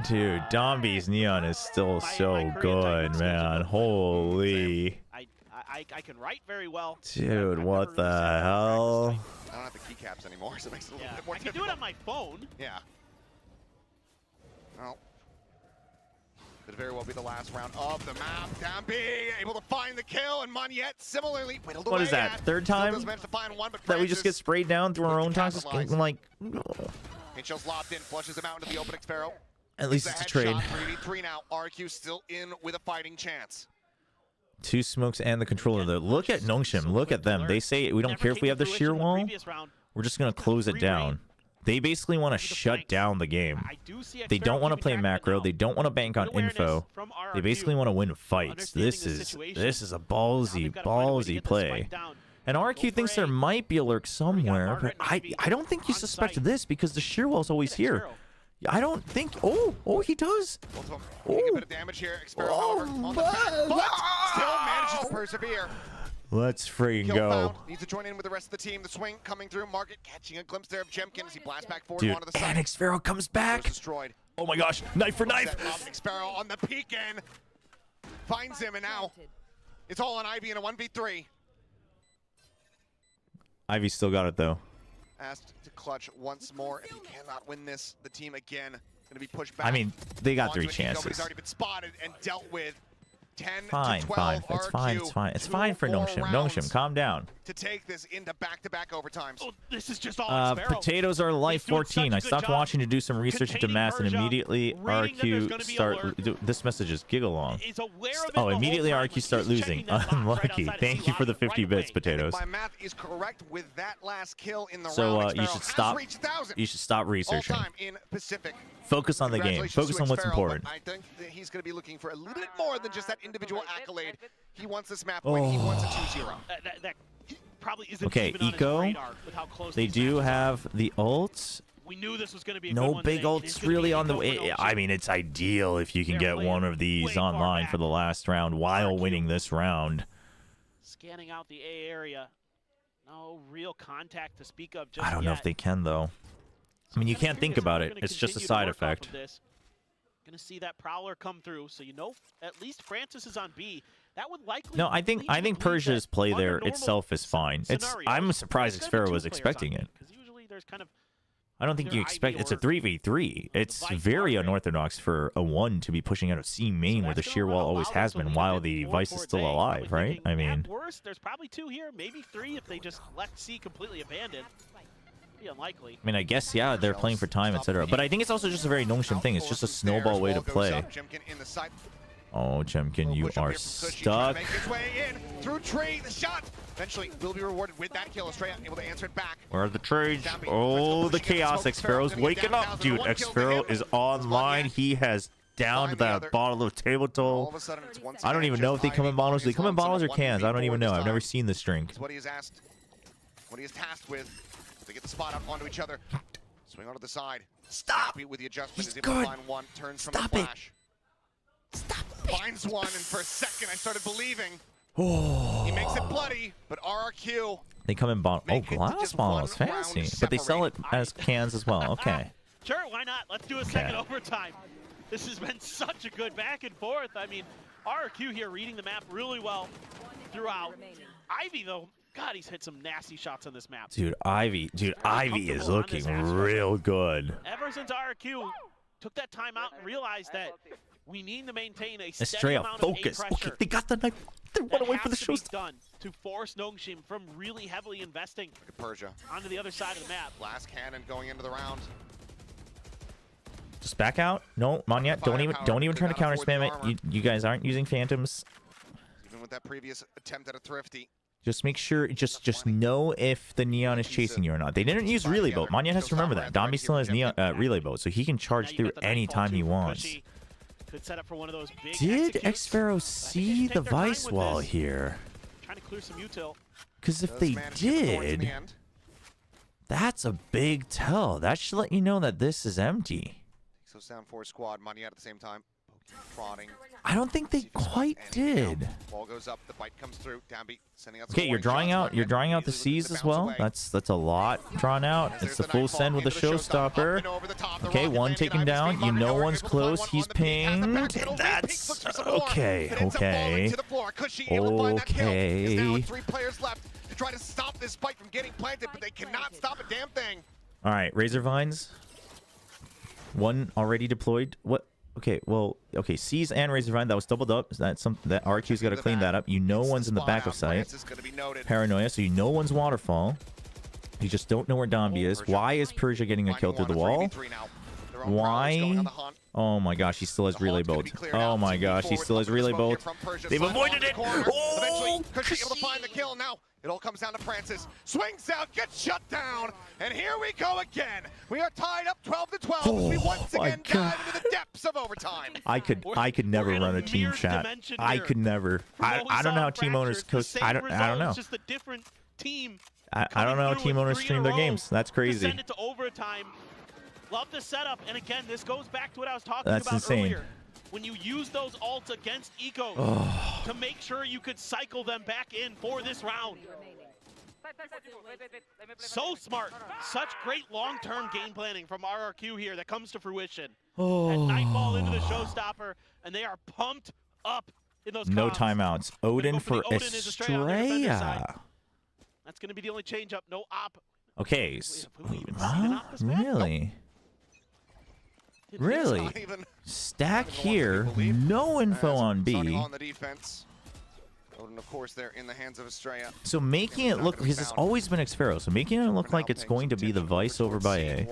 Dude, Dambi's neon is still so good, man. Holy. I can write very well. Dude, what the hell? I don't have the keycaps anymore, so it makes it a little bit more difficult. I can do it on my phone. Yeah. Well, could very well be the last round of the map. Dambi able to find the kill, and Monyet similarly whittled away. What is that? Third time that we just get sprayed down through our own toxic? Like, Hinchell's lobbed in, flushes him out into the open Xpharaoh. At least it's a trade. 3v3 now. RRQ still in with a fighting chance. 2 smokes and the controller there. Look at Nongshim. Look at them. They say we don't care if we have the shear wall. We're just going to close it down. They basically want to shut down the game. They don't want to play macro. They don't want to bank on info. They basically want to win fights. This is a ballsy play. And RRQ thinks there might be a lurk somewhere, but I don't think you suspect this because the shear wall's always here. I don't think. Oh, he does. A bit of damage here. Xpharaoh, however, on the back, but still manages to persevere. Let's freaking go. Needs to join in with the rest of the team. The swing coming through. Market catching a glimpse there of Jemkin as he blasts back forward Dude, onto the side. and Xpharaoh comes back. Destroyed. Oh my gosh, knife for knife. Sparrow on the peek in. Finds him, and now it's all on Ivy in a 1v3. Ivy still got it though. Asked to clutch once more. If he cannot win this, the team again going to be pushed back. I mean, they got 3 Nobody's chances. already been spotted and dealt with. 10 Fine, to 12 fine. It's fine, it's fine. It's 2 fine for more Nongshim. rounds Nongshim, calm down. to take this into back-to-back overtimes. Oh, this is just all on Sparrow. Potatoes are life He's doing 14. such a I good stopped job watching to do some research into containing mass and Persia, immediately reading that there's RRQ gonna be start. alert. This message is giggle along. Is aware of it Oh, the immediately whole time. RRQ start He's losing. checking that box right Unlucky. outside of Thank you for the C-Logic 50 right bits, away. potatoes. My math is correct with that last kill in the So round. you should stop. You should stop researching. All time in Pacific. Focus on the game. Congratulations Focus to on what's Sparrow, important. but I think that he's going to be looking for a little bit more than just that individual accolade. He wants this map win. He wants a 2-0. That probably isn't Okay, even on his Eco. radar with how close They these do matches are. have the ults. We knew this was going to be a good No one big today. It is ults gonna really be on the Eco way. for I Nongshim. mean, it's ideal if you can They're get way- one of these way far online back. for the last round while winning this round. Scanning out the A area. No real contact to speak of just I don't know yet. if they can, though. I mean, you can't think about it. It's just a side effect. Going to see that Prowler come through, so you know at least Francis is on B. That would likely No, I think Persia's play there normal itself is fine. I'm surprised Xfero was expecting it. Because usually there's kind of I don't think either you expect Ivy it's a or 3v3. It's very unorthodox for a 1 to be pushing out of C main where the sheer wall always has been while the Vice is still alive, right? I mean, at worst, there's probably 2 here, maybe 3 if they just left C completely abandoned. Be unlikely. I guess, yeah, they're playing for time, etc. But I think it's also just a very Nongshim thing. It's just a snowball way to play. Oh, Jemkin, you are stuck. Through tree, the shot eventually will be rewarded with that kill. Estrella able to answer it back. Where are the trades? Oh, the chaos. Xfero's waking up, dude. Xfero is online. He has downed that bottle of table toll. I don't even know if they come in bottles. Do they come in bottles or cans? I don't even know. I've never seen this drink. What he is asked, what he is tasked with. They get the spot out onto each other. Swing onto the side. Stop. With the adjustment, He's is able to good. find one. Turns from Stop the it. flash. Stop. Finds one, and for a second I started believing. Oh. He makes it bloody, but RRQ. They come in bottles. Oh, Make it to glass just bottles. one round Fancy. But they sell it as cans as well. Okay. Sure, why not? Let's do a second overtime. This has been such a good back and forth. I mean, RRQ here reading the map really well throughout. Ivy, though, God, he's hit some nasty shots on this map. Dude, Ivy is looking real good. Ever since RRQ took that time out and realized that we need to maintain a steady Estrella, amount of A focus. pressure. Okay, they got the knife. They run away for the That has show. to be done to force Nongshim from really heavily investing Look at Persia. onto the other side of the map. Last cannon going into the round. Just back out. No, Manya, don't even try to counter spam it. You guys aren't using phantoms. Even with that previous attempt at a thrifty. Just make sure, just know if the Neon is chasing you or not. They didn't use relay boat. Manya has to remember that. Domby still has Neon relay boat, so he can charge through anytime he wants. Could set up for one of those big Did executes. Xfero see the Vice wall here? Trying to clear some util. Because if they did, that's a big tell. That should let you know that this is empty. So sound for squad, money out at the same time. Prodding. I don't think they quite did. Ball goes up, the bite comes through. Downbeat sending out some Okay, you're drawing out the C's as well. That's a lot drawn out. It's the full send with a showstopper. Okay, one taken down. You know one's close. He's pinged. That's okay. Okay. Okay. Now with 3 players left to try to stop this spike from getting planted, but they cannot stop a damn thing. All right, Razor Vines. One already deployed. What? Okay, well, okay, C's and Razor Vine, that was doubled up. That RQ's got to clean that up. You know one's in the back of sight. Paranoia, so you know one's waterfall. You just don't know where Domby is. Why is Persia getting a kill through the wall? Why? Oh my gosh, he still has relay bolt. Oh my gosh, he still has relay bolt. They've avoided it. Oh, eventually, Cushy able to find the kill. Now it all comes down to Francis. Swings out, gets shut down, and here we go again. We are tied up 12-12 as we once again dive into the depths of overtime. I could never run a team chat. I could never. I don't know how team owners coach. I don't know. It's just a different team. I don't know how team owners stream their games. That's crazy. Send it to overtime. Love the setup, and again, this goes back to what I was talking That's about insane. earlier. When you use those ults against Eco to make sure you could cycle them back in for this round. So smart. Such great long-term game planning from RRQ here that comes to fruition. Oh. And Nightball into the showstopper, and they are pumped up in those No comms. timeouts. Odin for Odin is Estrella on the defender side. Estrella. That's going to be the only change up. No op. Okay. Have we even seen an op this map? Really? Nope. Really? Not even Stack here. No info on B. on the defense. Odin, of course, they're in the hands of Estrella. So making it look, because it's always been Xfero, so making it look like it's going to be the Vice over by A.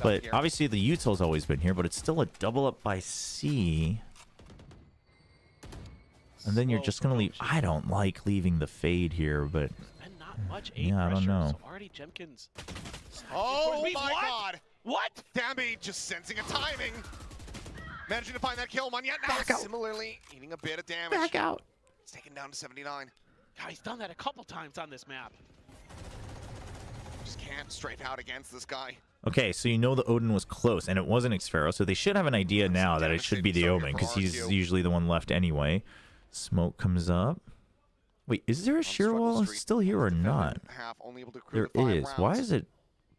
But obviously the Util's always been here, but it's still a double up by C. And then you're just going to leave. I don't like leaving the fade here, but And not much A yeah, I don't pressure, know. So already Jemkins. Oh Wait, my what? god! What? Dambi just sensing a timing. Managing to find that kill. Monyet now similarly eating a bit of damage. back out. It's taken down to 79. God, he's done that a couple times on this map. Just can't strafe out against this guy. Okay, so you know the Odin was close, and it wasn't Xfero, so they should have an idea now that it should be the Omen, because he's usually the one left anyway. Smoke comes up. Wait, is there a shear wall still here or not? There is. Why is it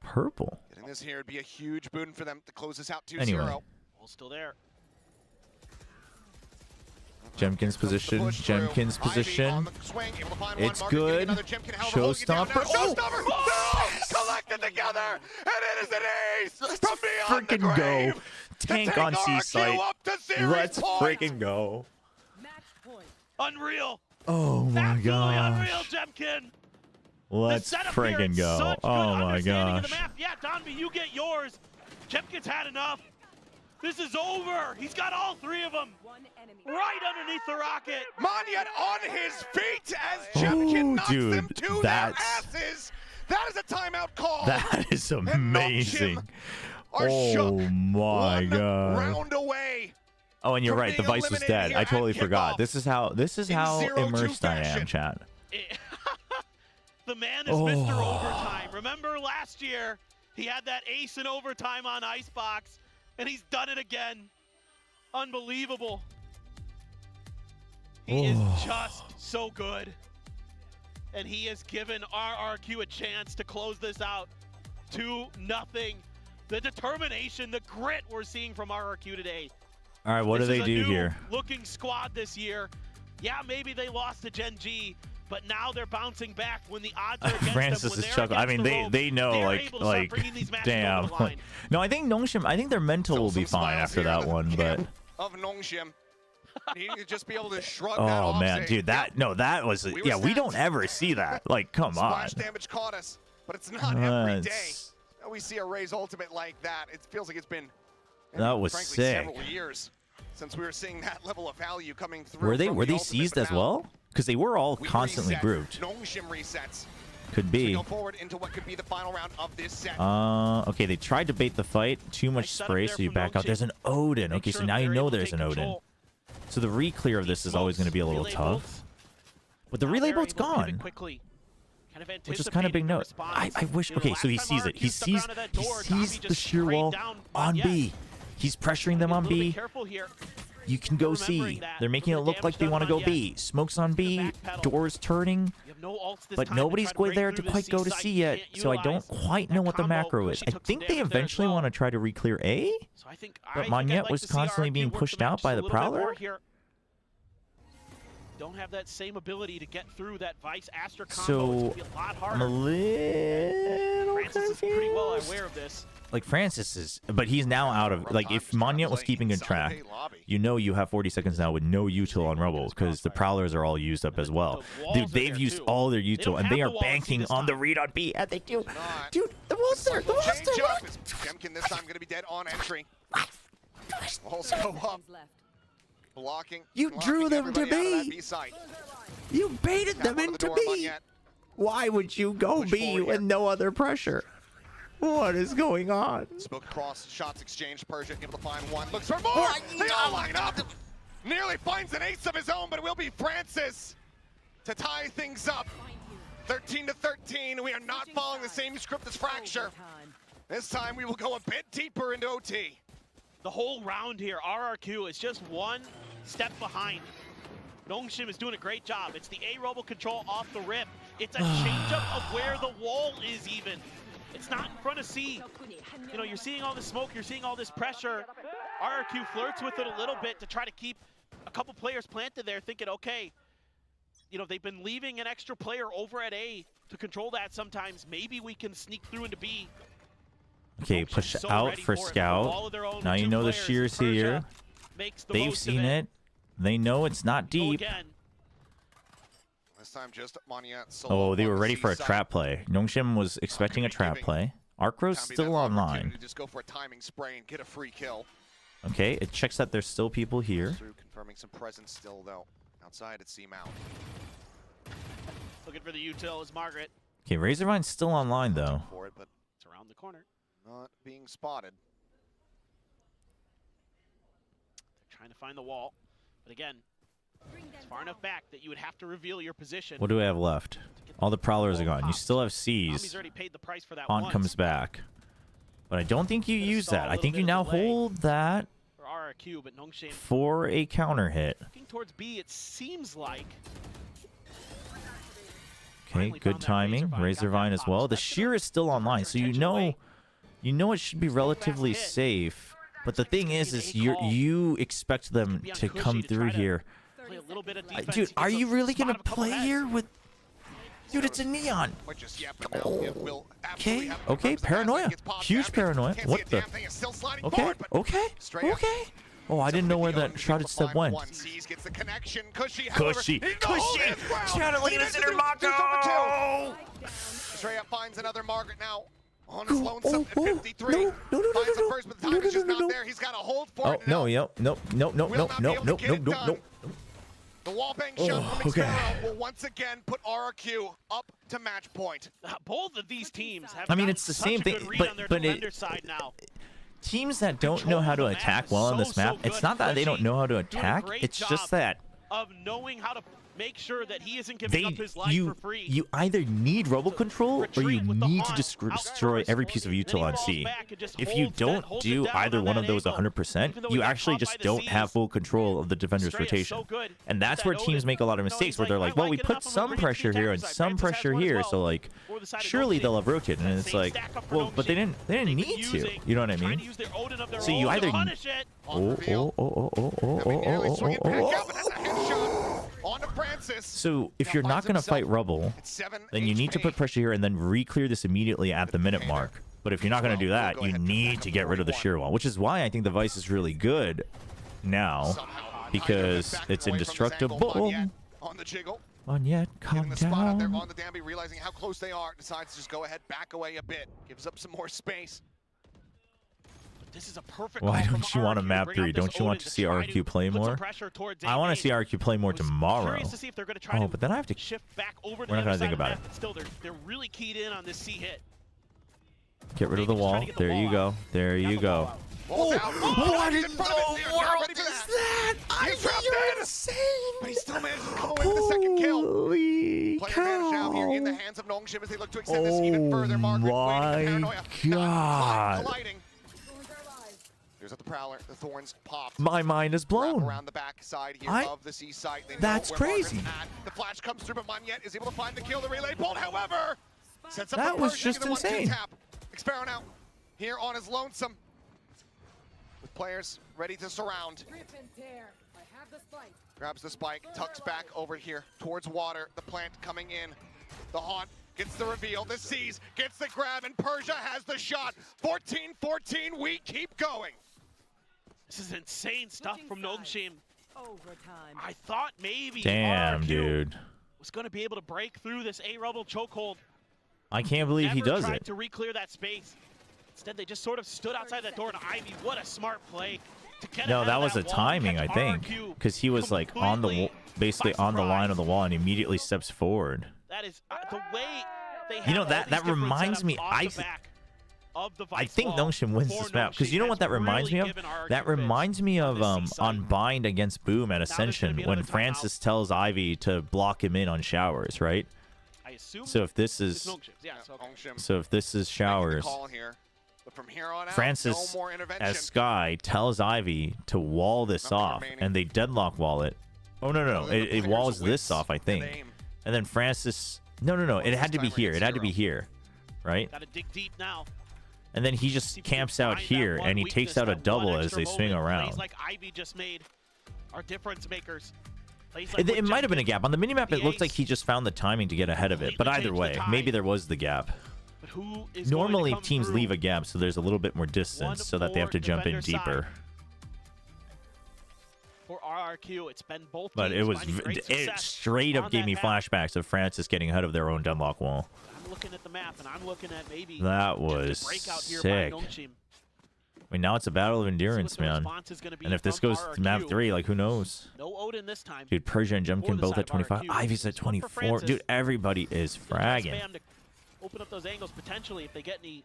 purple? Getting this here would be a huge boon for them to close this out 2-0. Anyway. Well, still there. Jemkins position. Jemkins position. It's good. Showstopper. Oh! Collected together, and it is an ace from beyond the Freaking grave. go. Tank on C site. Let's freaking go. Unreal. Oh my Absolutely unreal, gosh. Jemkin. Let's The setup here, freaking it's go. such good Oh my understanding of gosh. the map. Yeah, Donby, you get yours. Jemkin's had enough. This is over. He's got all three of them. Right underneath the rocket. Monyet on his feet as Jemkin knocks dude, them to their that's- asses. That is a timeout call. That is And amazing. Nongshim are Oh shook. my One god. round away. Oh, and you're from right. The being Vice was eliminated dead. here I totally at forgot. kickoff This is how in 0-2 immersed I am, fashion. chat. The man is Mr. Overtime. Remember last year, he had that ace in overtime on Icebox, and he's done it again. Unbelievable. He is just so good. And he has given RRQ a chance to close this out. 2-0. The determination, the grit we're seeing from RRQ today. All right, what do This they is a do new here? looking squad this year. Yeah, maybe they lost to Gen G, but now they're bouncing back when the odds are against Francis them. When is they're chuckling. I mean, against the ropes, they know, they're like, able to start bringing these matches damn. over the line. No, I think Nongshim, I think their mental will be Some fine smiles after here that in the one, but camp of Nongshim. Needing to just be able to shrug that oh off. man, say, dude, that no, that was We were yeah. We stacked. don't ever see that. Like, come on. Splash damage caught us, but it's not every day That's- that we see a Raze ultimate like that. It feels like it's been That was frankly, sick. several years since we were seeing that level of value coming through. Were they from were the they ultimate, seized but as now well? Because they were all we constantly reset. grouped. Nongshim resets. Could We be. go forward into what could be the final round of this set. Okay, they tried to bait the fight. Too much Nice setup spray, there so you from back out. Nongshim. There's an Odin. Make Okay, sure so now you they're know able to there's take an Odin. control. So the re-clear of this is always going to be a little Relay tough. bolts. But the Now relay they're boat's able to pivot gone. quickly. Kind of Which is kind of big anticipating the note. response. I wish. You know, Okay, last so he time sees it. He RRQ stuck sees around at that he door, sees Davi the just shear sprayed wall down on Monyet. B. He's pressuring them A on little bit B. careful here. You can go C. Remembering that. They're making it The look like damage they done want to go Monyet. B. Smokes on B. backpedal. Doors turning. You have no ults this But time to nobody's try to going break there through to this quite go to site. C You yet, can't so I don't utilize quite that know what the combo. macro is. She I took some think they damage there as eventually well. want to try to re-clear A, So I think but I'd Monyet like was to see constantly RRQ being work the pushed out match by a the little bit more Prowler. here. Don't have that same ability to get through that Vice Astra combo. So It's gonna be a lot I'm a harder. little Francis is pretty well confused. aware of this. Like Francis is, but he's now out of. Like if Monyet was keeping good track, you know you have 40 seconds now with no util on Rubble because the Prowlers are all used up as well. Dude, they've used all their util and they are banking on the read on B, and they do. Dude, the wall's there. The wall's Change there. up. Is Jemkin this time going to be dead on entry? Walls go up. Blocking. You drew them to everybody out of that B. B site. You baited Tap them onto the into door, B. Monyet. Why would you go Push B forward with here. no other pressure? What is going on? Smoke across, shots exchanged. Persia able to find one. Looks for more. They all line up. Nearly finds an ace of his own, but it will be Francis to tie things up. 13-13. We are not following the same script as Fracture. This time we will go a bit deeper into OT. The whole round here, RRQ is just one step behind. Nongshim is doing a great job. It's the A-Robo control off the rip. It's a change-up of where the wall is even. It's not in front of C. You know, you're seeing all this smoke, you're seeing all this pressure. RRQ flirts with it a little bit to try to keep a couple players planted there, thinking, okay, you know, they've been leaving an extra player over at A to control that sometimes. Maybe we can sneak through into B. Okay, push out for Scout. Now you know the Shear's here. They've seen it. They know it's not deep. This time just Oh, they were ready for a trap play. Nongshim was expecting a trap play. Arcro's still online. Just go for a timing spray and get a free kill. Okay, it checks that there's still people here. Confirming some presence still though. Outside at C Mount. Looking for the util is Margaret. Okay, Razorvine's still online though. For it, but it's around the corner. Not being spotted. They're trying to find the wall, but again, it's far enough back that you would have to reveal your position. What do we have left? All the Prowlers are gone. You still have C's. Already paid the price for that Haunt comes back. But I don't think you use that. I think you now hold that for RRQ, but Nongshim for a counter hit. looking towards B, it seems like. Okay, good timing. Razorvine as well. The Shear is still online, so you know it should be relatively safe. But the thing is you expect them to come through here. Dude, are you really gonna play here with? Dude, it's a Neon. Oh. Okay, paranoia. Huge paranoia. What the? Okay. Oh, I didn't know where that shrouded step went. Cushy. Shadow, look at this inner Mako. Straight up finds another Margaret now. On his lonesome at 53. Finds the first, but the time is just not there. He's got a hold for it. No. The wall bang shot from Xpero will once again put RRQ up to match point. Both of these teams have it's the same thing, but teams that don't know how to attack well on this map, it's not that they don't know how to attack, it's just that of knowing how to make sure that he isn't giving up his life for free. You either need robo control or you need to destroy every piece of util on C. If you don't do either one of those 100%, you actually just don't have full control of the defender's rotation. And that's where teams make a lot of mistakes, where they're like, well, we put some pressure here and some pressure here, so like surely they'll have rotated. And it's like, well, but they didn't need to. You know what I mean? So you either So if you're not going to fight Rubble, then you need to put pressure here and then re-clear this immediately at the minute mark. But if you're not going to do that, you need to get rid of the shear wall, which is why I think the Vice is really good now, because it's indestructible. On the jiggle. On yet, calm down. There on the Danby, realizing how close they are, decides to just go ahead, back away a bit, gives up some more space. This is a perfect. Why don't you want to map 3? Don't you want to see RRQ play more? I want to see RRQ play more tomorrow. Oh, but then I have to shift back over. We're not going to think about it. Still, they're really keyed in on this C hit. Get rid of the wall. There you go. There you go. Oh, what in the world is that? You're insane. But he still managed to come away with the second kill. Holy Player advantage now here in the hands of Nongshim as they look to extend this even further. Margaret waiting, paranoia. God. Colliding. There's the Prowler, the Thorns popped. My mind is blown. Around the back side here of the C site. That's crazy. The flash comes through, but Monyet is able to find the kill. The relay bolt, however, sets up that was just insane. Xpero now here on his lonesome, with players ready to surround. Grabs the spike, tucks back over here towards water. The plant coming in. The Haunt gets the reveal. The Seas gets the grab, and Persia has the shot. 14-14. We keep going. This is insane stuff from Nongshim. I thought maybe damn, RRQ dude, was going to be able to break through this A-Rebel chokehold. I can't believe he does it. To re-clear that space. Instead, they just sort of stood outside that door, and Ivy, what a smart play. No, that was a timing, I think, because he was like on the basically on the line of the wall and immediately steps forward. That is the way they. You know, that reminds me. I think Nongshim wins this map, because you know what that reminds me of? That reminds me of on Bind against Boom at Ascension, when Francis tells Ivy to block him in on showers, right? So if this is showers, Francis as Sky tells Ivy to wall this off, and they deadlock wall it. Oh no, it walls this off, I think. And then Francis No. It had to be here. It had to be here, right? Gotta dig deep now. And then he just camps out here, and he takes out a double as they swing around. Plays like Ivy just made are difference makers. It might have been a gap. On the minimap, it looked like he just found the timing to get ahead of it. But either way, maybe there was the gap. But who is Normally, teams leave a gap, so there's a little bit more distance, so that they have to jump in deeper. For RRQ, it's been both. But it was straight up gave me flashbacks of Francis getting ahead of their own deadlock wall. I'm looking at the map, and I'm looking at maybe that was sick. I mean, now it's a battle of endurance, man. And if this goes to map 3, like, who knows? No Odin this time. Dude, Persia and Jemkin both at 25. Ivy's at 24. Dude, everybody is fragging. Open up those angles potentially if they get any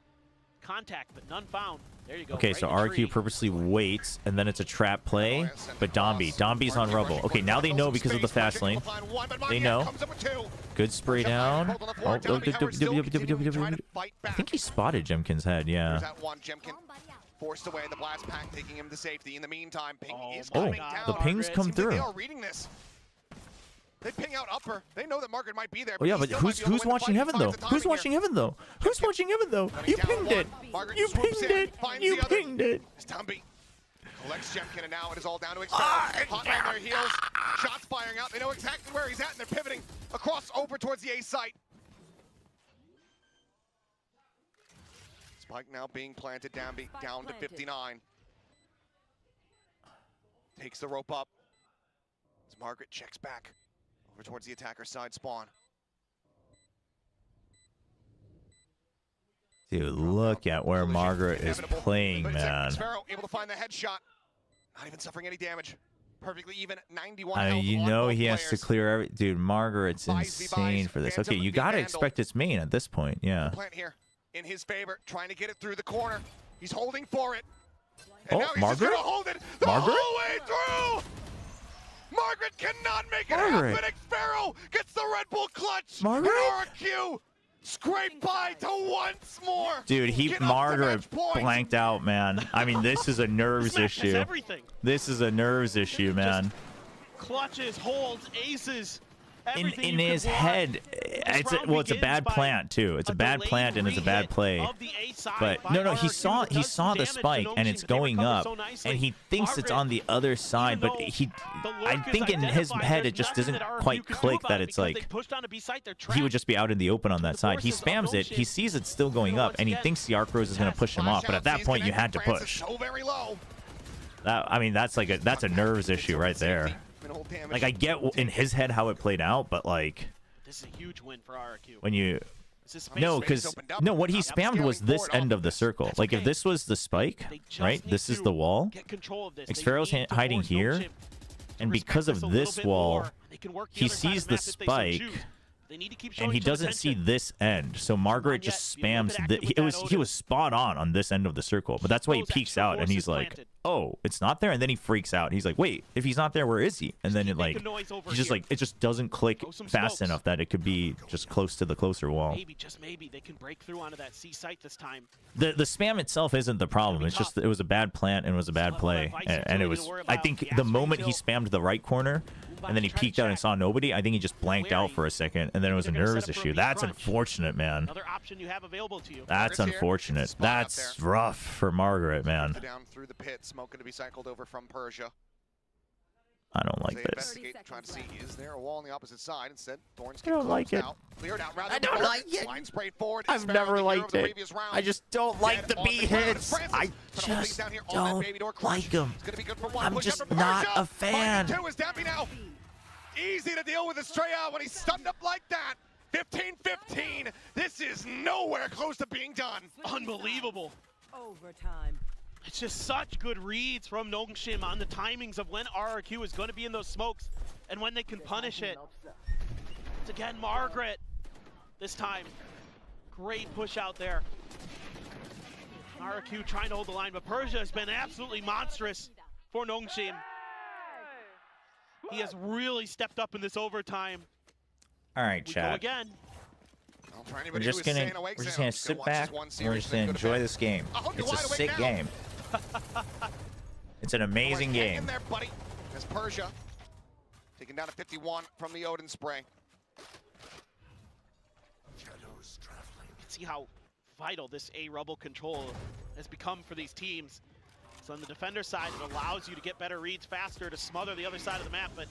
contact, but none found. There you go. Okay, so RRQ purposely waits, and then it's a trap play. But Dombi's on rubble. Okay, now they know because of the fast lane. They know. Good spray down. Oh, I think he spotted Jemkin's head, yeah. Forced away, the blast pack taking him to safety. In the meantime, Ping is coming down. The pings come through. They are reading this. They ping out upper. They know that Margaret might be there. Oh yeah, but who's watching Heaven though? Who's watching Heaven though? Who's watching Heaven though? You pinged it. You pinged it. You pinged it. Tumby collects Jemkin, and now it is all down to Experiment. Hot on their heels. Shots firing out. They know exactly where he's at, and they're pivoting across over towards the A site. Spike now being planted, down to 59. Takes the rope up. As Margaret checks back over towards the attacker side spawn. Dude, look at where Margaret is playing, man. Sparrow able to find the headshot. Not even suffering any damage. Perfectly even, 91 I mean, health you on know both he has players. to clear every... Dude, Margaret's insane for this. Okay, you gotta expect it's main at this point, yeah. Plant here in his favor, trying to get it through the corner. He's holding for it. And now he's Margaret? just gonna hold it the whole way through! Margaret cannot make it happen! Sparrow gets the Red Bull clutch! Margaret? RRQ scrape by to once more! Dude, Margaret blanked out, man. I mean, this is a nerves issue. This is a nerves issue, man. Clutches, holds, aces. In his head, it's a bad plant too. It's a bad plant and it's a bad play. But no, he saw the spike and it's going up, and he thinks it's on the other side. But I think in his head it just doesn't quite click that it's like he would just be out in the open on that side. He spams it, he sees it's still going up, and he thinks the Arc Rose is going to push him off. But at that point, you had to push. I mean, that's a nerves issue right there. Like, I get in his head how it played out, but like, this is a huge win for RRQ. When you what he spammed was this end of the circle. Like, if this was the spike, right? This is the wall. Xfero's hiding here, and because of this wall, he sees the spike. And he doesn't see this end, so Margaret just spams. He was spot on this end of the circle, but that's why he peeks out and he's like, "Oh, it's not there," and then he freaks out. He's like, "Wait, if he's not there, where is he?" And then it just doesn't click fast enough that it could be just close to the closer wall. Maybe they can break through onto that C site this time. The spam itself isn't the problem. It's just it was a bad plant and it was a bad play, and it was. I think the moment he spammed the right corner, and then he peeked out and saw nobody, I think he just blanked out for a second, and then it was a nerves issue. That's unfortunate, man. Another option you have available to you. That's unfortunate. That's rough for Margaret, man. Down through the pit, smoking to be cycled over from Persia. I don't like this. Trying to see, is there a wall on the opposite side? Instead, Thorns I don't like it. I don't like it. Line sprayed forward. I've never liked it. I just don't like the B hits. I just don't like them. I'm just not a fan. Easy to deal with Estrella when he's stunned up like that. 15-15. This is nowhere close to being done. Unbelievable. Overtime. It's just such good reads from Nongshim on the timings of when RRQ is going to be in those smokes and when they can punish it. It's again Margaret this time. Great push out there. RRQ trying to hold the line, but Persia has been absolutely monstrous for Nongshim. He has really stepped up in this overtime. All right, chat. Go again. We're just gonna sit back and we're just gonna enjoy this game. It's a sick game. It's an amazing game. There, buddy. As Persia taken down to 51 from the Odin spray. see how vital this A rubble control has become for these teams. So on the defender side, it allows you to get better reads faster to smother the other side of the map, but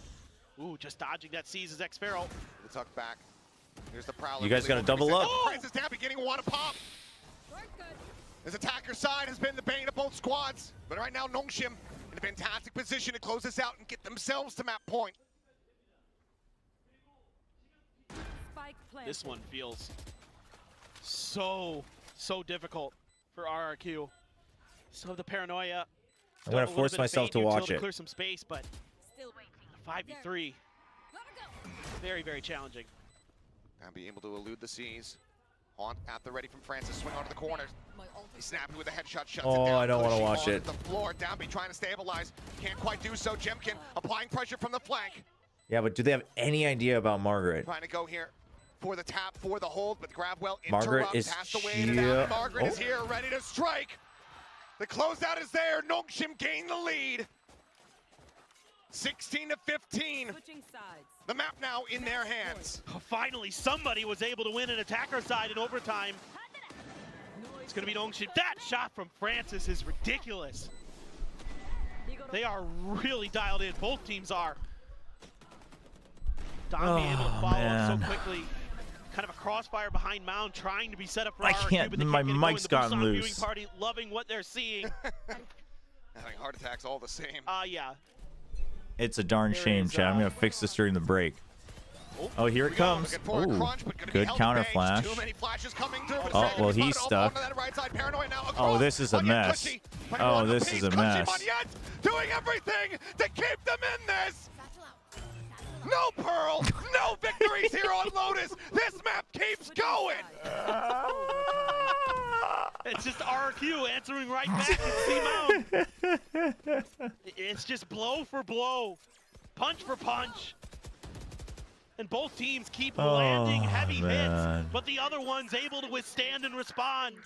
ooh, just dodging that seizes xFaro. The tuck back. Here's the Prowler. You guys got to double up. Francis down, beginning to want to pop. His attacker side has been the bane of both squads, but right now Nongshim in a fantastic position to close this out and get themselves to map point. This one feels so difficult for RRQ. Still have the paranoia. I'm gonna force myself to watch it. Clear some space, but 5v3, very challenging. And be able to elude the C's. Haunt at the ready from Francis, swing onto the corner. He's snappy with a headshot, shuts it down. I don't want to watch it. The floor, Downbeat trying to stabilize. Can't quite do so. Jemkin applying pressure from the flank. Yeah, but do they have any idea about Margaret? Trying to go here for the tap, for the hold, but Grabwell Margaret interrupts, is has to wait it out. Margaret is here, ready to strike. The closeout is there. Nongshim gain the lead. 16 to 15. The map now in their hands. Finally, somebody was able to win an attacker side in overtime. It's going to be Nongshim. That shot from Francis is ridiculous. They are really dialed in. Both teams are. Don being able to follow up so quickly. Kind of a crossfire behind Mound, trying to be set up for RRQ, but they my can't mic's get it going. gotten The Busan loose. viewing party loving what they're seeing. Having heart attacks all the same. Yeah. It's a darn shame, Chad. I'm gonna fix this during the break. Oh, here it comes. Ooh, good counter flash. Oh, well, he's stuck. Oh, this is a mess. Oh, this is a mess. Doing everything to keep them in this. No Pearl, no victories here on Lotus. This map keeps going. It's just RRQ answering right back and C-Mount. It's just blow for blow, punch for punch. And both teams keep landing heavy hits, but the other one's able to withstand and respond.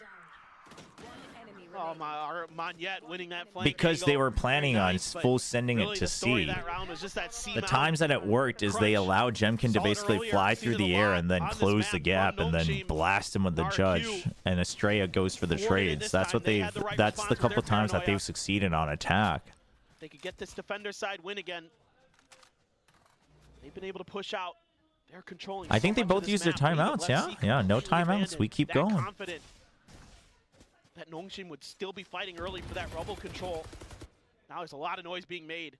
Oh my, Monyet winning that flank. Because they were planning on full sending it to C. The times that it worked is they allowed Jemkin to basically fly through the air and then close the gap and then blast him with the judge, and Estrella goes for the trades. That's what they've. That's the couple times that they've succeeded on attack. They could get this defender side win again. They've been able to push out. They're controlling. I think they both used their timeouts. Yeah, no timeouts. We keep going. Confident that Nongshim would still be fighting early for that rubble control. Now there's a lot of noise being made.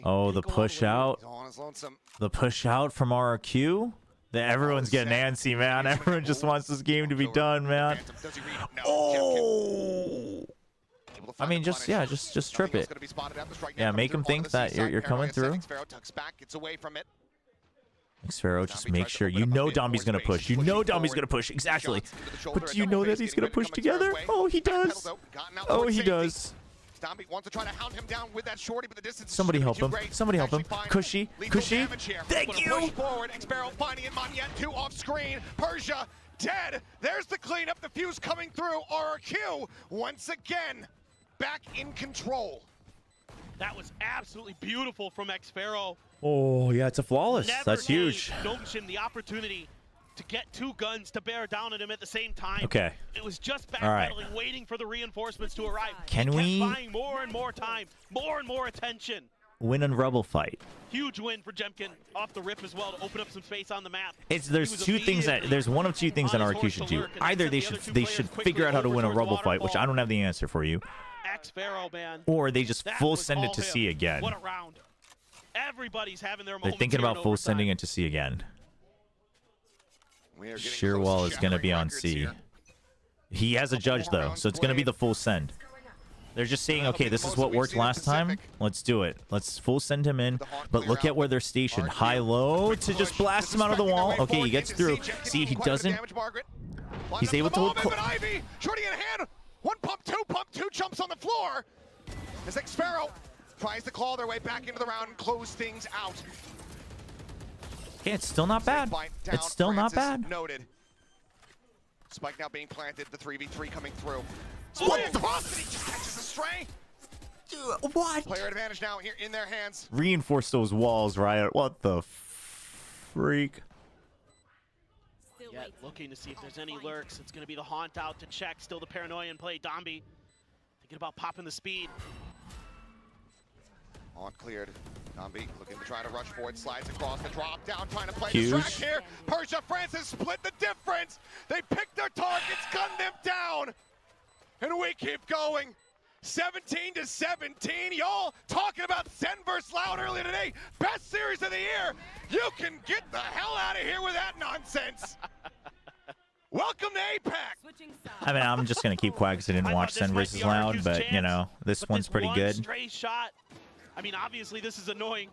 Oh, the push out. The push out from RRQ. Everyone's getting antsy, man. Everyone just wants this game to be done, man. Oh! I mean, just trip it. Yeah, make him think that you're coming through. xFaro, just make sure. You know Domby's going to push. You know Domby's going to push. Exactly. But do you know that he's going to push together? Oh, he does. Oh, he does. Wants to try to hound him down with that shorty, but the distance Somebody help him. Somebody help him. Cushy. Cushy. Thank you. Push forward. xFaro finding it. Monyet 2 off screen. Persia dead. There's the cleanup. The fuse coming through. RRQ once again back in control. That was absolutely beautiful from xFaro. Oh, yeah, it's a flawless. That's huge. Nongshim the opportunity to get 2 guns to bear down at him at the same time. Okay. It was just backpedaling, waiting for the reinforcements to arrive. Can we buying more and more time, more and more attention? Win a rubble fight? Huge win for Jemkin off the rip as well to open up some space on the map. There's one of two things that RRQ should do. Either they should figure out how to win a rubble fight, which I don't have the answer for you. xFaro, man. Or they just full send it to C again. What a round. Everybody's having their They're thinking about full sending it to C again. Shearwall is going to be on C. He has a judge, though, so it's going to be the full send. They're just saying, okay, this is what worked last time. Let's do it. Let's full send him in. But look at where they're stationed. High-low to just blast him out of the wall. Okay, he gets through. See, he doesn't. He's able to hold. Shorty in hand. 1 pump, 2 pump, 2 jumps on the floor. As xFaro tries to claw their way back into the round and close things out. Okay, it's still not bad. It's still not bad. Noted. Spike now being planted. The 3v3 coming through. What the cross, and he just catches a stray. What? Player advantage now here in their hands. Reinforce those walls, Riot. What the freak? Jet looking to see if there's any lurks. It's going to be the Haunt out to check. Still the Paranoia in play. Dombi thinking about popping the speed. On cleared. Dombi looking to try to rush forward, slides across the drop down, trying to play Huge. distract here. Persia Francis split the difference. They picked their targets, gunned them down, and we keep going. 17-17. Y'all talking about Zen vs Loud earlier today. Best series of the year. You can get the hell out of here with that nonsense. Welcome to Apex. I mean, I'm just gonna keep quiet because I didn't watch Zen vs Loud, but you know, this one's pretty good. Stray shot. I mean, obviously this is annoying.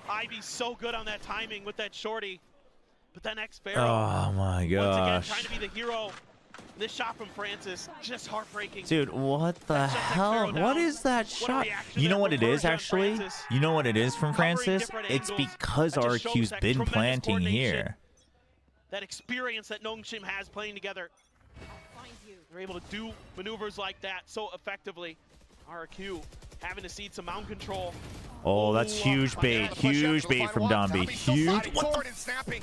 Ivy's so good on that timing with that shorty, but then Xfero. Oh my gosh. Once again, trying to be the hero. This shot from Francis, just heartbreaking. Dude, what the hell? What is that shot? You know what it is, actually? You know what it is from Francis? It's because RRQ's been planting here. That experience that Nongshim has playing together. They're able to do maneuvers like that so effectively. RRQ having to cede some mound control. Oh, that's huge bait. Huge bait from Dombi. Huge. What the?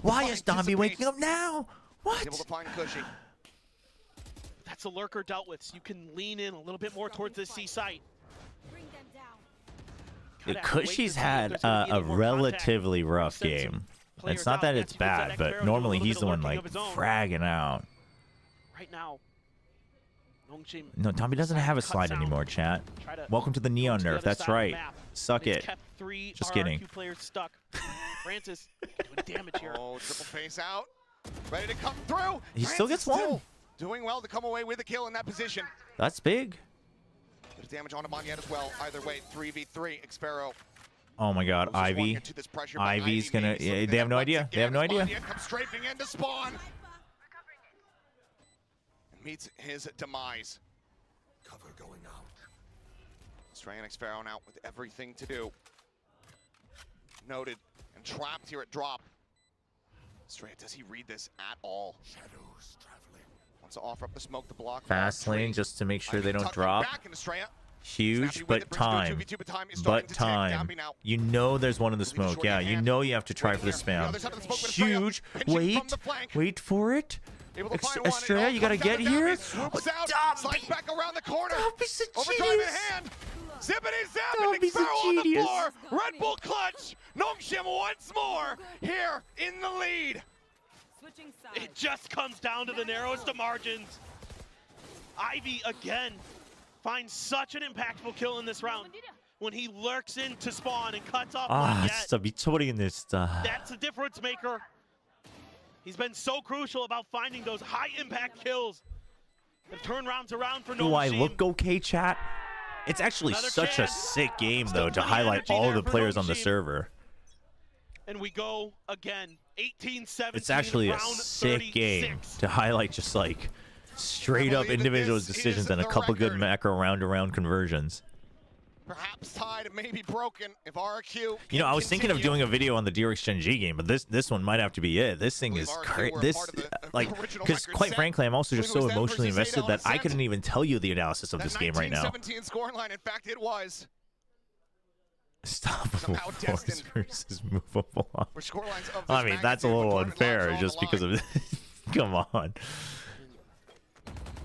Why is Dombi waking up now? What? Able to find Cushy. That's a lurker dealt with, so you can lean in a little bit more towards this C site. Cushy's had a relatively rough game. It's not that it's bad, but normally he's the one like fragging out. Right now, no, Dombi doesn't have a slide anymore, chat. Welcome to the Neon nerf. That's right. Suck it. Just kidding. Francis doing damage here. Oh, triple face out. Ready to come through. He still gets one. Doing well to come away with a kill in that position. That's big. There's damage on Amanyet as well. Either way, 3v3. Xfero. Oh my god, Ivy. Ivy's gonna. Yeah, they have no idea. They have no idea. Comes strafing into spawn. Meets his demise. Cover going out. Stray and Xfero now with everything to do. Noted and trapped here at drop. Stray, does he read this at all? Shadows traveling. Wants to offer up the smoke to block. Fast lane just to make sure they don't drop. Huge, but time. But time. You know there's one in the smoke. Yeah, you know you have to try for the spam. Huge. Wait for it. Estrella, you gotta get here. Slides back around the corner. Dobby's a Overdrive in hand. Zippity zap and Xfero on the floor. Red Bull clutch. Nongshim once more here in the lead. It just comes down to the narrowest of margins. Ivy again finds such an impactful kill in this round when he lurks into spawn and cuts off That's That's a difference maker. He's been so crucial about finding those high impact kills. The turnarounds around for Nongshim. Do I look okay, chat? It's actually such a sick game, though, to highlight all the players on the server. And we go again, 18-17. It's actually a sick game to highlight just like straight up individual decisions and a couple good macro round-to-round conversions. Perhaps tied, maybe broken if RRQ. You know, I was thinking of doing a video on the DRX Gen G game, but this one might have to be it. This thing is crazy. Because quite frankly, I'm also just so emotionally invested that I couldn't even tell you the analysis of this game right now. 17 scoring line. In fact, it was. Stoppable force versus movable. I mean, that's a little unfair just because of. Come on.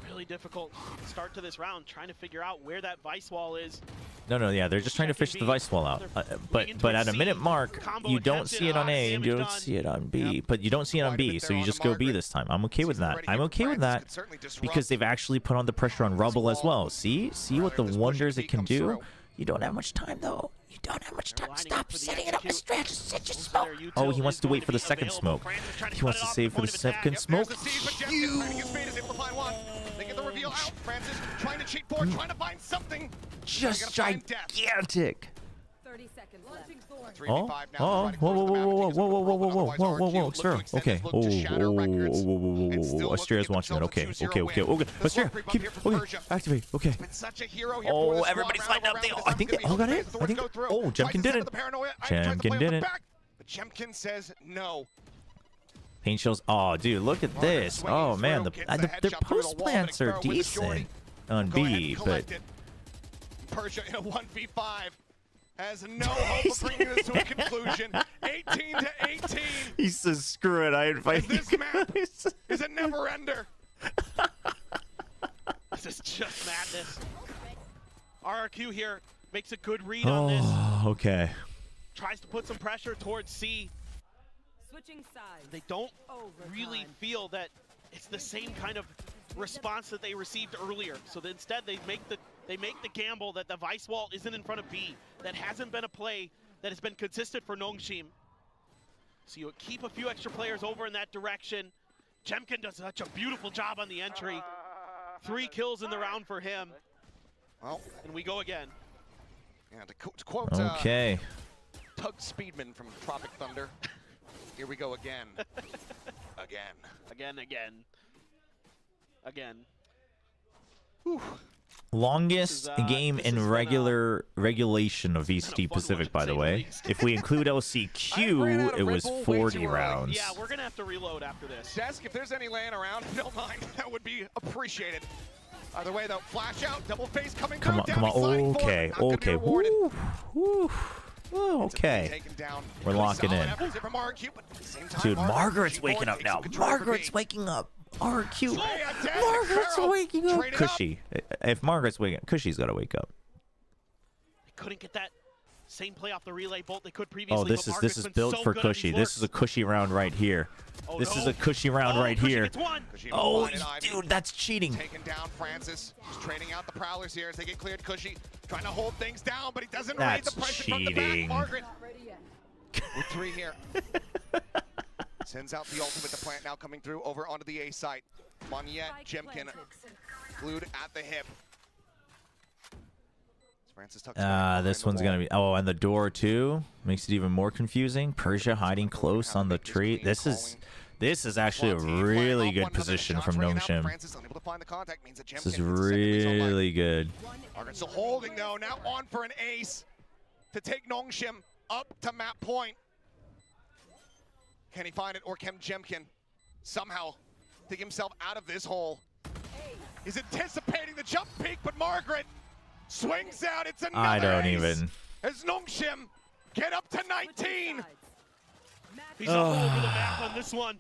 Really difficult start to this round, trying to figure out where that vice wall is. No, yeah, they're just trying to fish the vice wall out. But at a minute mark, you don't see it on A and you don't see it on B. But you don't see it on B, so you just go B this time. I'm okay with that. I'm okay with that because they've actually put on the pressure on Rubble as well. See what the wonders it can do. You don't have much time though. You don't have much time. Stop setting it up, Estrella. Just sit your smoke. Oh, he wants to wait for the second smoke. He wants to save for the second smoke. They get the reveal out. Francis trying to cheat forward, trying to find something. Just gigantic. 30 seconds left. Oh, whoa, Estrella. Okay. Oh, Estrella's watching it. Okay. Estrella, activate. Okay. Oh, everybody's lined up. I think they all got it. Oh, Jemkin didn't. Jemkin didn't. But Jemkin says no. Paint shells. Oh, dude, look at this. Oh, man, their post plants are decent on B, but Persia in a 1v5. has no hope of bringing this to a conclusion. 18 to 18. He says, "Screw it, I invite you." This map is a never-ender. This is just madness. RRQ here makes a good read on this. Okay. Tries to put some pressure towards C. Switching sides. They don't really feel that it's the same kind of response that they received earlier. So instead they make the gamble that the Vice Wall isn't in front of B. That hasn't been a play that has been consistent for Nongshim. So you keep a few extra players over in that direction. Jemkin does such a beautiful job on the entry. 3 kills in the round for him. Well, and we go again. Yeah, to quote Tug Speedman from Tropic Thunder, here we go again. Again. Whew. Longest game in regulation of VCT Pacific, by the way. If we include LCQ, it was 40 rounds. Yeah, we're gonna have to reload after this. Desk, if there's any laying around, don't mind. That would be appreciated. Either way, though, flash out, double face coming Come on, down. come on. Okay, okay. Woo, woo. Woo, okay. We're locking in. Dude, Margaret's waking up now. Margaret's waking up. RRQ. Margaret's waking up. Cushy. If Margaret's waking up, Cushy's got to wake up. They couldn't get that same play off the relay bolt they could previously. Oh, this is built for Cushy. This is a Cushy round right here. This is a Cushy round right here. Oh, dude, that's cheating. Taking down Francis. Just trading out the Prowlers here as they get cleared. Cushy trying to hold things down, but he doesn't read the pressure from the back. Margaret with 3 here. Sends out the ultimate to plant, now coming through over onto the A site. Moniette, Jemkin glued at the hip. Francis this one's gonna be and the door too makes it even more confusing. Persia hiding close on the tree. This is actually a really good position from Nongshim. This is really good. Margaret still holding though, now on for an ace to take Nongshim up to map point. Can he find it, or can Jemkin somehow dig himself out of this hole? He's anticipating the jump peak, but Margaret swings out. It's another I don't ace. even. As Nongshim get up to 19. He's all over the map on this one.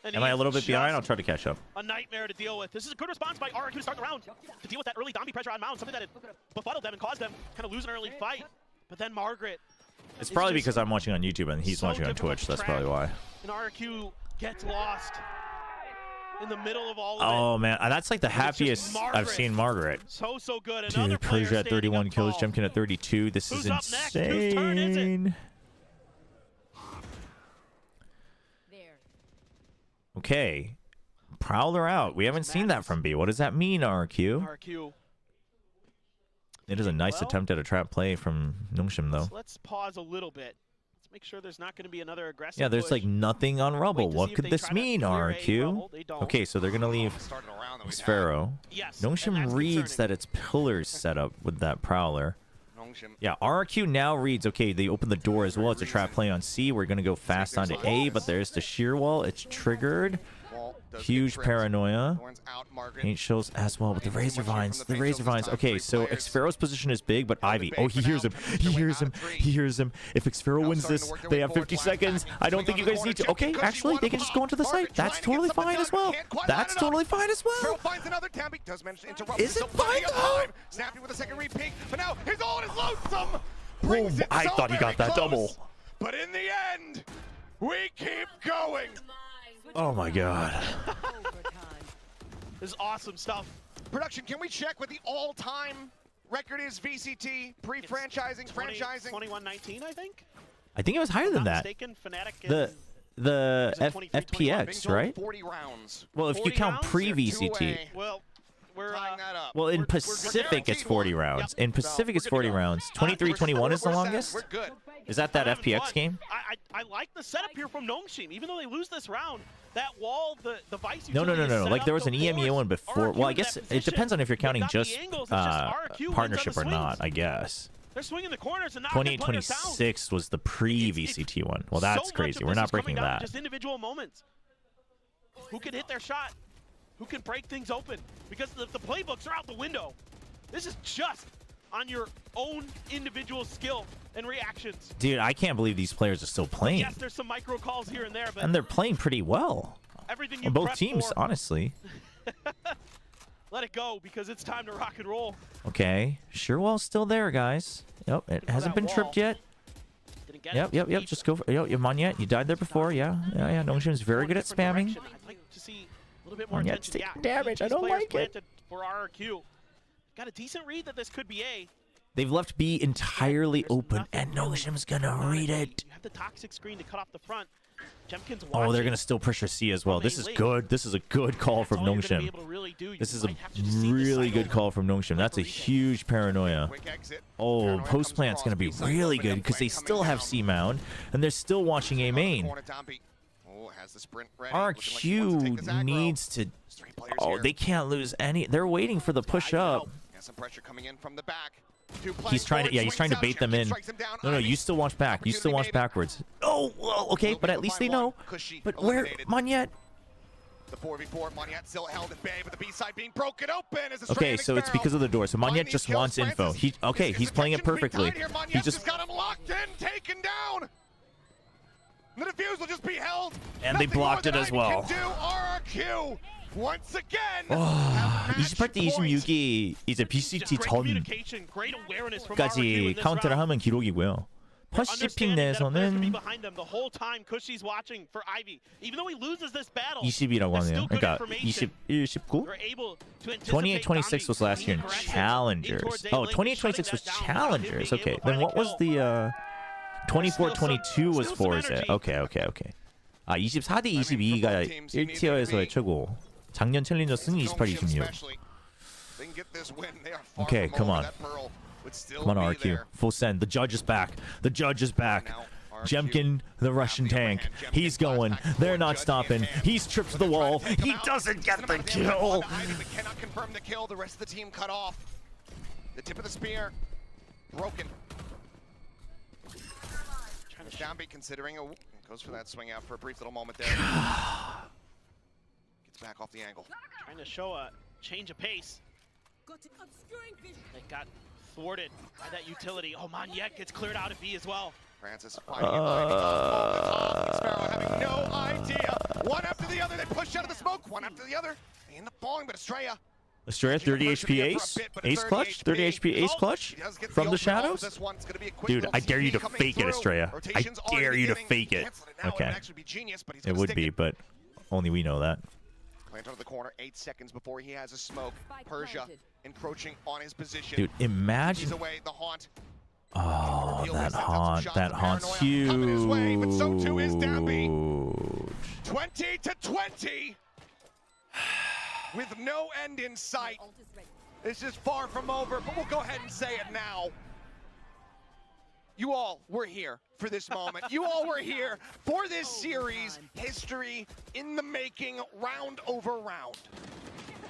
And Am I a little bit behind? I'll try to catch up. A nightmare to deal with. This is a good response by RRQ to start the round. To deal with that early zombie pressure on Mound, something that had befuddled them and caused them kind of lose an early fight. But then Margaret. It's probably because I'm watching on YouTube and he's watching on Twitch. That's probably why. And RRQ gets lost in the middle of all of it. Oh man, that's like the happiest I've seen Margaret. So good. Dude, Persia at 31 kills, Jemkin at 32. This is insane. Whose turn is it? Okay. Prowler out. We haven't seen that from B. What does that mean, RRQ? RRQ. It is a nice attempt at a trap play from Nongshim, though. Let's pause a little bit. Let's make sure there's not going to be another aggressive Yeah, there's push. like nothing on Rubble. What could this mean, RRQ? Okay, so they're going to leave Sphero. Yes, Nongshim reads that it's pillars set up with that Prowler. Yeah, RRQ now reads, okay, they open the door as well. It's a trap play on C. We're going to go fast onto A, but there's the shear wall. It's triggered. Huge paranoia. Ain't shows as well with the Razor Vines. The Razor Vines. Okay, so Xfero's position is big, but Ivy. Oh, he hears him. He hears him. He hears him. If Xfero wins this, they have 50 seconds. I don't think you guys need to. Okay, actually, they can just go into the site. That's totally fine as well. That's totally fine as well. Is it fine though? Snapping with a second repeat, but now his ult is lonesome. Boom! I thought he got that double. But in the end, we keep going. Oh my god. This is awesome stuff. Production, can we check what the all-time record is? VCT, pre-franchising, franchising? 21-19, I think? I think it was higher than that. The FPX, right? 40 rounds. Well, if you count pre-VCT. Well, we're well, in Pacific, it's 40 rounds. In Pacific, it's 40 rounds. 23-21 is the longest? We're good. Is that FPX game? I like the setup here from Nongshim. Even though they lose this round, that wall, the Vice No. Like, there was an EMEO one before. Well, I guess it depends on if you're counting just partnership or not, I guess. They're swinging the corners and 28-26 was the pre-VCT one. Well, that's crazy. We're not breaking that. Just individual moments. Who can hit their shot? Who can break things open? Because the playbooks are out the window. This is just on your own individual skill and reactions. Dude, I can't believe these players are still playing. Yes, there's some micro calls here and there, but And they're playing pretty well. everything you On both prepped teams, for, honestly. let it go because it's time to rock and roll. Okay. Sherwell's still there, guys. Yep, it hasn't been tripped yet. Didn't get Yep. it. Just go for Yep, Monyet, you died there before. Yeah. Nongshim's very good at spamming. I'd like to see a little bit more Monyet's attention. taking damage. I these don't players like it. planted for RRQ. Got a decent read that this could be A. They've left B entirely open, and Nongshim's gonna read it. You have the toxic screen to cut off the front. Jemkin's Oh, they're watching. gonna still pressure C as well. This is good. This is a good call from Nongshim. This is a really good call from Nongshim. That's a huge paranoia. Oh, post plant's gonna be really good because they still have C mount and they're still watching A main. RQ needs to. Oh, they can't lose any. They're waiting for the push up. Some pressure coming in from the back. He's trying to, he's trying to bait them in. No, you still watch back. You still watch backwards. Oh, well, okay, but at least they know. But where, Monyet? The 4v4, Monyet still held at bay, but the B side being broken open as a Okay, so it's because of the door. So Monyet just wants info. He's playing it perfectly. He just got him locked in, taken down. The defuse will just be held. And they blocked it as well. RRQ once again. 이집할 때 26이 이제 VCT 전까지 카운터를 하면 기록이고요. 퍼시픽 내에서는 20이라고 하네요. 그러니까 21, 19? 28-26 was last year in Challengers. Oh, 28-26 was Challengers. Okay, then what was the 24-22 was Forza. Okay. 아, 24대 22가 1티어에서의 최고. 작년 챌린저스는 28-26. Okay, come on. Come on, RQ. Full send. The judge is back. Jemkin, the Russian tank. He's going. They're not stopping. He's tripped the wall. He doesn't get the kill. Cannot confirm the kill. The rest of the team cut off. The tip of the spear broken. Downbeat considering. Goes for that swing out for a brief little moment there. Gets back off the angle. Trying to show a change of pace. They got thwarted by that utility. Oh, Monyet gets cleared out of B as well. Francis finding Sparrow having no idea. One after the other, they push out of the smoke. One after the other, they end up falling, but Estrella 30 HP ace? Ace clutch? 30 HP ace clutch? From the shadows? Dude, I dare you to fake it, Estrella. I dare you to fake it. Okay. It would be, but only we know that. Plant onto the corner, 8 seconds before he has a smoke. Persia encroaching on his position. Dude, imagine. Away the haunt. Oh, that haunt's huge. Coming his way, but so too is Downbeat. 20-20. With no end in sight. This is far from over, but we'll go ahead and say it now. You all were here for this moment. You all were here for this series. History in the making, round over round.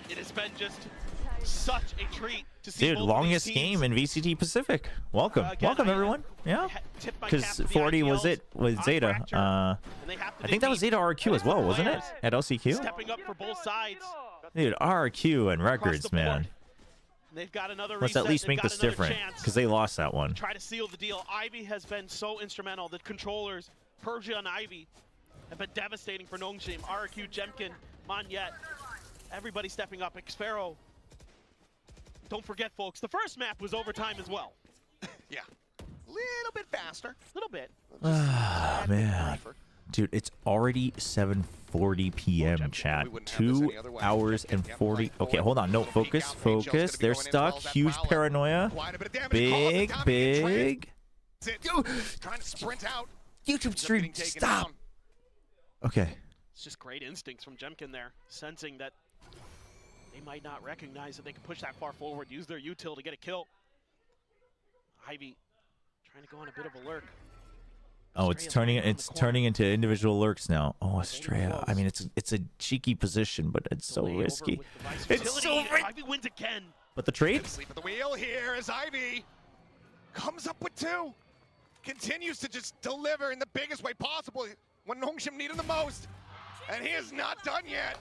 It has been just such a treat to see. Dude, longest game in VCT Pacific. Welcome. Welcome, everyone. Yeah. Because 40 was it with Zeta. I think that was Zeta RQ as well, wasn't it? At LCQ? Stepping up for both sides. Dude, RQ and records, man. They've got another Let's at least make this different, because they lost that one. Try to seal the deal. Ivy has been so instrumental. The controllers, Persia and Ivy, have been devastating for Nongshim. RRQ, Jemkin, Monyet, everybody stepping up. Xfero. Don't forget, folks, the first map was overtime as well. Yeah, little bit faster. A little bit. Ah, man. Dude, it's already 7:40 p.m. chat. 2 hours and 40. Okay, hold on. No, focus. They're stuck. Huge paranoia. Big. Trying to sprint out. YouTube stream, stop. Okay. It's just great instincts from Jemkin there, sensing that they might not recognize that they can push that far forward, use their util to get a kill. Ivy trying to go on a bit of a lurk. Oh, it's turning into individual lurks now. Oh, Estrella. I mean, it's a cheeky position, but it's so risky. It's so risky. Ivy wins again. But the trade? Sleep at the wheel here as Ivy comes up with 2. Continues to just deliver in the biggest way possible when Nongshim need him the most. And he is not done yet.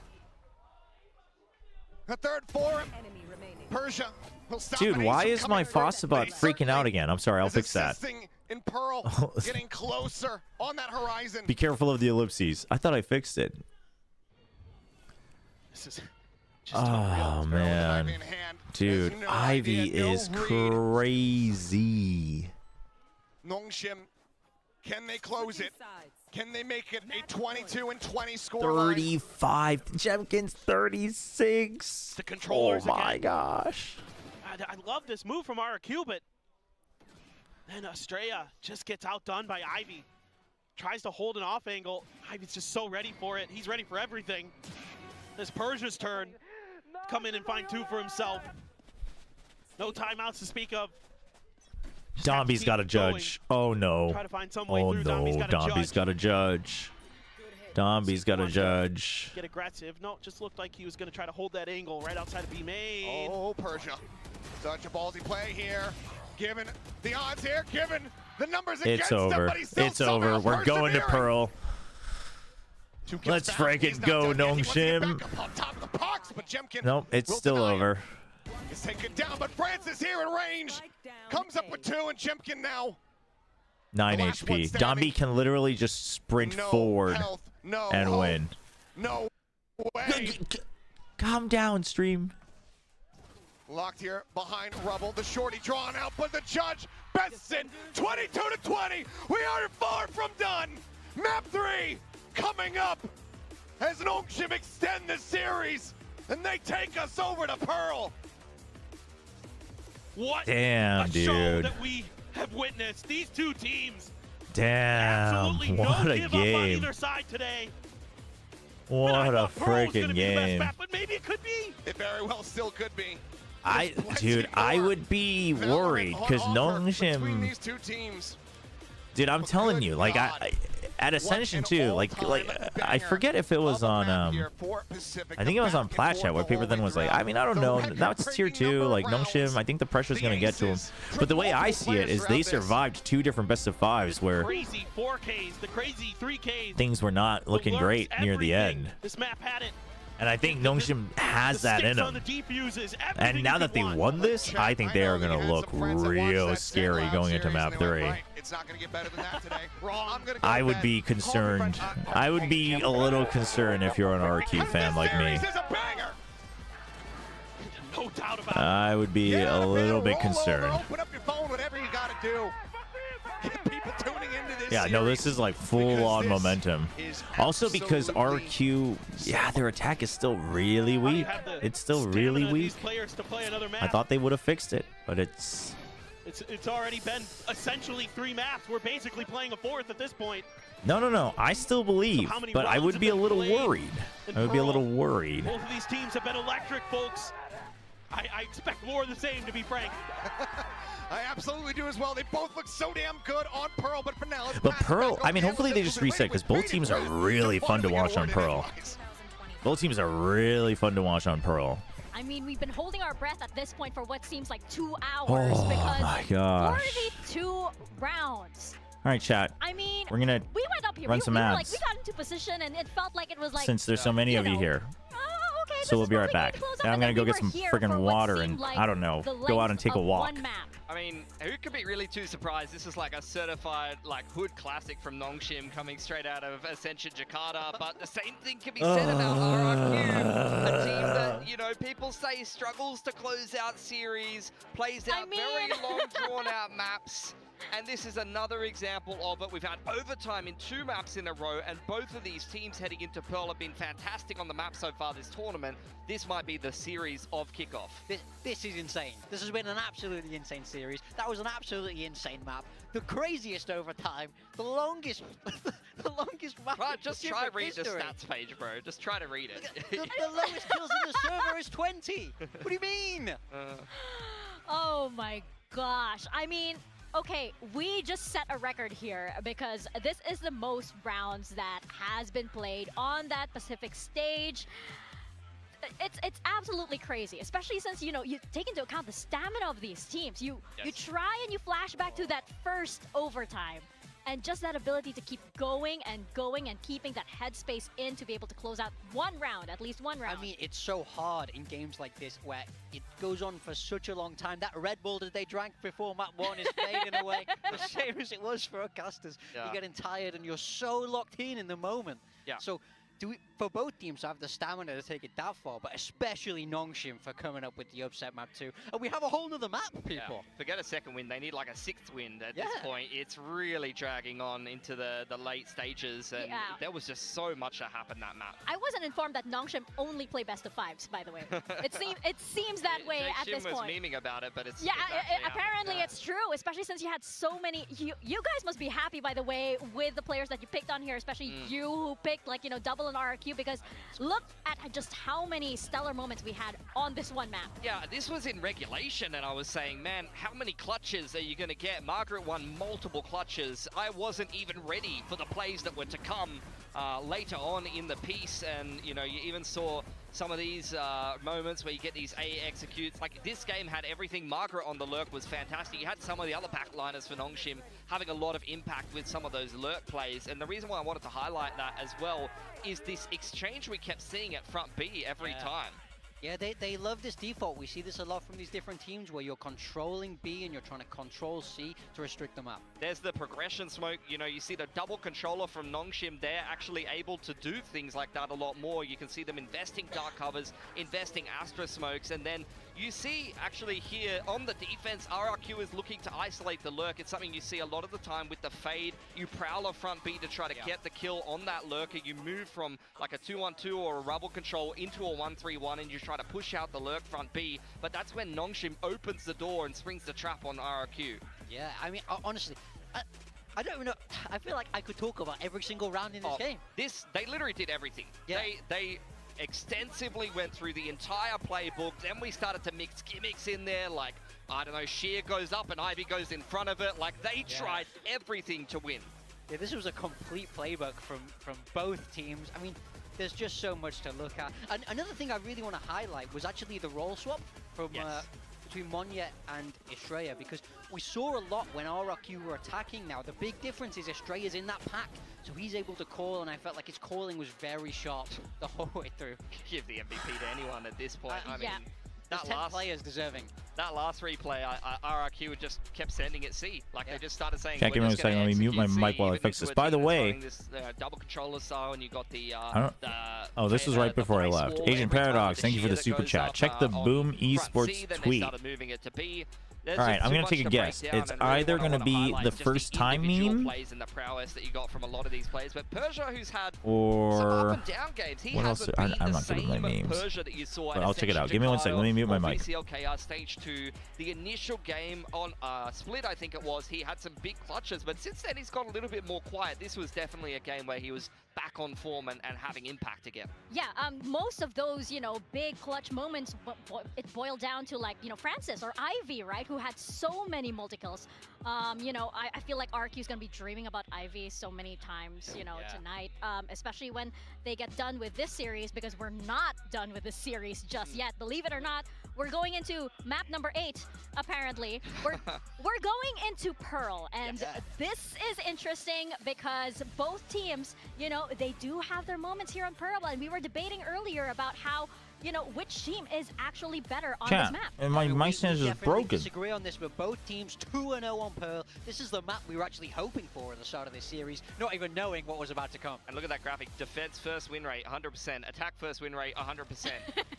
A third for him. Enemy remaining. Persia will stop Dude, an why Asian is my coming through, but Fossabot he freaking out certainly again? I'm sorry, I'll is fix that. assisting in Pearl, getting closer on that horizon. Be careful of the ellipses. I thought I fixed it. This is just Oh, man. Dude, Ivy is crazy. Nongshim, can they close it? Sides. Can they make it a 22-20 score? 35. Jemkins 36. The controllers Oh my again. gosh. I love this move from RRQ, but then Estrella just gets outdone by Ivy. Tries to hold an off angle. Ivy's just so ready for it. He's ready for everything. This Persia's turn. Come in and find two for himself. No timeouts to speak of. Just have to Domby's keep got a going. judge. Oh no. Try to find some way Oh through. no. Domby's got a judge. Domby's got a judge. Get aggressive. No, just looked like he was going to try to hold that angle right outside of B main. Oh, Persia. Such a ballsy play here. Given the odds here, given the numbers against It's him, over. but he's still It's over. somehow We're going to persevering. Pearl. Two kills Let's back. freaking He's not go, done yet. He wants to get Nongshim. back up on top of the box, but Jemkin Nope, it's will still deny it. over. He's taken down, but Francis here in range. Strike down Comes up A. with two, and Jemkin now 9 The last one HP. standing. Domby can literally just sprint no forward health, no and hope, win. No way. Calm down, stream. Locked here behind Rubble. The shorty drawn out, but the judge bests it. 22-20. We are far from done. Map 3 coming up as Nongshim extend the series, and they take us over to Pearl. What Damn, a show dude. that we have witnessed. These two teams, Damn. absolutely What no a give up on game. either side today. What And I a thought Pearl was gonna freaking be the best game. map, but maybe it could be. It very well still could be. I, There's plenty dude, I more would be Valorant worried on because offer between Nongshim, these two teams. dude, I'm But telling good you, like God. at Ascension an too, like all-time I banger forget if it was of a on map here for Pacific. I think The it was on back and Plat forth Chat where the people whole then way was like, throughout. I mean, I don't The know, record now it's tier breaking 2, number like of Nongshim, rounds. I think the pressure's The gonna get to him. aces But the way I multiple see it players is they throughout this. survived 2 different best of 5s where Crazy 4Ks, the crazy 3Ks. things were not looking the great lurks, near the everything. end. This map had it. And I think Nongshim has The that in sticks on them. the defuses, And everything now you that could they want. won this, I think they are going to look real scary going into map 3. It's not going to get better than that today. Wrong. I'm gonna go I to would bed. be concerned. I would be a little concerned if you're an RQ fan like me. This is a banger. No doubt about it. I would be Get out a of bed, little bit roll concerned. Over, open up your phone, whatever you got to do. Get people tuning into this. Yeah, no, this series is like because full-on this momentum. is Also because absolutely RQ, yeah, their attack is still really How do you weak. have the It's still stamina really of weak. these players to play another map? I thought they would have fixed it, but it's... It's already been essentially 3 maps. We're basically playing a 4th at this point. No. I still believe, how many but I rounds would have be a been little played worried. in I would be a Pearl? little worried. Both of these teams have been electric, folks. I expect more of the same, to be frank. I absolutely do as well. They both look so damn good on Pearl, but for now, let's But pass it Pearl, back I over mean, to hopefully they Hamilton, just who's reset because both waiting teams are for it. really fun to Finally watch get a on word in Pearl. edgewise. Both teams are really fun to watch on Pearl. I mean, we've been holding our breath at this point for what seems like 2 hours Oh because my gosh. 42 rounds. All right, chat. I mean, We're going to, we went up here. run we some were like, ads. we got into position and it felt like it was like. since there's so many you of you know, here. Oh, okay. So we'll be right back. And And I'm going to go get some freaking water and, I don't know, go out and take a walk. I mean, who could be really too surprised? This is like a certified like hood classic from Nongshim coming straight out of Ascension Jakarta, but the same thing can be said about RRQ, a team that, you know, people say struggles to close out series, plays out very long drawn out maps. And this is another example of it. We've had overtime in 2 maps in a row, and both of these teams heading into Pearl have been fantastic on the map so far this tournament. This might be the series of kickoff. This is insane. This has been an absolutely insane series. That was an absolutely insane map. The craziest overtime. The longest, the longest map. Right, just in try different read the history. stats page, bro. Just try to read it. The lowest kills in the server is 20. What do you mean? Oh my gosh. I mean, okay, we just set a record here because this is the most rounds that has been played on that Pacific stage. it's absolutely crazy, especially since, you know, you take into account the stamina of these teams. You try and you flash back to that first overtime. And just that ability to keep going and keeping that headspace in to be able to close out one round, at least one round. I mean, it's so hard in games like this where it goes on for such a long time. That Red Bull that they drank before map 1 is fading away, the same as it was for our casters. You're getting tired and you're so locked in the moment. Yeah. So for both teams to have the stamina to take it that far, but especially Nongshim for coming up with the upset map 2. And we have a whole nother map, people. Yeah. Forget a second win. They need like a 6th win at this point. It's really dragging on into the late stages, and there was just so much that happened that map. I wasn't informed that Nongshim only play best of 5s, by the way. It seems that way at this point. was memeing about it, but it's apparently it's true, especially since you had so many. You guys must be happy, by the way, with the players that you picked on here, especially you who picked, like, you know, double and RRQ, because look at just how many stellar moments we had on this one map. Yeah, this was in regulation, and I was saying, man, how many clutches are you going to get? Margaret won multiple clutches. I wasn't even ready for the plays that were to come later on in the piece, and, you know, you even saw some of these moments where you get these A executes. Like, this game had everything. Margaret on the lurk was fantastic. You had some of the other backliners for Nongshim having a lot of impact with some of those lurk plays. And the reason why I wanted to highlight that as well is this exchange we kept seeing at front B every time. Yeah, they love this default. We see this a lot from these different teams where you're controlling B and you're trying to control C to restrict them up. There's the progression smoke. You know, you see the double controller from Nongshim. They're actually able to do things like that a lot more. You can see them investing dark covers, investing Astra smokes, and then you see actually here on the defense, RRQ is looking to isolate the lurk. It's something you see a lot of the time with the fade. You prowl a front B to try to get the kill on that lurker. You move from like a 2-1-2 or a rubble control into a 1-3-1, and you try to push out the lurk front B. But that's when Nongshim opens the door and springs the trap on RRQ. Yeah, I mean, honestly, I don't know. I feel like I could talk about every single round in this game. They literally did everything. Yeah. They extensively went through the entire playbook. Then we started to mix gimmicks in there, like, I don't know, Sheer goes up and Ivy goes in front of it. Like, they tried everything to win. Yeah, this was a complete playbook from both teams. I mean, there's just so much to look at. And another thing I really want to highlight was actually the role swap from between Monyet and Estrella, because we saw a lot when RRQ were attacking now. The big difference is Estrella's in that pack, so he's able to call, and I felt like his calling was very sharp the whole way through. Give the MVP to anyone at this point. I mean, that 10 players deserving. That last replay, RRQ just kept sending it C. Like, they just started saying, give me a second, let me mute my mic while I fix this. By the way, this double controller style, and you got the oh, this was right before I left. Agent Paradox, thank you for the super chat. Check the Boom Esports tweet. Moving it to B. All right, I'm going to take a guess. It's either going to be the first time meme plays and the prowess that you got from a lot of these players, but Persia, who's had or some up and down games, he hasn't been I'm the not good with my same memes. Persia that you saw. But I'll check it out. Give me 1 second. Let me mute my mic. VCLKR stage 2, the initial game on Split, I think it was, he had some big clutches, but since then he's got a little bit more quiet. This was definitely a game where he was back on form and having impact again. Yeah, most of those, you know, big clutch moments, it boiled down to, like, you know, Francis or Ivy, right, who had so many multi-kills. You know, I feel like RQ is going to be dreaming about Ivy so many times, you know, tonight, especially when they get done with this series, because we're not done with this series just yet. Believe it or not, we're going into map number 8, apparently. We're going into Pearl, and this is interesting because both teams, you know, they do have their moments here on Pearl, and we were debating earlier about how, you know, which team is actually better on this map. And my stance is broken. Disagree on this, but both teams 2-0 on Pearl. This is the map we were actually hoping for at the start of this series, not even knowing what was about to come. And look at that graphic. Defense first win rate, 100%. Attack first win rate, 100%.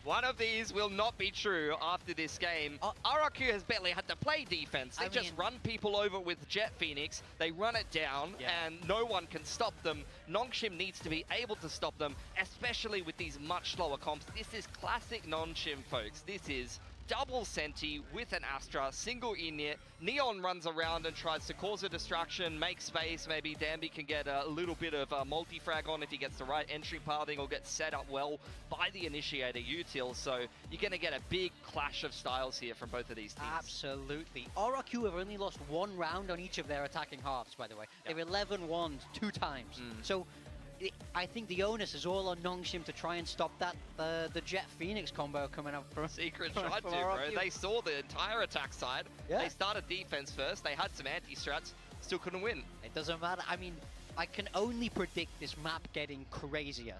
One of these will not be true after this game. RRQ has barely had to play defense. They just run people over with Jet Phoenix. They run it down, and no one can stop them. Nongshim needs to be able to stop them, especially with these much slower comps. This is classic Nongshim, folks. This is double Senti with an Astra, single Init. Neon runs around and tries to cause a distraction, make space. Maybe Danby can get a little bit of multi-frag on if he gets the right entry pathing or gets set up well by the initiator util. So you're going to get a big clash of styles here from both of these teams. Absolutely. RRQ have only lost 1 round on each of their attacking halves, by the way. They've 11-1 2 times. So I think the onus is all on Nongshim to try and stop that the Jet Phoenix combo coming up from Secret from shot, too, bro. RRQ. They saw the entire attack side. Yeah. They started defense first. They had some anti-strats. Still couldn't win. It doesn't matter. I mean, I can only predict this map getting crazier.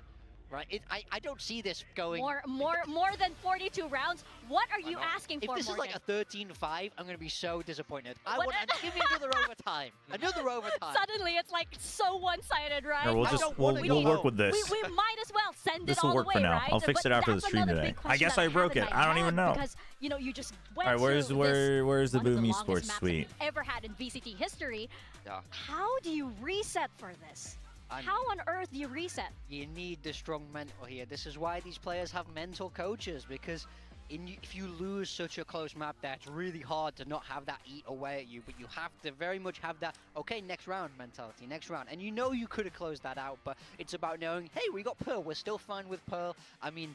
Right? I don't see this going... More than 42 rounds? What are you asking If for, this Morgan? is like a 13-5, I'm going to be so disappointed. I want to give me another overtime. Another overtime. Suddenly, it's like so one-sided, right? No, we'll work with this. We might as well send This it will all work the for way, now. right? I'll fix it after the that's stream another today. big question I guess that I broke have it. in my I don't even head know. Because, you know, you just went All right, where's through where's the one of Boom longest Esports maps that suite? we've ever had in VCT history. Yeah. How do you reset for this? How on earth do you reset? You need the strong mental here. This is why these players have mental coaches, because if you lose such a close map there, it's really hard to not have that eat away at you, but you have to very much have that, okay, next round mentality, next round. And you know you could have closed that out, but it's about knowing, hey, we got Pearl, we're still fine with Pearl. I mean,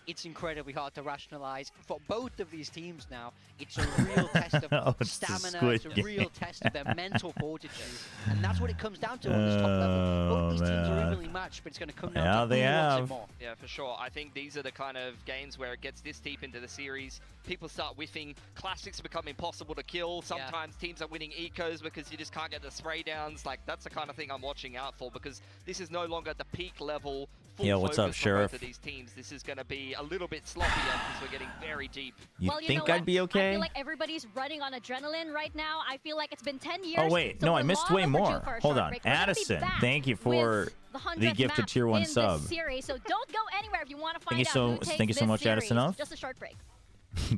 it's incredibly hard to rationalize. For both of these teams now, it's a real test of stamina, it's a real test of their mental fortitude. And that's what it comes down to on this top level. Both these teams are evenly matched, but it's going to come down to who wants it more. Yeah, for sure. I think these are the kind of games where it gets this deep into the series. People start whiffing. Classics become impossible to kill. Sometimes teams are winning ecos because you just can't get the spray downs. Like, that's the kind of thing I'm watching out for, because this is no longer the peak level. Yeah, what's up, Sheriff? Both of these teams. This is going to be a little bit sloppier because we're getting very deep. You well, think I'd be okay? I feel like everybody's running on adrenaline right now. I feel like it's been 10 years. Oh wait, no, I missed way more. Hold on, Addison, thank you for the gift to tier 1 sub. Series, so don't go anywhere if you want to find Thank you so much, Addison. Just a short break.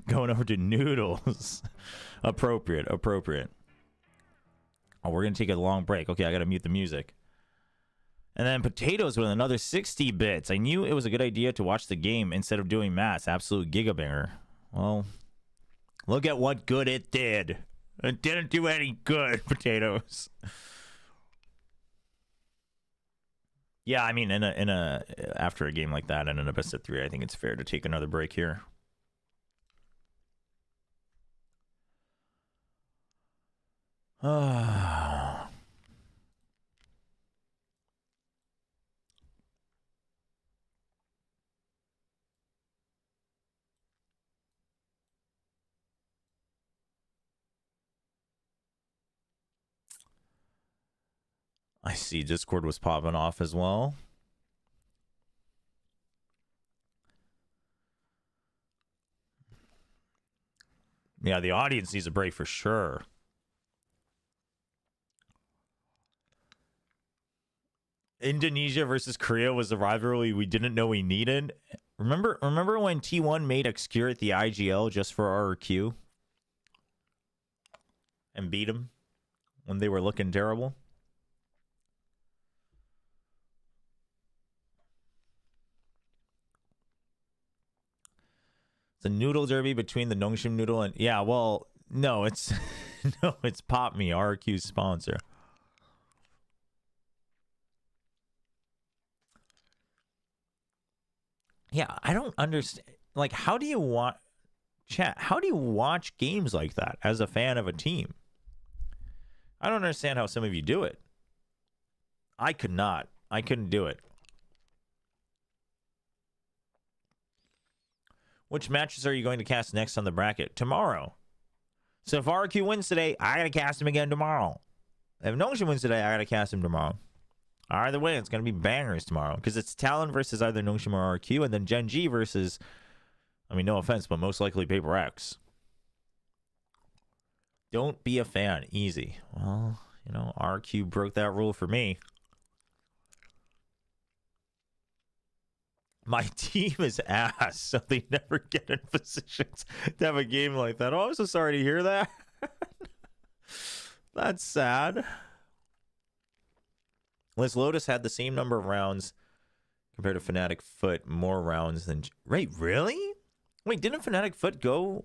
Going over to noodles. Appropriate. Oh, we're gonna take a long break. Okay, I gotta mute the music. And then potatoes with another 60 bits. I knew it was a good idea to watch the game instead of doing maths. Absolute gigabanger. Well, look at what good it did. It didn't do any good, potatoes. Yeah, I mean, after a game like that and in a best of 3, I think it's fair to take another break here. I see Discord was popping off as well. Yeah, the audience needs a break for sure. Indonesia versus Korea was the rivalry we didn't know we needed. Remember when T1 made Obscure at the IGL just for RRQ? And beat them when they were looking terrible? It's a noodle derby between the Nongshim noodle and... Yeah, well, no, it's... no, it's Pop Me, RRQ's sponsor. Yeah, I don't understand. Like, how do you want... Chat, how do you watch games like that as a fan of a team? I don't understand how some of you do it. I could not. I couldn't do it. Which matches are you going to cast next on the bracket? Tomorrow. So if RRQ wins today, I gotta cast him again tomorrow. If Nongshim wins today, I gotta cast him tomorrow. Either way, it's gonna be bangers tomorrow. Because it's Talon versus either Nongshim or RRQ, and then Gen G versus, I mean, no offense, but most likely PRX. Don't be a fan. Easy. Well, you know, RRQ broke that rule for me. My team is ass, so they never get in positions to have a game like that. Oh, I'm so sorry to hear that. That's sad. Liz Lotus had the same number of rounds compared to Fnatic Foot, more rounds than... Wait, really? Wait, didn't Fnatic Foot go...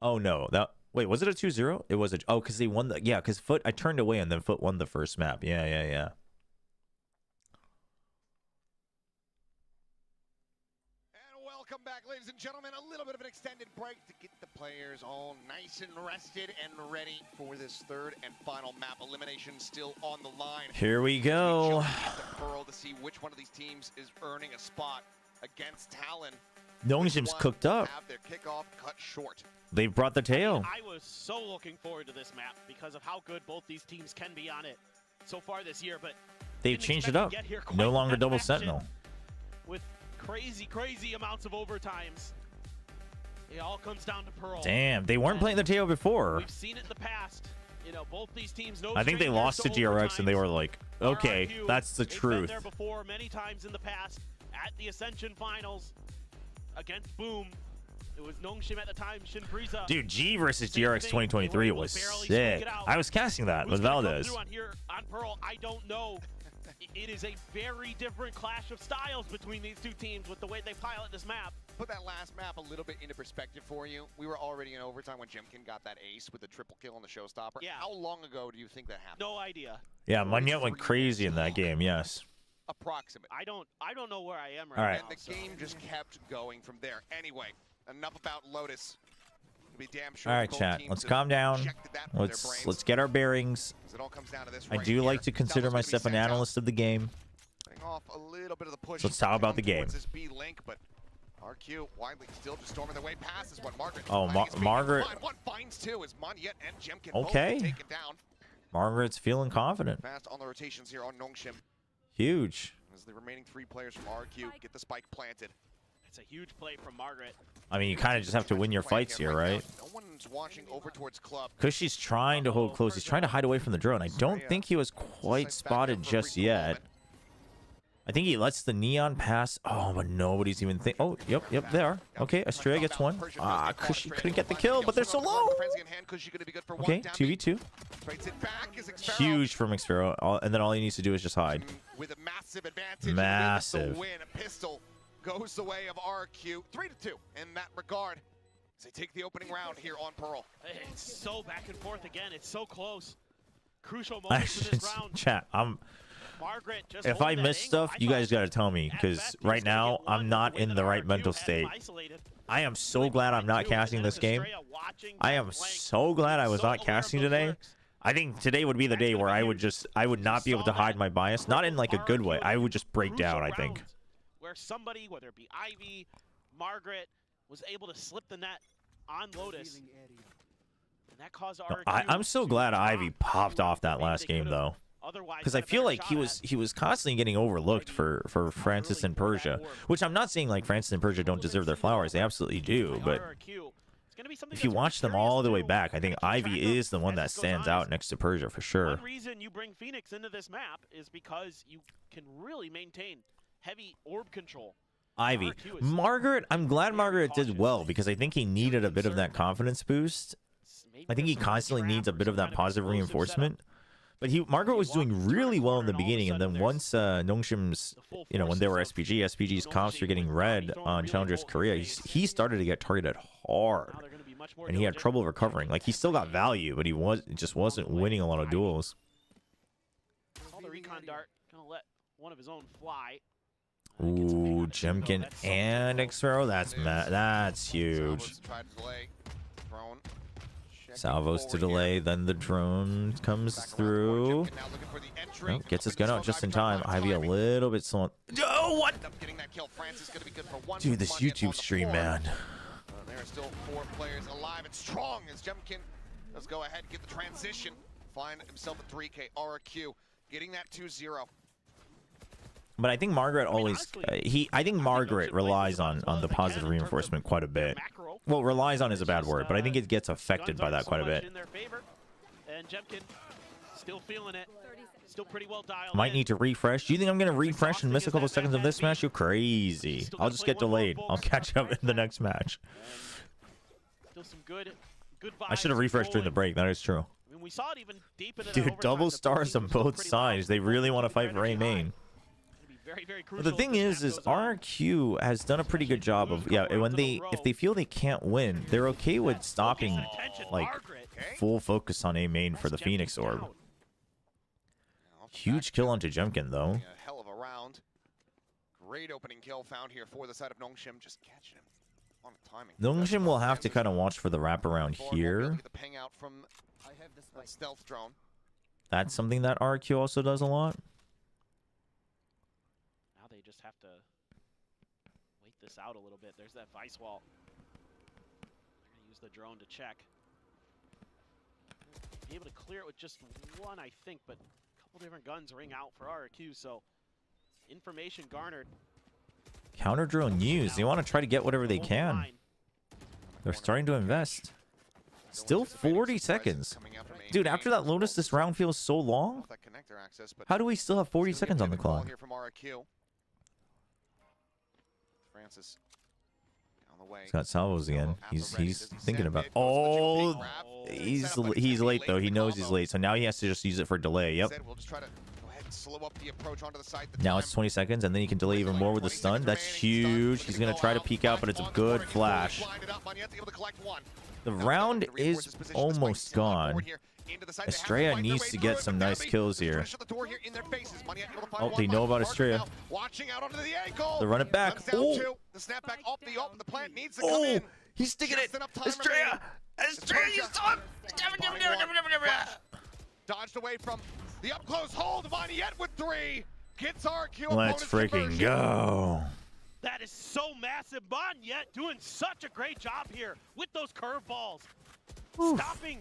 Oh, no. Wait, was it a 2-0? It was a... Oh, because they won the... Yeah, because Foot... I turned away and then Foot won the first map. Yeah. Welcome back, ladies and gentlemen. A little bit of an extended break to get the players all nice and rested and ready for this third and final map. Elimination still on the line. Here we go. We jump into Pearl to see which one of these teams is earning a spot against Talon. Nongshim's cooked up. Have their kickoff cut short. They've brought the tail. I was so looking forward to this map because of how good both these teams can be on it so far this year, but They've changed it up. No longer double sentinel. With crazy amounts of overtimes. It all comes down to Pearl. Damn, they weren't playing the tail before. We've seen it in the past. You know, both these teams know. I think they lost to DRX and they were like, okay, RRQ, that's the they've truth. been there before many times in the past at the Ascension Finals against Boom. It was Nongshim at the time, Shinpriza. Dude, G versus DRX 2023 was sick. I was casting that with Valdez. On here on Pearl, I don't know. It is a very different clash of styles between these two teams with the way they pilot this map. Put that last map a little bit into perspective for you. We were already in overtime when Jemkin got that ace with the triple kill on the showstopper. Yeah. How long ago do you think that happened? No idea. Yeah, Manyet went crazy in that game, yes. Approximate. I don't know where I am right All right. now. And the game just kept going from there. Anyway, enough about Lotus. Be damn sure All right, both chat. teams Let's have calm down. injected that from their brains. Let's get our bearings. It all comes down to this I right do here. like to consider Doubles gonna be myself an sent out. analyst of the game. Cutting off a little bit of the push. Let's talk about the game. Towards this B link, but RQ widely still just storming their way past is what Margaret. Oh, Margaret. One finds two as Manyet and Jemkin Okay. both taken down. Margaret's feeling confident. Fast on the rotations here on Nongshim Huge. as the remaining three players from RQ get the spike planted. It's a huge play from Margaret. I mean, you kind of just have to win your fights here, right? No one's watching over towards Club. Because she's trying to hold close. He's trying to hide away from the drone. I don't think he was quite spotted just yet. I think he lets the neon pass. Oh, but nobody's even think. Oh, yep, there. Okay, Estrella gets one. Ah, Cushy couldn't get the kill, but they're so low. Okay, 2v2. Huge from Xfero. And then all he needs to do is just hide. With a massive advantage. Massive. Win. A pistol goes the way of RQ. 3-2 in that regard. As they take the opening round here on Pearl. It's so back and forth again. It's so close. Crucial moments in this round. Chat, Margaret just if I miss stuff, you guys gotta tell me, because right now I'm not in the right mental state. I am so glad I'm not casting this game. I am so glad I was not casting today. I think today would be the day where I would not be able to hide my bias, not in like a good way. I would just break down, I think. Where somebody, whether it be Ivy, Margaret, was able to slip the net on Lotus. And that caused RRQ I'm so glad Ivy popped off that last game though. Because I feel like he was constantly getting overlooked for Francis and Persia, which I'm not saying like Francis and Persia don't deserve their flowers. They absolutely do. But if you watch them all the way back, I think Ivy is the one that stands out next to Persia for sure. One reason you bring Phoenix into this map is because you can really maintain heavy orb control. Ivy. Margaret, I'm glad Margaret did well because I think he needed a bit of that confidence boost. I think he constantly needs a bit of that positive reinforcement. But Margaret was doing really well in the beginning, and then once Nongshim's, when they were SPG's comps were getting red on Challengers Korea, he started to get targeted hard, and he had trouble recovering. Like, he still got value, but he just wasn't winning a lot of duels. All the recon dart, gonna let one of his own fly. Ooh, Jemkin and Xfero, that's huge. Salvos to delay, then the drone comes through. Oh, gets his gun out just in time. Ivy a little bit slow. Oh, what? Dude, this YouTube stream, man. There are still 4 players alive and strong as Jemkin does go ahead and get the transition. Find himself a 3K. RRQ getting that 2-0. But I think Margaret always, I think Margaret relies on the positive reinforcement quite a bit. Well, relies on is a bad word, but I think it gets affected by that quite a bit. And Jemkin still feeling it. Still pretty well dialed. Might need to refresh. Do you think I'm going to refresh and miss a couple seconds of this match? You're crazy. I'll just get delayed. I'll catch up in the next match. Still some good vibes. I should have refreshed during the break. That is true. I mean, we saw it even deep into Dude, double stars on both sides. They really want to fight for A main. But the thing is RRQ has done a pretty good job of, if they feel they can't win, they're okay with stopping, like, full focus on A main for the Phoenix Orb. Huge kill onto Jemkin, though. Great opening kill found here for the side of Nongshim, just catching him on timing. Nongshim will have to kind of watch for the wraparound here. The ping out from that stealth drone. That's something that RRQ also does a lot. Now they just have to wait this out a little bit. There's that vice wall. They're going to use the drone to check. Be able to clear it with just one, I think, but a couple different guns ring out for RRQ, so information garnered. Counter drone used. They want to try to get whatever they can. They're starting to invest. Still 40 seconds. Dude, after that Lotus, this round feels so long. How do we still have 40 seconds on the clock? Francis on the way. He's got salvos again. He's thinking about. Oh, he's late though. He knows he's late, so now he has to just use it for delay. Yep. Now it's 20 seconds, and then he can delay even more with the stun. That's huge. He's gonna try to peek out, but it's a good flash. The round is almost gone. Estrella needs to get some nice kills here. Oh, they know about Estrella. They run it back. Oh, oh, he's sticking it. Estrella, Estrella, you saw him. Dodged away from the up close hold. Vaniette with 3 gets RQ. Let's freaking go. That is so massive. Vaniette doing such a great job here with those curveballs, stopping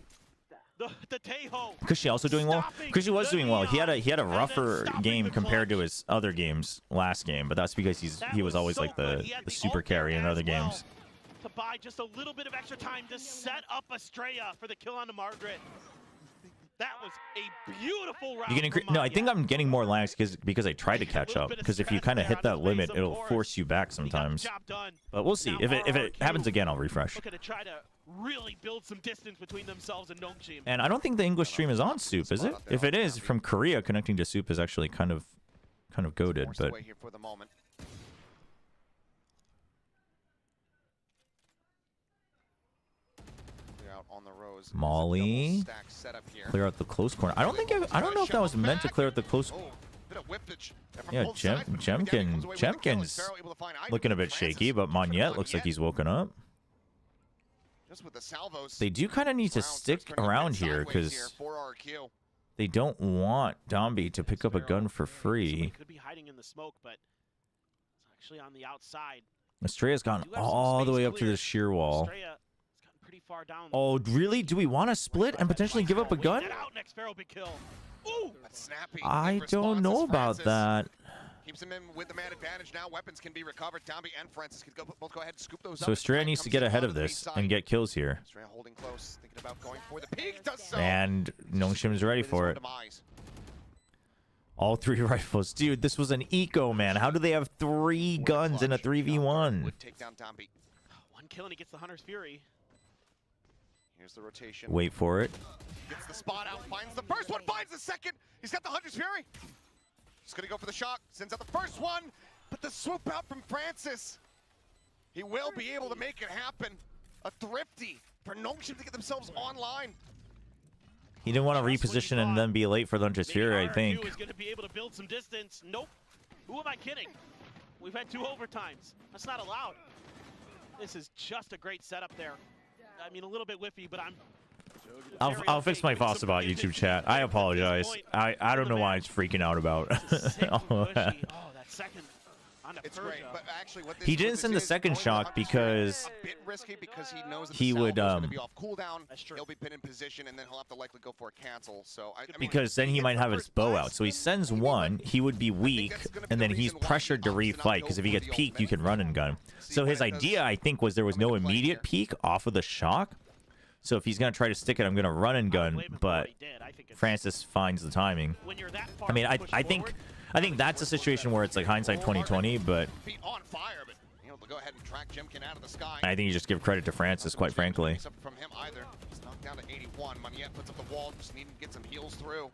the Tejo. Kushi also doing well. Kushi was doing well. He had a rougher game compared to his other games last game, but that's because he was always like the super carry in other games. To buy just a little bit of extra time to set up Estrella for the kill on the Margaret. That was a beautiful round. No, I think I'm getting more lags because I tried to catch up. Because if you kind of hit that limit, it'll force you back sometimes. But we'll see. If it happens again, I'll refresh. Looking to try to really build some distance between themselves and Nongshim. And I don't think the English stream is on Soup, is it? If it is, from Korea, connecting to Soup is actually kind of goated. But Molly, clear out the close corner. I don't know if that was meant to clear out the close. Yeah, Jemkin's looking a bit shaky, but Moniette looks like he's woken up. They do kind of need to stick around here because they don't want Dombi to pick up a gun for free. Could be hiding in the smoke, but it's actually on the outside. Estrella's gone all the way up to the sheer wall. Oh, really? Do we want to split and potentially give up a gun? I don't know about that. Keeps him in with the man advantage now. Weapons can be recovered. Dombi and Francis could both go ahead and scoop those up. So Estrella needs to get ahead of this and get kills here. Estrella holding close, thinking about going for the peak. Does so. And Nongshim is ready for it. All 3 rifles. Dude, this was an eco, man. How do they have 3 guns in a 3v1? Take down Dombi. 1 kill and he gets the Hunter's Fury. Here's the rotation. Wait for it. Gets the spot out, finds the first one, finds the second. He's got the Hunter's Fury. He's gonna go for the shock, sends out the first one, but the swoop out from Francis. He will be able to make it happen. A thrifty for Nongshim to get themselves online. He didn't want to reposition and then be late for the Hunter's Fury, I think. Is gonna be able to build some distance. Nope. Who am I kidding? We've had 2 overtimes. That's not allowed. This is just a great setup there. I mean, a little bit whiffy, but I'll fix my Fossabot YouTube chat. I apologize. I don't know why it's freaking out about. that second on the it's great, but actually what this, he didn't send the second shock because a bit risky because he knows that he would be off cooldown. He'll be pinned in position and then he'll have to likely go for a cancel. So I mean, because then he might have his bow out. So he sends one, he would be weak, and then he's pressured to refight because if he gets peeked, you can run and gun. So his idea, I think, was there was no immediate peek off of the shock. So if he's going to try to stick it, I'm going to run and gun, but Francis finds the timing. I mean, I think that's a situation where it's like hindsight 2020, but I think you just give credit to Francis, quite frankly. From him either. He's knocked down to 81. Moniette puts up the wall, just needing to get some heals through.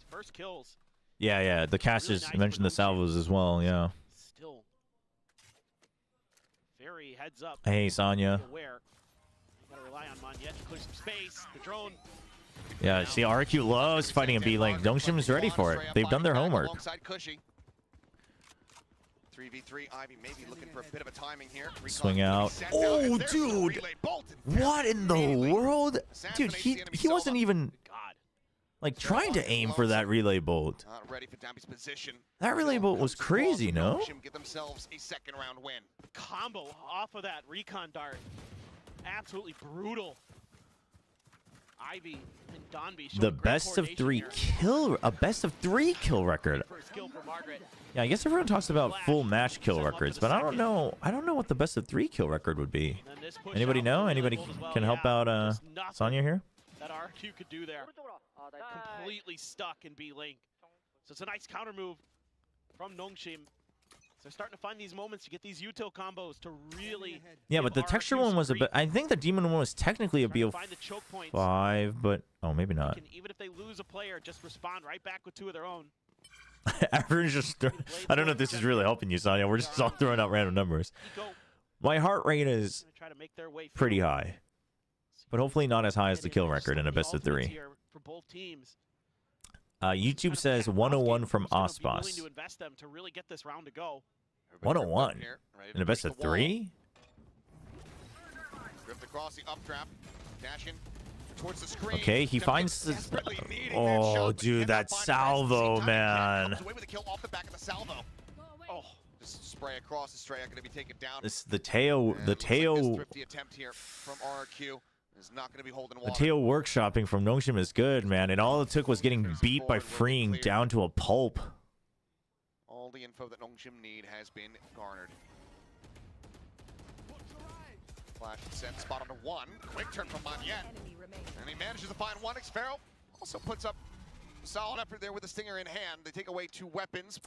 First kills. Yeah. The casters mentioned the salvos as well, yeah. Still very heads up. Hey, Sonya. Aware. You gotta rely on Moniette to clear some space. The drone Yeah, see, RRQ loves fighting in B lane. Nongshim's ready for it. They've done their homework. 3v3, Ivy maybe looking for a bit of a timing here. Swing out. Oh, dude! What in the world? Dude, he wasn't even like trying to aim for that relay bolt. Not ready for Dambi's position. That relay bolt was crazy, no? Get themselves a second round win. Combo off of that recon dart. Absolutely brutal. Ivy and Donby The best of 3 kill, a best of 3 kill record. Yeah, I guess everyone talks about full match kill records, but I don't know what the best of 3 kill record would be. Anybody know? Anybody can help out Sonya here? That RRQ could do there. Completely stuck in B lane. So it's a nice counter move from Nongshim. So they're starting to find these moments to get these util combos to really. Yeah, but the texture one was a bit. I think the demon one was technically a BO5, but oh, maybe not. Even if they lose a player, just respond right back with 2 of their own. Everyone's just. I don't know if this is really helping you, Sonya. We're just all throwing out random numbers. My heart rate is pretty high, but hopefully not as high as the kill record in a best of 3. For both teams. YouTube says 101 from Ospas. To invest them to really get this round to go. 101 in a best of 3. Drift across the uptrap, dash in towards the screen. Okay, he finds the. Oh, dude, that salvo, man. Away with a kill off the back of the salvo. Oh, just spray across. Estrella going to be taken down. This the Teo. The Teo. Thrifty attempt here from RRQ. Is not going to be holding water. The Teo workshopping from Nongshim is good, man, and all it took was getting beat by freeing down to a pulp. All the info that Nongshim need has been garnered. Flash and send spot on the 1. Quick turn from Monyet. And he manages to find 1. Xfero also puts up a solid effort there with the Stinger in hand. They take away 2 weapons.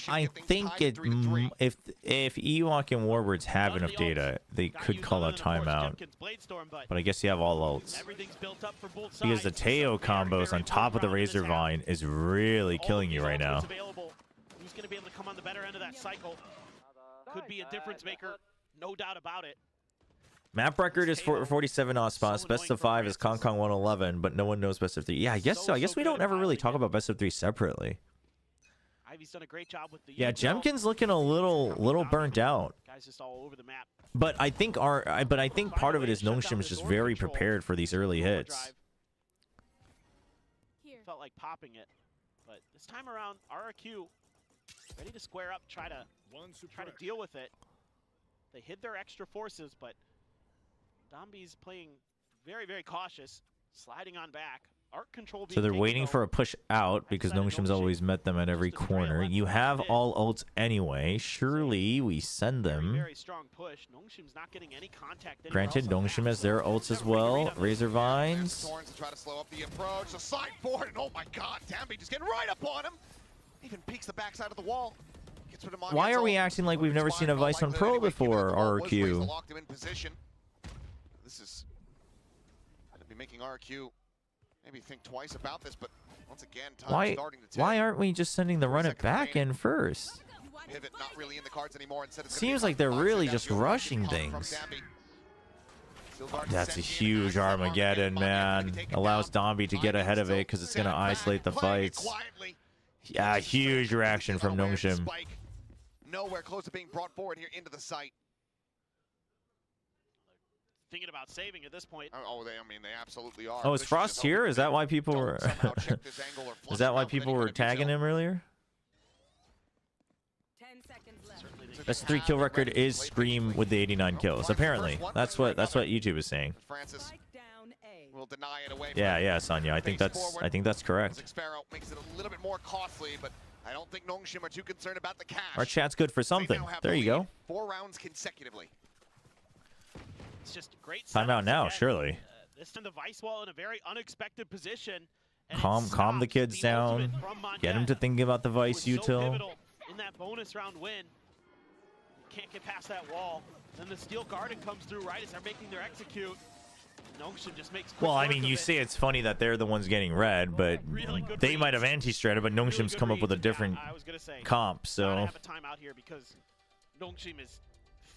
I think if Ewok and Warbirds have enough data, they could call a timeout. But I guess you have all ults. Because the Teo combos on top of the Razor Vine is really killing you right now. Who's going to be able to come on the better end of that cycle? Could be a difference maker, no doubt about it. Map record is 47 Ospas. Best of 5 is Kong Kong 111, but no one knows best of 3. Yeah, I guess so. I guess we don't ever really talk about best of 3 separately. Ivy's done a great job with the yeah, Jemkin's looking a little burnt out. Guys just all over the map. But I think part of it is Nongshim is just very prepared for these early hits. Felt like popping it, but this time around RRQ ready to square up, try to deal with it. They hid their extra forces, but Domby's playing very, very cautious, sliding on back. So they're waiting for a push out because Nongshim's always met them at every corner. You have all ults anyway. Surely we send them. Very strong push. Nongshim's not getting any contact. Granted, Nongshim has their ults as well. Razor Vines. Try to slow up the approach. The side forward, and oh my God, Damby just getting right up on him. Even peeks the backside of the wall. Why are we acting like we've never seen a Vice on Pro before, RRQ? This is going to be making RRQ maybe think twice about this, but once again, time starting to why aren't we just sending the run it back in first? Pivot not really in the cards anymore. Instead, seems like they're really just rushing things. That's a huge Armageddon, man. Allows Domby to get ahead of it because it's going to isolate the fights. Yeah, huge reaction from Nongshim. Nowhere close to being brought forward here into the site. Thinking about saving at this point. Oh, I mean, they absolutely are. Oh, is Frost here? Is that why people were? Is that why people were tagging him earlier? 10 seconds left. Best 3 kill record is Scream with the 89 kills. Apparently, that's what YouTube is saying. Francis will deny it away. Yeah, Sonya. I think that's correct. Xfero makes it a little bit more costly, but I don't think Nongshim are too concerned about the cash. Our chat's good for something. There you go. 4 rounds consecutively. It's just great. Timeout now, surely. This time the Vice Wall in a very unexpected position. Calm the kids down. Get them to think about the Vice util. In that bonus round win, can't get past that wall. Then the Steel Garden comes through right as they're making their execute. Nongshim just makes. Well, I mean, you say it's funny that they're the ones getting red, but they might have anti-strata, but Nongshim's come up with a different comp. So. I have a timeout here because Nongshim is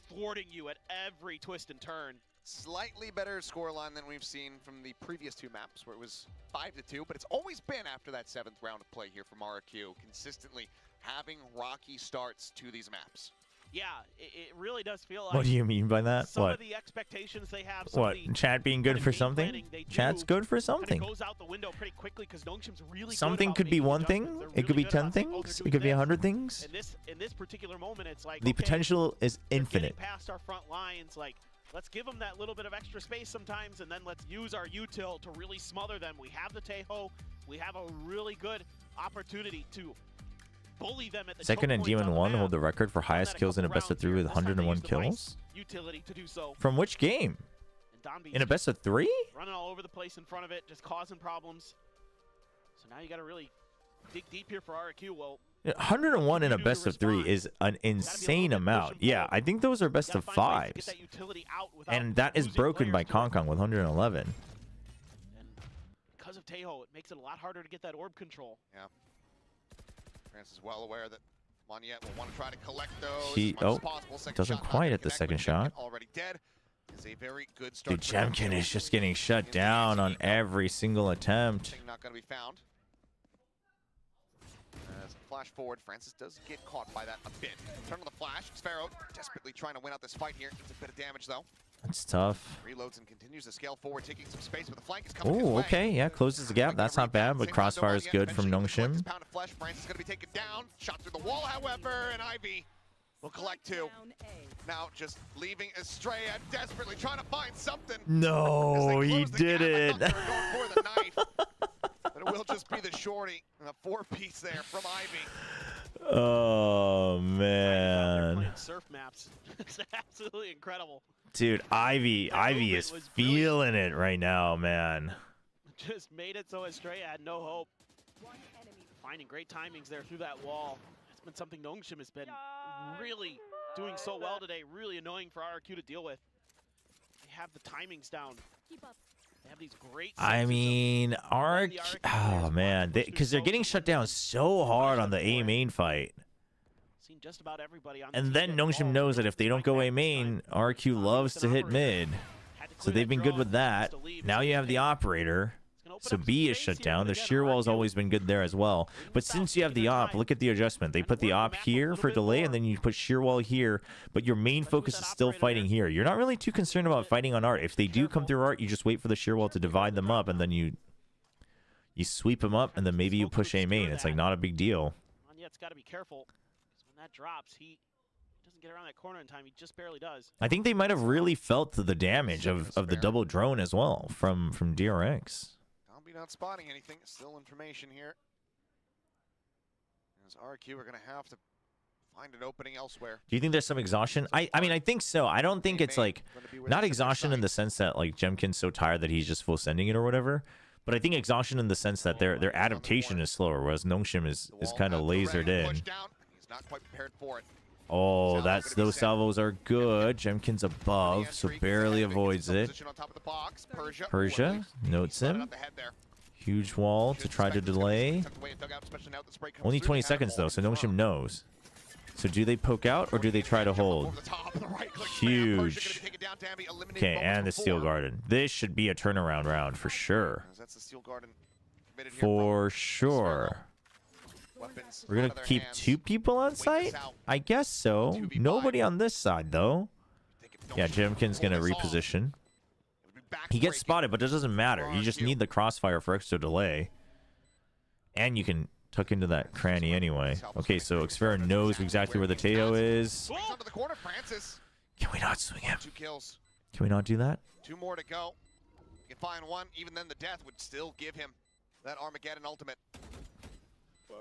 thwarting you at every twist and turn. Slightly better scoreline than we've seen from the previous 2 maps, where it was 5-2, but it's always been after that 7th round of play here from RRQ, consistently having rocky starts to these maps. Yeah, it really does feel like. What do you mean by that? Some What? of the expectations they have. What? Chat being good for something? Chat's good for something. Goes out the window pretty quickly because Nongshim's really Something could be one thing. It could be 10 things. It could be 100 things. In this particular moment, it's like The potential is we're infinite. getting past our front lines, like let's give them that little bit of extra space sometimes, and then let's use our util to really smother them. We have the Teho. We have a really good opportunity to bully them at the Second and Demon 1 hold the record for highest kills in a best of 3 with 101 kills. Utility to do so. From which game? In a best of 3? Running all over the place in front of it, just causing problems. So now you got to really dig deep here for RRQ. Well, 101 in a best of 3 is an insane amount. Yeah, I think those are best of 5s. And that is broken by Konkong with 111. And because of Teho, it makes it a lot harder to get that orb control. Yeah. France is well aware that Moniette will want to try to collect those He as much as possible. Second doesn't shot not quite gonna hit the connect, second but shot. Jemkin already dead. Is a very good start. Dude, Jemkin is just getting shut down on every single attempt. Not going to be found. As a flash forward, Francis does get caught by that a bit. Turn on the flash. Sparrow desperately trying to win out this fight here. It's a bit of damage though. That's tough. Reloads and continues to scale forward, taking some space, but the flank is coming his Oh, way. okay. Yeah, closes the gap. That's not bad, but Crossfire is good from Nongshim. Pound of flesh. Francis is going to be taken down. Shot through the wall, however, and Ivy will collect 2. Now just leaving Estrella, desperately trying to find something. No, he did it. I thought they were going for the knife, but it will just be the shorty and a 4-piece there from Ivy. Oh, man. Surf maps. It's absolutely incredible. Dude, Ivy is feeling it right now, man. Just made it so Estrella had no hope. Finding great timings there through that wall. It's been something Nongshim has been really doing so well today. Really annoying for RRQ to deal with. They have the timings down. Keep up. They have these great. I mean, oh man, because they're getting shut down so hard on the A main fight. Seen just about everybody on And then Nongshim knows that if they don't go A main, RQ loves to hit mid. So they've been good with that. Now you have the operator. So B is shut down. The shear wall has always been good there as well. But since you have the op, look at the adjustment. They put the op here for delay, and then you put shear wall here. But your main focus is still fighting here. You're not really too concerned about fighting on art. If they do come through art, you just wait for the shear wall to divide them up, and then you sweep them up, and then maybe you push A main. It's like not a big deal. Moniette's got to be careful, because when that drops, he doesn't get around that corner in time. He just barely does. I think they might have really felt the damage of the double drone as well from DRX. Not spotting anything. Still information here. As RRQ are going to have to find an opening elsewhere. Do you think there's some exhaustion? I mean, I think so. I don't think it's like not exhaustion in the sense that like Jemkin's so tired that he's just full sending it or whatever. But I think exhaustion in the sense that their adaptation is slower, whereas Nongshim is kind of lasered in. He's not quite prepared for it. Oh, those salvos are good. Jemkin's above, so barely avoids it. Persia notes him. Huge wall to try to delay. Only 20 seconds though, so Nongshim knows. So do they poke out or do they try to hold? Huge. Okay, and the Steel Garden. This should be a turnaround round for sure. For sure. We're going to keep 2 people on site? I guess so. Nobody on this side, though. Yeah, Jemkin's going to reposition. He gets spotted, but it doesn't matter. You just need the crossfire for extra delay. And you can tuck into that cranny anyway. Okay, so Xfera knows exactly where the Teo is. Can we not swing him? 2 kills. Can we not do that? 2 more to go. You can find 1. Even then, the death would still give him that Armageddon ultimate.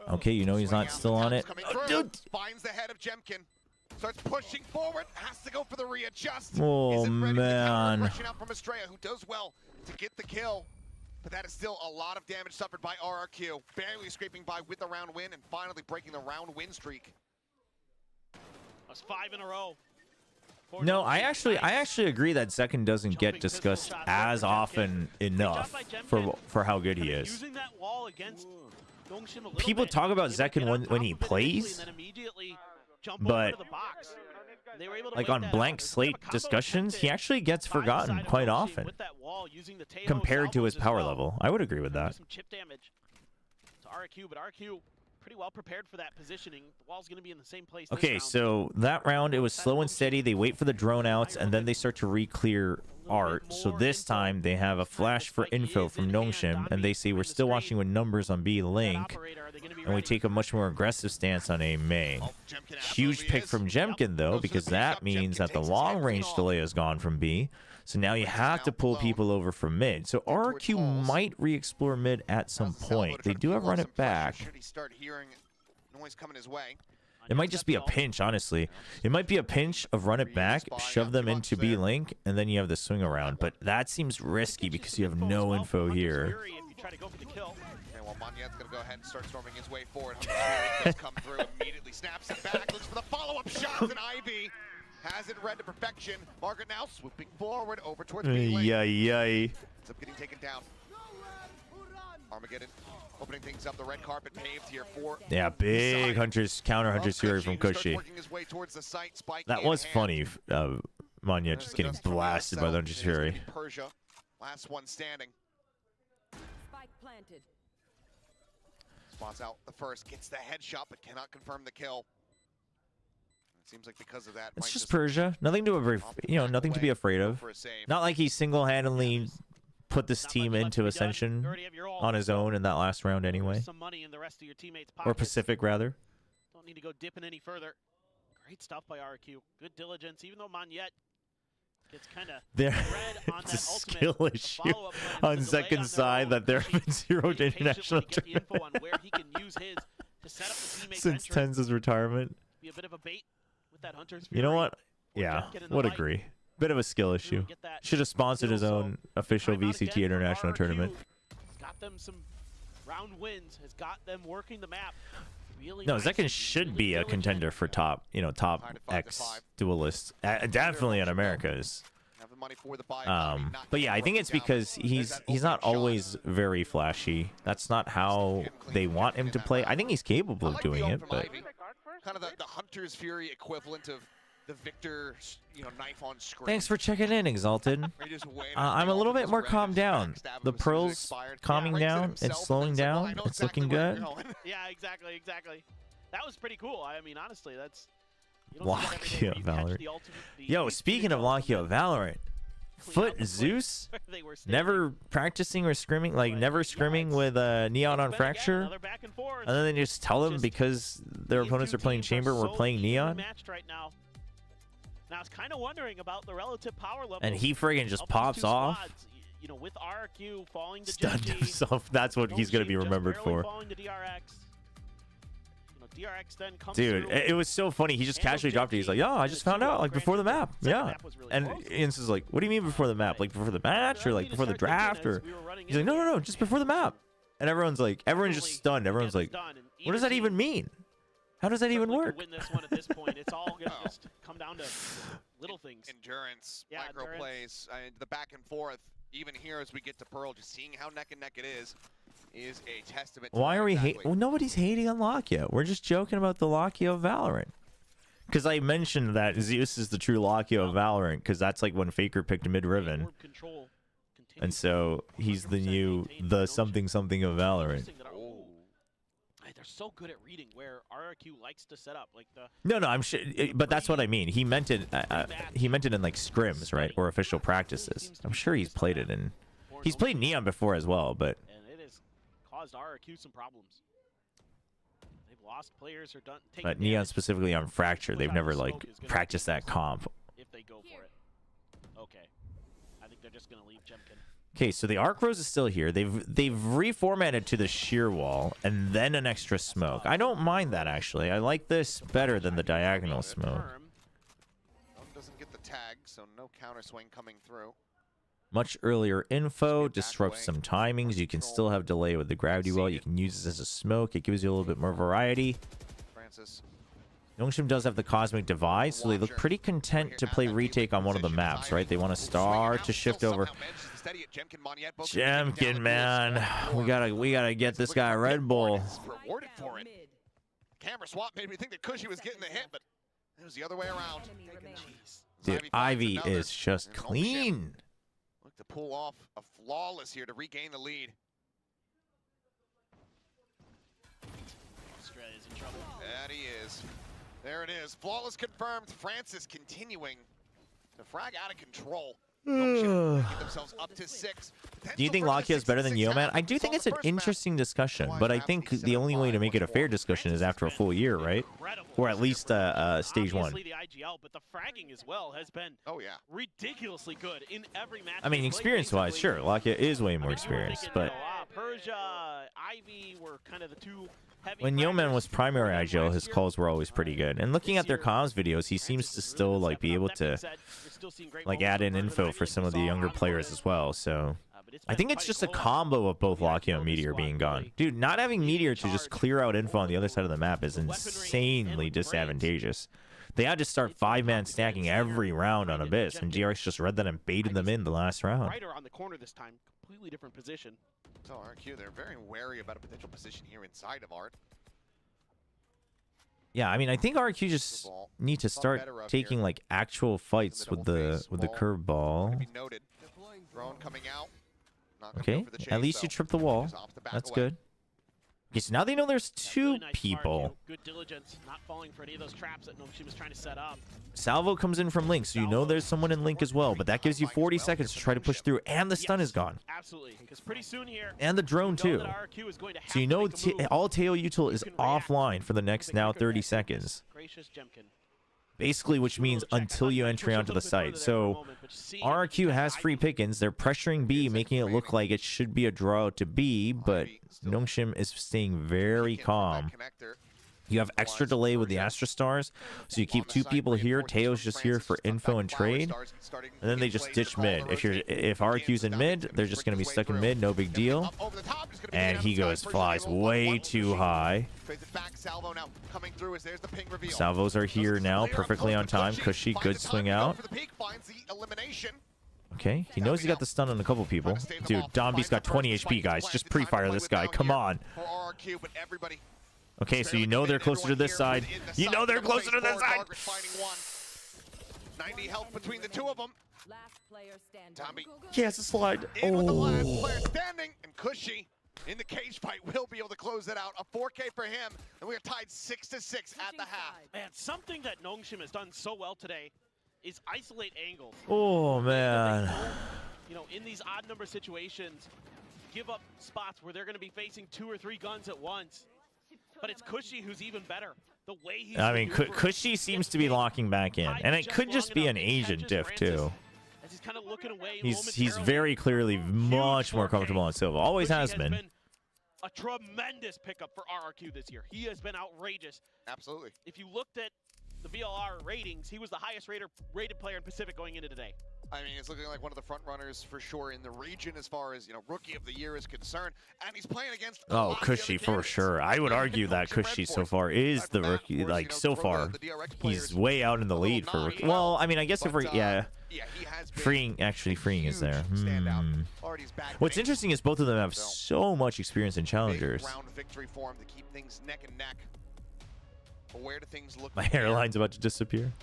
Okay, you know he's not still on it. Oh, dude. Finds the head of Jemkin. Starts pushing forward. Has to go for the readjust. Oh, man. Pushing out from Estrella, who does well to get the kill. But that is still a lot of damage suffered by RRQ. Barely scraping by with the round win and finally breaking the round win streak. That's 5 in a row. No, I actually agree that Zekin doesn't get discussed as often enough for how good he is. Using that wall against Nongshim a little People bit. talk about Zekin when he plays, but They were able to like wait on that blank out. There's a bit slate of a combo discussions, he attempted actually gets by the forgotten side of quite Nongshim often with that wall, using the Tails compared to his salvos as power well. level. I would agree with Trying to that. do some chip damage to RRQ, but RRQ pretty well prepared for that positioning. The wall's going to be in the same place. this Okay, round. so that round it was slow and steady. They wait for the drone outs and then they start to re-clear art. So this time they have a flash for info from Nongshim and they say we're still watching with numbers on B Link and we take a much more aggressive stance on A May. Huge pick from Jemkin though, because that means that the long range delay has gone from B. So now you have to pull people over from mid. So RRQ might re-explore mid at some point. They do have run it back. It might just be a pinch, honestly. It might be a pinch of run it back, shove them into B Link, and then you have the swing around. But that seems risky because you have no info here. Well, Monyet's going to go ahead and start storming his way forward. Hunter's does come through, immediately snaps it back, looks for the follow-up shots, and Ivy has it read to perfection. Margaret now swooping forward over towards B-Link. Yay. Ends up getting taken down. Armageddon opening things up, the red carpet paved here for... Yeah, big Hunter's counter Hunter's Fury from Cushy. That was funny. Monyet just getting blasted by the Hunter's Fury. Persia, last one standing. Spike planted. Spots out the first, gets the headshot, but cannot confirm the kill. It seems like because of that, It's just Persia. Nothing to nothing to be afraid of. Not like he single-handedly put this team into Ascension on his own in that last round anyway. Some money in the rest of your teammates' Or pockets. Pacific, rather. Don't need to go dipping any further. Great stuff by RRQ. Good diligence, even though Monyet gets kind of There, red on it's that a ultimate. skill issue on second side that there have been 0 to international tournament since Tenz's retirement. Be a bit of a bait with that Hunter's You know Fury. what? Yeah, would agree. Bit of a skill issue. Should have sponsored his own official VCT international tournament. He's got them some round wins. Has got them working the map. Really No, nice Zekken and should really be a diligent. contender for top X duelist. Definitely in America's. Have the money for the buy. But yeah, I think it's because he's not always very flashy. That's not how they want him to play. I think he's capable of doing it, but kind of the Hunter's Fury equivalent of the Victor's, knife on screen. thanks for checking in, Exalted. I'm a little bit more calmed down. The Pearl's calming down. It's slowing down. It's looking good. Yeah, exactly. That was pretty cool. I mean, honestly, that's... you don't see that every day Lockio where you catch Valorant. the ultimate- the Yo, speaking of Lockio Valorant, Foot Zeus, They were never practicing or scrimming, never scrimming with Neon on Fracture, another back and forth. and then they just tell them because their opponents are playing Chamber, we're playing Neon, Matched right now. Now I was kind of wondering about the relative power level. and he friggin' just of these pops two off, squads. With RRQ falling to stunned Genji, himself. That's what he's gonna be Nongshim just remembered barely for. falling to DRX. DRX then comes Dude, through. it was so funny. He just Handles casually dropped it. He's like, Genji, "Yeah, I and just the found out like Chobra before the granted map." second Yeah, map was really and close. Ince is like, "What do you mean before the map? Like before the match, or like before the draft, or?" He's like, "No, just before the map." And everyone's just stunned. Everyone's like, "What does that even mean? How does that even work?" Win this one at this point. It's all gonna just come down to little things. Endurance, Yeah, micro endurance. plays, the back and forth. Even here as we get to Pearl, just seeing how neck and neck it is a testament to Why that are we exactly. hating? Well, nobody's hating on Lockio. We're just joking about the Lockio of Valorant. Because I mentioned that Zeus is the true Lockio of Valorant, because that's like when Faker picked Mid Riven. Orb control continues And so he's the new, the something of Valorant. that are- oh. Hey, they're so good at reading where RRQ likes to set up. Like the No, I'm sure, but that's what I mean. He meant it. He meant it in like scrims, right, or official practices. I'm sure he's played it in. He's played Neon before as well, but and it has caused RRQ some problems. They've lost players or done. taken but Neon damage. specifically on Fracture, they've Push out never the like smoke is gonna practiced be that comp. If they go for it. Okay. I think they're just gonna leave Jemkin. Okay, so the Arc Rose is still here. They've reformatted to the sheer wall and then an extra smoke. I don't mind that actually. I like this better than the diagonal smoke. Doesn't get the tag, so no counter swing coming through. Much earlier info disrupts some timings. You can still have delay with the gravity well. You can use this as a smoke. It gives you a little bit more variety. Francis. Nongshim does have the Cosmic Divide, so they look pretty content to play retake on one of the maps, right? They want to start to shift over. Jemkin, man, we gotta get this guy a Red Bull. Rewarded for it. Camera swap made me think that Cushy was getting the hit, but It was the other way around. Enemy remaining. Dude, finds Ivy another, is just and Nongshim clean. Look to pull off a flawless here to regain the lead. Australia's in trouble. That he is. There it is. Flawless confirmed. Francis continuing to frag out of control. Get themselves up to 6. Do you think Lakia is better than Yeoman? I do think it's an interesting discussion, but I think the only way to make it a fair discussion is after a full year, right? Or at least stage 1. Obviously the IGL, but the fragging as well has been ridiculously good in every match. I mean, experience-wise, sure, Lakia is way more experienced, but Persia, Ivy were kind of the two heavy. when Yeoman was primary IGL, his calls were always pretty good. And looking at their comms videos, he seems to still like be able to like add in info for some of the younger players as well. So I think it's just a combo of both Lakia and Meteor being gone. Dude, not having Meteor to just clear out info on the other side of the map is insanely disadvantageous. They had to start 5-man stacking every round on Abyss, and GRX just read that and baited them in the last round. Right around the corner this time, completely different position. So RRQ, they're very wary about a potential position here inside of Art. Yeah, I mean, I think RRQ just need to start taking like actual fights with the curveball. Drone coming out. Okay, at least you trip the wall. That's good. Okay, so now they know there's 2 people. Good diligence, not falling for any of those traps that Nongshim was trying to set up. Salvo comes in from Link, so you know there's someone in Link as well, but that gives you 40 seconds to try to push through, and the stun is gone. Absolutely, because pretty soon here, and the drone too. So you know all Teo Util is offline for the next now 30 seconds. Gracious Jemkin. Basically, which means until you enter onto the site. So RRQ has free pickings. They're pressuring B, making it look like it should be a draw to B, but Nongshim is staying very calm. You have extra delay with the Astra Stars, so you keep 2 people here. Teo's just here for info and trade, and then they just ditch mid. If RQ's in mid, they're just gonna be stuck in mid, no big deal. And he flies way too high. Salvos are here now, perfectly on time. Cushy, good swing out. Okay, he knows he got the stun on a couple people. Dude, Domby's got 20 HP, guys. Just pre-fire this guy. Come on. Okay, so you know they're closer to this side. You know they're closer to this side. 90 health between the 2 of them. Last player standing. Tommy. He has a slide. In with the last player standing, and Cushy in the cage fight will be able to close it out. A 4K for him, and we are tied 6-6 at the half. Man, something that Nongshim has done so well today is isolate angles. Oh man. You know, in these odd number situations, give up spots where they're going to be facing 2 or 3 guns at once. But it's Cushy who's even better. The way he's Cushy seems to be locking back in, and it could just be an Asian diff too. As he's kind of looking away He's very clearly much more comfortable on Silva. Always has been. A tremendous pickup for RRQ this year. He has been outrageous. Absolutely. If you looked at the VLR ratings, he was the highest rated player in Pacific going into today. I mean, it's looking like one of the front runners for sure in the region as far as, you know, Rookie of the Year is concerned. And he's playing against Cushy for sure. I would argue that Cushy so far is the rookie. Like, so far, he's way out in the lead for rookie. Well, I mean, I guess if we're, freeing is there. What's interesting is both of them have so much experience in challengers. Round victory for him to keep things neck and neck. But where do things look? My hairline's about to disappear.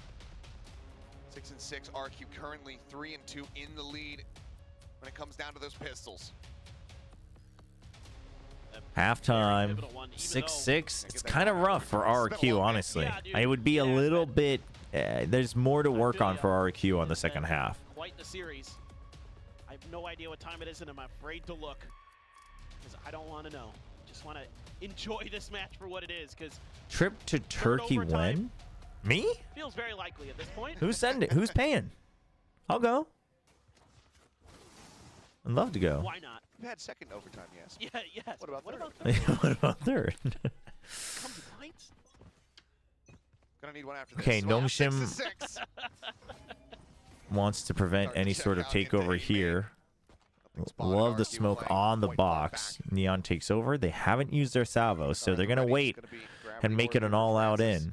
6-6, RQ currently 3-2 in the lead when it comes down to those pistols. Halftime, 6-6. It's kind of rough for RRQ, honestly. It would be a little bit. There's more to work on for RRQ on the second half. Quite the series. I have no idea what time it is, and I'm afraid to look because I don't want to know. Just want to enjoy this match for what it is. Because trip to Turkey when? Me? Feels very likely at this point. Who's sending? Who's paying? I'll go. I'd love to go. Why not? You've had second overtime, yes. Yeah, yes. What about third? What about third? Comes with pints. Gonna need one after this. Okay, Nongshim wants to prevent any sort of takeover here. Love the smoke on the box. Neon takes over. They haven't used their salvos, so they're gonna wait and make it an all-out in.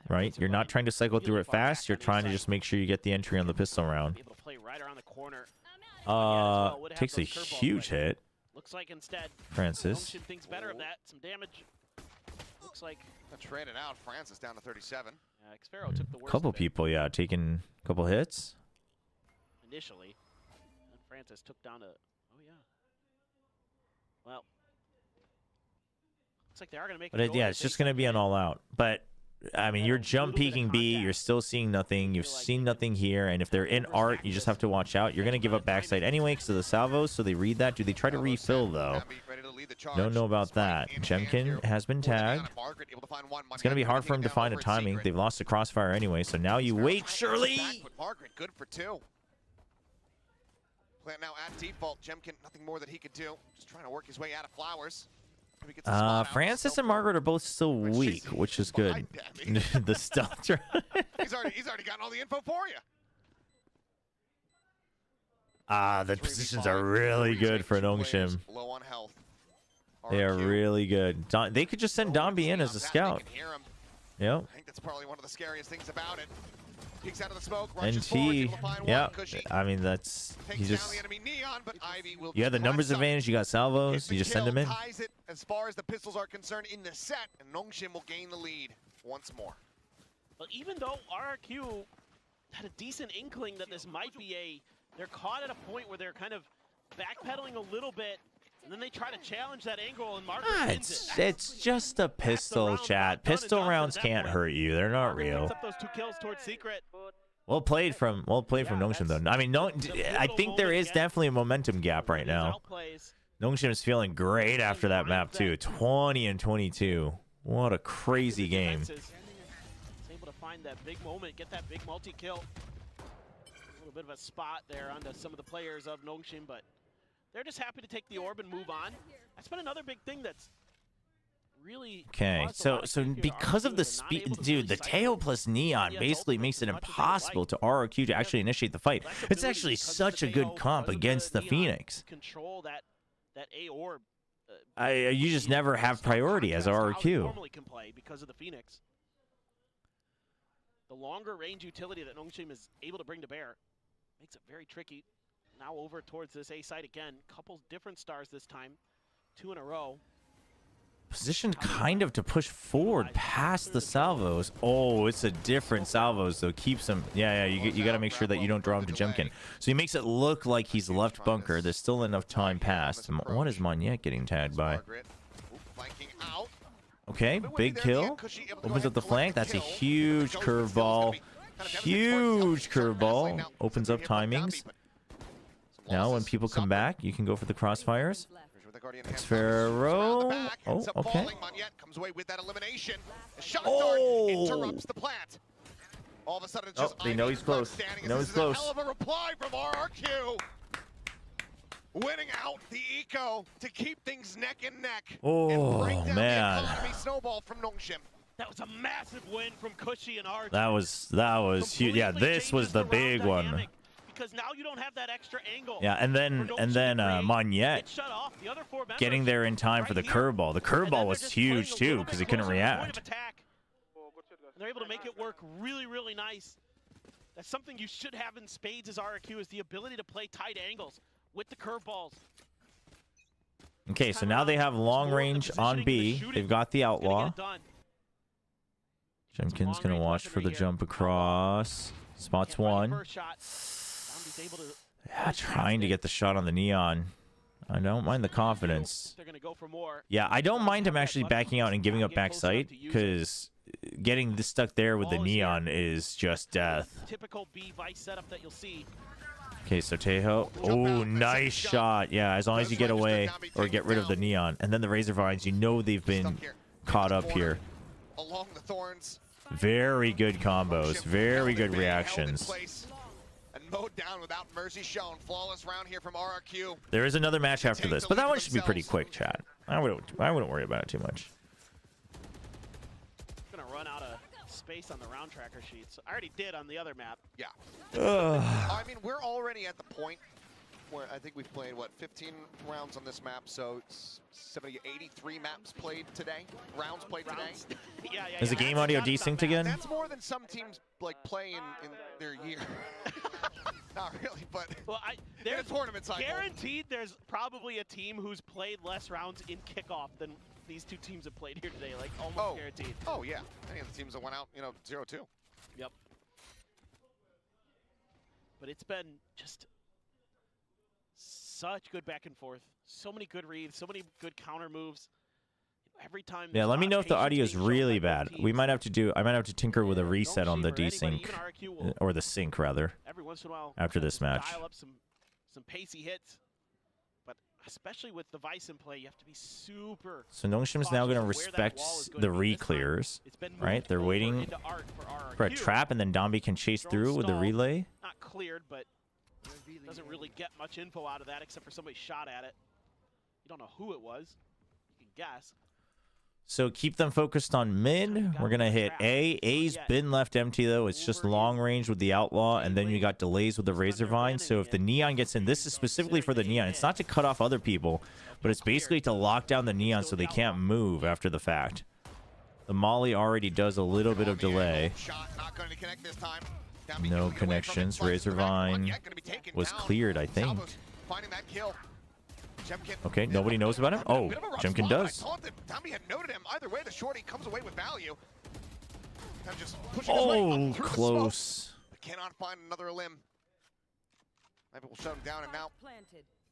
Right? You're not trying to cycle through it fast. You're trying to just make sure you get the entry on the pistol round. Takes a huge hit. Looks like instead Francis thinks better of that. Some damage. Looks like traded out. Francis down to 37. Xfero took the worst Couple of it people, yeah, taking a couple hits. initially. And Francis took down a... Oh, yeah. Well. Looks like they are going to make But yeah, it's just going to be an all-out. But, I mean, you're jump peeking B, you're still seeing nothing, you've seen nothing here, and if they're in art, you just have to watch out. You're going to give up backside anyway because of the salvos, so they read that. Do they try to refill, though? Don't know about that. Jemkin has been tagged. It's going to be hard for him to find a timing. They've lost the crossfire anyway, so now you wait, Shirley! Margaret, good for 2. Plant now at default. Jemkin, nothing more that he could do. Just trying to work his way out of flowers. Francis and Margaret are both still weak, which is good. The stealth. he's already gotten all the info for you. The positions are really good for Nongshim. Low on health. They are really good. They could just send Domby in as a scout. Yep. I think that's probably one of the scariest things about it. Peeks out of the smoke, NT, yeah. I mean, that's he just. You have the numbers advantage. You got salvos. You just send them in. Ties it as far as the pistols are concerned in the set, and Nongshim will gain the lead once more. Well, even though RRQ had a decent inkling that this might be they're caught at a point where they're kind of backpedaling a little bit, and then they try to challenge that angle, and Margaret wins it. It's just a pistol, chat. Pistol rounds can't hurt you. They're not real. Up those 2 kills towards Secret. Well played from Nongshim though. I mean, I think there is definitely a momentum gap right now. Nongshim is feeling great after that map too. 20 and 22. What a crazy game. He's able to find that big moment, get that big multi-kill. A little bit of a spot there onto some of the players of Nongshim, but they're just happy to take the orb and move on. That's been another big thing that's really... Okay, so because of the speed, dude, the Teo plus Neon basically makes it impossible to RRQ to actually initiate the fight. It's actually such a good comp against the Phoenix. Control that A orb. You just never have priority as RRQ. Normally can play because of the Phoenix. The longer range utility that Nongshim is able to bring to bear makes it very tricky. Now over towards this A site again. Couple different stars this time. 2 in a row. Positioned kind of to push forward past the salvos. Oh, it's a different salvos, though. Keeps him. Yeah, you got to make sure that you don't draw him to Jemkin. So he makes it look like he's left bunker. There's still enough time passed. What is Monyet getting tagged by? Okay, big kill. Opens up the flank. That's a huge curveball. Huge curveball. Opens up timings. Now, when people come back, you can go for the crossfires. Xfero. Oh, okay. Comes away with that elimination. Oh! Interrupts the plant. All of a sudden, it's just they know he's close. They know he's close. Hell of a reply from RRQ. Winning out the eco to keep things neck and neck. Oh, and break down man. The economy snowball from Nongshim. That was a massive win from Cushy and RRQ. That was huge. Yeah, this was the big one. Because now you don't have that extra angle. Yeah, and then Monyet getting there in time for the curveball. The curveball was huge too because he couldn't react. And they're able to make it work really, really nice. That's something you should have in spades as RRQ, is the ability to play tight angles with the curveballs. Okay, so now they have long range on B. They've got the outlaw. Jemkin's gonna watch for the jump across. Spots one. Yeah, trying to get the shot on the Neon. I don't mind the confidence. Yeah, I don't mind him actually backing out and giving up backside, because getting this stuck there with the Neon is just death. Typical B vice setup that you'll see. Okay, so Tejo. Oh, nice shot. Yeah, as long as you get away or get rid of the Neon. And then the Razor Vines, you know they've been caught up here. Along the thorns. Very good combos. Very good reactions. Mowed down without mercy shown. Flawless round here from RRQ. There is another match after this, but that one should be pretty quick, chat. I wouldn't worry about it too much. Gonna run out of space on the round tracker sheets. I already did on the other map. Yeah. I mean, we're already at the point where I think we've played, what, 15 rounds on this map, so it's 83 maps played today, rounds played today. Yeah. Is the game audio desynced again? That's more than some teams like play in their year. Not really, but well, in a tournament cycle. Guaranteed there's probably a team who's played less rounds in kickoff than these two teams have played here today, like almost guaranteed. Oh yeah, any of the teams that went out, 0-2. Yep. But it's been just such good back and forth. So many good reads, so many good counter moves. Every time. Yeah, let me know if the audio is really bad. We might have to do. I might have to tinker with a reset on the desync, or the sync rather. Every once in a while, after this match. Dial up some pacey hits, but especially with the Vice in play, you have to be super. So Nongshim's now going to respect the re-clears, right? They're waiting for a trap, and then Dombi can chase through with the relay. Not cleared, but doesn't really get much info out of that except for somebody shot at it. You don't know who it was. You can guess. So keep them focused on mid. We're going to hit A. A's been left empty, though. It's just long range with the Outlaw, and then you got delays with the Razor Vine. So if the Neon gets in, this is specifically for the Neon. It's not to cut off other people, but it's basically to lock down the Neon so they can't move after the fact. The Molly already does a little bit of delay. No connections. Razor Vine was cleared, I think. Okay, nobody knows about him. Oh, Jemkin does. Tommy had noted him. Either way, the shorty comes away with value. Oh, close. But cannot find another limb. Maybe we'll shut him down, and now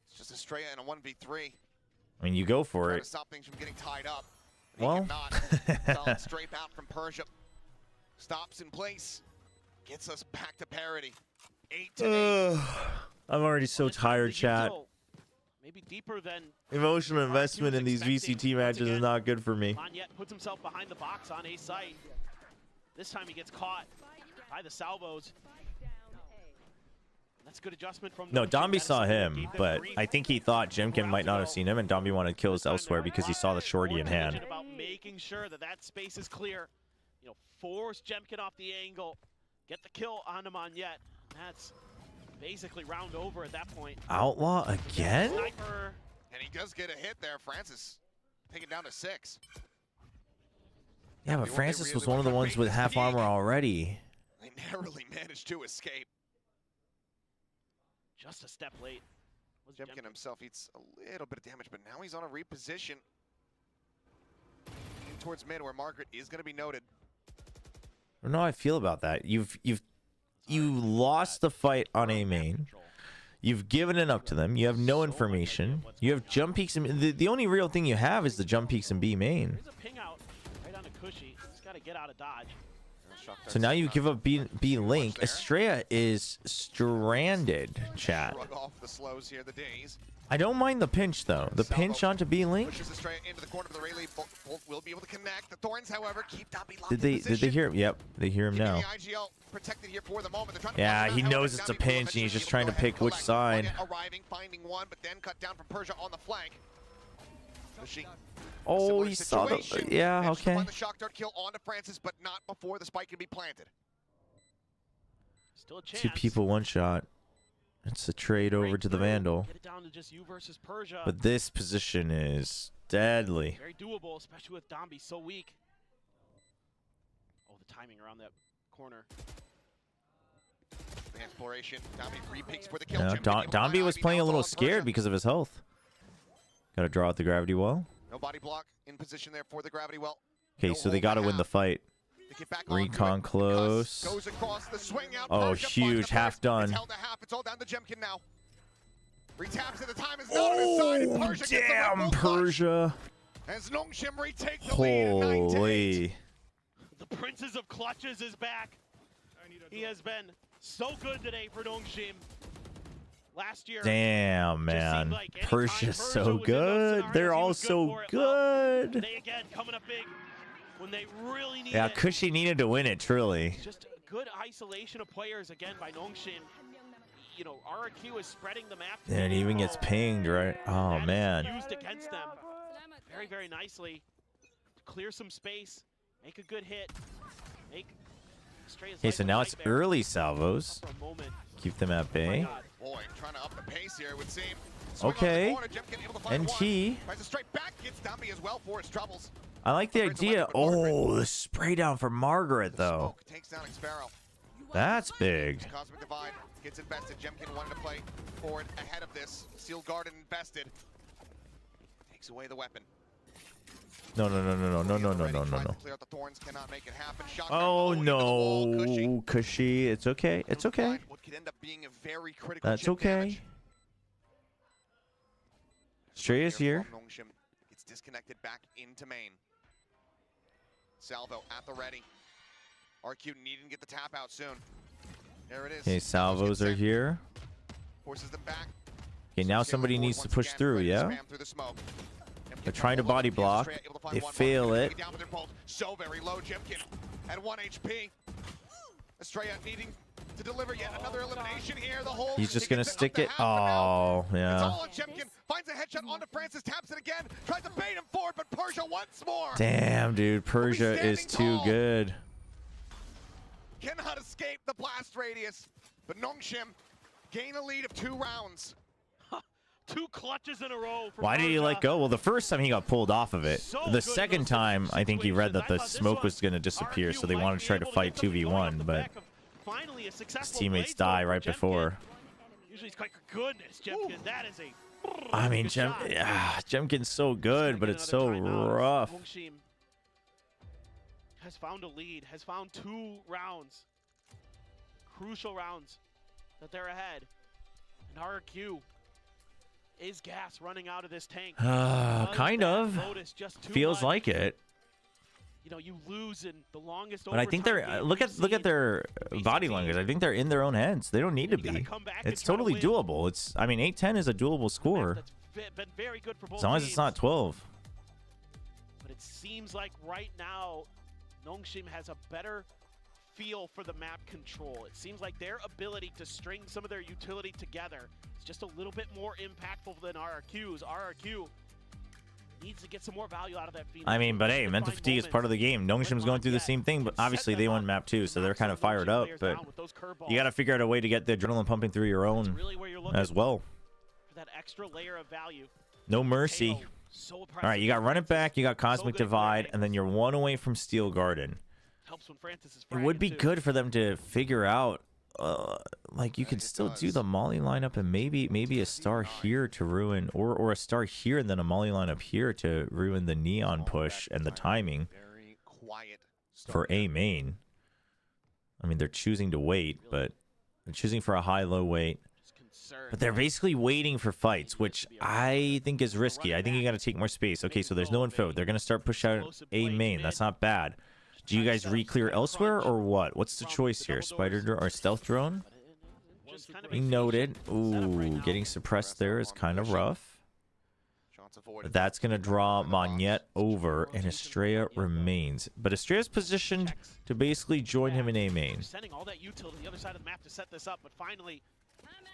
it's just Estrella in a 1v3. I mean, you go for Trying it. to stop things from getting tied up. Well, solid strafe out from Persia. Stops in place. Gets us back to parity. 8-8. I'm already so tired, chat. Maybe deeper than Emotional investment in these VCT matches is not good for me. Monyet puts himself behind the box on A site. This time he gets caught by the salvos. That's good adjustment from. No, Dombi saw him, but I think he thought Jemkin might not have seen him, and Dombi wanted kills elsewhere because he saw the shorty in hand. About making sure that that space is clear. You know, force Jemkin off the angle, get the kill on him on Monyet. That's basically round over at that point. Outlaw again? And he does get a hit there. Francis take it down to 6. Yeah, but Francis was one of the ones with half armor already. They narrowly managed to escape. Just a step late. Jemkin himself eats a little bit of damage, but now he's on a reposition towards mid, where Margaret is going to be noted. I don't know how I feel about that. You lost the fight on A main. You've given it up to them. You have no information. You have jump peaks. The only real thing you have is the jump peaks in B main. There's a ping out right onto Cushy. He's got to get out of dodge. So now you give up B link. Estrella is stranded, chat. Shrug off the slows here, the days. I don't mind the pinch though. The pinch onto B link. Pushes Estrella into the corner of the Rayleigh. Bolt will be able to connect. The Thorns, however, keep Dobby locked Did they hear him? Yep, they hear him now. IGL protected here for the moment. Yeah, he knows it's a pinch and he's just trying to pick which side. Arriving, finding one, but then cut down from Persia on the flank. Oh, he saw the. Yeah, okay. The shock dart kill onto Francis, but not before the spike can be planted. Still a chance. 2 people, 1 shot. It's a trade over to the Vandal. Get it down to just you versus Persia. But this position is deadly. Very doable, especially with Dombi so weak. Oh, the timing around that corner. The exploration. Dombi repicks for the kill. Yeah, Dombi was playing a little scared because of his health. Got to draw out the gravity well. No body block in position there for the gravity well. Okay, so they got to win the fight. Recon close. Goes across the swing out. Oh, huge. Half done. It's held to half. It's all down to Jemkin now. Retaps at the time is not on his side. Oh, damn, Persia. As Nongshim retake the lead at 9-8. Holy. The Princess of Clutches is back. He has been so good today for Nongshim. Last year, damn, man. Persia's so good. They're all so good. They again coming up big when they really need Yeah, it. Cushy needed to win it, truly. Just good isolation of players again by Nongshim. You know, RRQ is spreading the map. And it even gets pinged, right? Oh, man. Used against them very, very nicely. Clear some space. Make a good hit. Okay, so now it's early salvos. Keep them at bay. Boy, trying to up the pace here, it would seem. Okay. NT. I like the idea. Oh, the spray down for Margaret, though. That's big. Cosmic Divide gets invested. Jemkin wanted to play forward ahead of this. Seal Garden invested. Takes away the weapon. No, no, no, no, no, no, no, no, no, no. Clear out the thorns, cannot make it happen. Shot Oh into the wall, Cushy. no, Cushy. It's okay. It's okay. What could end up being a very critical That's chip okay. damage. Strea's here. Nongshim gets disconnected back into main. Salvo at the ready. RQ needing to get the tap out soon. There it is. Okay, salvos are here. Forces them back. Okay, now somebody needs to push through, yeah? They're trying to body block. They fail it. So very low, Jimkin at 1 HP. Estrella needing to deliver yet another elimination here. The whole He's just gonna stick it. Oh, It's yeah. all on Jimkin. Finds a headshot onto Francis, taps it again, tries to bait him forward, but Persia once more. Damn, dude. Persia is too good. Cannot escape the blast radius, but Nongshim gain a lead of 2 rounds. 2 clutches in a row. Why did he let go? Well, the first time he got pulled off of it. The second time, I think he read that the smoke was going to disappear, so they wanted to try to fight 2v1, but his teammates die right before. Goodness, Jemkin, that is a... I mean, Jemkin's so good, but it's so rough. Has found a lead, has found 2 rounds. Crucial rounds that they're ahead. And RRQ is gas running out of this tank. Kind of. Feels like it. You know, you lose in the longest. But I think they're look at their body language. I think they're in their own heads. They don't need to be. It's totally doable. It's I mean 8-10 is a doable score. Been very good for both as long as it's not 12. But it seems like right now Nongshim has a better feel for the map control. It seems like their ability to string some of their utility together is just a little bit more impactful than RRQ's. RRQ needs to get some more value out of that Phoenix. I mean, but hey, mental fatigue is part of the game. Nongshim's going through the same thing, but obviously they won map 2, so they're kind of fired up. But you got to figure out a way to get the adrenaline pumping through your own as well. For that extra layer of value. No mercy. All right, you got Run It Back, you got Cosmic Divide, and then you're 1 away from Steel Garden. Helps when Francis is it would be good for them to figure out, like you could still do the Molly lineup and maybe a star here to ruin, or a star here and then a Molly lineup here to ruin the Neon push and the timing for A main. I mean, they're choosing to wait, but they're choosing for a high-low wait. But they're basically waiting for fights, which I think is risky. I think you got to take more space. Okay, so there's no info. They're going to start push out A main. That's not bad. Do you guys re-clear elsewhere or what? What's the choice here? Spider drone or stealth drone? Being noted. Ooh, getting suppressed there is kind of rough. But that's going to draw Monette over, and Estrella remains. But Estrella's positioned to basically join him in A main. Sending all that util to the other side of the map to set this up, but finally,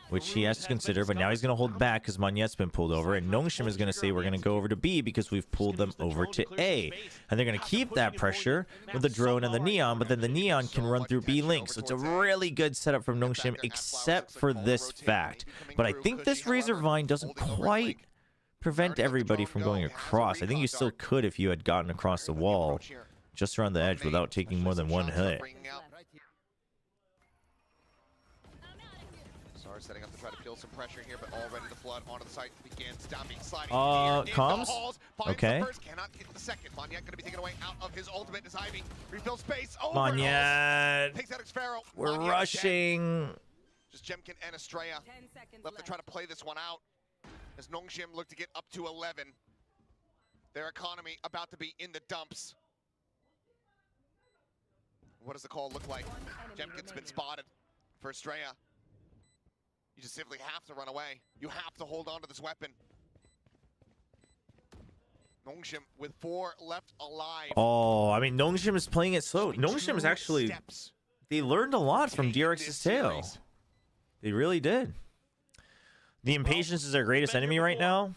which he has to consider, but now he's going to hold back because Monette's been pulled over, and Nongshim is going to say we're going to go over to B because we've pulled them over to A. And they're going to keep that pressure with the drone and the Neon, but then the Neon can run through B link. So it's a really good setup from Nongshim, except for this fact. But I think this Razor Vine doesn't quite prevent everybody from going across. I think you still could if you had gotten across the wall just around the edge without taking more than 1 hit. Setting up to try to feel some pressure here, but already the flood onto the site begins. Down being sliding comms? Okay. Cannot get the second. Monette going to be taken away out of his ultimate as Ivy refills space. Monette. Takes out Xfero. We're rushing. Just Jemkin and Estrella left to try to play this one out as Nongshim look to get up to 11. Their economy about to be in the dumps. What does the call look like? Jemkin's been spotted for Estrella. You just simply have to run away. You have to hold on to this weapon. Nongshim with 4 left alive. Oh, I mean, Nongshim is playing it slow. Nongshim is actually... They learned a lot from DRX's tail. They really did. The impatience is our greatest enemy right now.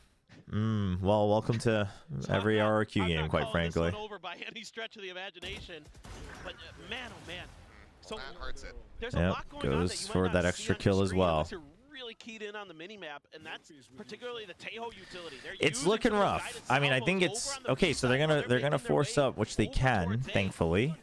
Well, welcome to every RRQ game, quite frankly. Over by any stretch of the imagination. But man, oh man. So that hurts it. There's a lot going on goes for that extra kill as well. Really keyed in on the minimap, and that's particularly the Tejo utility. It's looking rough. I mean, I think it's okay. So they're gonna force up, which they can, thankfully.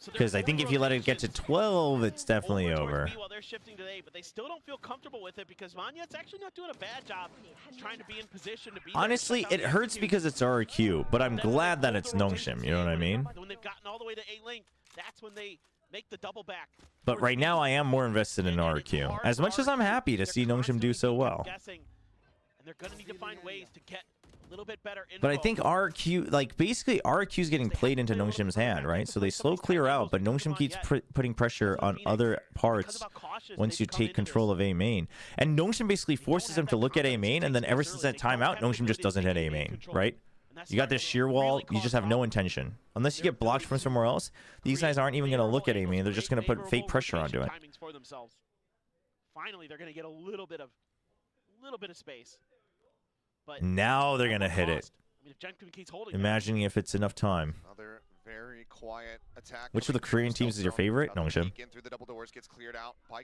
Because I think if you let it get to 12, it's definitely over. While they're shifting today, but they still don't feel comfortable with it because Manyet's actually not doing a bad job trying to be in position to be. Honestly, it hurts because it's RRQ, but I'm glad that it's Nongshim, you know what I mean? When they've gotten all the way to A-Link, that's when they make the double back. But right now, I am more invested in RRQ. As much as I'm happy to see Nongshim do so well. And they're going to need to find ways to get a little bit better info. But I think RRQ, like, basically RRQ is getting played into Nongshim's hand, right? So they slow clear out, but Nongshim keeps putting pressure on other parts once you take control of A main. And Nongshim basically forces him to look at A main, and then ever since that timeout, Nongshim just doesn't hit A main, right? You got this sheer wall, you just have no intention. Unless you get blocked from somewhere else, these guys aren't even going to look at A main, they're just going to put fake pressure onto it. Finally, they're going to get a little bit of space. But now they're going to hit it. I mean, if Jenkin keeps holding Imagining if it's enough time. Another very quiet attack. Which of the Korean teams is your favorite? Nongshim.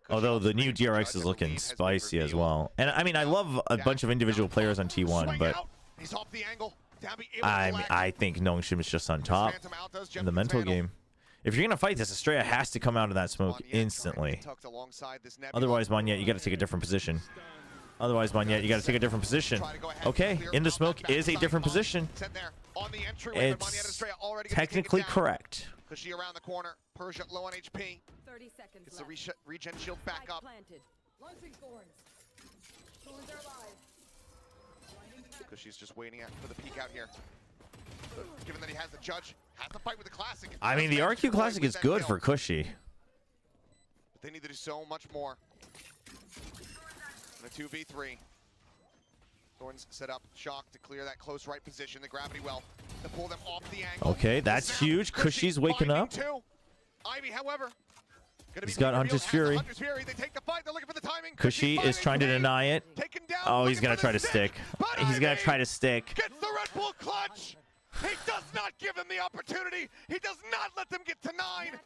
Although the new DRX is looking spicy as well. And I mean, I love a bunch of individual players on T1, but I think Nongshim is just on top in the mental game. If you're going to fight this, Estrella has to come out of that smoke instantly. Otherwise, Manyet, you got to take a different position. Otherwise, Manyet, you got to take a different position. Okay, in the smoke is a different position. It's technically correct. Kushi around the corner. Persia low on HP. 30 seconds gets the regen shield back up. Kushi's just waiting for the peek out here. Given that he has the judge, has to fight with the classic. I mean, the RQ classic is good for Kushi. But they need to do so much more. In a 2v3. Thorns set up Shock to clear that close right position. The gravity well to pull them off the angle. Okay, that's huge. Kushi's waking up. Ivy, however, he's got Hunter's Fury. They take the fight. They're looking for the timing. Kushi is trying to deny it. Oh, he's gonna try to stick. He's gonna try to stick. Gets the Red Bull clutch. He does not give him the opportunity. He does not let them get to 9.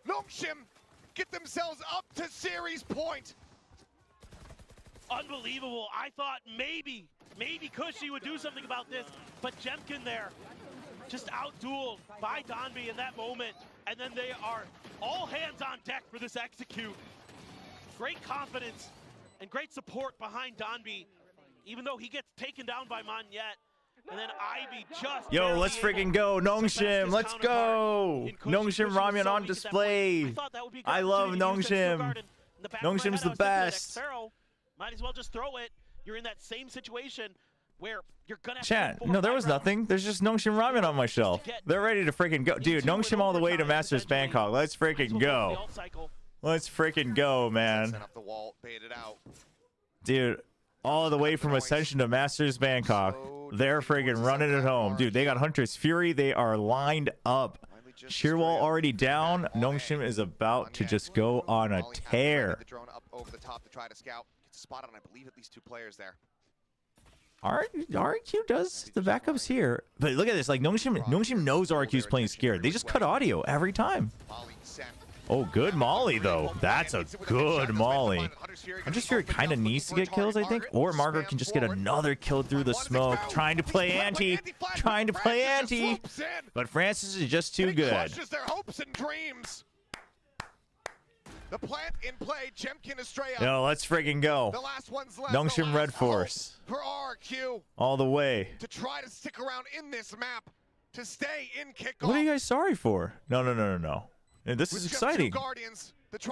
Nongshim get themselves up to series point. Unbelievable. I thought maybe Kushi would do something about this, but Jemkin there just out-dueled by Donby in that moment, and then they are all hands on deck for this execute. Great confidence and great support behind Donby, even though he gets taken down by Manyet. And then Ivy just... Yo, let's freaking go. Nongshim, let's go. Nongshim Ramyun on display. I love Nongshim. Nongshim's the best. Might as well just throw it. You're in that same situation where you're gonna... Chat, no, there was nothing. There's just Nongshim Ramen on my shelf. They're ready to freaking go. Dude, Nongshim all the way to Masters Bangkok. Let's freaking go. Let's freaking go, man. Dude, all the way from Ascension to Masters Bangkok. They're freaking running it home. Dude, they got Hunter's Fury. They are lined up. Shearwall already down. Nongshim is about to just go on a tear. Over the top to try to scout. Gets a spot on, I believe, at least 2 players there. RRQ does the backups here. But look at this. Like, Nongshim knows RRQ's playing scared. They just cut audio every time. Oh, good Molly, though. That's a good Molly. Hunter's Fury kind of needs to get kills, I think. Or Margaret can just get another kill through the smoke. Trying to play anti. Trying to play anti. But Francis is just too good. Their hopes and dreams. The plant in play, Jemkin Estrella. No, let's freaking go. The last one's left. Nongshim Red Force. For RRQ. All the way. To try to stick around in this map. To stay in kickoff. What are you guys sorry for? No. This is exciting.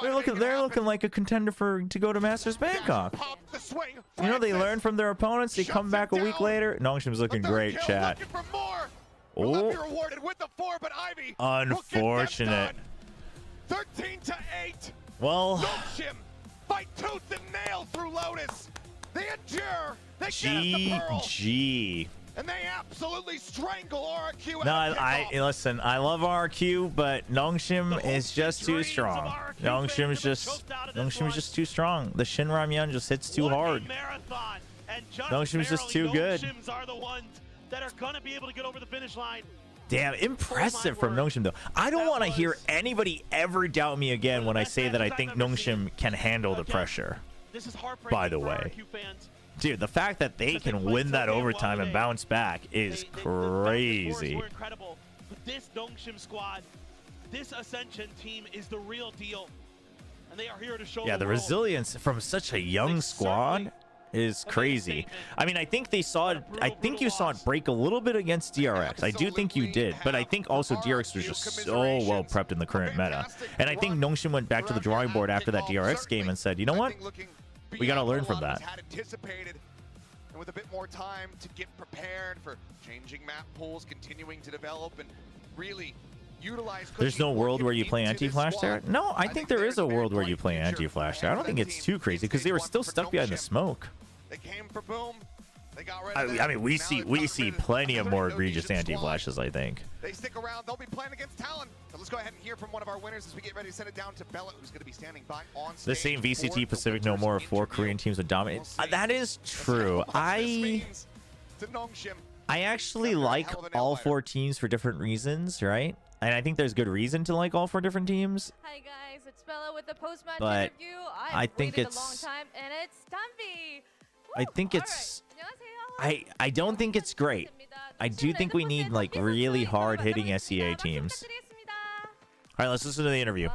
They're looking like a contender to go to Masters Bangkok. You know, they learn from their opponents. They come back a week later. Nongshim's looking great, chat. Oh. Unfortunate. 13-8. Well, Nongshim fight tooth and nail through Lotus. They endure. They GG. And they absolutely strangle RRQ. No, listen, I love RRQ, but Nongshim is just too strong. Nongshim's just too strong. The Shin Ramyun just hits too hard. Nongshim's just too good. Are the ones that are gonna be able to get over the finish line. Damn, impressive from Nongshim, though. I don't want to hear anybody ever doubt me again when I say that I think Nongshim can handle the pressure. By the way. Dude, the fact that they can win that overtime and bounce back is crazy. But this Nongshim squad, this Ascension team is the real deal. And they are here to show Yeah, the world. resilience from such a young squad is crazy. I mean, I think they saw it. I think you saw it break a little bit against DRX. I do think you did, but I think also DRX was just so well prepped in the current meta. And I think Nongshim went back to the drawing board after that DRX game and said, you know what? We got to learn from that. And with a bit more time to get prepared for changing map pools, continuing to develop, and really utilize. There's no world where you play anti-flash there? No, I think there is a world where you play anti-flash there. I don't think it's too crazy because they were still stuck behind the smoke. They came for boom. They got rid I mean, we see plenty of more egregious anti-flashes, I think. They stick around. They'll be playing against Talon. So let's go ahead and hear from one of our winners as we get ready to send it down to Bella, who's going to be standing by on stage. The same VCT Pacific no more 4 Korean teams would dominate. That is true. I actually like all 4 teams for different reasons, right? And I think there's good reason to like all 4 different teams. Hi guys, it's Bella with the post-match But interview. I think waited it's a long time, and it's Tanvi. I think it's I don't think it's great. I do think we need like really hard-hitting SEA teams. All right, let's listen to the interview.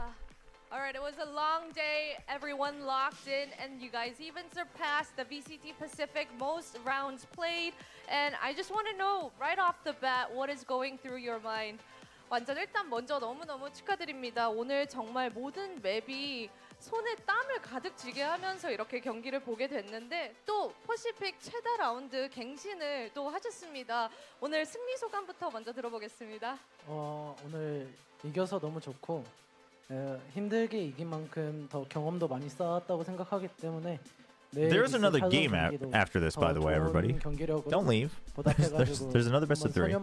All right, it was a long day. Everyone locked in, and you guys even surpassed the VCT Pacific most rounds played. And I just want to know right off the bat what is going through your mind. 완전 일단 먼저 너무너무 축하드립니다. 오늘 정말 모든 맵이 손에 땀을 가득 쥐게 하면서 이렇게 경기를 보게 됐는데 또 퍼시픽 최다 라운드 갱신을 또 하셨습니다. 오늘 승리 소감부터 먼저 들어보겠습니다. 오늘 이겨서 너무 좋고 힘들게 이긴 만큼 더 경험도 많이 쌓았다고 생각하기 때문에 There's another game after this, by the way, everybody. Don't leave. There's another best of 3.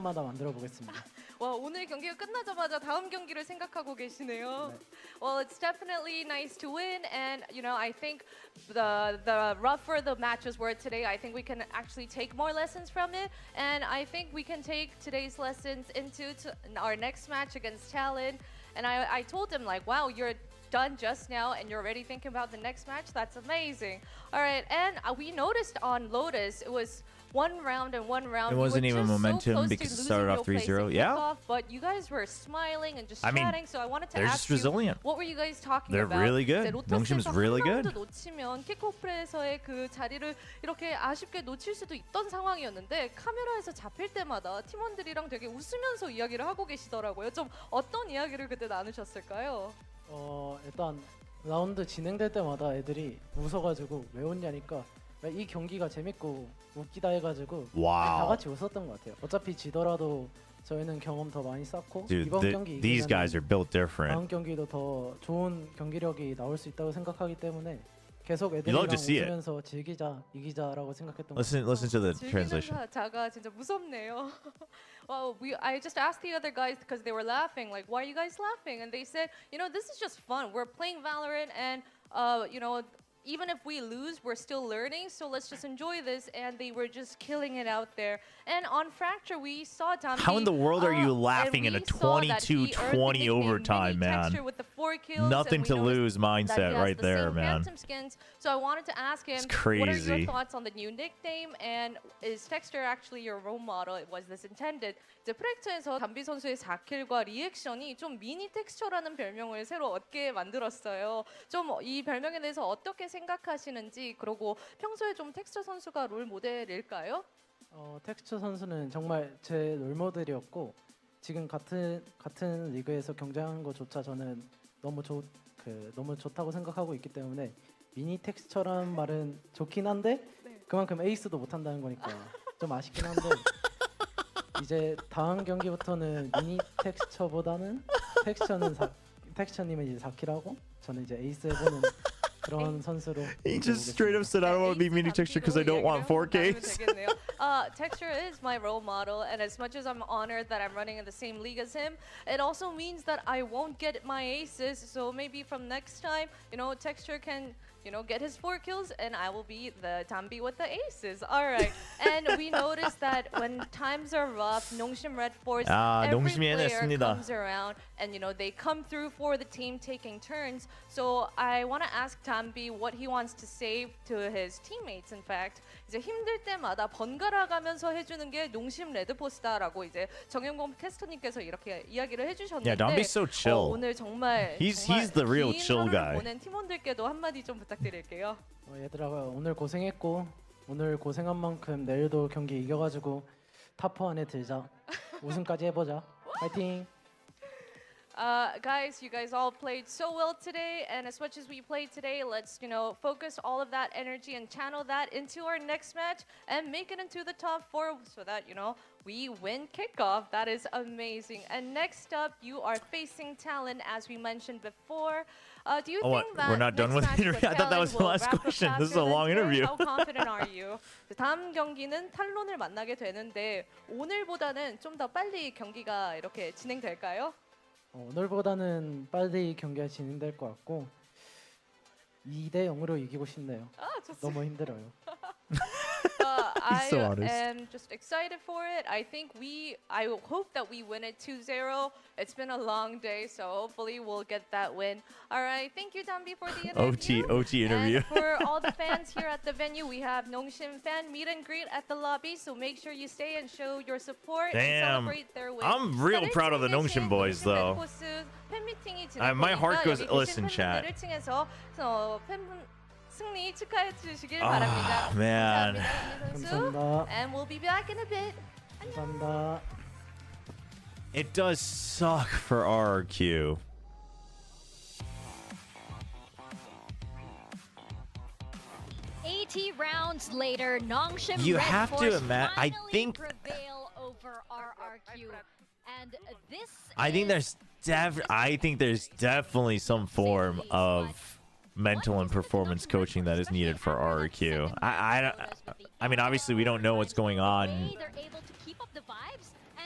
와, 오늘 경기가 끝나자마자 다음 경기를 생각하고 계시네요. Well, it's definitely nice to win, and you know, I think the rougher the matches were today, I think we can actually take more lessons from it, and I think we can take today's lessons into our next match against Talon. And I told him like, wow, you're done just now and you're already thinking about the next match. That's amazing. All right, and we noticed on Lotus it was one round and one round. It wasn't even momentum because it started off 3-0. Yeah. But you guys were smiling and just I mean, chatting. So I wanted to they're ask just resilient. you, what were you guys talking They're about? really good. Nongshim's really good. 놓치면 킥오프에서의 그 자리를 이렇게 아쉽게 놓칠 수도 있던 상황이었는데 카메라에서 잡힐 때마다 팀원들이랑 되게 웃으면서 이야기를 하고 계시더라고요. 좀 어떤 이야기를 그때 나누셨을까요? 일단 라운드 진행될 때마다 애들이 웃어가지고 왜 웃냐니까 이 경기가 재밌고 웃기다 해가지고 다 같이 웃었던 것 같아요. 어차피 지더라도 저희는 경험 더 많이 쌓고 이번 경기 these guys are built different. 다음 경기도 더 좋은 경기력이 나올 수 있다고 생각하기 때문에 계속 애들이랑 웃으면서 즐기자 이기자라고 생각했던 것 같아요. Listen to the translation. 자가 진짜 무섭네요. Well, I just asked the other guys because they were laughing, like, why are you guys laughing? And they said, you know, this is just fun. We're playing Valorant, and you know, even if we lose, we're still learning. So let's just enjoy this. And they were just killing it out there. And on Fracture, we saw Tommy. How in the world are you laughing in a 22-20 overtime, man? Nothing to lose mindset right there, man. So I wanted to ask him, what are your thoughts on the new nickname? And is Texture actually your role model? Was this intended? 이제 프랙처에서 담비 선수의 4킬과 리액션이 좀 미니 텍스처라는 별명을 새로 얻게 만들었어요. 좀 이 별명에 대해서 어떻게 생각하시는지, 그리고 평소에 좀 텍스처 선수가 롤 모델일까요? 텍스처 선수는 정말 제 롤모델이었고 지금 같은 리그에서 경쟁하는 것조차 저는 너무 좋다고 생각하고 있기 때문에 미니 텍스처라는 말은 좋긴 한데 그만큼 에이스도 못한다는 거니까 좀 아쉽긴 한데 이제 다음 경기부터는 미니 텍스처보다는 텍스처님은 이제 4킬하고 저는 이제 에이스 해보는 그런 선수로. He just straight up said, I don't want to be mini texture because I don't want 4K. Texture is my role model, and as much as I'm honored that I'm running in the same league as him, it also means that I won't get my aces. So maybe from next time, you know, Texture can you know, get his 4 kills, and I will be the Dambi with the aces. All right. And we noticed that when times are rough, Nongshim Red Force, every 농심이 player 해냈습니다. comes around, and you know they come through for the team taking turns. So I want to ask Dambi what he wants to say to his teammates. In fact, 이제 힘들 때마다 번갈아 가면서 해주는 게 농심 레드포스다라고 이제 정영범 캐스터님께서 이렇게 이야기를 해주셨는데. Yeah, Dambi's so chill. 오늘 정말 He's the real 긴 chill 하루를 guy. 보낸 팀원들께도 한마디 좀 부탁드릴게요. 얘들아 오늘 고생했고 오늘 고생한 만큼 내일도 경기 이겨가지고 탑4 안에 들자. 우승까지 해보자. 파이팅. Guys, you guys all played so well today, and as much as we played today, let's, you know, focus all of that energy and channel that into our next match and make it into the top 4 so that, you know, we win kickoff. That is amazing. And next up, you are facing Talon, as we mentioned before. Do you think that we're not done with the interview? I thought that was the last question. This is a long interview. How confident are you? 다음 경기는 탈론을 만나게 되는데 오늘보다는 좀 더 빨리 경기가 이렇게 진행될까요? 오늘보다는 빨리 경기가 진행될 것 같고 2대 0으로 이기고 싶네요. 너무 힘들어요. I so honest. am just excited for it. I hope that we win it 2-0. It's been a long day, so hopefully we'll get that win. All right, thank you, Dambi, for the interview. OT interview. And for all the fans here at the venue, we have Nongshim fan meet and greet at the lobby, so make sure you stay and show your support and Damn. celebrate their win. I'm real proud of the Nongshim boys, though. My heart goes, listen, chat. 승리 축하해 주시길 바랍니다. Man. 감사합니다. And we'll be back in a bit. 감사합니다. It does suck for RRQ. Rounds later, Nongshim You Red have Force to imagine. I finally think. prevail over RRQ, and this. I think there's definitely some form of mental and performance coaching that is needed for RRQ. I mean, obviously we don't know what's going on,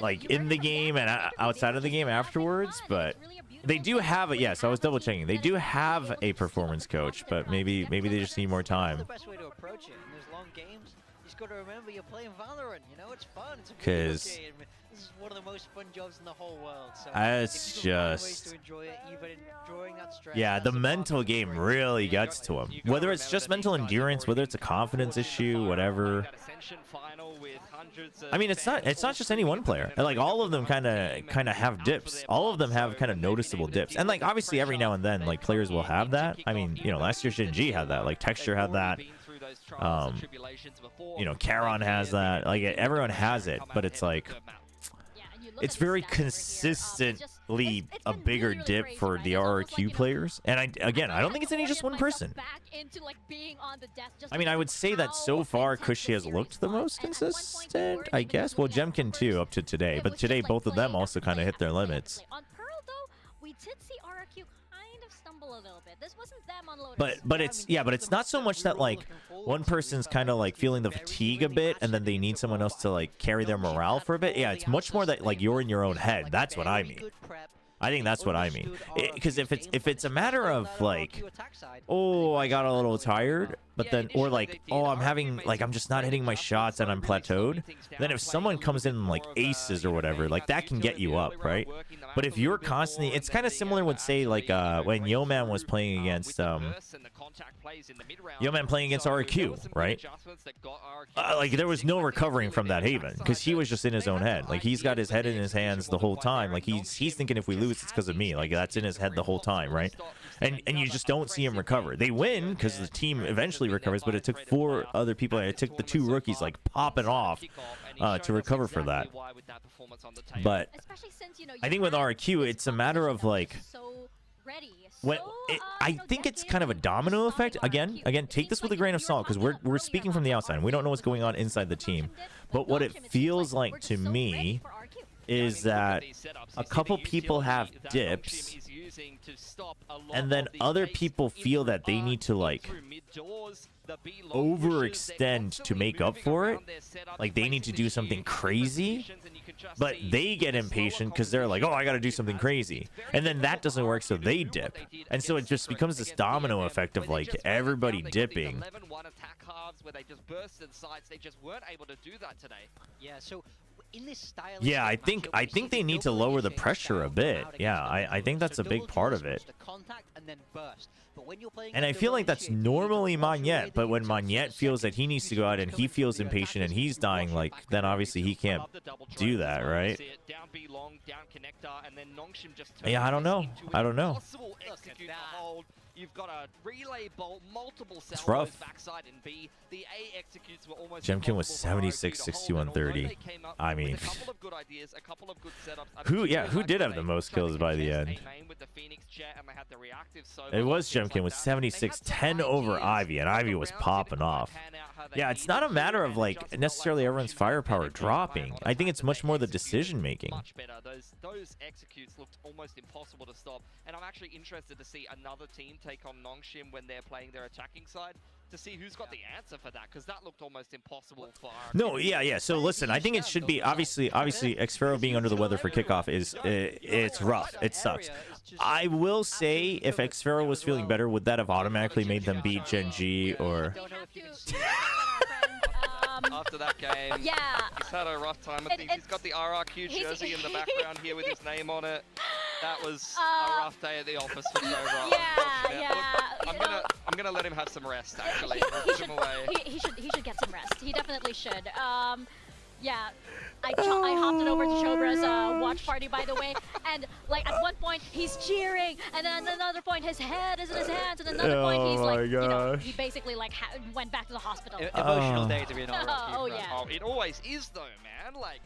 like in the game and outside of the game afterwards, but they do have it. Yes, I was double checking. They do have a performance coach, but maybe they just need more time. The best way to approach it in those long games, you just got to remember you're playing Valorant. You know, it's fun. It's a video game. This is one of the most fun jobs in the whole world. So It's just, to enjoy it, even enjoying that stress, yeah, the mental game really gets to him. Whether it's just mental endurance, whether it's a confidence issue, whatever. I mean, it's not just any one player. Like all of them kind of have dips. All of them have kind of noticeable dips. And like obviously every now and then like players will have that. I mean, you know, last year Shinji had that. Like Texture had that. You know, Charon has that. Like everyone has it, but it's like it's very consistently a bigger dip for the RRQ players. And I don't think it's any just one person. I mean, I would say that so far Kushi has looked the most consistent, I guess. Well, Jemkin too up to today, but today both of them also kind of hit their limits. On Pearl though, we did see RRQ kind of stumble a little bit. This wasn't them on Lotus. But it's not so much that like one person's kind of like feeling the fatigue a bit and then they need someone else to like carry their morale for a bit. Yeah, it's much more that like you're in your own head. That's what I mean. I think that's what I mean. Because if it's a matter of like, oh, I got a little tired, but then, or like, oh, I'm just not hitting my shots and I'm plateaued, then if someone comes in like aces or whatever, like that can get you up, right? But if you're constantly, it's kind of similar with say like when Yeoman was playing against Yeoman playing against RRQ, right? Like there was no recovering from that Haven because he was just in his own head. Like he's got his head in his hands the whole time. Like he's thinking if we lose, it's because of me. Like that's in his head the whole time, right? And you just don't see him recover. They win because the team eventually recovers, but it took 4 other people. It took the 2 rookies like popping off to recover for that. But I think with RRQ, it's a matter of like I think it's kind of a domino effect. Again, take this with a grain of salt because we're speaking from the outside. We don't know what's going on inside the team. But what it feels like to me is that a couple people have dips and then other people feel that they need to like overextend to make up for it. Like they need to do something crazy but they get impatient because they're like, oh, I got to do something crazy. And then that doesn't work, so they dip. And so it just becomes this domino effect of like everybody dipping. 11-1 attack halves where they just bursted sides. They just weren't able to do that today. Yeah, so in this style, yeah, I think they need to lower the pressure a bit. Yeah, I think that's a big part of it. And I feel like that's normally Magnette, but when Magnette feels that he needs to go out and he feels impatient and he's dying, like, then obviously he can't do that, right? Yeah, I don't know. You've got a relay bolt, multiple cells It's rough. backside in B. The A executes were almost Jemkin was 76, 61, 30. I mean, who did have the most kills by the end? It was Jemkin with 76, 10 over Ivy, and Ivy was popping off. Yeah, it's not a matter of like necessarily everyone's firepower dropping. I think it's much more the decision making. Much better. Those executes looked almost impossible to stop, and I'm actually interested to see another team take on Nongshim when they're playing their attacking side to see who's got the answer for that, because that looked almost impossible for RRQ. No, yeah. So listen, I think it should be obviously Xfero being under the weather for kickoff is it's rough. It sucks. I will say if Xfero was feeling better, would that have automatically made them beat Gen G or? After that game, yeah, he's had a rough time. I think he's got the RRQ jersey in the background here with his name on it. That was a rough day at the office for Chobra. Yeah. I'm gonna let him have some rest. Actually, he should get some rest. He definitely should. Yeah, I hopped it over to Chobra's watch party, by the way, and like at one point he's cheering, and then at another point his head is in his hands, and another point he's like, you know, he basically like went back to the hospital. Emotional day to be an RRQ. Oh yeah. Oh, it always is though, man. Like.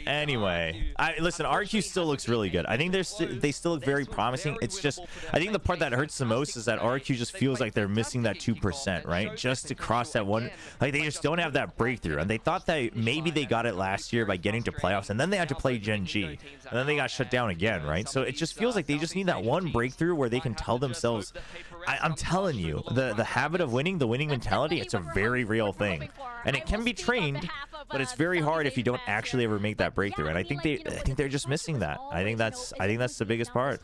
Anyway, listen, RQ still looks really good. I think they still look very promising. It's just, I think the part that hurts the most is that RQ just feels like they're missing that 2%, right? Just to cross that one, like they just don't have that breakthrough. And they thought that maybe they got it last year by getting to playoffs, and then they had to play Gen G, and then they got shut down again, right? So it just feels like they just need that one breakthrough where they can tell themselves, I'm telling you, the habit of winning, the winning mentality, it's a very real thing, and it can be trained. But it's very hard if you don't actually ever make that breakthrough, and I think they're just missing that. I think that's the biggest part.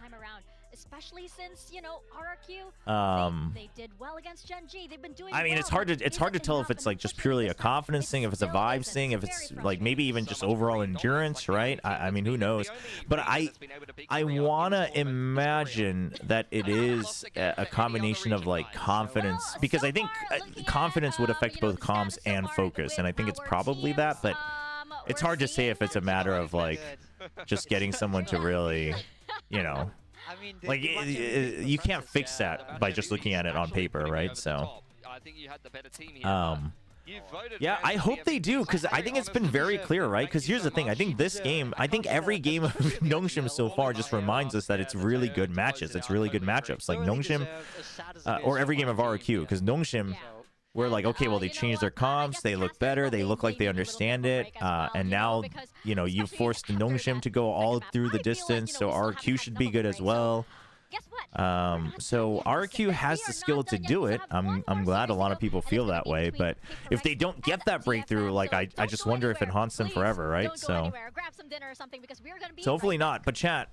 Especially since, you know, RRQ, they did well against Gen G. They've been doing I mean, it's hard to tell if it's like just purely a confidence thing, if it's a vibes thing, if it's like maybe even just overall endurance, right? I mean, who knows? But I want to imagine that it is a combination of like confidence, because I think confidence would affect both comms and focus, and I think it's probably that, but it's hard to say if it's a matter of like just getting someone to really, you know. I mean, like you can't fix that by just looking at it on paper, right? So yeah, I hope they do, because I think it's been very clear, right? Because here's the thing, I think this game, I think every game of Nongshim so far just reminds us that it's really good matches, it's really good matchups, like Nongshim, or every game of RRQ, because Nongshim, we're like, okay, well, they changed their comps, they look better, they look like they understand it, and now, you know, you've forced Nongshim to go all through the distance, so RQ should be good as well. So RQ has the skill to do it. I'm glad a lot of people feel that way, but if they don't get that breakthrough, like I just wonder if it haunts them forever, right? So hopefully not. But chat,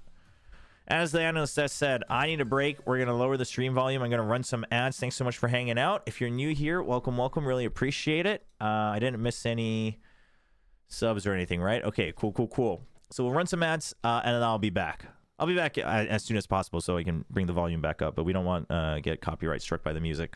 as the analyst has said, I need a break. We're going to lower the stream volume. I'm going to run some ads. Thanks so much for hanging out. If you're new here, welcome. Really appreciate it. I didn't miss any subs or anything, right? Okay, cool. So we'll run some ads, and then I'll be back. I'll be back as soon as possible so I can bring the volume back up, but we don't want get copyright struck by the music.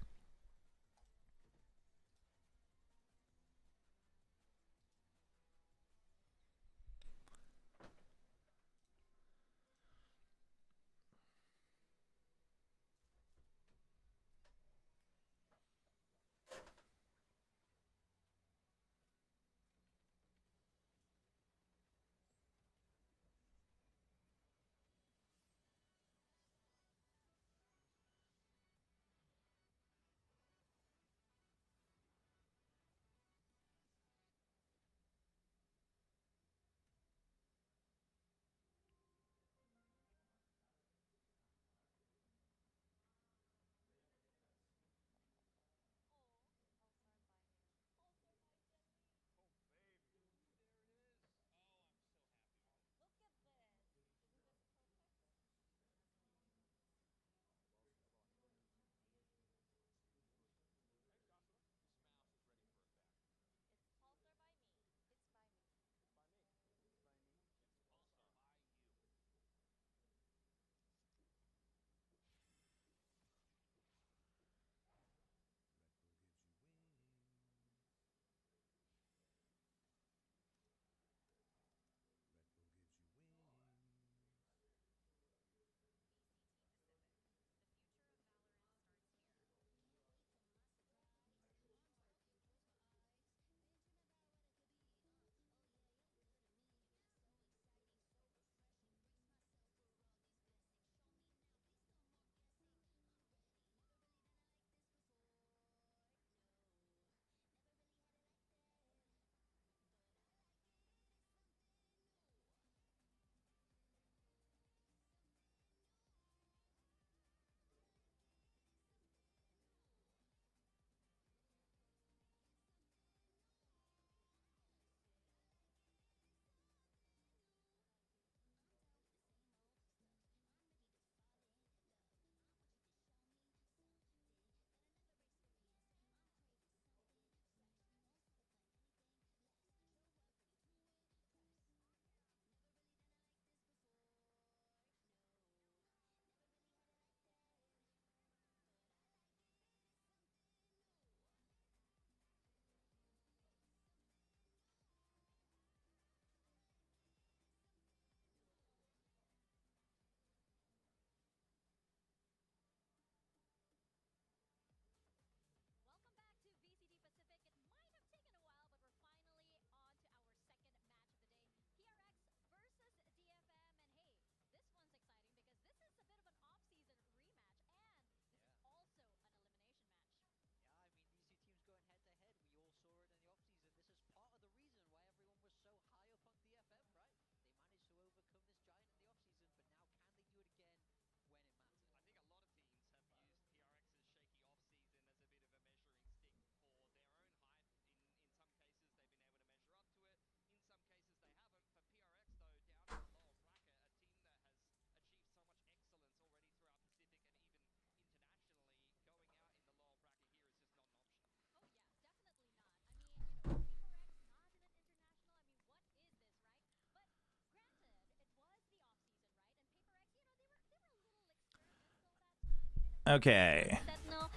Okay.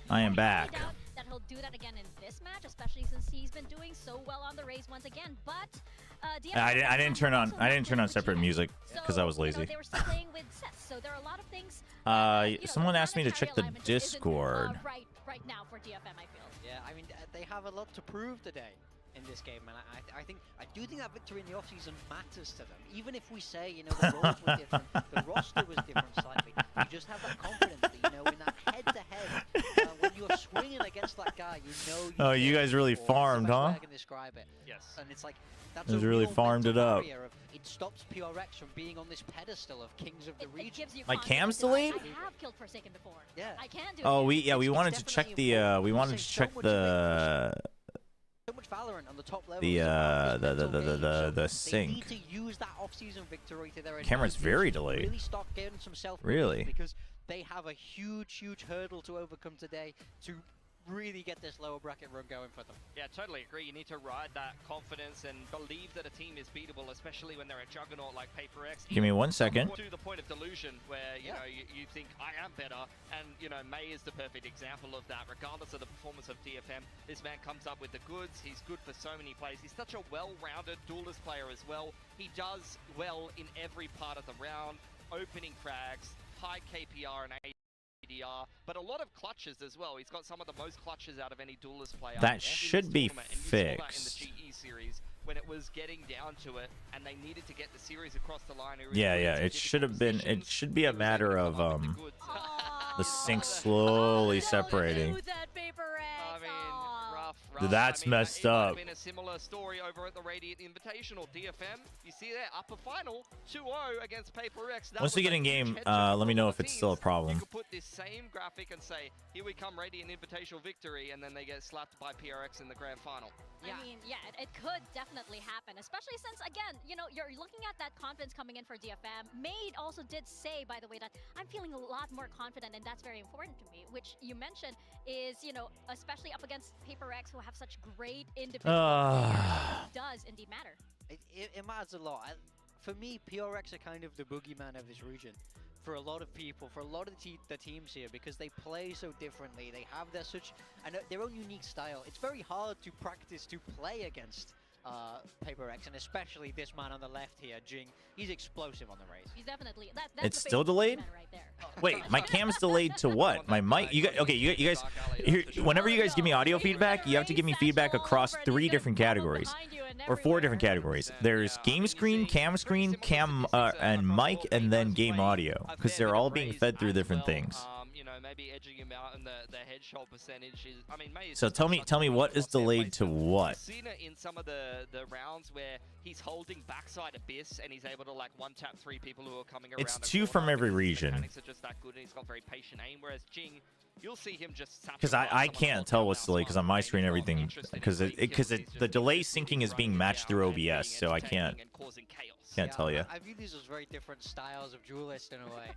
I am back. That he'll do that again in this match, especially since he's been doing so well on the raise once again. But I didn't turn on separate music because I was lazy. They were still playing with sets, so there are a lot of things. Someone asked me to check the Discord. Right now for DFM, I feel. Yeah, I mean, they have a lot to prove today in this game, and I do think that victory in the offseason matters to them. Even if we say, you know, the roles were different, the roster was different slightly, you just have that confidence that, you know, in that head-to-head, when you're swinging against that guy, you know. Oh, you guys really farmed, huh? I can describe it. Yes. And it's like that's You a guys really real farmed it mental up. barrier of, it stops PRX from being on this pedestal of kings of the region. My cam's delayed? I have killed Forsaken before. Yeah. I can do Oh, it. we wanted to check the So much Valorant on the top level. the sync. They need to use that off-season victory to their Camera's advantage very to delayed. Really start getting some self-belief Really? because they have a huge hurdle to overcome today to really get this lower bracket run going for them. Yeah, totally agree. You need to ride that confidence and believe that a team is beatable, especially when they're a juggernaut like PRX. Give me 1 second. To the point of delusion where, you know, you think, I am better. And, you know, May is the perfect example of that. Regardless of the performance of DFM, this man comes up with the goods. He's good for so many plays. He's such a well-rounded duelist player as well. He does well in every part of the round. Opening frags, high KPR and ADR, but a lot of clutches as well. He's got some of the most clutches out of any duelist player. That should be fixed. In the GE series when it was getting down to it and they needed to get the series across the line. Yeah, it should have been. It should be a matter of the sync slowly separating. Rough. That's messed up. Been a similar story over at the Radiant Invitational. DFM, you see there, upper final, 2-0 against PRX. Once we get in game, let me know if it's still a problem. You could put this same graphic and say, here we come, Radiant Invitational victory, and then they get slapped by PRX in the grand final. I mean, yeah, it could definitely happen, especially since, again, you know, you're looking at that confidence coming in for DFM. Made also did say, by the way, that I'm feeling a lot more confident, and that's very important to me, which you mentioned is, you know, especially up against PRX, who have such great individual players, does indeed matter. It matters a lot. For me, PRX are kind of the boogeyman of this region. For a lot of people, for a lot of the teams here, because they play so differently, they have their own unique style. It's very hard to practice to play against PRX, and especially this man on the left here, Jing. He's explosive on the race. He's definitely it's still delayed. Right there. Wait, my cam's delayed to what? My mic? You guys? Okay, you guys. Here, whenever you guys give me audio feedback, you have to give me feedback across 3 different categories, or 4 different categories. There's game screen, cam, and mic, and then game audio, because they're all being fed through different things. You know, maybe edging him out, and the headshot percentage is. I mean, May is So tell me what is delayed to what? I've seen it in some of the rounds where he's holding backside Abyss and he's able to like one-tap 3 people who are coming around. It's 2 from every region. Mechanics are just that good, and he's got very patient aim. Whereas Jing, you'll see him just. Because I can't tell what's delayed because on my screen everything because the delay syncing is being matched through OBS, so I can't tell you. I view these as very different styles of duelist in a way.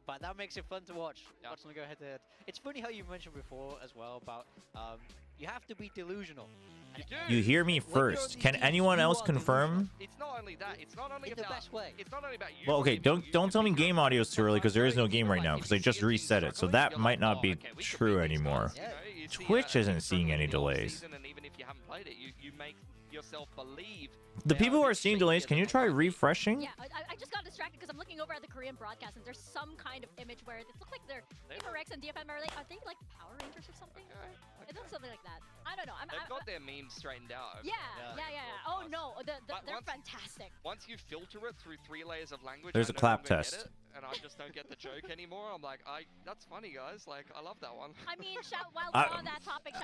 But that makes it fun to watch. Watch them go head to head. It's funny how you mentioned before as well about you have to be delusional. You hear me first. Can anyone else confirm? It's not only that. It's not only the best way. It's not only about you. Well, okay, don't tell me game audio is too early because there is no game right now because they just reset it, so that might not be true anymore. Twitch isn't seeing any delays. And even if you haven't played it, you make yourself believe. The people who are seeing delays, can you try refreshing? Yeah, I just got distracted because I'm looking over at the Korean broadcast and there's some kind of image where it looks like they're PRX and DFM are they like Power Rangers or something? Okay. It looks something like that. I don't know. They've got their memes straightened out. Yeah. Oh no, they're fantastic. Once you filter it through 3 layers of language, There's a clap test. And I just don't get the joke anymore. I'm like, that's funny, guys. Like, I love that one. I mean, while we're on that topic,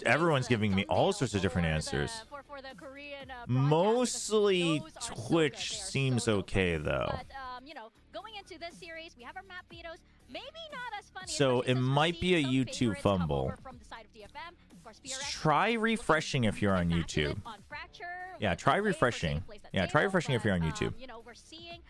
everyone's giving me all sorts of different answers. For the Korean Mostly Twitch seems okay though. But you know, going into this series, we have our map vetoes. Maybe not as funny. So it might be a YouTube fumble. Try refreshing if you're on YouTube. Yeah, try refreshing. Yeah, try refreshing if you're on YouTube. You know, we're seeing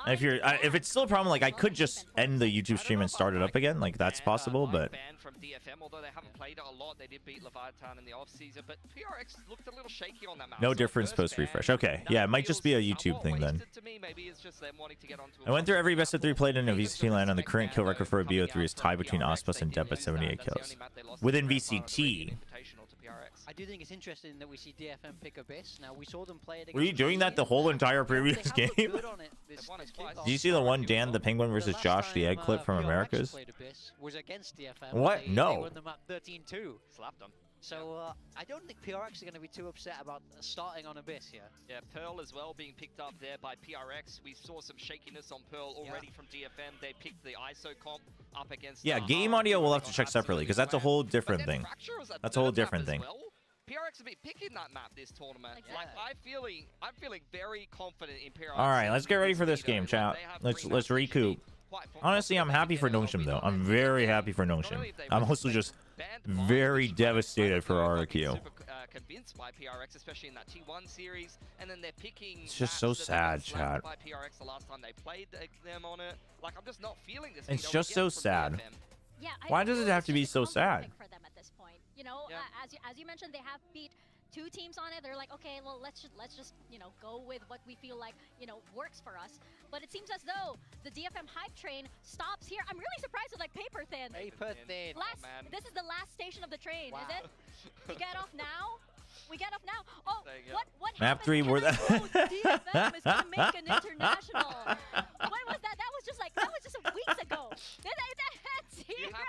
And if it's still a problem, like I could just end the YouTube stream and start it up again. Like that's possible, but banned from DFM, although they haven't played it a lot. They did beat Leviathan in the off season, but PRX looked a little shaky on that map. no difference post refresh. Okay, yeah, it might just be a YouTube thing then. To me, maybe it's just them wanting to get onto I went through every best of 3 played in a VCT land, and the current kill record for a BO3 is tied between Ospas and Depp at 78 kills. Within VCT. I do think it's interesting that we see DFM pick Abyss. Now we saw them play it. Were you doing that the whole entire previous game? Did you see the one Dan the Penguin versus Josh the egg clip from Americas? Was against DFM. What? No. They won the map 13-2. Slapped them. So I don't think PRX are going to be too upset about starting on Abyss here. Yeah, Pearl as well being picked up there by PRX. We saw some shakiness on Pearl already from DFM. They picked the ISO comp up against. Yeah, game audio we'll have to check separately because that's a whole different thing. That's a whole different thing. PRX have been picking that map this tournament. Like I'm feeling very confident in PRX. All right, let's get ready for this game, chat. Let's recoup. Honestly, I'm happy for Nongshim though. I'm very happy for Nongshim. I'm also just very devastated for RRQ. Convinced by PRX, especially in that T1 series, and then they're picking. It's just so sad, chat. By PRX the last time they played them on it. Like I'm just not feeling this. It's just so sad. Yeah, why does it have to be so sad? For them at this point, you know, as you mentioned, they have beat 2 teams on it. They're like, okay, well, let's just you know go with what we feel like works for us. But it seems as though the DFM hype train stops here. I'm really surprised with like Paper Thin. Paper Thin. This is the last station of the train, is it? We get off now. We get off now. Oh, what Map 3 were that? DFM is gonna make an international. When was that? That was just weeks ago.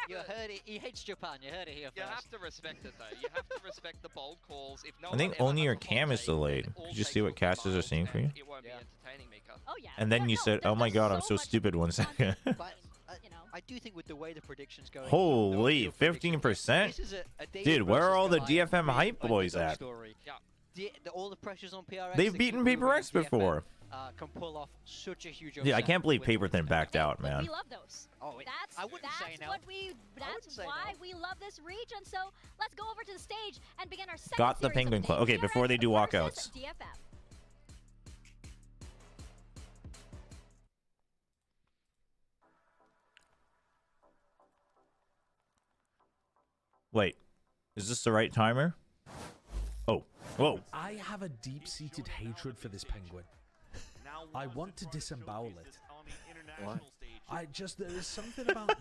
You heard it. He hates Japan. You heard it here first. You have to respect it though. You have to respect the bold calls. If no I think only your cam is delayed. Could you see what casters are seeing for you? It won't be entertaining, Mika. Oh yeah. And then you said, "Oh my God, I'm so stupid." 1 second. But I do think with the way the predictions go. Holy, 15%! Dude, where are all the DFM hype boys at? All the pressures on PRX. They've beaten PaperX before. Can pull off such a huge. Yeah, I can't believe Paper Thin backed out, man. We love those. Oh, that's why we love this region. So let's go over to the stage and begin our second Got the series Penguin of Club. Okay, before they do walkouts. DFM. Wait, is this the right timer? Oh, whoa. I have a deep-seated hatred for this penguin. I want to disembowel it. What? There is something about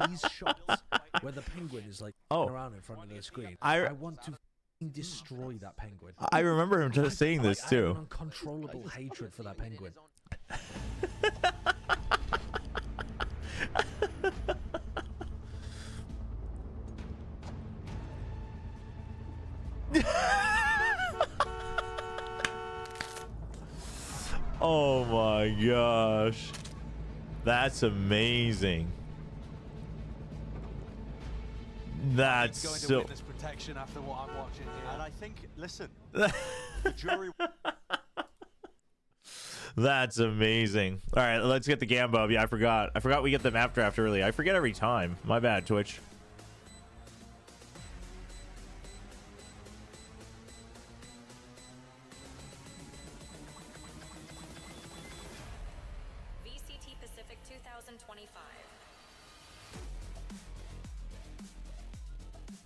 these shots where the penguin is like around in front of the screen. I want to destroy that penguin. I remember him just saying this too. I have an uncontrollable hatred for that penguin. Oh my gosh. That's amazing. That's going to so witness protection after what I'm watching here. And I think, listen, the jury. That's amazing. All right, let's get the Gambo. Yeah, I forgot we get the map draft early. I forget every time. My bad, Twitch. VCT Pacific 2025.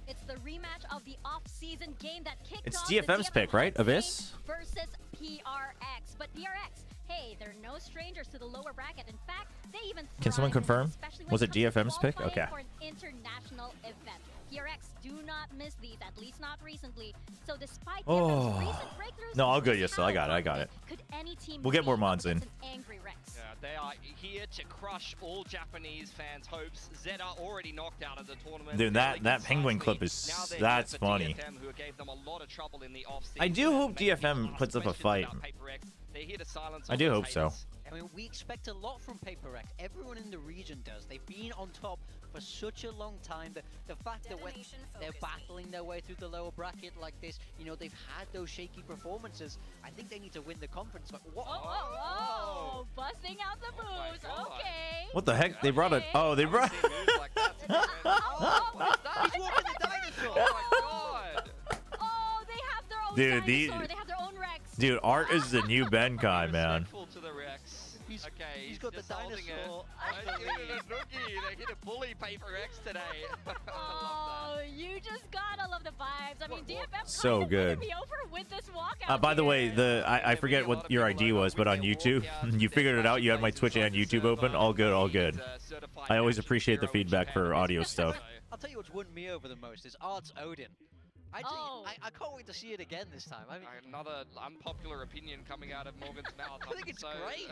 It's the rematch of the off-season game that kicked It's off DFM's the pick, right? Abyss versus PRX. But PRX, hey, they're no strangers to the lower bracket. In fact, they even Can someone confirm? especially when Was it comes to DFM's pick? qualifying Okay. For an international event. PRX do not miss these, at least not recently. So despite DFM's recent breakthroughs, No, I'll go. Yes, I got it. could any team We'll get more be mods in. against an angry Rex? Yeah, they are here to crush all Japanese fans' hopes. Zeta already knocked out of the tournament. Dude, that penguin clip is that's funny. DFM, who gave them a lot of trouble in the off-season. I do hope DFM puts up a fight. They're here to silence I do hope so. I mean, we expect a lot from PaperX. Everyone in the region does. They've been on top for such a long time. The fact that when they're battling their way through the lower bracket like this, you know, they've had those shaky performances. I think they need to win the conference. But Oh, busting out the moves. Okay. What the heck? They brought it. Oh, they brought. He's walking the dinosaur. Oh, they have their own Dude, dinosaur. They have their own Rex. Dude, Art is the new Benkai, man. Okay, he's got the just holding dinosaur. They hit a noogie. They hit a bully PRX today. Oh, you just gotta love the vibes. I mean, DFM So kind of good. me over with this walkout. By the way, here. I forget what your ID was, but on YouTube, you figured it out. You had my Twitch and YouTube open. All good, all good. I always appreciate the feedback for audio stuff. I'll tell you what's won me over the most is Art's Odin. I can't wait to see it again this time. I mean, another unpopular opinion coming out of Morgan's mouth. I think it's great.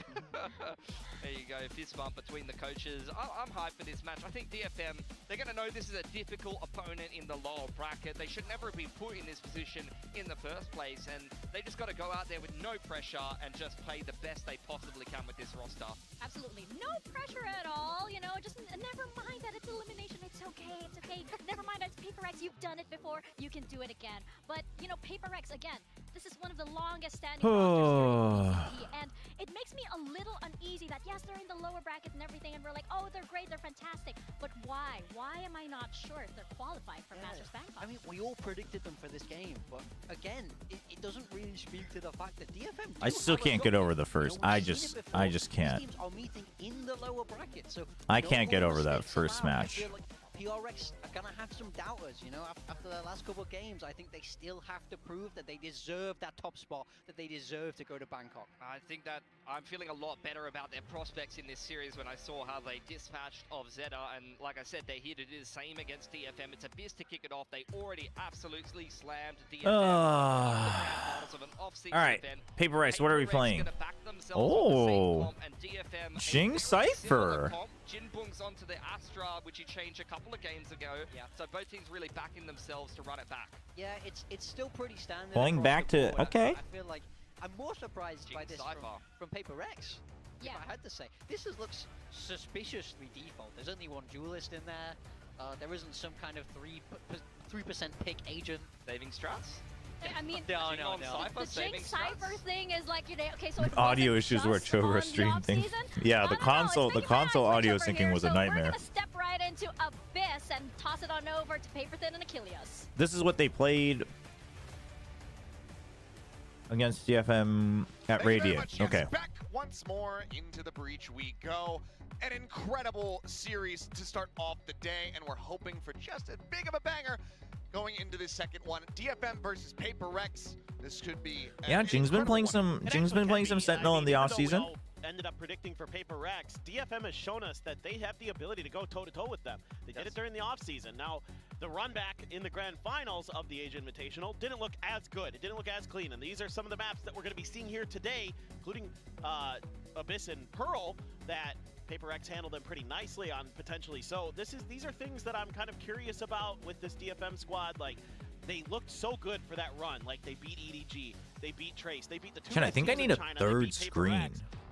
There you go, fist bump between the coaches. I'm hyped for this match. I think DFM, they're going to know this is a difficult opponent in the lower bracket. They should never be put in this position in the first place, and they just got to go out there with no pressure and just play the best they possibly can with this roster. Absolutely no pressure at all. You know, just never mind that it's elimination. It's okay. It's okay. Never mind that it's PRX. You've done it before. You can do it again. But you know, PRX again. This is one of the longest standing rosters here in VCT, and it makes me a little uneasy that yes, they're in the lower bracket and everything, and we're like, oh, they're great, they're fantastic. But why? Why am I not sure if they're qualified for Masters Bangkok? I mean, we all predicted them for this game, but again, it doesn't really speak to the fact that DFM. I still can't get over the first. I just can't. These teams are meeting in the lower bracket, so I can't get over that first match. I feel like PRX are gonna have some doubters, you know, after the last couple of games. I think they still have to prove that they deserve that top spot, that they deserve to go to Bangkok. I think that I'm feeling a lot better about their prospects in this series when I saw how they dispatched of Zeta, and like I said, they're here to do the same against DFM. It's a biz to kick it off. They already absolutely slammed DFM. All right, PRX, what are we playing? Oh, Jing Cypher. Jinbung's onto the Astra, which he changed a couple of games ago. Yeah. So both teams really backing themselves to run it back. Yeah, it's still pretty standard. Going back to okay. I feel like I'm more surprised by this from PRX. Yeah. If I had to say, this looks suspiciously default. There's only one duelist in there. There isn't some kind of 3% pick agent. Saving strats. I mean, no. The Jing Cypher thing is like, you know, okay, so audio issues were a Chobra stream thing. Yeah, the console audio syncing was a nightmare. We're gonna step right into Abyss and toss it on over to Paperthin and Achilles. This is what they played against DFM at Radiant. Okay. Back once more into the breach we go. An incredible series to start off the day, and we're hoping for just as big of a banger going into this second one. DFM versus PRX. This could be. Yeah, Jing's been playing some Sentinel in the off season. Ended up predicting for PRX. DFM has shown us that they have the ability to go toe-to-toe with them. They did it during the off-season. Now, the run back in the grand finals of the Age Invitational didn't look as good. It didn't look as clean. And these are some of the maps that we're going to be seeing here today, including Abyss and Pearl, that PRX handled them pretty nicely on potentially. So these are things that I'm kind of curious about with this DFM squad. Like, they looked so good for that run. Like, they beat EDG, they beat Trace, they beat the two. I think I need a third screen.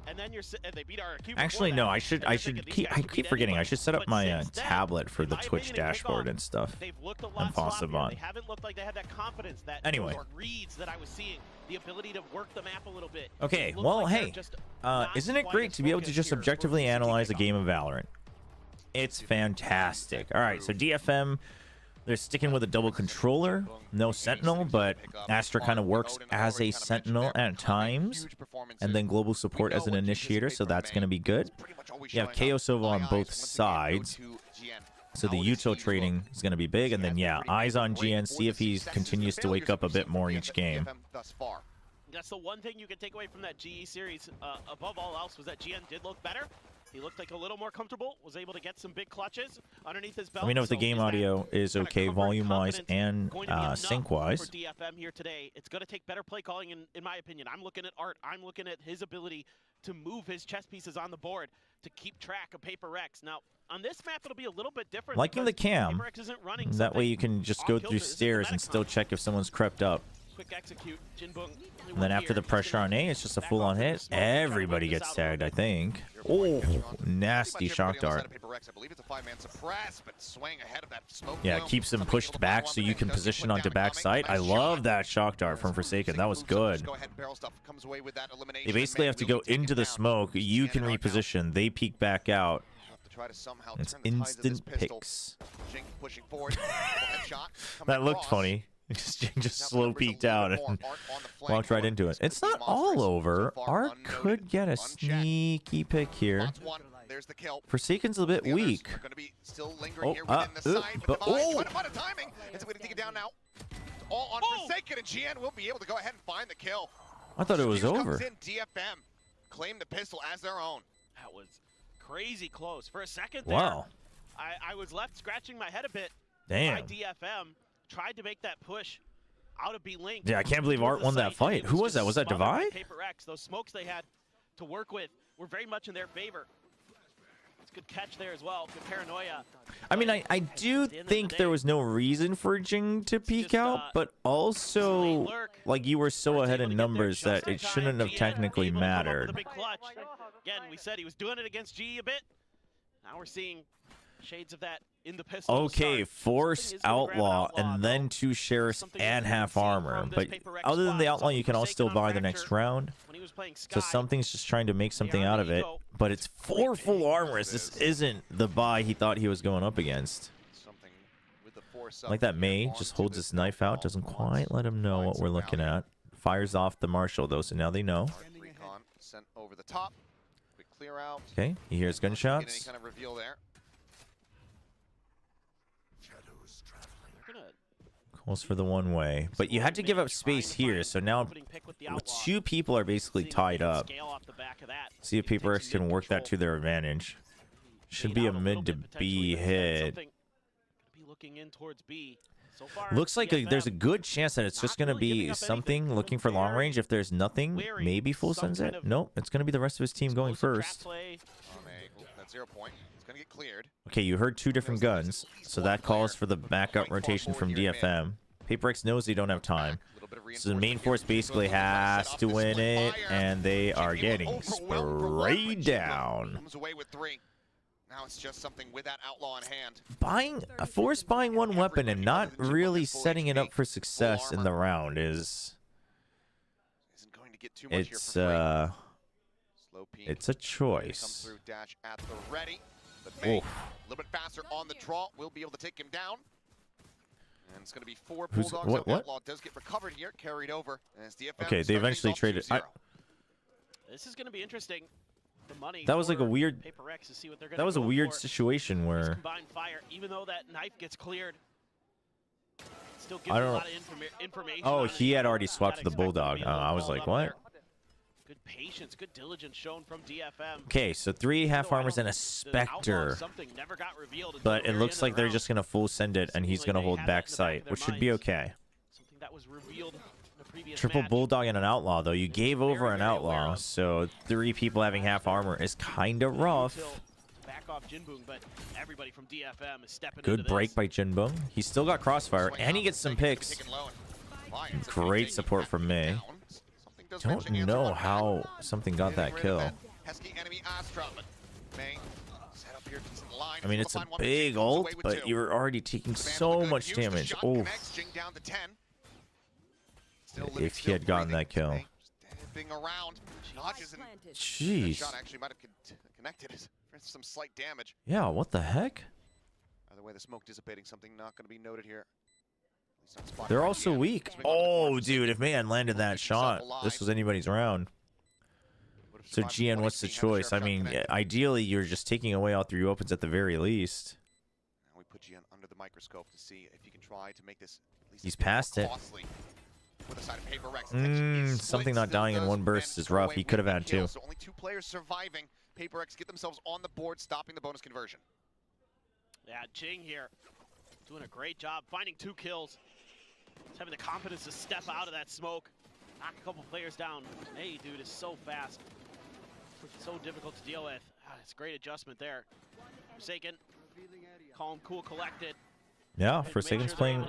And then they beat RRQ. Actually, no. I keep forgetting. I should set up my tablet for the Twitch dashboard and stuff. They've looked a lot sloppier. They haven't looked like they had that confidence that anyway. Reads that I was seeing, the ability to work the map a little bit. Okay, well, hey, isn't it great to be able to just objectively analyze a game of Valorant? It's fantastic. All right, so DFM, they're sticking with a double controller, no Sentinel, but Astra kind of works as a Sentinel at times, and then global support as an initiator, so that's going to be good. You have KO Sova on both sides, so the util trading is going to be big, and then, yeah, eyes on GN, see if he continues to wake up a bit more each game. That's the one thing you can take away from that GE series, above all else, was that GN did look better. He looked like a little more comfortable, was able to get some big clutches underneath his belt. Let me know if the game audio is okay volume-wise and sync-wise. For DFM here today, it's going to take better play calling, in my opinion. I'm looking at Art. I'm looking at his ability to move his chess pieces on the board to keep track of PRX. Now, on this map, it'll be a little bit different. Liking the cam. That way you can just go through stairs and still check if someone's crept up. Quick execute. Jinbung. And then after the pressure on A, it's just a full-on hit. Everybody gets tagged, I think. Oh, nasty shock dart. Yeah, it keeps them pushed back so you can position onto backside. I love that shock dart from Forsaken. That was good. They basically have to go into the smoke. You can reposition. They peek back out. It's instant picks. That looked funny. Just slow peeked out and walked right into it. It's not all over. Arc could get a sneaky pick here. There's the kill. Forsaken's a bit weak. Going to be still lingering here within the side, but the timing. It's going to take it down now. All on Forsaken, and GN will be able to go ahead and find the kill. I thought it was over. Comes in, DFM claim the pistol as their own. That was crazy close. For a second there, wow. I was left scratching my head a bit. Damn. My DFM tried to make that push out of B-Link. Yeah, I can't believe Art won that fight. Who was that? Was that Divide? PRX. Those smokes they had to work with were very much in their favor. It's a good catch there as well. Good paranoia. I mean, I do think there was no reason for Jing to peek out, but also, like, you were so ahead in numbers that it shouldn't have technically mattered. Again, we said he was doing it against G a bit. Now we're seeing shades of that in the pistol. Okay, Force, Outlaw, and then 2 Sheriffs and half armor. But other than the Outlaw, you can all still buy the next round. So something's just trying to make something out of it. But it's 4 full armors. This isn't the buy he thought he was going up against. Like that May just holds his knife out, doesn't quite let him know what we're looking at. Fires off the Marshall though, so now they know. Recon sent over the top. Quick clear out. Okay, he hears gunshots. Any kind of reveal there. Calls for the one way, but you had to give up space here, so now 2 people are basically tied up. See if PRX can work that to their advantage. Should be a mid to B hit. Looks like there's a good chance that it's just going to be something looking for long range. If there's nothing, maybe full sunset. Nope, it's going to be the rest of his team going first. That's 0 point. It's going to get cleared. Okay, you heard 2 different guns, so that calls for the backup rotation from DFM. PRX knows they don't have time, so the main force basically has to win it, and they are getting sprayed down. Comes away with 3. Now it's just something with that Outlaw in hand. Buying a Force buying 1 weapon and not really setting it up for success in the round is it's a choice. A little bit faster on the draw, will be able to take him down. And it's going to be 4 Bulldogs. Outlaw does get recovered here, carried over. As DFM okay, they eventually traded. This is going to be interesting. The money that was like a weird. PRX to see what they're that was a weird situation where. Combined fire, even though that knife gets cleared. Still gives a lot of information. Oh, he had already swapped to the Bulldog. I was like, what? Good patience, good diligence shown from DFM. Okay, so 3 half armors and a Spectre. But it looks like they're just going to full send it, and he's going to hold back sight, which should be okay. Something that was revealed in the previous Triple match. Bulldog and an Outlaw, though. You gave over an Outlaw, so 3 people having half armor is kind of rough. Back off Jinbung, but everybody from DFM is stepping Good into break this. by Jinbung. He's still got Crossfire, and he gets some picks. Great support from May. Don't know how something got that kill. I mean, it's a big ult, but you're already taking so much damage. Oh, if he had gotten that kill. Jeez. Shot actually might have connected for some slight damage. Yeah, what the heck? Either way, the smoke dissipating, something not going to be noted here. They're also weak. Oh, dude, if man landed that shot, this was anybody's round. So, GN, what's the choice? I mean, ideally, you're just taking away all 3 opens at the very least. We put GN under the microscope to see if he can try to make this at least He's past it. Something not dying in 1 burst is rough. He could have had 2. So only 2 players surviving. PRX get themselves on the board, stopping the bonus conversion. Yeah, Jing here doing a great job finding 2 kills. He's having the confidence to step out of that smoke, knock a couple players down. Hey, dude, is so fast. So difficult to deal with. It's a great adjustment there. Forsaken, calm, cool, collected. Yeah, Forsaken's playing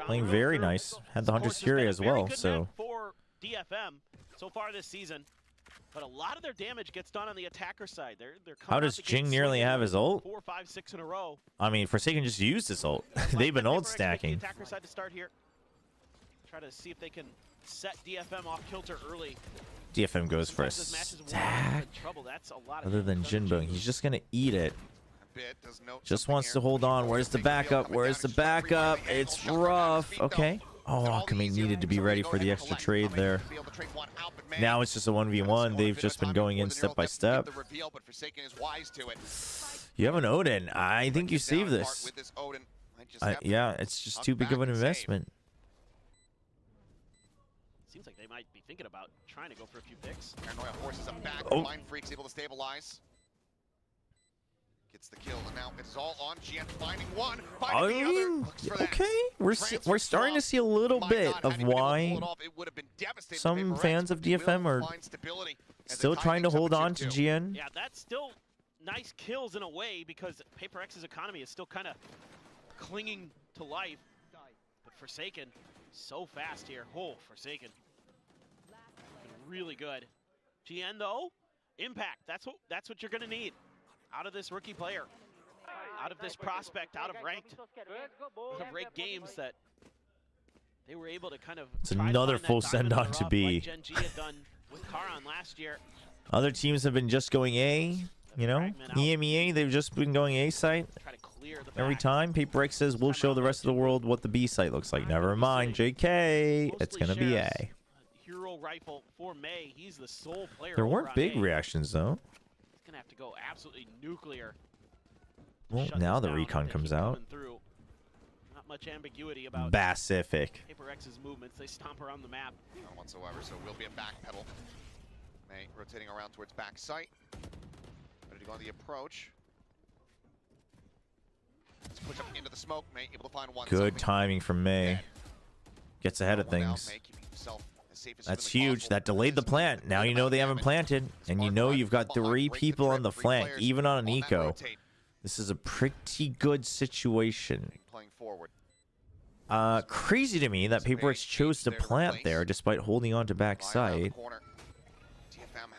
very nice. Had the Hunter's Fury as well, so. For DFM so far this season, but a lot of their damage gets done on the attacker side. They're How does Jing nearly have his ult? 4, 5, 6 in a row. I mean, Forsaken just used his ult. They've been ult stacking. Attacker side to start here. Try to see if they can set DFM off kilter early. DFM goes for a stack. Other than Jinbung, he's just gonna eat it. Just wants to hold on. Where's the backup? Where's the backup? It's rough. Okay. Oh, Akame needed to be ready for the extra trade there. Now it's just a 1v1. They've just been going in step by step. You have an Odin. I think you save this. Yeah, it's just too big of an investment. Seems like they might be thinking about trying to go for a few picks. Paranoia forces him back. Oh. Mind Freak's able to stabilize. Gets the kill, and now it's all on GN, finding one, finding the other. Looks for that. Okay, we're starting to see a little bit of why some fans of DFM are still trying to hold on to GN. Yeah, that's still nice kills in a way because Paper X's economy is still kind of clinging to life. But Forsaken, so fast here. Oh, Forsaken, really good. GN though, impact. That's what you're gonna need out of this rookie player, out of this prospect, out of ranked games that they were able to kind of. It's another full send on to B. Like Gen G had done with Karan last year. Other teams have been just going A. You know, EMEA, they've just been going A site every time. Paper X says we'll show the rest of the world what the B site looks like. Never mind, JK, it's gonna be A. Hero rifle for May. He's the sole player. There weren't big reactions though. He's gonna have to go absolutely nuclear. Well, now the recon comes out. Not much ambiguity about Pacific. Paper X's movements. They stomp around the map. None whatsoever. So will be a back pedal. May rotating around towards back site. Ready to go on the approach. Let's push up into the smoke. May able to find one. Good timing from May. Gets ahead of things. That's huge. That delayed the plant. Now you know they haven't planted, and you know you've got 3 people on the flank, even on an eco. This is a pretty good situation. Crazy to me that Paper X chose to plant there despite holding on to back side.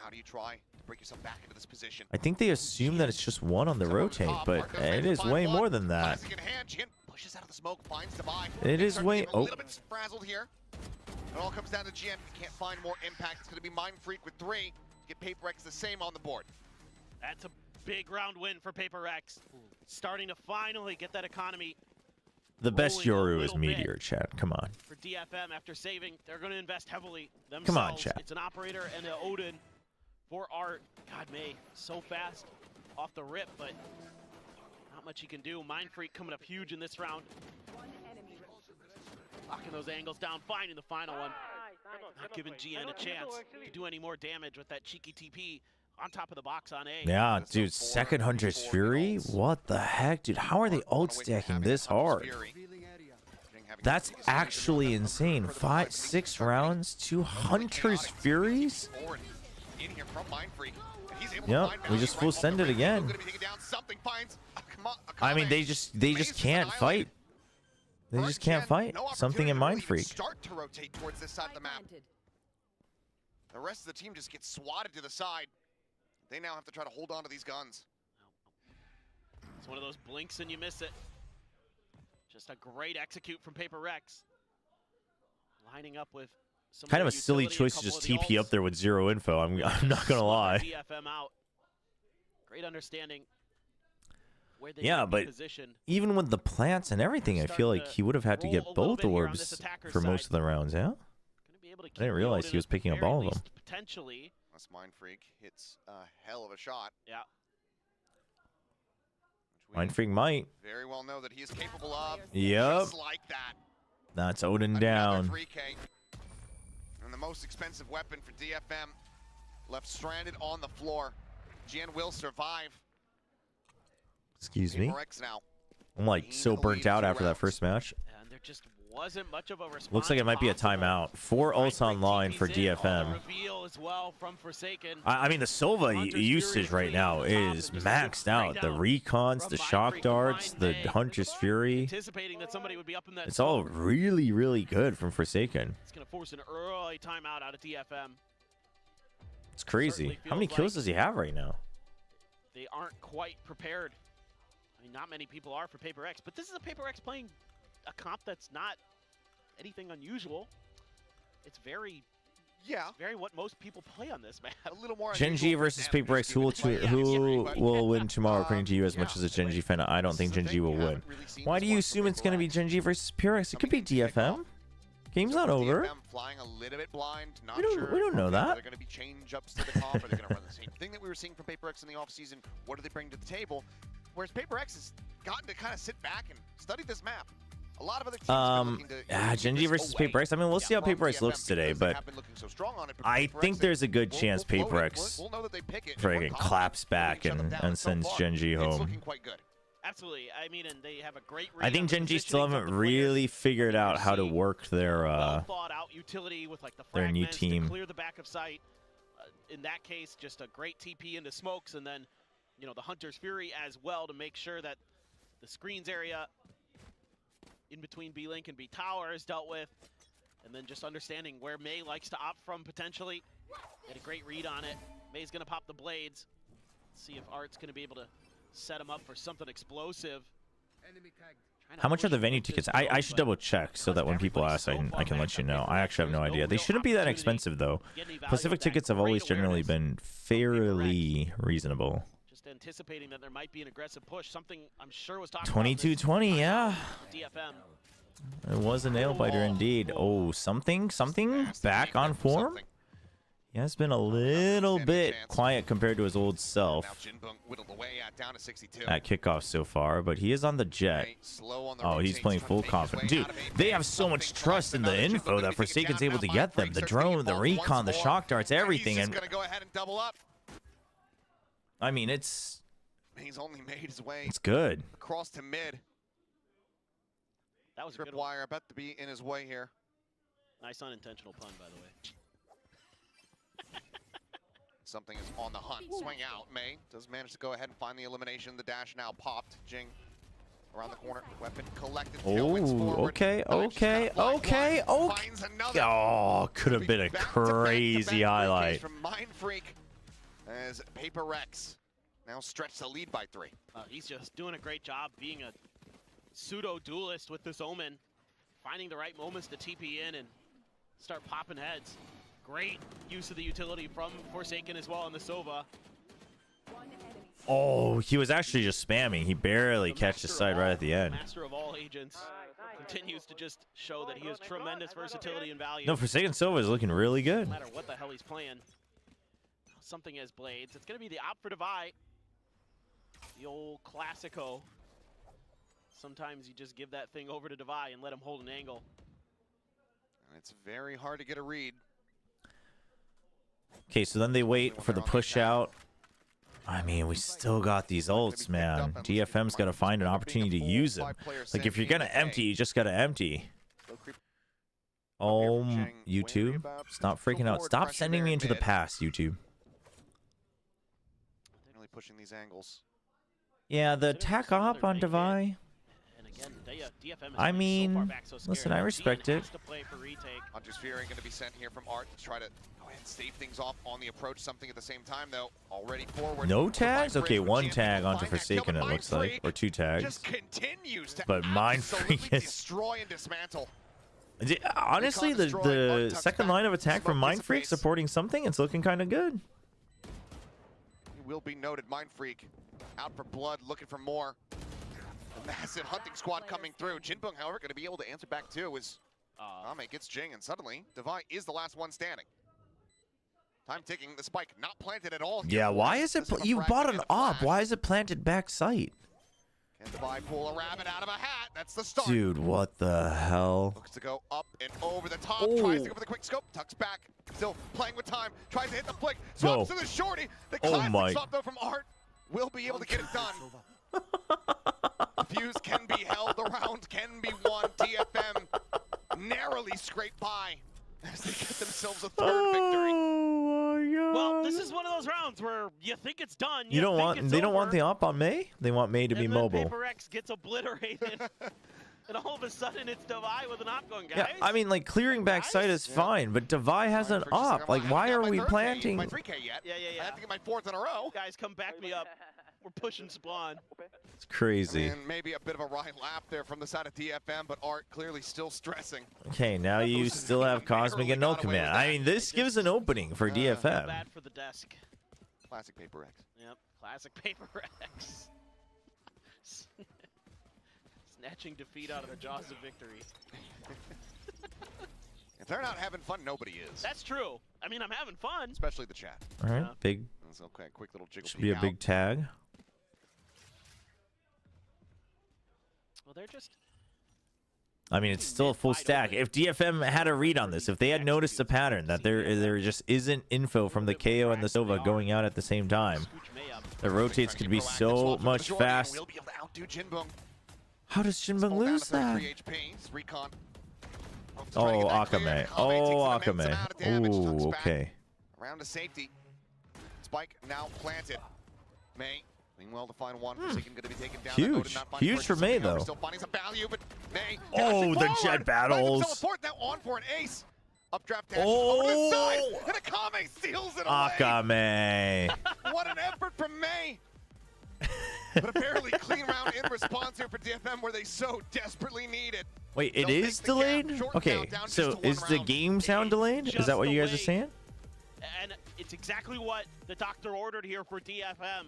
How do you try to break yourself back into this position? I think they assume that it's just one on the rotate, but it is way more than that. Pushes out of the smoke, finds the buy. It is way. A little bit frazzled here. It all comes down to GN. Can't find more impact. It's going to be Mind Freak with 3. Get Paper X the same on the board. That's a big round win for Paper X. Starting to finally get that economy. The best Yoru is Meteor, chat. Come on. For DFM, after saving, they're going to invest heavily themselves. Come on, chat. It's an operator and an Odin for Art. God, May, so fast off the rip, but not much he can do. Mind Freak coming up huge in this round. Locking those angles down, finding the final one. Not giving GN a chance to do any more damage with that cheeky TP on top of the box on A. Yeah, dude, second Hunter's Fury? What the heck, dude? How are they outstacking this hard? That's actually insane. 5, 6 rounds, 2 Hunter's Furies? Yep, we just full send it again. I mean, they just can't fight. They just can't fight. Something in Mind Freak. Start to rotate towards this side of the map. The rest of the team just gets swatted to the side. They now have to try to hold on to these guns. It's one of those blinks and you miss it. Just a great execute from Paper X. Lining up with some kind of a silly choice to just TP up there with 0 info. I'm not gonna lie. DFM out. Great understanding. Yeah, but even with the plants and everything, I feel like he would have had to get both orbs for most of the rounds, yeah? I didn't realize he was picking up all of them. Potentially. Unless Mind Freak hits a hell of a shot. Yeah. Mind Freak might. Very well know that he is capable of. Yep. Just like that. That's Odin down. 3K. And the most expensive weapon for DFM left stranded on the floor. GN will survive. Excuse me. Now. I'm like so burnt out after that first match. And there just wasn't much of a response. Looks like it might be a timeout. 4 ults online for DFM. As well from Forsaken. I mean, the Sova usage right now is maxed out. The recons, the shock darts, the Hunter's Fury. Anticipating that somebody would be up in that. It's all really, really good from Forsaken. It's going to force an early timeout out of DFM. It's crazy. How many kills does he have right now? They aren't quite prepared. I mean, not many people are for Paper X, but this is a Paper X playing a comp that's not anything unusual. It's very what most people play on this map. A little more Gen G versus Paper X. Who will win tomorrow, according to you? As much as a Gen G fan, I don't think Gen G will win. Why do you assume it's going to be Gen G versus Paper X? It could be DFM. Game's not over. DFM flying a little bit blind. Not We don't know that. Are there going to be change-ups to the comp? Are they going to run the same thing that we were seeing from PRX in the offseason? What do they bring to the table? Whereas PRX has gotten to kind of sit back and study this map. A lot of other teams have been looking to Genji versus PRX. I mean, we'll see how PRX looks today, but I think there's a good chance PRX friggin' claps back and sends Genji home. Absolutely. I mean, and they have a great. I think Genji still haven't really figured out how to work their utility with like the their new team. To clear the back of sight. In that case, just a great TP into smokes, and then the Hunter's Fury as well to make sure that the screens area in between B-Link and B-Tower is dealt with, and then just understanding where Mei likes to opt from potentially. Get a great read on it. Mei's gonna pop the blades. Let's see if Art's gonna be able to set him up for something explosive. How much are the venue tickets? I should double check so that when people ask, I can let you know. I actually have no idea. They shouldn't be that expensive though. Pacific tickets have always generally been fairly reasonable. Just anticipating that there might be an aggressive push. Something I'm sure was talking 2220, yeah. DFM. It was a nail biter indeed. Oh, something back on form. He has been a little bit quiet compared to his old self at kickoff so far, but he is on the jet. Oh, he's playing full confidence. Dude, they have so much trust in the info that Forsaken's able to get them. The drone, the recon, the shock darts, everything. And I mean, he's only made his way. It's good. Across to mid. That was a good wire about to be in his way here. Nice unintentional pun, by the way. Something is on the hunt. Swing out. Mei does manage to go ahead and find the elimination. The dash now popped. Jing around the corner. Weapon collected. Oh, okay. Oh, could have been a crazy highlight. From Mindfreak as PRX now stretched the lead by 3. He's just doing a great job being a pseudo duelist with this Omen, finding the right moments to TP in and start popping heads. Great use of the utility from Forsaken as well in the Sova. Oh, he was actually just spamming. He barely catched his side right at the end. Master of all agents continues to just show that he has tremendous versatility and value. No, Forsaken Sova is looking really good. No matter what the hell he's playing. Something as blades. It's going to be the opt for Divide. The old classico. Sometimes you just give that thing over to Divide and let him hold an angle. And it's very hard to get a read. Okay, so then they wait for the push out. I mean, we still got these ults, man. DFM's got to find an opportunity to use them. Like, if you're going to empty, you just got to empty. Oh, YouTube. Stop freaking out. Stop sending me into the past, YouTube. Really pushing these angles. Yeah, the attack op on Devi. I mean, listen, I respect it. Hunter's Fury going to be sent here from Art to try to go ahead and stave things off on the approach. Something at the same time, though. Already forward. No tags? Okay, 1 tag onto Forsaken, it looks like. Or 2 tags. Just continues to but Mindfreak is... destroy and dismantle. Honestly, the second line of attack from Mindfreak supporting something, it's looking kind of good. He will be noted. Mindfreak out for blood, looking for more. A massive hunting squad coming through. Jinbung, however, going to be able to answer back too as Ame gets Jing, and suddenly Devi is the last one standing. Time ticking. The spike not planted at all. Yeah, why is it? You bought an op. Why is it planted back sight? Can Devi pull a rabbit out of a hat? That's the start. Dude, what the hell? Looks to go up and over the top. Tries to go for the quick scope. Tucks back. Still playing with time. Tries to hit the flick. Swaps to the shorty. The classic swap though from Art will be able to get it done. Fuse can be held. The round can be won. DFM narrowly scraped by as they get themselves a third victory. Oh my God. Well, this is one of those rounds where you think it's done. You don't want. They don't want the op on Mei. They want Mei to be mobile. PRX gets obliterated, and all of a sudden it's Devi with an op going, guys. Yeah, I mean, like clearing back sight is fine, but Devi has an op. Like, why are we planting? My 3K yet. Yeah. I have to get my 4th in a row. Guys, come back me up. We're pushing Spawn. It's crazy. And maybe a bit of a right lap there from the side of DFM, but Art clearly still stressing. Okay, now you still have Cosmic and no command. I mean, this gives an opening for DFM. Bad for the desk. Classic PRX. Yep, classic PRX. Snatching defeat out of the jaws of victory. If they're not having fun, nobody is. That's true. I mean, I'm having fun. Especially the chat. All right, big. That's okay. Quick little jiggle. Should be a big tag. Well, they're just. I mean, it's still a full stack. If DFM had a read on this, if they had noticed the pattern that there just isn't info from the KO and the Sova going out at the same time, the rotates could be so much fast. How does Jinbeng lose that? Oh, Akame. Oh, Akame. Ooh, okay. Around to safety. Spike now planted. May. Doing well to find one. Forsaken going to be taken down. Huge for May, though. Still finding some value, but May. Oh, the jet battles. Now on for an ace. Updraft dash. Oh. Over the side. And Akame steals it away. Akame. What an effort from May. But a fairly clean round in response here for DFM where they so desperately need it. Wait, it is delayed? Okay, so is the game sound delayed? Is that what you guys are saying? And it's exactly what the doctor ordered here for DFM.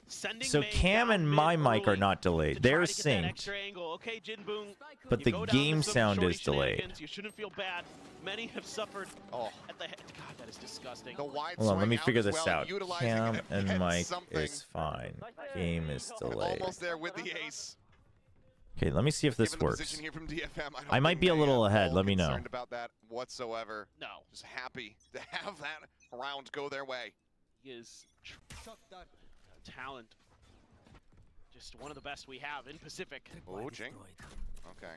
So Cam and my mic are not delayed. They're synced. Okay, Jinbeng, but the game sound is delayed. You shouldn't feel bad. Many have suffered at the head. God, that is disgusting. Hold on, let me figure this out. Cam and mic is fine. Game is delayed. Almost there with the ace. Okay, let me see if this works. Here from DFM, I might be a little ahead. Let me know. Concerned about that whatsoever. No. Just happy to have that round go their way. He is talent. Just one of the best we have in Pacific. Oh, Jing. Okay.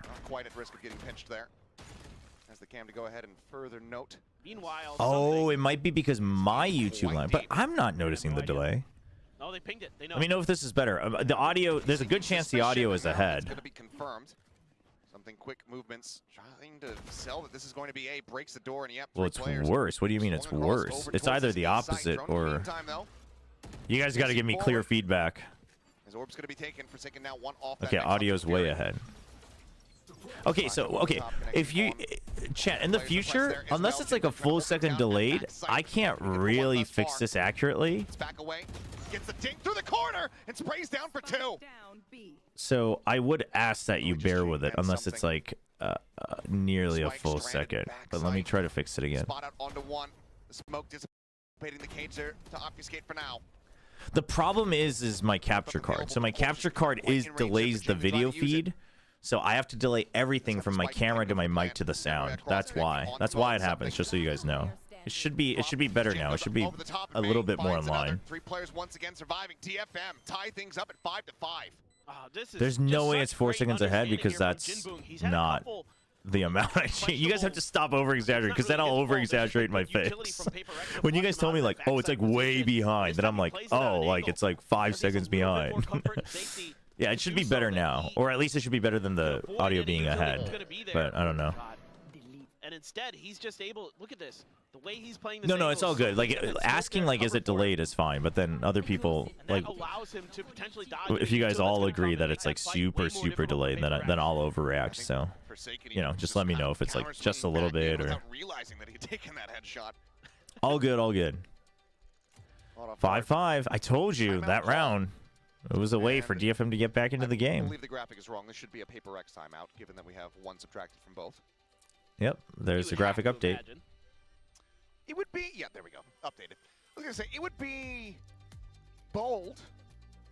Not quite at risk of getting pinched there. As the Cam to go ahead and further note. Meanwhile, oh, it might be because my YouTube line, but I'm not noticing the delay. No, they pinged it. They know. Let me know if this is better. The audio, there's a good chance the audio is ahead. It's going to be confirmed. Something quick movements. Trying to sell that this is going to be A. Breaks the door and yep. Well, it's worse. What do you mean it's worse? It's either the opposite or... You guys got to give me clear feedback. His orb's going to be taken. Forsaken now one off. Okay, audio's way ahead. Okay, so if you chat in the future, unless it's like a full second delayed, I can't really fix this accurately. Back away. Gets the dink through the corner and sprays down for 2. So I would ask that you bear with it, unless it's like nearly a full second. But let me try to fix it again. Spot out onto one. The smoke dissipating the cage there to obfuscate for now. The problem is my capture card. So my capture card delays the video feed. So I have to delay everything from my camera to my mic to the sound. That's why. That's why it happens, just so you guys know. It should be better now. It should be a little bit more in line. 3 players once again surviving. DFM tie things up at 5-5. There's no way it's 4 seconds ahead because that's not the amount I change. You guys have to stop over-exaggerating because then I'll over-exaggerate my face. When you guys tell me like, oh, it's like way behind, then I'm like, oh, like it's like 5 seconds behind. Yeah, it should be better now, or at least it should be better than the audio being ahead. But I don't know. And instead, he's just able. Look at this. The way he's playing. No, it's all good. Like asking, like, is it delayed is fine. But then other people, like, if you guys all agree that it's like super delayed, then I'll overreact. So, you know, just let me know if it's like just a little bit or. Realizing that he'd taken that headshot. All good, all good. 5-5. I told you that round. It was a way for DFM to get back into the game. I believe the graphic is wrong. This should be a PRX timeout, given that we have 1 subtracted from both. Yep, there's the graphic update. It would be, yeah, there we go, updated. I was gonna say, it would be bold,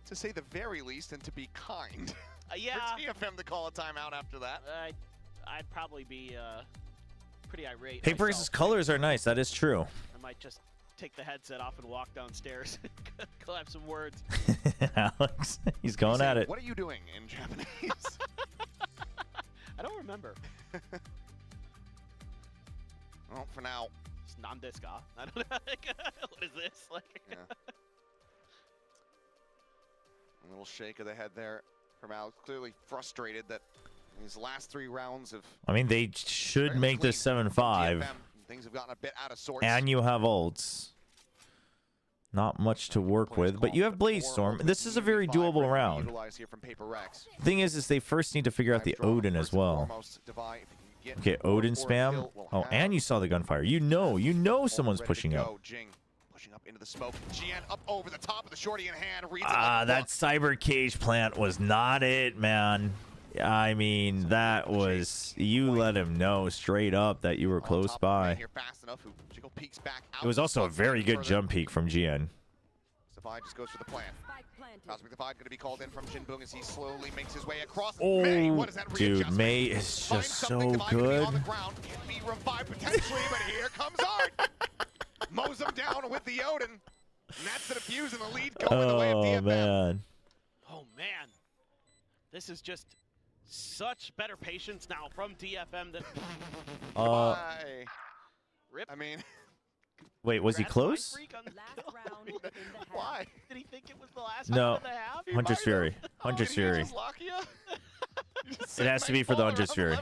to say the very least, and to be kind. Yeah. For DFM to call a timeout after that. I'd probably be pretty irate. PRX's colors are nice, that is true. I might just take the headset off and walk downstairs. Go have some words. Alex, he's going at it. What are you doing in Japanese? I don't remember. Well, for now. It's non-desu ka? I don't know. What is this? Like, yeah. A little shake of the head there from Alex. Clearly frustrated that these last 3 rounds of. I mean, they should make this 7-5. Things have gotten a bit out of sorts. And you have ults. Not much to work with, but you have Blaze Storm. This is a very doable round. Thing is they first need to figure out the Odin as well. Okay, Odin spam. Oh, and you saw the gunfire. You know someone's pushing up. Pushing up into the smoke. GN up over the top of the shorty in hand. That cyber cage plant was not it, man. I mean, that was... You let him know straight up that you were close by. It was also a very good jump peek from GN. Safai just goes for the plan. Cosmic Divide going to be called in from Jinbung as he slowly makes his way across. Oh, May, what is that dude, May is just so good. On the ground. Can be revived potentially, but here comes Art. Mows him down with the Odin. And that's the defuse and the lead going the way of DFM. Man. Oh, man. This is just such better patience now from DFM. Than Rip. I mean... Wait, was he close? Why? Did he think it was the last No. of the half? Hunter's Fury. Hunter's Fury. It has to be for the Hunter's Fury.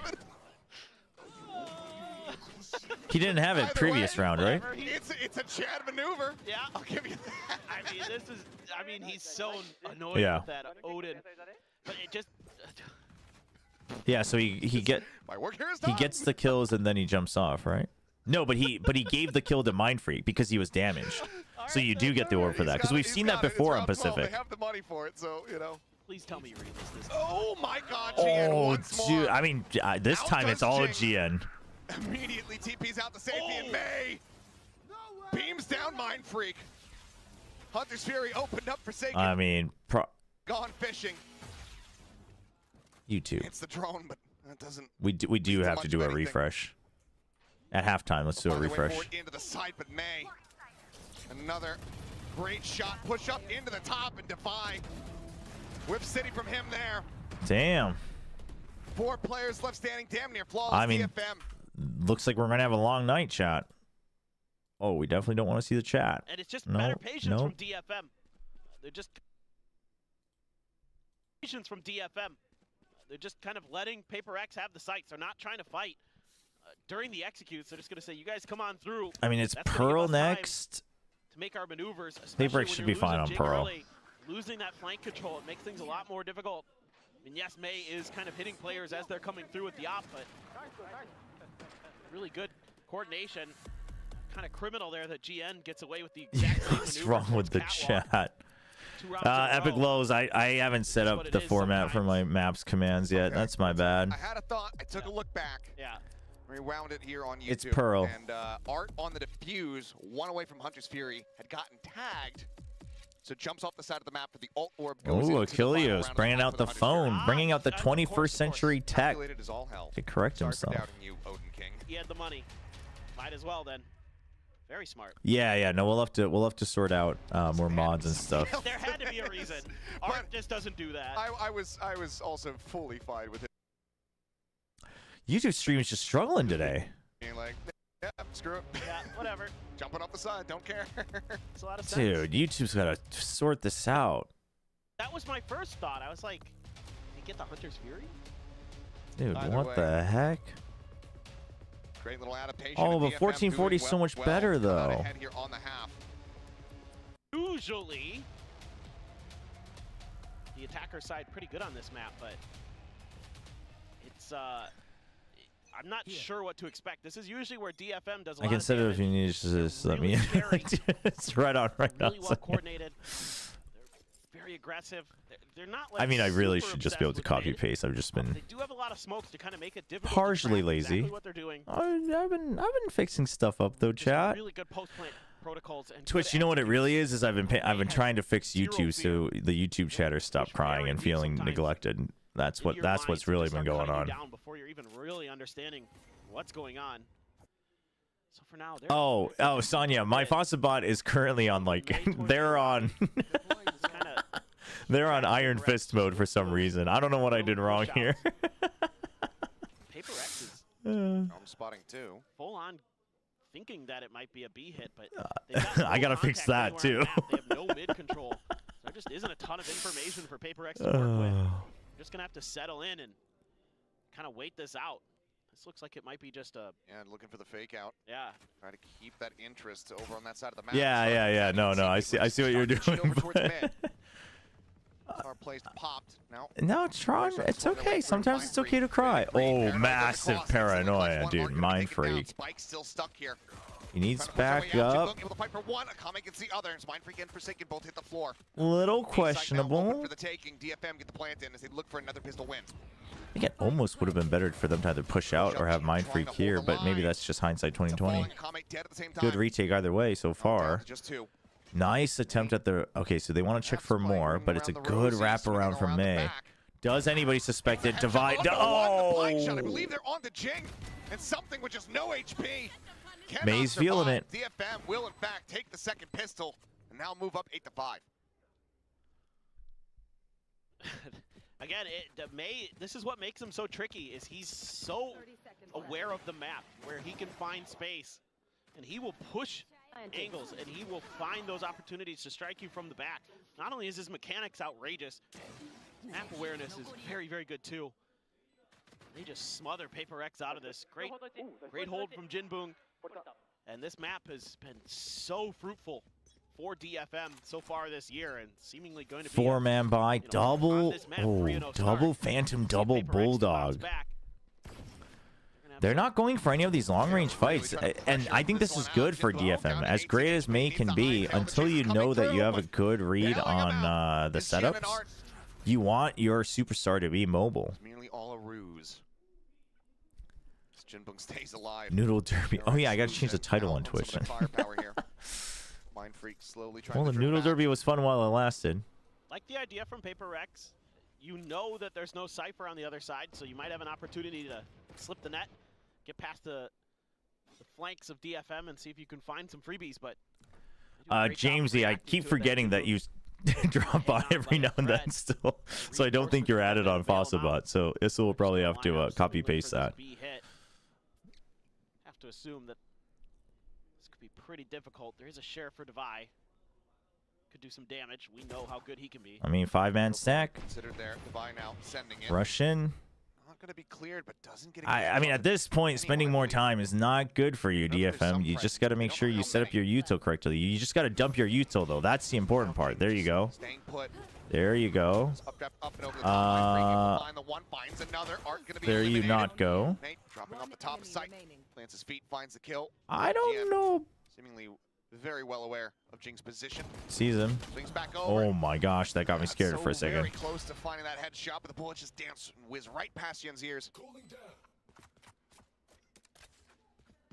He didn't have it previous round, right? It's a Chad maneuver. Yeah. I'll give you that. I mean, this is... I mean, he's so annoyed with that Odin. But it just... Yeah, so he gets the kills and then he jumps off, right? No, but he gave the kill to Mind Freak because he was damaged. So you do get the orb for that because we've seen that before on Pacific. They have the money for it, so you know. Please tell me you read this. Oh my God, GN once more. Dude, I mean, this time it's all GN. Immediately TP's out to safety and May beams down Mind Freak. Hunter's Fury opened up for Forsaken. I mean, gone fishing. YouTube. It's the drone, but that doesn't. We do have to do a refresh. At halftime, let's do a refresh. Into the side, but May. Another great shot. Push up into the top and Defy. Whip City from him there. Damn. 4 players left standing. Damn near flawless. I mean, DFM. looks like we're going to have a long night, chat. Oh, we definitely don't want to see the chat. And it's just better patience from DFM. They're just... Patience from DFM. They're just kind of letting PRX have the sights. They're not trying to fight. During the executes, they're just going to say, you guys come on through. I mean, it's Pearl next. To make our maneuvers, PRX should be fine on Pearl. Early, losing that flank control, it makes things a lot more difficult. I mean, yes, May is kind of hitting players as they're coming through with the op, but really good coordination. Kind of criminal there that GN gets away with the exact same What's wrong with the chat? Epic Lows, I haven't set up the format for my maps commands yet. That's my bad. I had a thought. I took a look back. Yeah. Rewound it here on YouTube. It's Pearl. And Art on the defuse, one away from Hunter's Fury, had gotten tagged. So jumps off the side of the map for the ult orb. Ooh, Achilleos bringing out the phone, bringing out the 21st century tech to correct himself. He had the money. Might as well then. Very smart. Yeah. No, we'll have to sort out more mods and stuff. There had to be a reason. Art just doesn't do that. I was also fully fine with it. YouTube stream is just struggling today. Being like, yeah, screw it. Yeah, whatever. Jumping off the side, don't care. It's a lot of sense. Dude, YouTube's got to sort this out. That was my first thought. I was like, they get the Hunter's Fury? Dude, what the heck? Great little adaptation. Oh, but 1440 is so much better, though. Ahead here on the half. Usually, the attacker side pretty good on this map, but it's I'm not sure what to expect. This is usually where DFM does a lot I can set it if you need to just let me. It's right on right now. Really well coordinated. They're very aggressive. They're not like I mean, I really should just be able to copy paste. I've just been They do have a lot of smokes to kind of make it difficult. partially lazy. Exactly what they're doing. I've been fixing stuff up though, chat. Really good post-plant protocols and Twitch, you know what it really is I've been trying to fix YouTube so the YouTube chatters stop crying and feeling neglected. That's what's really been going on. Down before you're even really understanding what's going on. So for now, oh, Sonya, my Fossa bot is currently on like they're on they're on Iron Fist mode for some reason. I don't know what I did wrong here. PRX is I'm spotting too. Full on thinking that it might be a B hit, but I gotta fix that too. They have no mid control. So there just isn't a ton of information for PRX to work with. You're just gonna have to settle in and kind of wait this out. This looks like it might be just a... Yeah, looking for the fake out. Yeah. Try to keep that interest over on that side of the map. Yeah. No, I see what you're doing. Our place popped. No, Tron, it's okay. Sometimes it's okay to cry. Oh, massive paranoia, dude. Mind freak. Spike's still stuck here. He needs back up. Able to fight for one. Akame gets the other. And Mindfreak and Forsaken both hit the floor. Little questionable. For the taking, DFM get the plant in as they look for another pistol win. I think it almost would have been better for them to either push out or have Mindfreak here, but maybe that's just hindsight 2020. Good retake either way so far. Nice attempt at the... Okay, so they want to check for more, but it's a good wraparound from May. Does anybody suspect it? Divide... Oh! I believe they're on the Jing, and something with just no HP. May's feeling it. DFM will, in fact, take the second pistol and now move up 8-5. Again, May, this is what makes him so tricky, is he's so aware of the map where he can find space, and he will push angles, and he will find those opportunities to strike you from the back. Not only is his mechanics outrageous, map awareness is very, very good too. They just smother PRX out of this. Great hold from Jinbung. And this map has been so fruitful for DFM so far this year, and seemingly going to be four-man by double. Oh, double Phantom, double Bulldog. They're not going for any of these long-range fights, and I think this is good for DFM. As great as May can be, until you know that you have a good read on the setups, you want your superstar to be mobile. It's merely all a ruse. Jinbung stays alive. Noodle Derby. Oh yeah, I gotta change the title on Twitch. Well, the Noodle Derby was fun while it lasted. Like the idea from PRX, you know that there's no Cypher on the other side, so you might have an opportunity to slip the net, get past the flanks of DFM, and see if you can find some freebies. But Jamesy, I keep forgetting that you drop by every now and then still, so I don't think you're added on Fossabot. So Issa will probably have to copy paste that. Have to assume that this could be pretty difficult. There is a share for Devi. Could do some damage. We know how good he can be. I mean, 5-man stack. Considered there. Devi now sending it. Rush in. Not going to be cleared, but doesn't get. I mean, at this point, spending more time is not good for you, DFM. You just got to make sure you set up your util correctly. You just got to dump your util, though. That's the important part. There you go. Staying put. There you go. There you not go. Dropping off the top site. Plants his feet, finds the kill. I don't know. Seemingly very well aware of Jing's position. Sees him. Swings back over. Oh my gosh, that got me scared for a second. Very close to finding that headshot, but the bullet just danced and whizzed right past Yen's ears.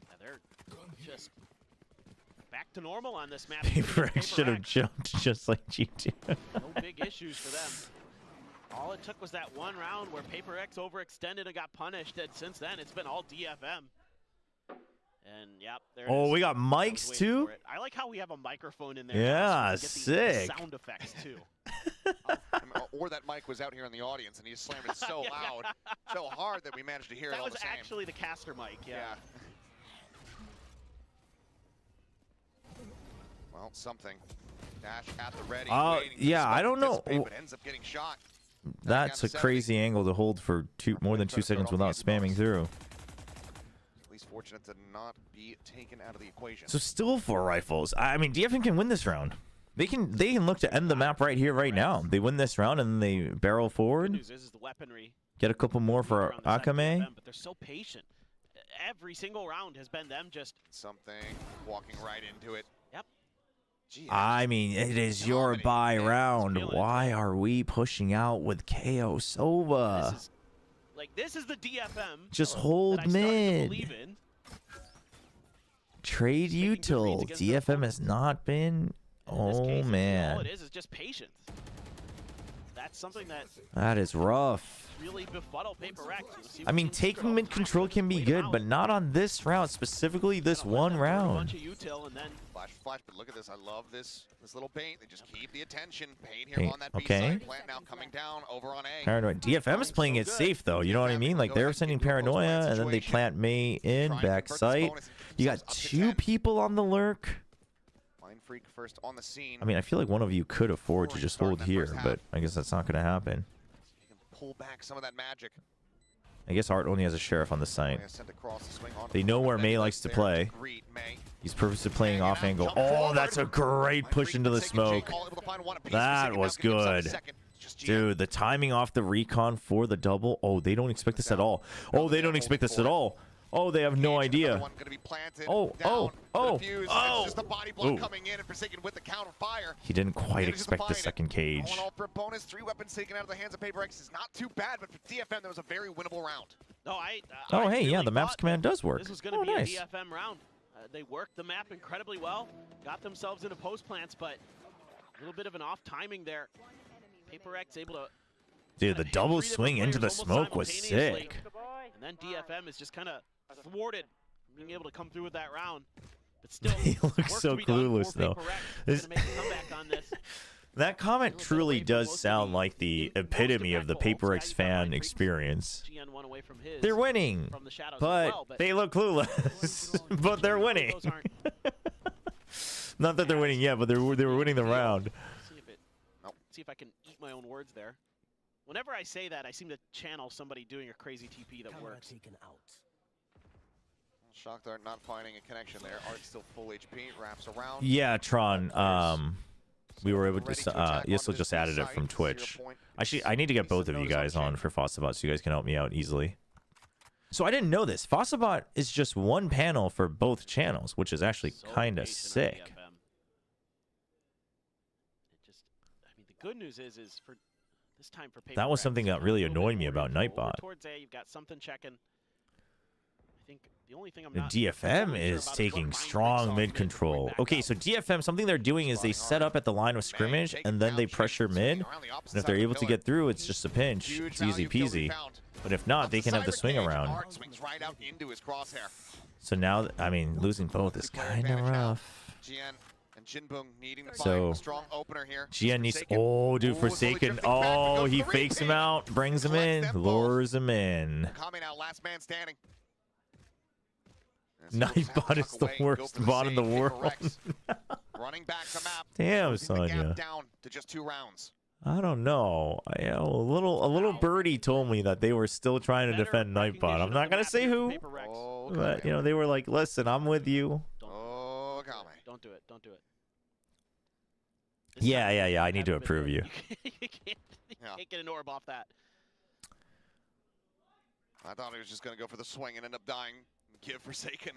Yeah, they're just back to normal on this map. PRX should have jumped just like G2. No big issues for them. All it took was that one round where PRX overextended and got punished, and since then it's been all DFM. And yep, there oh, we got mics too? I like how we have a microphone in there. Yeah, so sick. The sound effects too. Or that mic was out here in the audience and he just slammed it so loud, so hard that we managed to hear it all the same. That was actually the caster mic, yeah. Well, something. Dash at the ready. Yeah, I don't know. But ends up getting shot. That's a crazy angle to hold for more than 2 seconds without spamming through. At least fortunate to not be taken out of the equation. So still 4 rifles. I mean, DFM can win this round. They can look to end the map right here, right now. They win this round and they barrel forward. News is the weaponry. Get a couple more for Akame. But they're so patient. Every single round has been them just something walking right into it. Yep. Gee, I mean, it is your buy round. Why are we pushing out with KO Sova? This is the DFM. Just hold mid. Trade util. DFM has not been. Oh man. All it is just patience. That's something that is rough. Really befuddle PRX. I mean, taking mid control can be good, but not on this round, specifically this one round. Flash, but look at this. I love this little bait. They just keep the attention. Paint here on that B side. Plant now coming down over on A. Paranoia. DFM is playing it safe though. You know what I mean? Like they're sending Paranoia, and then they plant May in back sight. You got 2 people on the lurk. Freak first on the scene. I mean, I feel like one of you could afford to just hold here, but I guess that's not going to happen. You can pull back some of that magic. I guess Art only has a sheriff on the site. They know where May likes to play. He's purposely playing off angle. Oh, that's a great push into the smoke. That was good. Dude, the timing off the recon for the double. Oh, they don't expect this at all. Oh, they don't expect this at all. Oh, they have no idea. One gonna be planted, Oh, down, oh, defused. oh. It's just a body block Ooh. coming in and Forsaken with the counter fire. He didn't quite Manages to expect the find it. second cage. Going all for a bonus. 3 weapons taken out of the hands of PRX is not too bad, but for DFM, there was a very winnable round. No, Oh, I hey, yeah, really the maps thought command does work. This was going to Oh, be nice. a DFM round. They worked the map incredibly well, got themselves into post plants, but a little bit of an off timing there. PRX able to. Dude, the double swing into the smoke was sick. And then DFM is just kind of thwarted from being able to come through with that round. But still, He looks so clueless, though. That comment truly does sound like the epitome of the PRX fan experience. They're winning, but they look clueless. But they're winning. Not that they're winning yet, but they were winning the round. See if I can eat my own words there. Whenever I say that, I seem to channel somebody doing a crazy TP that works. Shocked they're not finding a connection there. Art's still full HP, wraps around. Yeah, Tron. We were able to. Yisel just added it from Twitch. Actually, I need to get both of you guys on for Fossabot so you guys can help me out easily. So I didn't know this. Fossabot is just one panel for both channels, which is actually kind of sick. The good news is for this time for That was something that really annoyed me about Nightbot. Towards A, you've got something checking. I think the only thing I'm The not DFM is taking strong mid control. Okay, so DFM, something they're doing is they set up at the line of scrimmage and then they pressure mid. And if they're able to get through, it's just a pinch. It's easy peasy. But if not, they can have the swing around. So now, I mean, losing both is kind of rough. So Gian needs. Oh, dude, Forsaken. Oh, he fakes him out, brings him in, lures him in. Nightbot is the worst bot in the world. Running back the map. Damn, Sonya. Down to just 2 rounds. I don't know. A little birdie told me that they were still trying to defend Nightbot. I'm not gonna say who, but you know they were like, "Listen, I'm with you." Don't do it. Don't do it. Yeah. I need to approve you. You can't get an orb off that. I thought he was just gonna go for the swing and end up dying. Give Forsaken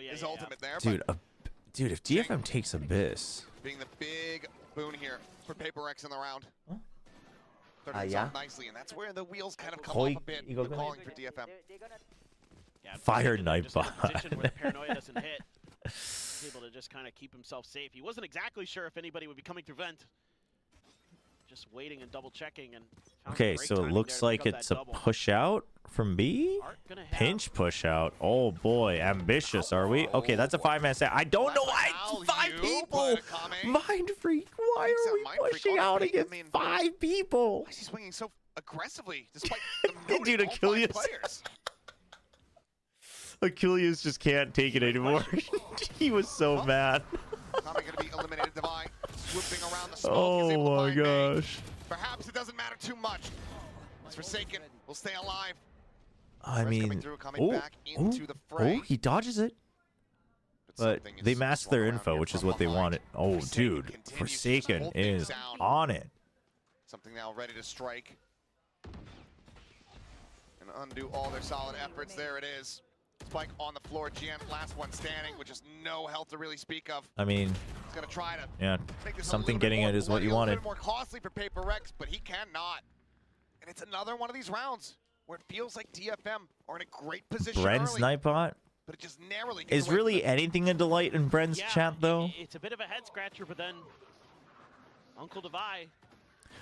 his yeah. ultimate there. Dude, if DFM takes Abyss, being the big boon here for PRX in the round. Yeah. Nicely, and that's where the wheels kind of come off a bit. The calling for DFM. Fire Nightbot. Where paranoia doesn't hit. He's able to just kind of keep himself safe. He wasn't exactly sure if anybody would be coming through vent. Just waiting and double checking. And okay, so it looks like it's a push out from B. Pinch push out. Oh boy, ambitious are we? Okay, that's a 5-man set. I don't know why 5 people. Mind Freak. Why are we pushing out against 5 people? Why is he swinging so aggressively despite the dude, Achilles. Achilles just can't take it anymore. He was so mad. Tommy gonna be eliminated. Divine swooping around the smoke. Oh my gosh. Perhaps it doesn't matter too much. It's Forsaken. Will stay alive. I mean, he dodges it. But they masked their info, which is what they wanted. Oh, dude, Forsaken is on it. Something now ready to strike and undo all their solid efforts. There it is. Spike on the floor. GM, last one standing, with just no health to really speak of. I mean, he's gonna try to make this something getting it is what you wanted. A little bit more costly for PRX, but he cannot. And it's another one of these rounds where it feels like DFM are in a great position. Bren's Nightbot but it just narrowly is really anything a delight in Bren's chat, though. It's a bit of a head scratcher, but then Uncle Devi.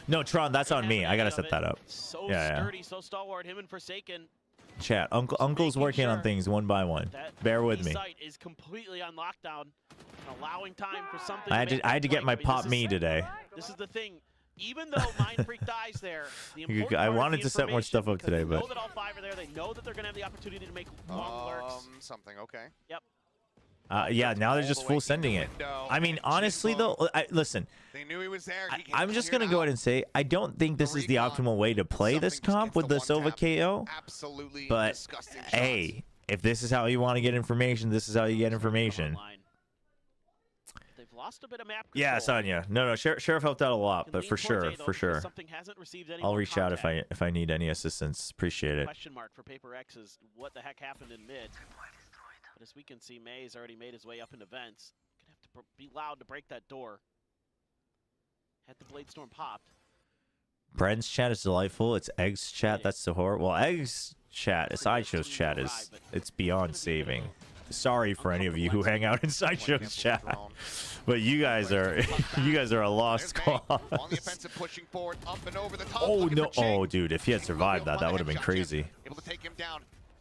No, Tron, that's on me. I gotta set that up. So sturdy, so stalwart. Him and Forsaken. Chat, Uncle's working on things one by one. Bear with me. Site is completely on lockdown, allowing time for something. I had to get my pop me today. This is the thing. Even though Mind Freak dies there, the I wanted to set more stuff up today, but they know that all 5 are there. They know that they're gonna have the opportunity to make long lurks. Something okay. Yep. Yeah, now they're just full sending it. I mean, honestly, though, listen. They knew he was there. I'm just going to go ahead and say, I don't think this is the optimal way to play this comp with the Sova KO. Absolutely. But, hey, if this is how you want to get information, this is how you get information. They've lost a bit of map control. Yeah, Sonya. No, Sheriff helped out a lot, but for sure, Something hasn't received any I'll reach out if I need any assistance. Appreciate it. Question mark for Paper X is what the heck happened in mid. But as we can see, May's already made his way up into vents. Gonna have to be loud to break that door. Had the Blade Storm popped. Bren's chat is delightful. It's Egg's chat that's so horrible. Well, Egg's chat, Sideshow's chat it's beyond saving. Sorry for any of you who hang out in Sideshow's chat, but you guys are a lost cause. Oh no! Oh dude, if he had survived that would have been crazy.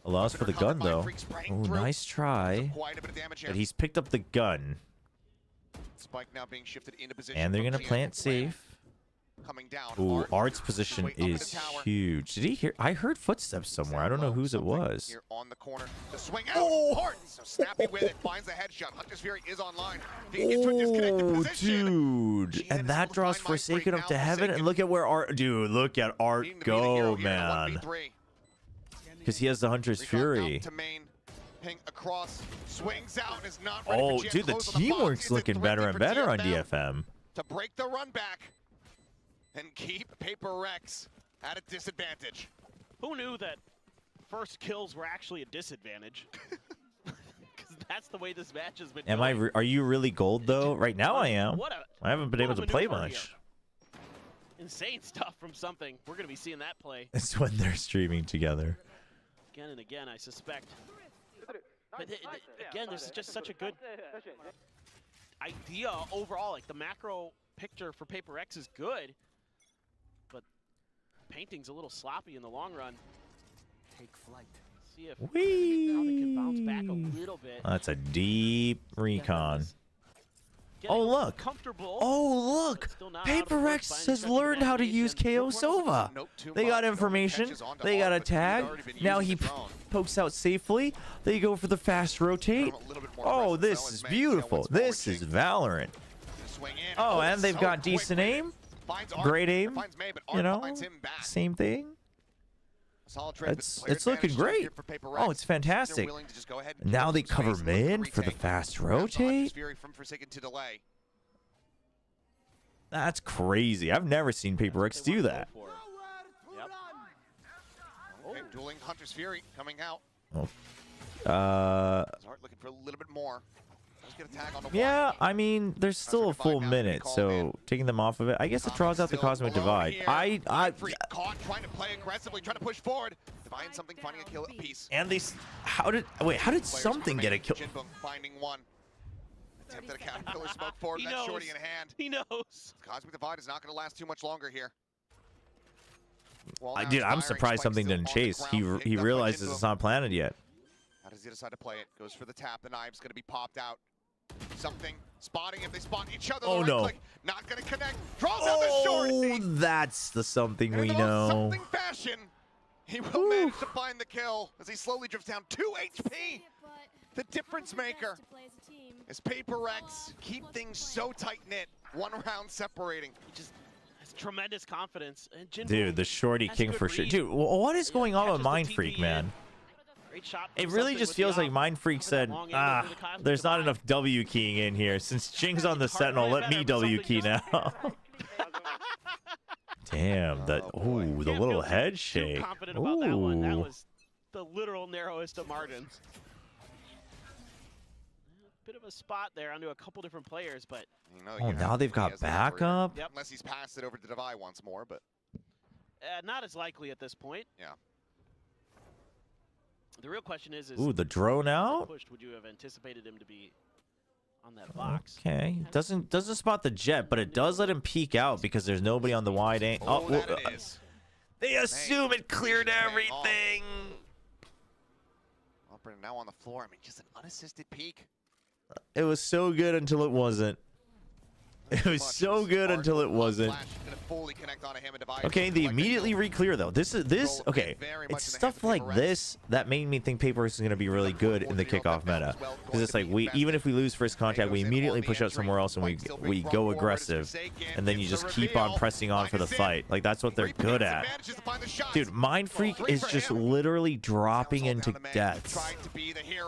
Allows for the gun though. Oh, nice try. But he's picked up the gun. Spike now being shifted into position. And they're gonna plant safe. Coming down. Ooh, Art's position is huge. Did he hear? I heard footsteps somewhere. I don't know whose it was. Here on the corner. The swing out. Oh, Hart. So snappy with it. Finds the headshot. Hunter's Fury is online. Oh, dude. And that draws Forsaken up to heaven. And look at where Art. Dude, look at Art go, man. Because he has the Hunter's Fury. Ping across. Swings out. Is not ready. Oh, dude, the teamwork's looking better and better on DFM. To break the run back. And keep Paper X at a disadvantage. Who knew that first kills were actually a disadvantage? Because that's the way this match has been. Are you really gold though? Right now I am. I haven't been able to play much. Insane stuff from something. We're going to be seeing that play. It's when they're streaming together. Again and again, I suspect. But again, this is just such a good idea overall. Like the macro picture for Paper X is good. Painting's a little sloppy in the long run. Take flight. See if now they can bounce back a little bit. That's a deep recon. Oh look! Oh look! Paper X has learned how to use KO Sova. They got information. They got a tag. Now he pokes out safely. They go for the fast rotate. Oh, this is beautiful. This is Valorant. Oh, and they've got decent aim. Great aim, you know, same thing. It's looking great. Oh, it's fantastic. Now they cover mid for the fast rotate. That's crazy. I've never seen Paper X do that. Dueling Hunter's Fury coming out. Oh. Looking for a little bit more. Yeah, I mean, there's still a full minute, so taking them off of it, I guess it draws out the Cosmic Divide. Caught trying to play aggressively, trying to push forward. Divine something, finding a kill apiece. And they, how did something get a kill? Finding one. Attempted a caterpillar smoke forward. That shorty in hand. He knows. Cosmic Divide is not going to last too much longer here. Dude, I'm surprised something didn't chase. He realizes it's not planted yet. How does he decide to play it? Goes for the tap. The knive's going to be popped out. Something spotting if they spot each other. Oh no! Not gonna connect. Draws out the short. Oh, that's the something we know. Something fashion. He will manage to find the kill as he slowly drifts down 2 HP. The difference maker is Paper X. Keep things so tight knit. 1 round separating. He just has tremendous confidence. And dude, the shorty king for sure. Dude, what is going on with Mind Freak, man? It really just feels like Mind Freak said, there's not enough W keying in here. Since Jing's on the Sentinel, let me W key now. Damn, the little head shake. Confident about that one. That was the literal narrowest of margins. Bit of a spot there onto a couple different players, but now they've got backup. Yep. Unless he's passed it over to Devi once more, but not as likely at this point. Yeah. The real question is the drone out? Pushed, would you have anticipated him to be on that box? Okay. Doesn't spot the jet, but it does let him peek out because there's nobody on the wide angle. Oh, they assume it cleared everything. Operator now on the floor. I mean, just an unassisted peek. It was so good until it wasn't. It was so good until it wasn't. Okay, they immediately re-clear though. This okay. It's stuff like this that made me think Paper X is going to be really good in the kickoff meta, because it's like even if we lose first contact, we immediately push out somewhere else and we go aggressive, and then you just keep on pressing on for the fight. Like that's what they're good at. Dude, Mind Freak is just literally dropping into deaths.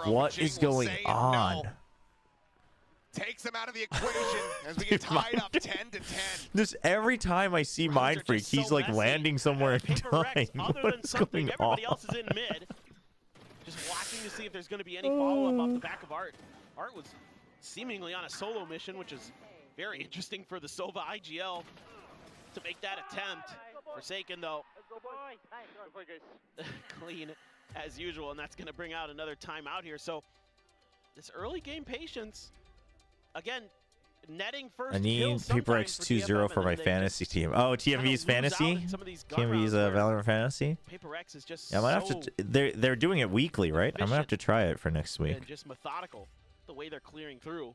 What is going on? takes them out of the equation as we get tied up 10 to 10. Just every time I see Mind Freak, he's like landing somewhere and dying. What is going on? Everybody else is in mid. Just watching to see if there's going to be any follow-up off the back of Art. Art was seemingly on a solo mission, which is very interesting for the Sova IGL to make that attempt. Forsaken, though, clean as usual, and that's going to bring out another timeout here. So this early game patience, again, netting first. I need PRX 2-0 for my fantasy team. Oh, TMV's fantasy? TMV's Valorant fantasy? PRX is just yeah, I might have to. They're doing it weekly, right? I'm gonna have to try it for next week. And just methodical, the way they're clearing through.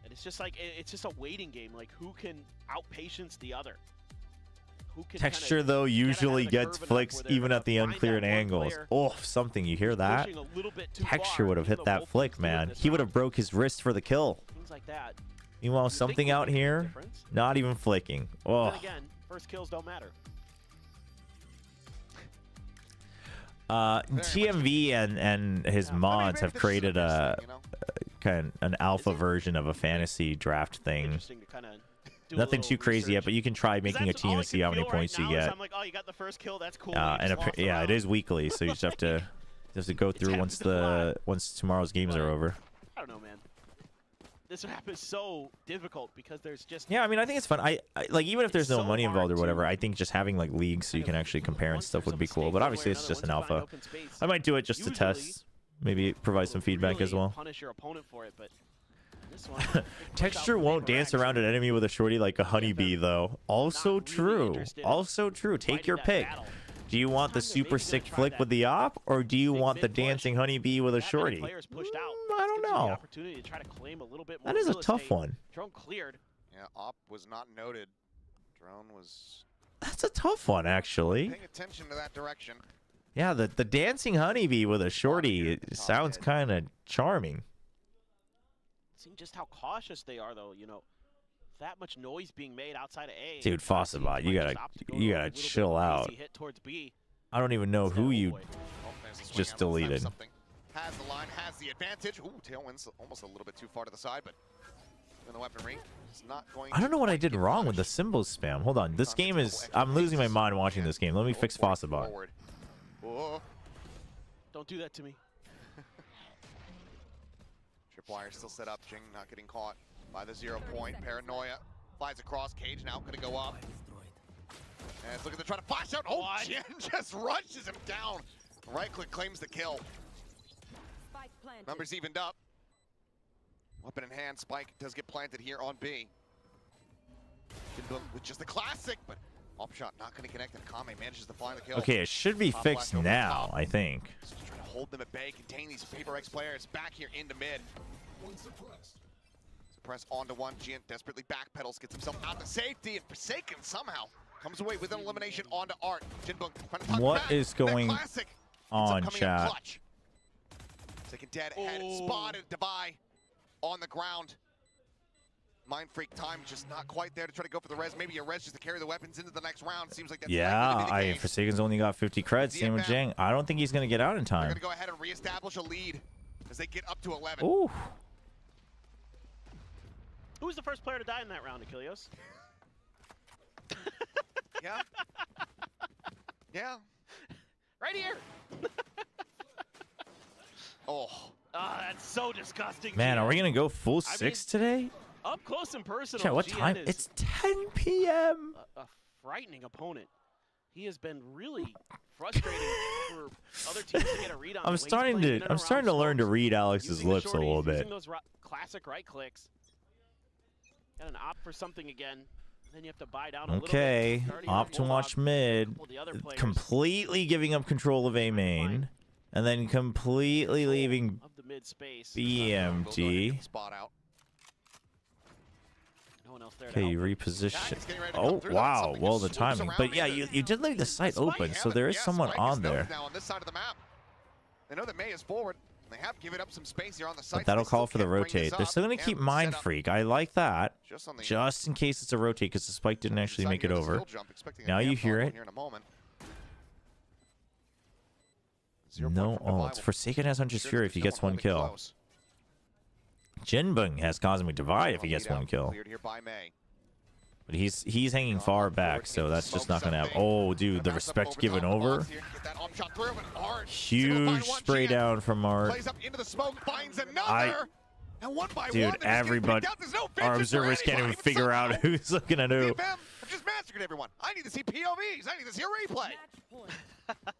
And it's just like it's just a waiting game. Like who can outpatience the other? Who can Texture though usually gets flicks even at the uncleared angles. Oh, something, you hear that? Texture would have hit that flick, man. He would have broke his wrist for the kill. Things like that. Meanwhile, something out here, not even flicking. Oh. Then again, first kills don't matter. TMV and his mods have created a kind of an alpha version of a fantasy draft thing. Nothing too crazy yet, but you can try making a team and see how many points you get. I'm like, oh, you got the first kill. That's cool. And yeah, it is weekly, so you just have to go through once tomorrow's games are over. I don't know, man. This map is so difficult because there's just I mean, I think it's fun. I like even if there's no money involved or whatever, I think just having like leagues so you can actually compare and stuff would be cool. But obviously, it's just an alpha. I might do it just to test, maybe provide some feedback as well. Punish your opponent for it, but this one, Texture won't dance around an enemy with a shorty like a honeybee, though. Also true. Also true. Take your pick. Do you want the super sick flick with the op, or do you want the dancing honeybee with a shorty? I don't know. That is a tough one. Drone cleared. Yeah, op was not noted. Drone was. That's a tough one, actually. Paying attention to that direction. Yeah, the dancing honeybee with a shorty sounds kind of charming. Seeing just how cautious they are, though. You know, that much noise being made outside of A. Dude, Fossabot, you gotta chill out. I don't even know who you just deleted. Has the line, has the advantage. Ooh, Tailwind's almost a little bit too far to the side, but in the weaponry, it's not going. I don't know what I did wrong with the symbol spam. Hold on, this game is. I'm losing my mind watching this game. Let me fix Fossabot. Don't do that to me. Tripwire still set up. Jing not getting caught by the 0 point. Paranoia flies across. Cage now gonna go up. And it's looking to try to flash out. Oh, Jin just rushes him down. Right click claims the kill. Numbers evened up. Weapon in hand. Spike does get planted here on B. With just the classic, but op shot not going to connect, and Kame manages to find the kill. Okay, it should be fixed now, I think. Just trying to hold them at bay, contain these PRX players back here into mid. Suppress onto one. Jin desperately backpedals, gets himself out to safety, and Forsaken somehow comes away with an elimination onto Art. Jinbung trying to tuck What back. is going on, chat? Second dead head spotted. Debai on the ground. Mind Freak time just not quite there to try to go for the res. Maybe a res just to carry the weapons into the next round. Seems like that's yeah, Forsaken's only got 50 creds. Same with Jing. I don't think he's going to get out in time. They're going to go ahead and reestablish a lead as they get up to 11. Ooh. Who was the first player to die in that round, Achilles? Yeah. Yeah. Right here. Oh. That's so disgusting. Man, are we going to go full 6 today? Up close and personal. Chat, what time? It's 10 p.m. A frightening opponent. He has been really frustrating for other teams to get a read on. I'm starting to learn to read Alex's lips a little bit. Using those classic right clicks. Got an op for something again. Then you have to buy down a little bit. Opt to watch mid. Completely giving up control of A main. And then completely leaving BMT. Okay, reposition. Oh, wow. Well, the timing. But yeah, you did leave the site open, so there is someone on there. Now on this side of the map. They know that May is forward. They have given up some space here on the site. But that'll call for the rotate. They're still going to keep Mind Freak. I like that. Just in case it's a rotate, because the spike didn't actually make it over. Now you hear it. No ults. Forsaken has Hunter's Fury if he gets one kill. Jinbeng has Cosmic Divide if he gets one kill. Cleared here by May. But he's hanging far back, so that's just not gonna happen. Oh, dude, the respect given over. Huge spray down from Mart. Plays up into the smoke, finds another. And one by Dude, one, everybody, our observers can't even figure out who's looking at who. DFM have just massacred everyone. I need to see POVs. I need to see a replay.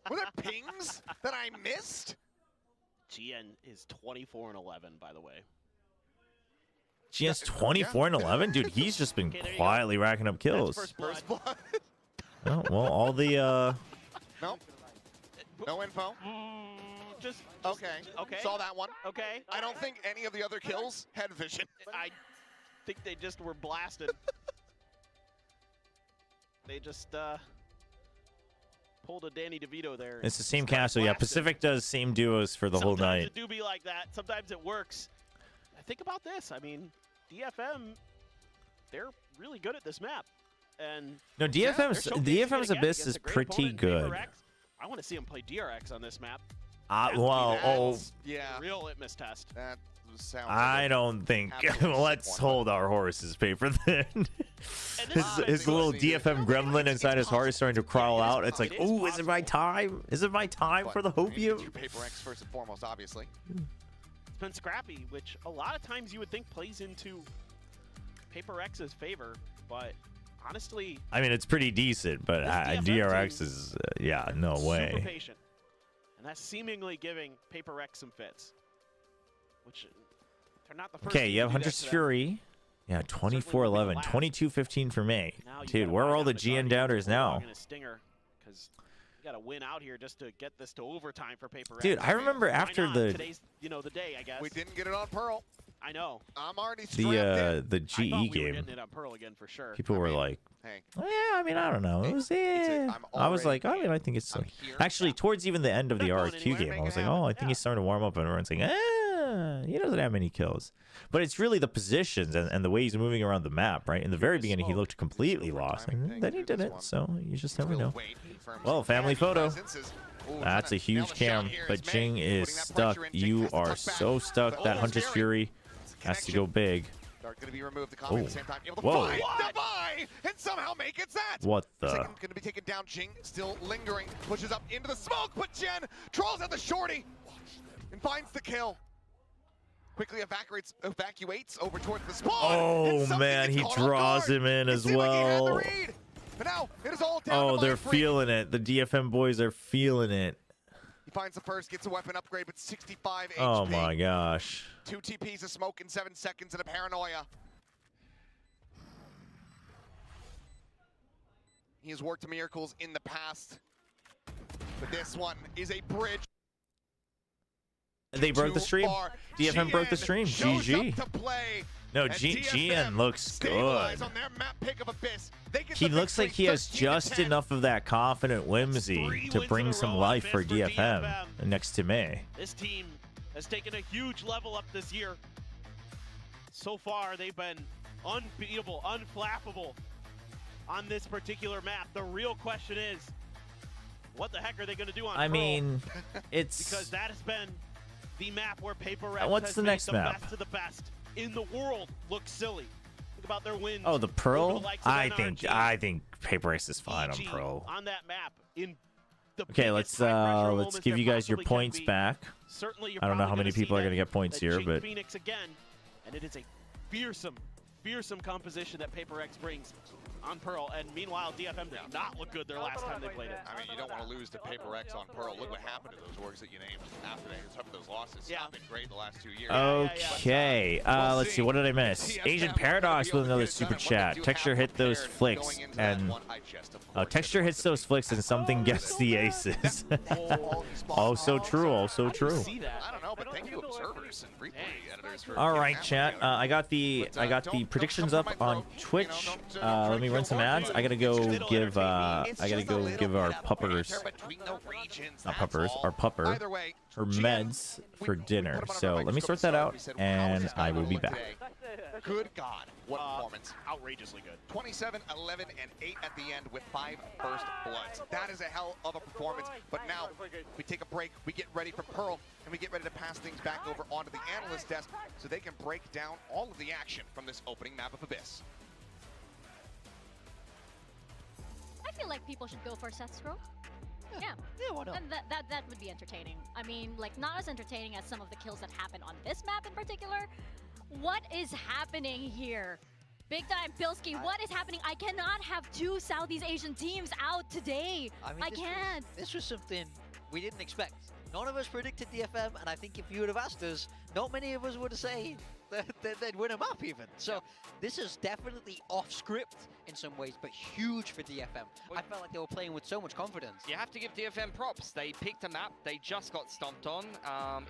Were there pings that I missed? GN is 24 and 11, by the way. GN's 24 and 11, dude. He's just been quietly racking up kills. First blood. Oh, well, all the No info. Just okay. Saw that one. Okay. I don't think any of the other kills had vision. I think they just were blasted. They just pulled a Danny DeVito there. It's the same castle. Yeah, Pacific does same duos for the whole night. Sometimes it do be like that. Sometimes it works. Think about this. I mean, DFM, they're really good at this map. And no, DFM's Abyss is pretty good. I want to see him play DRX on this map. Yeah. Real litmus test. That sounds I don't think. Let's hold our horses paper then. his little DFM gremlin inside his heart is starting to crawl out. It's like, oh, is it my time? Is it my time for the hopium? PRX first and foremost, obviously. It's been scrappy, which a lot of times you would think plays into PRX's favor, but honestly, I mean, it's pretty decent, but DRX is, yeah, no way. Super patient. And that's seemingly giving PRX some fits. Which, they're not the first Okay, you have Hunter's Fury. Yeah, 24-11, 22-15 for May. Dude, where are all the GN doubters now? Because you got to win out here just to get this to overtime for PRX. Dude, I remember after the... Today's, the day, I guess. We didn't get it on Pearl. I know. I'm already the GE we were game. getting it on Pearl again for sure. People were like, yeah, I mean, I don't know. It was, I was like, I mean, I think it's like... Actually, towards even the end of the RRQ game, I was like, oh, I think he's starting to warm up, and everyone's saying, he doesn't have many kills. But it's really the positions and the way he's moving around the map, right? In the very beginning, he looked completely lost, and then he didn't, so you just never know. Well, family photo. That's a huge cam, but Jing is stuck. You are so stuck. That Hunter's Fury has to go big. Oh. Whoa. And somehow make it that. What the? Second going to be taken down. Jing still lingering. Pushes up into the smoke, but Jen trolls out the shorty and finds the kill. Quickly evacuates over towards the spawn. Oh man, he draws him in as well. But now it is all down oh, they're feeling it. The DFM boys are feeling it. He finds the first, gets a weapon upgrade, but 65 HP. Oh my gosh. 2 TPs of smoke in 7 seconds and a paranoia. He has worked miracles in the past, but this one is a bridge. They broke the stream. DFM broke the stream. GG. No, GN looks good. He looks like he has just enough of that confident whimsy to bring some life for DFM next to May. This team has taken a huge level up this year. So far, they've been unbeatable, unflappable on this particular map. The real question is, what the heck are they going to do on Pearl? I mean, it's... because that has been the map where PRX What's has the made next the map? best of the best in the world look silly. Think about their wins. Oh, the Pearl? The I think PRX is fine on Pearl. On that map in the okay, let's give you guys your points back. I don't know how many people are going to get points here, but Phoenix again, and it is a fearsome composition that PRX brings on Pearl, and meanwhile DFM did not look good their last time they played it. I mean, you don't want to lose to PRX on Pearl. Look what happened to those orgs that you named after they suffered those losses. Yeah, been great the last 2 years. okay, let's see, what did I miss? Agent Paradox with another super chat. Texture hit those flicks, and Texture hits those flicks, and something gets the aces. Oh, so true, also true. I don't know, but thank you, observers and replay editors. All right, chat. I got the predictions up on Twitch. Let me run some ads. I gotta go give our puppers, not puppers, our pupper, her meds for dinner. So let me sort that out, and I will be back. Good God, what performance. Outrageously good. 27, 11, and 8 at the end with 5 first bloods. That is a hell of a performance. But now we take a break, we get ready for Pearl, and we get ready to pass things back over onto the analyst desk so they can break down all of the action from this opening map of Abyss. I feel like people should go for Seth's role. Yeah, why not? And that would be entertaining. I mean, like, not as entertaining as some of the kills that happen on this map in particular. What is happening here? Big time, Pilski, what is happening? I cannot have 2 Southeast Asian teams out today. I can't. This was something we didn't expect. None of us predicted DFM, and I think if you would have asked us, not many of us would have said that they'd win a map even. So this is definitely off script in some ways, but huge for DFM. I felt like they were playing with so much confidence. You have to give DFM props. They picked a map they just got stomped on.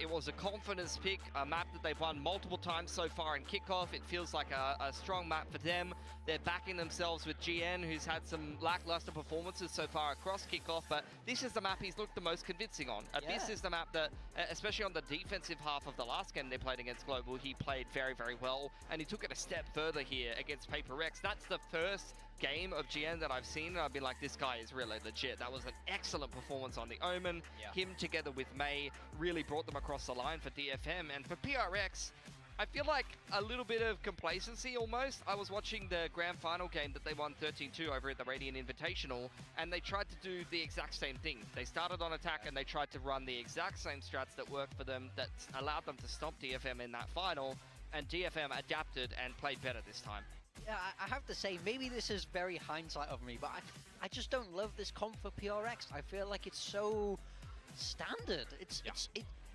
It was a confidence pick, a map that they've won multiple times so far in kickoff. It feels like a strong map for them. They're backing themselves with GN, who's had some lackluster performances so far across kickoff, but this is the map he's looked the most convincing on. This is the map that, especially on the defensive half of the last game they played against Global, he played very, very well, and he took it a step further here against PRX. That's the first game of GN that I've seen, and I've been like, this guy is really legit. That was an excellent performance on the Omen. Him together with May really brought them across the line for DFM, and for PRX, I feel like a little bit of complacency almost. I was watching the grand final game that they won 13-2 over at the Radiant Invitational, and they tried to do the exact same thing. They started on attack and they tried to run the exact same strats that worked for them, that allowed them to stomp DFM in that final, and DFM adapted and played better this time. Yeah, I have to say, maybe this is very hindsight of me, but I just don't love this comp for PRX. I feel like it's so standard.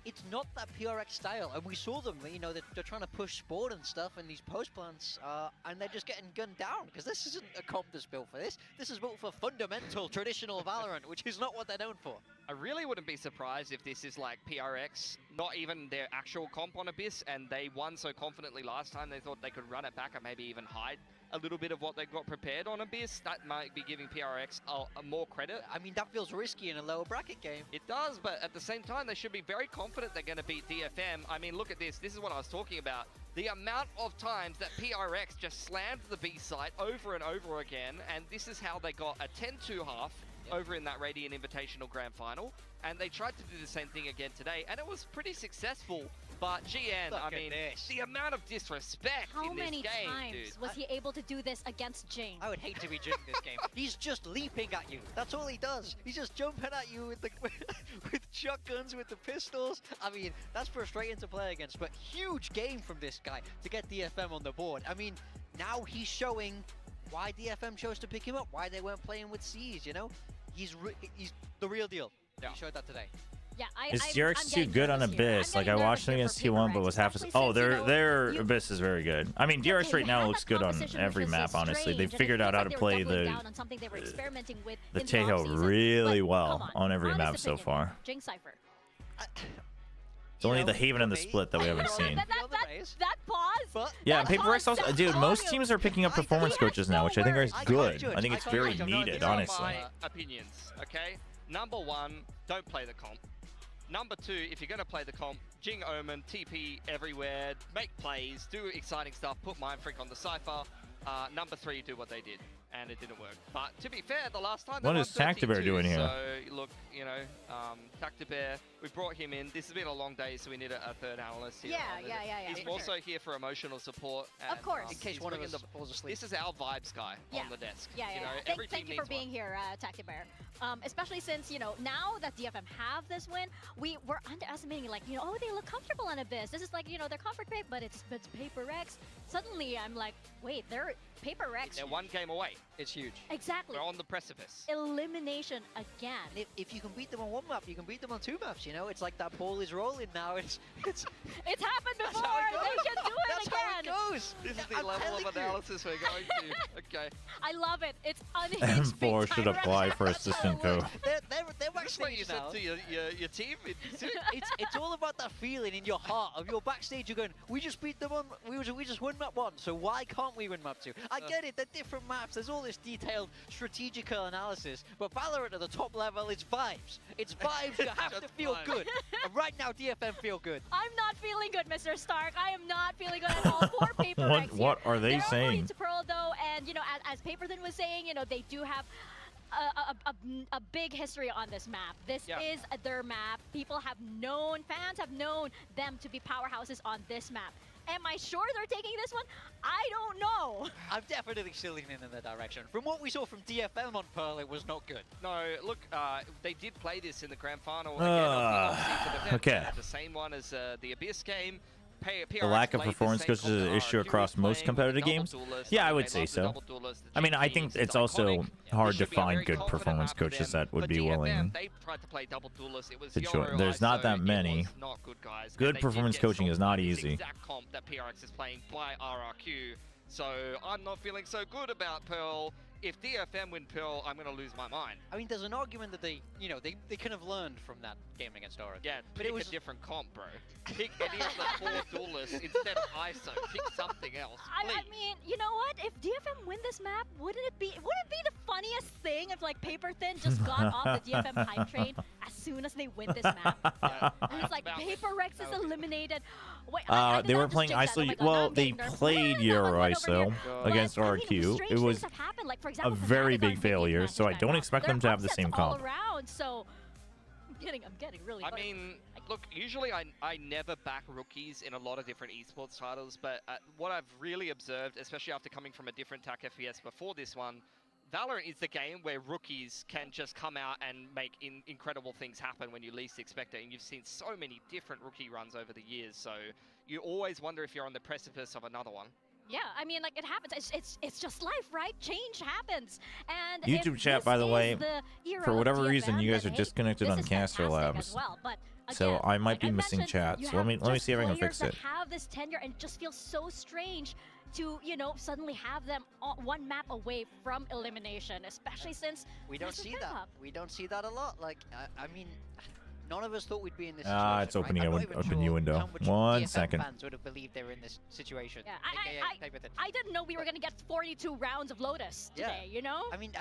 It's not that PRX style, and we saw them, you know, they're trying to push Sport and stuff and these post plants, and they're just getting gunned down, because this isn't a comp that's built for this. This is built for fundamental, traditional Valorant, which is not what they're known for. I really wouldn't be surprised if this is like PRX, not even their actual comp on Abyss, and they won so confidently last time they thought they could run it back and maybe even hide a little bit of what they got prepared on Abyss. That might be giving PRX more credit. I mean, that feels risky in a lower bracket game. It does, but at the same time, they should be very confident they're going to beat DFM. I mean, look at this. This is what I was talking about. The amount of times that PRX just slammed the B site over and over again, and this is how they got a 10-2 half over in that Radiant Invitational Grand Final, and they tried to do the same thing again today, and it was pretty successful. But GN, I mean, the amount of disrespect How in this many game, times dude. was he able to do this against Jing? I would hate to be Jing this game. He's just leaping at you. That's all he does. He's just jumping at you with the with shotguns, with the pistols. I mean, that's frustrating to play against, but huge game from this guy to get DFM on the board. I mean, now he's showing why DFM chose to pick him up, why they weren't playing with C's, you know? He's the real deal. He showed that today. Yeah, Is DRX too good on Abyss? Like, I watched them against T1, but was half as... Oh, their Abyss is very good. I mean, DRX right now looks good on every map, honestly. They figured out how to play the Tejo really well on every map so far. Jing Cypher. It's only the Haven and the Split that we haven't seen. That pause? Yeah, and PRX also... Dude, most teams are picking up performance coaches now, which I think is good. I think it's very needed, honestly. My opinions, okay? Number one, don't play the comp. Number two, if you're going to play the comp, Jing Omen, TP everywhere, make plays, do exciting stuff, put Mind Freak on the Cypher. Number three, do what they did, and it didn't work. But to be fair, the last time what is Tactibear doing here? So, look, you know, Tactibear, we brought him in. This has been a long day, so we need a third analyst here. Yeah. He's also here for emotional support. Of course. In case one of us falls asleep. This is our vibes guy on the desk. Yeah. You know, every Thank team you for needs being here, Tactibear. Especially since, you know, now that DFM have this win, we're underestimating, like, you know, oh, they look comfortable on Abyss. This is like, you know, their comfort pick, but it's PRX. Suddenly, I'm like, wait, they're PRX. They're one game away. It's huge. Exactly. They're on the precipice. Elimination again. If you can beat them on one map, you can beat them on two maps, you know? It's like that ball is rolling now. It's happened before. They can do it That's again. how it goes. This is the level of analysis we're going to. Okay. I love it. It's unhinged. M4 should apply for assistant coach. They're That's what you backstage now. said to your team. It's all about that feeling in your heart of your backstage. You're going, we just beat them on, we just won map 1, so why can't we win map 2? I get it, they're different maps, there's all this detailed strategical analysis, but Valorant at the top level, it's vibes. It's vibes, you have to feel good. And right now, DFM feel good. I'm not feeling good, Mr. Stark. I am not feeling good at all for PRX. What are they saying? To Pearl though, and you know, as Paperthin was saying, you know, they do have a big history on this map. This is their map. People have known, fans have known them to be powerhouses on this map. Am I sure they're taking this one? I don't know. I'm definitely still leaning in the direction. From what we saw from DFM on Pearl, it was not good. No, look, they did play this in the grand final. Again, okay. The same one as the Abyss game. The lack of performance coaches is an issue across most competitive games. Yeah, I would say so. I mean, I think it's also hard to find good performance coaches that would be willing to join. There's not that many. Good performance coaching is not easy. Exact comp that PRX is playing by RRQ. So I'm not feeling so good about Pearl. If DFM win Pearl, I'm going to lose my mind. I mean, there's an argument that they, you know, they could have learned from that game against RRQ. Yeah, but it was a different comp, bro. Pick any of the 4 duelists instead of ISO. Pick something else, please. I mean, you know what? If DFM win this map, wouldn't it be the funniest thing if like Paperthin just got off the DFM hype train as soon as they win this map? And it's like PaperX is eliminated. Wait, they were playing ISO. Well, they played Euro ISO against RRQ. It was a very big failure, so I don't expect them to have the same comp. So I'm getting really. I mean, look, usually I never back rookies in a lot of different esports titles, but what I've really observed, especially after coming from a different TAC FPS before this one, Valorant is the game where rookies can just come out and make incredible things happen when you least expect it, and you've seen so many different rookie runs over the years, so you always wonder if you're on the precipice of another one. Yeah, I mean, like, it happens. It's just life, right? Change happens. And YouTube chat, by the way, for whatever reason, you guys are disconnected on Caster Labs. So I might be missing chat. So let me see if I can fix it. Have this tenure and it just feels so strange to, you know, suddenly have them one map away from elimination, especially since we don't see that. We don't see that a lot. Like, I mean, none of us thought we'd be in this situation. It's opening a new window. 1 second. Fans would have believed they were in this situation. Yeah, I didn't know we were gonna get 42 rounds of Lotus today. You know? I mean,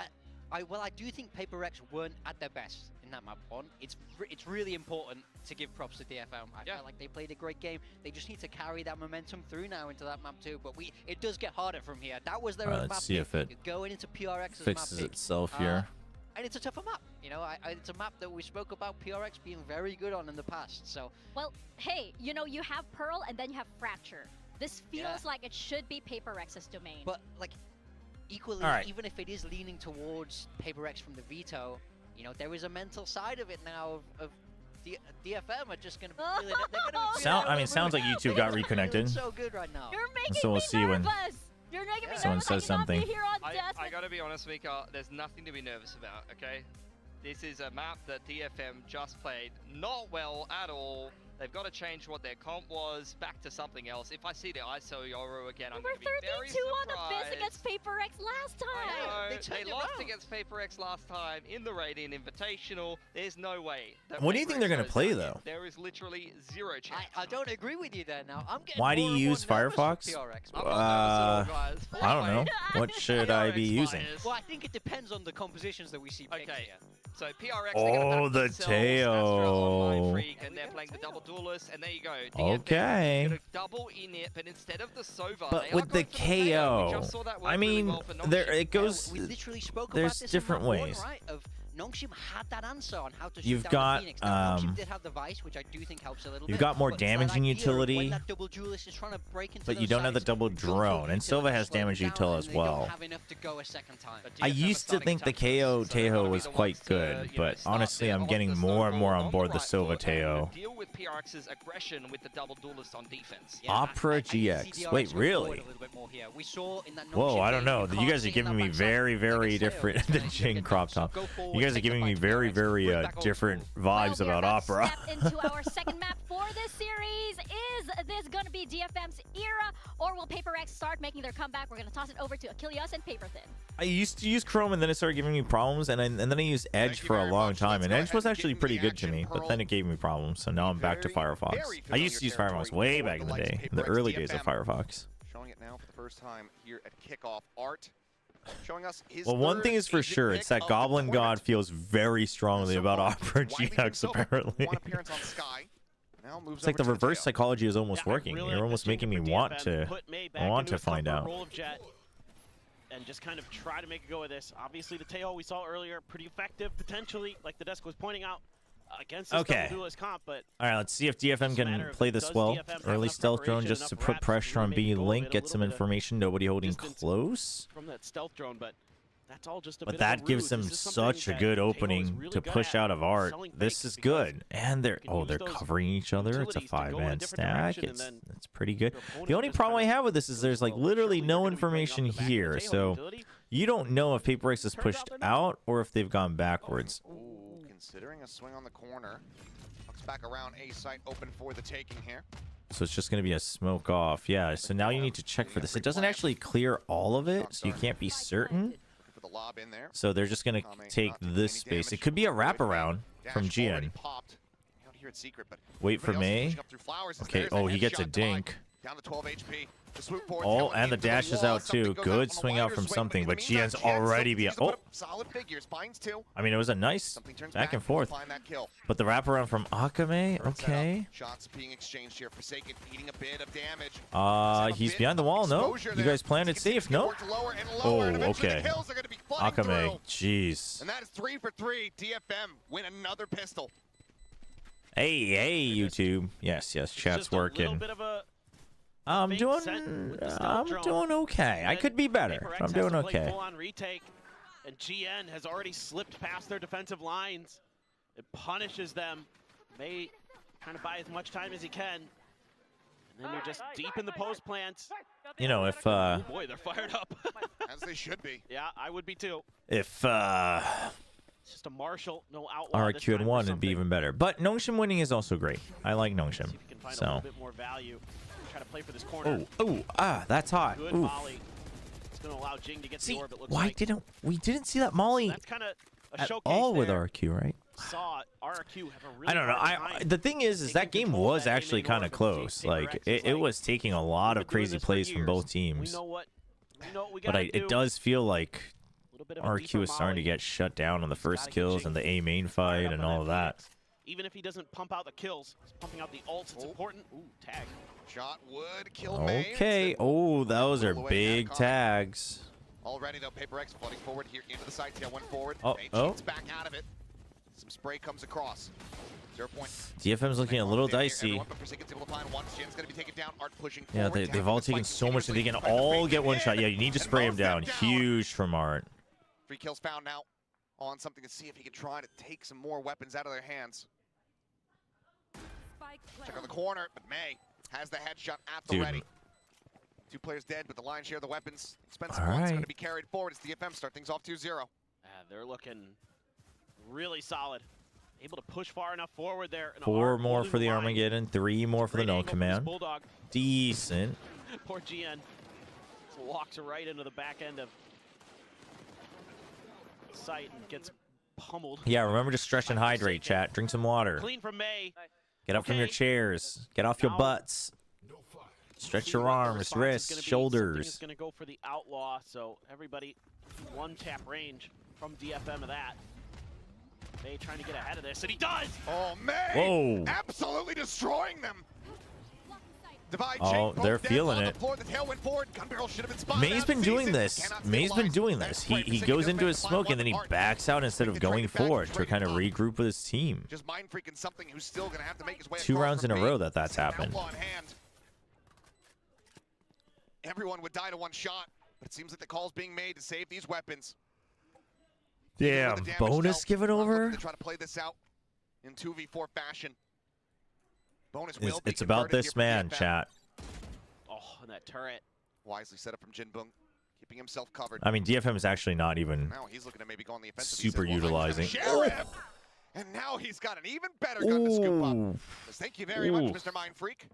I do think PaperX weren't at their best in that map one. It's really important to give props to DFM. I felt like they played a great game. They just need to carry that momentum through now into that map too. But it does get harder from here. That was their own map. Let's see if it going into PRX's fixes map itself here. And it's a tougher map, you know. It's a map that we spoke about PRX being very good on in the past. So, well, hey, you know, you have Pearl and then you have Fracture. This feels like it should be PaperX's domain. But like, equally, even if it is leaning towards PaperX from the veto, you know, there is a mental side of it now of DFM are just going to be feeling it. They're gonna be sounds like you two got reconnected. So good right now. You're making so we'll see when You're making me someone says something. I gotta be honest, Mika, there's nothing to be nervous about, okay? This is a map that DFM just played not well at all. They've got to change what their comp was back to something else. If I see the ISO Yoru again, I'm going to be very surprised. We're 32 on Abyss against PaperX last time. They lost against PaperX last time in the Radiant Invitational. There's no way. What do you think they're going to play, though? There is literally zero chance. I don't agree with you there now. I'm getting Why do you use Firefox? I don't know. What should I be using? Well, I think it depends on the compositions that we see picked here. So PRX, the Teo. And they're playing the double duelist, and there you go. Okay. Gonna double in it, but instead of the Sova, but with the KO, I mean, there it goes. We literally spoke there's about different ways. Right? Nongshim had that answer on how to You've shoot got down the Phoenix. Now, Nongshim did have the Vice, which I do think helps a little you've bit. got more damaging utility, but you don't have the double drone, and Sova has damage util as well. I used to think the KO Teho was quite good, but honestly, I'm getting more and more on board the Sova Teho. Deal with PRX's aggression with the double duelist on defense. Opera GX. Wait, really? Whoa, I don't know. You guys are giving me very, very different than Jing Crop Top. You guys are giving me very, very different vibes about Opera. Into our second map for this series. Is this going to be DFM's era, or will PaperX start making their comeback? We're going to toss it over to Achilles and Paperthin. I used to use Chrome, and then it started giving me problems, and then I used Edge for a long time, and Edge was actually pretty good to me, but then it gave me problems, so now I'm back to Firefox. I used to use Firefox way back in the day, the early days of Firefox. Showing it now for the first time here at kickoff. Art showing us his Well, one thing is for sure, it's that Goblin God feels very strongly about Opera GX, apparently. One appearance on Sky. Now moves It's like the over to reverse Mateo. psychology is almost working. really You're like almost this making me change for want DFM, to put May back into a find tougher out. role of Jet and just kind of try to make a go of this. Obviously, the Teo we saw earlier, pretty effective, potentially, like the desk was pointing out, against this double duelist comp, but All right, let's see if DFM can play this well. Early stealth drone just to put pressure on B Link, get some information. Nobody holding close. from that stealth drone, but that's all just a But bit that of a gives ruse. them This is something such a that good Teo is opening really to good push at, out of art. selling This fakes, is because good. And they're you can use they're those covering each other. It's a utilities to go in a 5-man different stack. direction, and then It's pretty good. your opponent The only just problem I kind of have with this is there's like well, literally surely no you're gonna be bringing up information the back of the here. Teo So utility. you don't know if PRX is pushed out or if they've gone backwards. Ooh, considering a swing on the corner. Looks back around A site open for the taking here. So it's just going to be a smoke off. Yeah, so now you need to check for this. It doesn't actually clear all of it, so you can't be certain. For the lob in there. So they're just going to take this space. It could be a wraparound from GN. Popped. Out here at Secret, but Wait for everybody else May. finishing up through Flowers as Okay, there's oh, a he gets a headshot by. dink. Down to 12 HP. The swoop forward, Oh, Tail and the into dash is wall. out Something too. goes Good on a swing out wider from swing, something, in the but meantime, GN's Jet already still be... continues to put Oh, up solid figures. Finds two. I mean, it was a nice Something turns back and forth. Find that kill. But the wraparound from Akame, okay. Shots being exchanged here. Forsaken eating a bit of damage. He's behind the wall, no? You guys planned it safe, no? Oh, okay. Akame, jeez. And that is 3 for 3. DFM win another pistol. Hey, YouTube. Yes, chat's working. I'm doing okay. I could be better. I'm doing okay. Full-on retake, and GN has already slipped past their defensive lines. It punishes them. May trying to buy as much time as he can. And then you're just deep in the post plants. You know, if Oh boy, they're fired up. As they should be. Yeah, I would be too. if It's just a Marshall, no outlaw. RRQ had won, it'd be even better. But Nongshim winning is also great. I like Nongshim. Can find a So, little bit more value. Try to play for this corner. that's hot. Good Oof. volley. It's going to allow Jing to get See, the orb. It looks why like. didn't we see that Molly That's kind of a at showcase all with there. RRQ, right? Saw RRQ have a really I don't know. hard time The thing is that game control was that actually aiming kind of north, but close. Paper Like X is it was taking a lot we've of been doing crazy this for plays from years. both teams. We know what we But gotta do. it does feel like Little bit of a RRQ deeper is starting to volley. get shut down on the first gotta get kills Jing and the A main fired fight up and on all of that. Phoenix. Even if he doesn't pump out the kills, he's pumping out the ults. It's important. Ooh, tag. Shot would kill May. Okay. Oh, those are big tags. Already though, Paper X flooding forward here into the side. Tail went forward. Oh, May oh. cheats back out of it. Some spray comes across. 0 point. DFM's looking a little dicey. Everyone but Forsaken's able to find one. Jin's gonna be taken down. Art pushing Yeah, forward. they've all taken so much that they can all get one shot. Yeah, you need to spray him down. Huge from Art. 3 kills found now on something to see if he can try to take some more weapons out of their hands. Check on the corner, but May has the headshot at the Dude. ready. 2 players dead, but the lion's share of the weapons. Expensive All ones are right. going to be carried forward as DFM start things off 2-0. They're looking really solid. Able to push far enough forward there. And 4 Art more holding for the line. Armageddon. 3 more for the Great No angle from this Command. Bulldog. Decent. Poor GN. Just walks right into the back end of sight and gets pummeled. Yeah, remember to stretch and hydrate, chat. Drink some water. Clean from May. Get up from your chairs. Get off your butts. Stretch your arms, wrists, shoulders. Is going to go for the outlaw, so everybody one tap range from DFM of that. May trying to get ahead of this, and he does! Oh, May! Whoa. Absolutely destroying them! Divide Oh, chain, both they're dead feeling on it. The floor. The tail went forward. Gun barrel should have been spotted. May's out. been doing Season this. cannot May's been stabilize. doing That this. spray He Forsaken goes no into his fans to smoke find and then he one. Art backs out instead of Bring the going trade back, forward to trade kind of up. regroup with his team. Just mind freaking something who's still going to have to make his way 2 across rounds in from a May. row that's An happened. outlaw in hand. Everyone would die to one shot, but it seems like the call's being made to save these weapons. Damn, The damage bonus dealt. give it I'm looking over? To try to play this out in 2v4 fashion. Bonus will be It's about converted this here for man, DFM. chat. Oh, and that turret. Wisely set up from Jinbung, keeping himself covered. I mean, DFM is actually not even Now he's looking to maybe go on the offensive. super He says, well, I'm utilizing. Sheriff! And now he's got an even better gun to scoop up. Ooh. Says, thank you very much, Ooh. Mr. Mind Freak.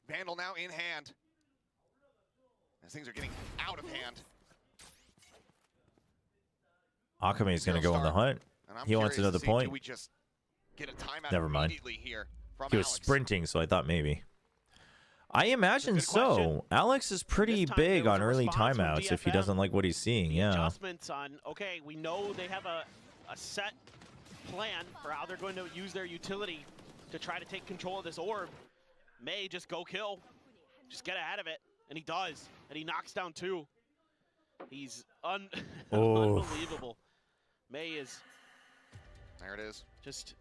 Vandal now in hand. As things are getting out of hand. Akame is going to go on the hunt. And I'm He wants curious another to see, do point. we just get a timeout Never mind. immediately here from He was Alex? sprinting, so I thought maybe. I imagine so. Alex is pretty big on early timeouts if he doesn't like what he's seeing. Yeah. Adjustments on, okay, we know they have a set plan for how they're going to use their utility to try to take control of this orb. May just go kill, just get ahead of it, and he does, and he knocks down 2. He's unbelievable. May is. There it is. Just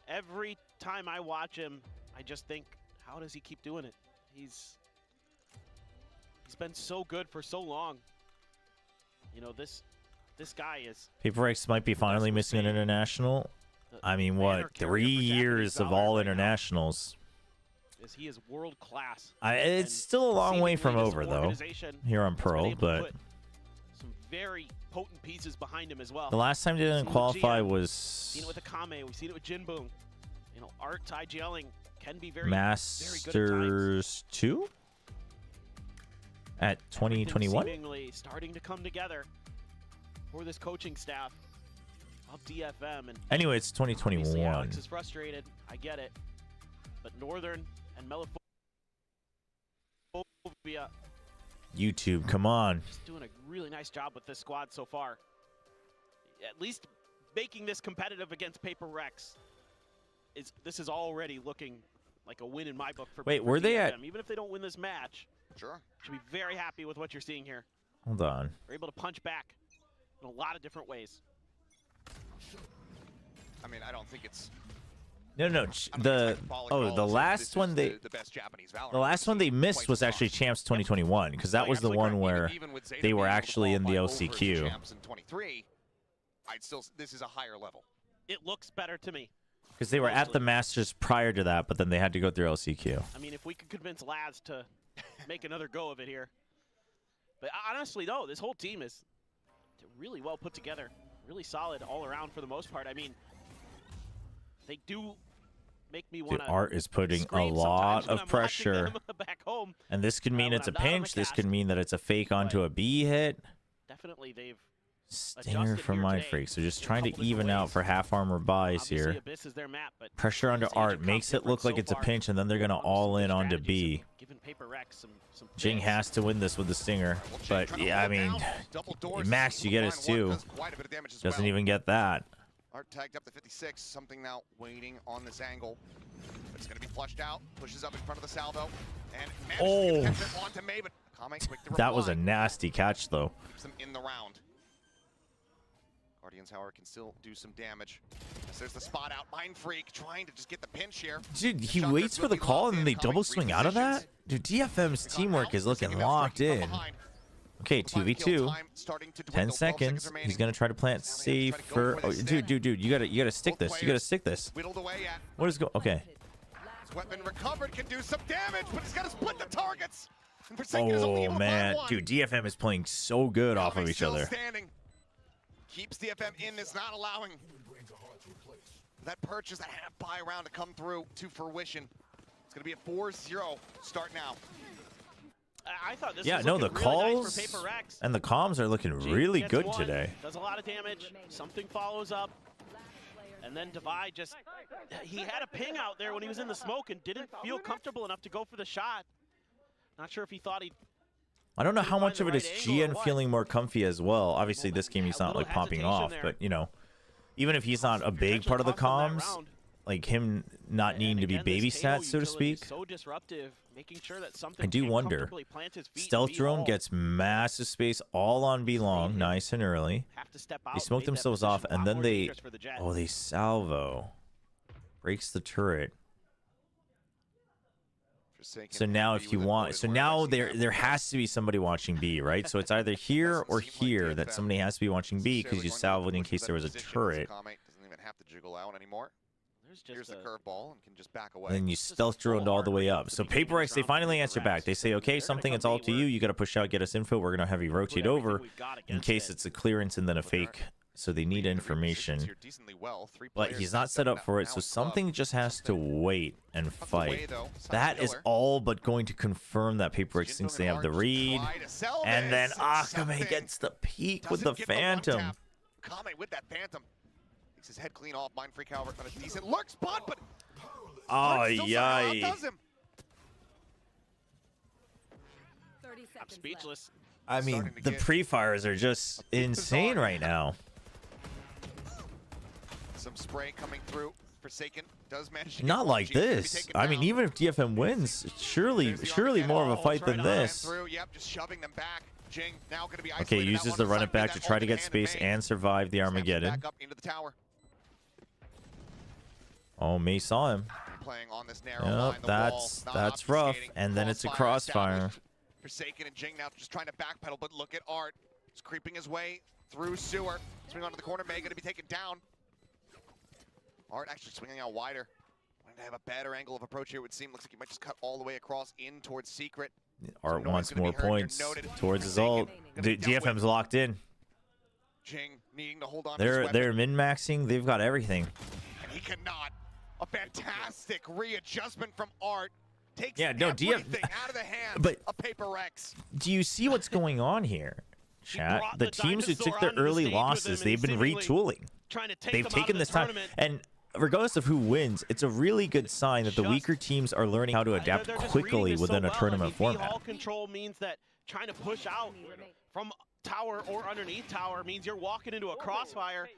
every time I watch him, I just think, how does he keep doing it? He's been so good for so long. You know, this guy is. PRX might be finally missing an international. I mean, what, 3 years of all internationals? He is world class. It's still a long way from over though. Here on Pearl, but some very potent pieces behind him as well. the last time they didn't qualify was Seen it with Akame. We've seen it with Jinboom. You know, Art IGLing can be very Masters 2 at 2021. Seemingly starting to come together for this coaching staff of DFM. And anyway, it's 2021. Alex is frustrated. I get it. But Northern and Melophobia YouTube, come on. just doing a really nice job with this squad so far. At least making this competitive against PRX. This is already looking like a win in my book for Wait, for were they DFM. at- Even if they don't win this match, Sure. should be very happy with what you're seeing here. Hold on. They're able to punch back in a lot of different ways. I mean, I don't think it's. No, the last one they the last one they missed was actually Champs 2021 because that was the one where they were actually in the LCQ. Champs in 23, this is a higher level. It looks better to me. Because they were at the Masters prior to that, but then they had to go through LCQ. I mean, if we could convince Laz to make another go of it here. But honestly, though, this whole team is really well put together, really solid all around for the most part. I mean, they do make me want Dude, to. Art is putting a lot of pressure. Back home. And this could mean it's a pinch. This could mean that it's a fake onto a B hit. Definitely, they've. Stinger from My Freak. So just trying to even out for half armor buys here. Pressure onto Art makes it look like it's a pinch, and then they're going to all in onto B. Jing has to win this with the Stinger. But yeah, I mean, max you get is 2. Doesn't even get that. Art tagged up to 56. Something now waiting on this angle. It's going to be flushed out. Pushes up in front of the salvo. And manages to catch it onto May, but Kame quick to That was a reply. nasty catch, though. Keeps them in the round. Guardians, however, can still do some damage. As there's the spot out. Mind Freak trying to just get the pinch here. Dude, he waits for the call and then they double swing out of that? Dude, DFM's teamwork is looking locked in. Okay, 2v2. 10 seconds. He's gonna try to plant safe for. Oh, dude, you gotta stick this. You gotta stick this. What is going? Okay. His weapon recovered, can do some damage, but he's got to split the targets. And Forsaken is only Oh able to man, find one. dude, DFM is playing so good off of each Still other. standing. Keeps DFM in, is not allowing that purchase, that half buy round to come through to fruition. It's going to be a 4-0 start now. I thought this Yeah, was no, the looking really calls nice for PRX. and the comms are looking really Gets good one, today. Does a lot of damage. Something follows up. And then Divide just, he had a ping out there when he was in the smoke and didn't feel comfortable enough to go for the shot. Not sure if he thought he'd. I don't know how much of it is angle or GN what. feeling more comfy as well. Obviously, this game he's not like popping off, but you know, even if he's not a big part of the comms, like him not needing to be babysat, so to speak. So disruptive, making sure that something I do can wonder. comfortably plant his feet Stealth and be drone all. gets massive space all on B long, nice and early. Have to step out They and smoke make that themselves position off, a and lot then more they, dangerous for the Jet. oh, they salvo, breaks the turret. So now, if you want, so now there has to be somebody watching B, right? So it's either here or here that somebody has to be watching B because you salvoed in case there was a turret. Doesn't even have to jiggle out anymore. Here's the curveball and can just back away. And then you stealth droned all the way up. So PRX, they finally answer back. They say, okay, something, it's all to you. You got to push out, get us info. We're going to have you rotate over in case it's a clearance and then a fake. So they need information. But he's not set up for it, so something just has to wait and fight. That is all but going to confirm that PRX thinks they have the read. And then Akame gets the peek with the Phantom. Akame with that Phantom. Takes his head clean off. Mind Freak, however, on a decent lurk spot, but Oh, yay. I'm speechless. I mean, the pre-fires are just insane right now. Some spray coming through. Forsaken does manage to Not like this. I mean, even if DFM wins, surely more of a fight than this. Yep, just shoving them back. Jing now going to be Okay, uses the run it back to try to get space and survive the Armageddon. Back up into the tower. Oh, May saw him. Playing on this narrow line, that's rough. And then it's a crossfire. Forsaken and Jing now just trying to backpedal, but look at Art. He's creeping his way through sewer. Swing onto the corner, May going to be taken down. Art actually swinging out wider. Wanting to have a better angle of approach here, it would seem. Looks like he might just cut all the way across in towards Secret. Art wants more points towards his ult. DFM's locked in. Jing needing to hold on. They're min-maxing. They've got everything. And he cannot. A fantastic readjustment from Art. Takes DFM out of the hands of PRX. Do you see what's going on here, chat? The teams who took the early losses, they've been retooling. They've taken this time. And regardless of who wins, it's a really good sign that the weaker teams are learning how to adapt quickly within a tournament format. All control means that trying to push out from tower or underneath tower means you're walking into a crossfire,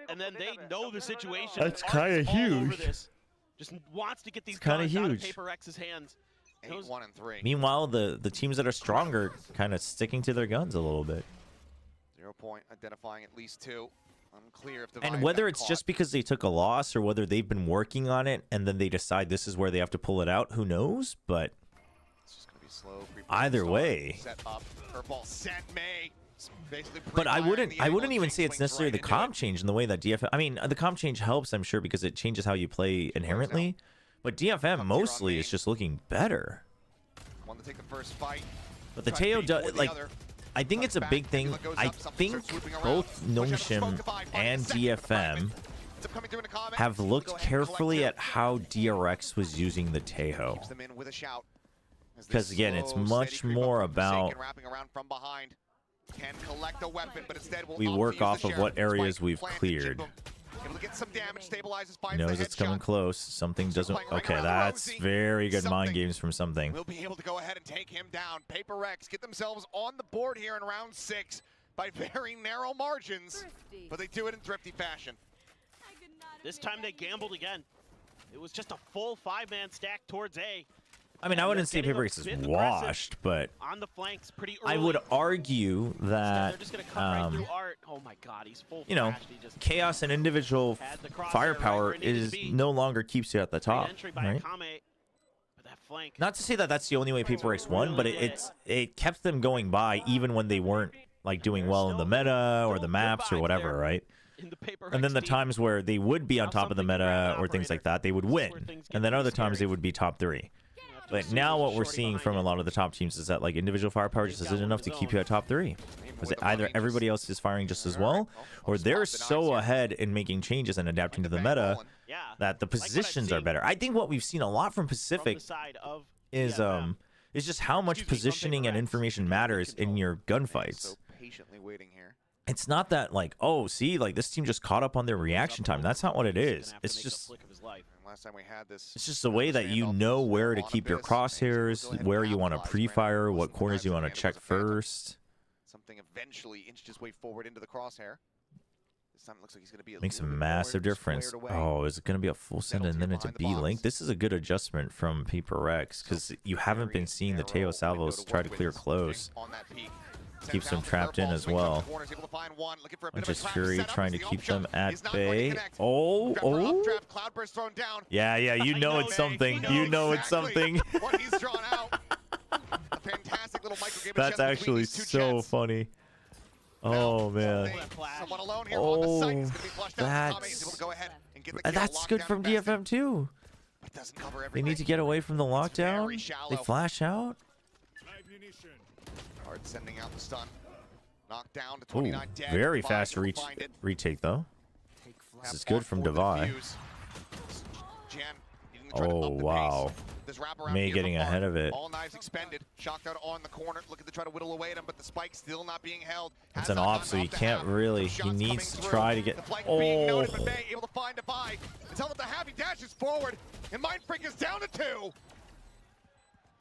and then they know the situation. That's kind of huge. Just wants to get these kind of guns out of huge. PRX's hands. 8-1 and 3. Meanwhile, the teams that are stronger kind of sticking to their guns a little bit. 0 point, identifying at least 2. Unclear if the and whether it's just because they took a loss or whether they've been working on it and then they decide this is where they have to pull it out, who knows? But it's just gonna be slow. Either way. Set up. Curveball sent May. But I wouldn't even say it's necessarily the comp change in the way that DFM. I mean, the comp change helps, I'm sure, because it changes how you play inherently. But DFM mostly is just looking better. Want to take the first fight. But the Teo does like. I think it's a big thing. I think both Nongshim and DFM have looked carefully at how DRX was using the Tejo. Because again, it's much more about we work off of what areas we've cleared. He knows it's coming close. Something doesn't. Okay, that's very good mind games from Something. We'll be able to go ahead and take him down. PRX get themselves on the board here in round 6 by very narrow margins, but they do it in thrifty fashion. This time they gambled again. It was just a full 5-man stack towards A. I mean, I wouldn't say PRX is washed, but on the flanks pretty early. I would argue that oh my God, he's full you know, chaos and individual firepower is no longer keeps you at the top, right? Not to say that that's the only way PRX won, but it kept them going by even when they weren't like doing well in the meta or the maps or whatever, right? And then the times where they would be on top of the meta or things like that, they would win, and then other times they would be top 3. But now what we're seeing from a lot of the top teams is that like individual firepower just isn't enough to keep you at top 3. Because either everybody else is firing just as well, or they're so ahead in making changes and adapting to the meta that the positions are better. I think what we've seen a lot from Pacific is just how much positioning and information matters in your gunfights. It's not that like, oh, see, like this team just caught up on their reaction time. That's not what it is. It's just it's just the way that you know where to keep your crosshairs, where you want to pre-fire, what corners you want to check first. Something eventually inched his way forward into the crosshair. This time it looks like he's going to be makes a massive difference. Oh, is it going to be a full send and then it's a B-link? This is a good adjustment from PRX because you haven't been seeing the Teo Salvos try to clear close. Keeps them trapped in as well. Just Fury trying to keep them at bay. Oh. Yeah, you know it's something. You know it's something. That's actually so funny. Oh, man. Oh, that's good from DFM, too. They need to get away from the lockdown. They flash out. Sending out the stun. Knocked down to 29 dead. Very fast retake though. This is good from Devi. Oh wow. May getting ahead of it. All knives expended. Shocked out on the corner. Looking to try to whittle away at him, but the spike still not being held. It's an op, so he can't really. He needs to try to get. Oh. Able to find Devi. Until the happy dashes forward, and Mindfreak is down to 2.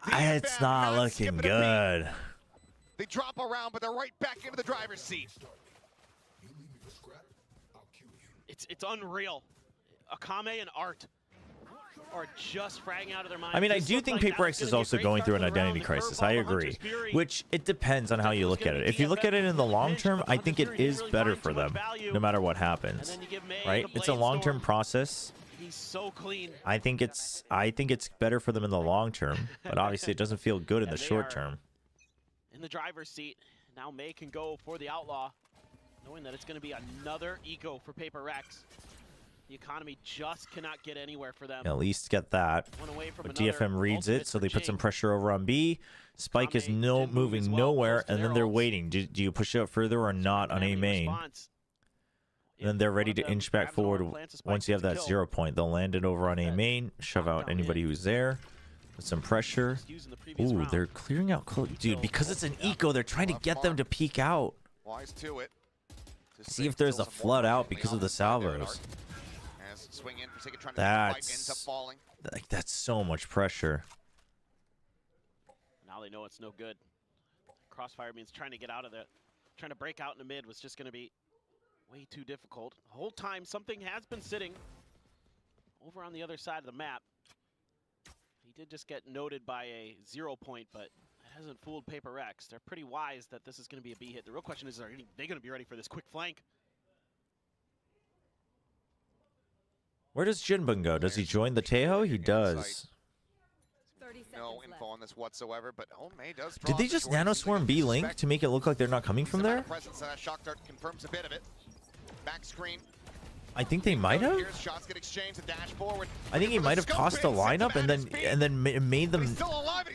It's not looking good. They drop around, but they're right back into the driver's seat. It's unreal. Akame and Art are just fragging out of their minds. I mean, I do think PRX is also going through an identity crisis. I agree. Which it depends on how you look at it. If you look at it in the long term, I think it is better for them, no matter what happens. Right? It's a long-term process. He's so clean. I think it's better for them in the long term, but obviously it doesn't feel good in the short term. In the driver's seat, now May can go for the Outlaw, knowing that it's going to be another eco for PRX. The economy just cannot get anywhere for them. At least get that. But DFM reads it, so they put some pressure over on B. Spike is moving nowhere, and then they're waiting. Do you push it up further or not on A main? And then they're ready to inch back forward once you have that 0 point. They'll land it over on A main, shove out anybody who's there. With some pressure. Ooh, they're clearing out. Dude, because it's an eco, they're trying to get them to peek out. Wise to it. See if there's a flood out because of the salvos. That's so much pressure. Now they know it's no good. Crossfire means trying to get out of the, trying to break out in the mid was just going to be way too difficult. The whole time something has been sitting over on the other side of the map. He did just get noted by a 0 point, but it hasn't fooled PRX. They're pretty wise that this is going to be a B hit. The real question is, are they going to be ready for this quick flank? Where does Jinbun go? Does he join the Tejo? He does. No info on this whatsoever, but May does. Did they just nano swarm B link to make it look like they're not coming from there? Shock dart confirms a bit of it. Back screen. I think they might have. Shots get exchanged, dash forward. I think he might have tossed the lineup and then made them.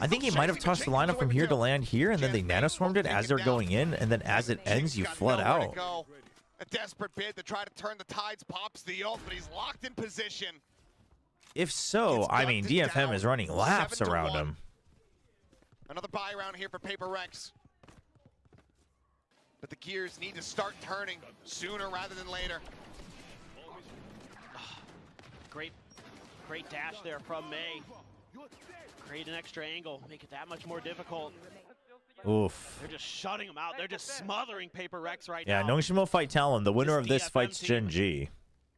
I think he might have tossed the lineup from here to land here, and then they nano swarmed it as they're going in, and then as it ends, you flood out. A desperate bid to try to turn the tides, pops the ult, but he's locked in position. If so, I mean, DFM is running laps around him. Another buy round here for PRX. But the gears need to start turning sooner rather than later. Great dash there from May. Create an extra angle, make it that much more difficult. Oof. They're just shutting them out. They're just smothering PRX right now. Yeah, Nongshim will fight Talon. The winner of this fights Gen G.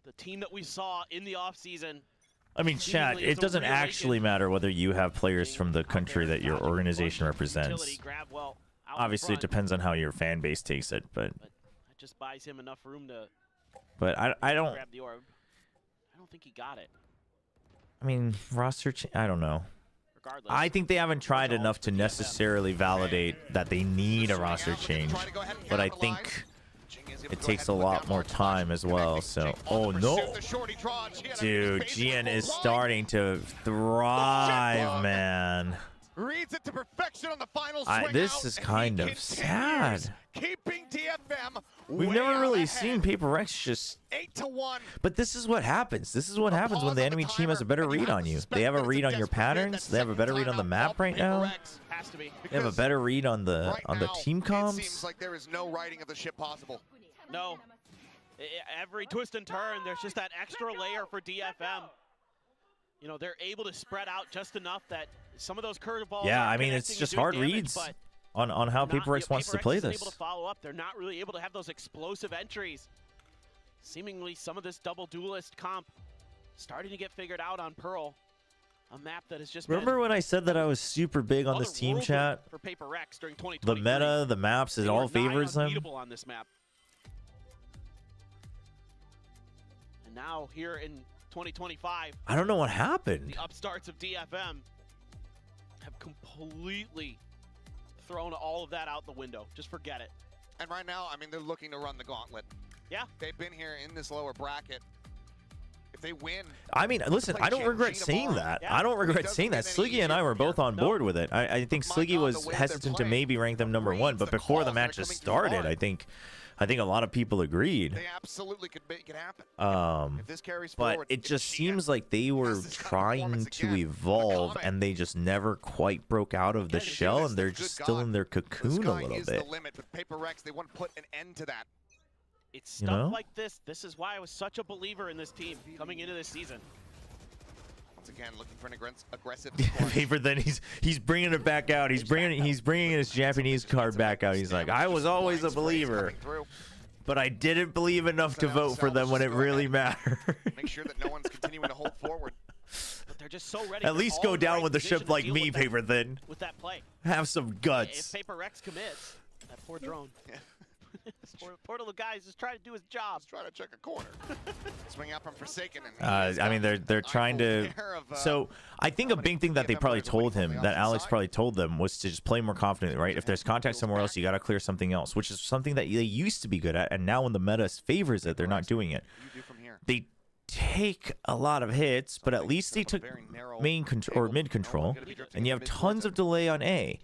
The team that we saw in the offseason. I mean, chat, it doesn't actually matter whether you have players from the country that your organization represents. Obviously, it depends on how your fan base takes it, but that just buys him enough room to. But I don't. Grab the orb. I don't think he got it. I mean, roster. I don't know. I think they haven't tried enough to necessarily validate that they need a roster change, but I think it takes a lot more time as well. So, oh no, dude, GN is starting to thrive, man. Reads it to perfection on the final swing this is kind of sad. Keeping DFM. We've never really seen PRX just 8-1. But this is what happens. This is what happens when the enemy team has a better read on you. They have a read on your patterns. They have a better read on the map right now. They have a better read on the team comms. It seems like there is no riding of the ship possible. No. Every twist and turn, there's just that extra layer for DFM. You know, they're able to spread out just enough that some of those curveballs. Yeah, I mean, it's just hard reads on how PRX wants to play this. Able to follow up. They're not really able to have those explosive entries. Seemingly, some of this double duelist comp starting to get figured out on Pearl, a map that has just. Remember when I said that I was super big on this team chat? For PRX during 2023. The meta, the maps, it all favors them. On this map. And now here in 2025. I don't know what happened. The upstarts of DFM have completely thrown all of that out the window. Just forget it. And right now, I mean, they're looking to run the gauntlet. Yeah. They've been here in this lower bracket. If they win. I mean, listen, I don't regret saying that. I don't regret saying that. Sliggy and I were both on board with it. I think Sliggy was hesitant to maybe rank them #1, but before the matches started, I think a lot of people agreed. They absolutely could make it happen. If this carries forward, but it just seems like they were trying to evolve, and they just never quite broke out of the shell, and they're just still in their cocoon a little bit. The limit with PRX, they want to put an end to that. It's stuff like this. This is why I was such a believer in this team coming into this season. Once again, looking for an aggressive. Paper, then he's bringing it back out. He's bringing his Japanese card back out. He's like, I was always a believer, but I didn't believe enough to vote for them when it really mattered. Make sure that no one's continuing to hold forward. But they're just so ready. At least go down with the ship like me, Paper Thin. With that play. Have some guts. If PRX commits, that poor drone. Poor little guy is just trying to do his job. Just trying to check a corner. Swing out from Forsaken. I mean, they're trying to. So I think a big thing that they probably told him, that Alex probably told them, was to just play more confidently, right? If there's contact somewhere else, you got to clear something else, which is something that they used to be good at, and now when the meta favors it, they're not doing it. They take a lot of hits, but at least they took main control or mid control, and you have tons of delay on A.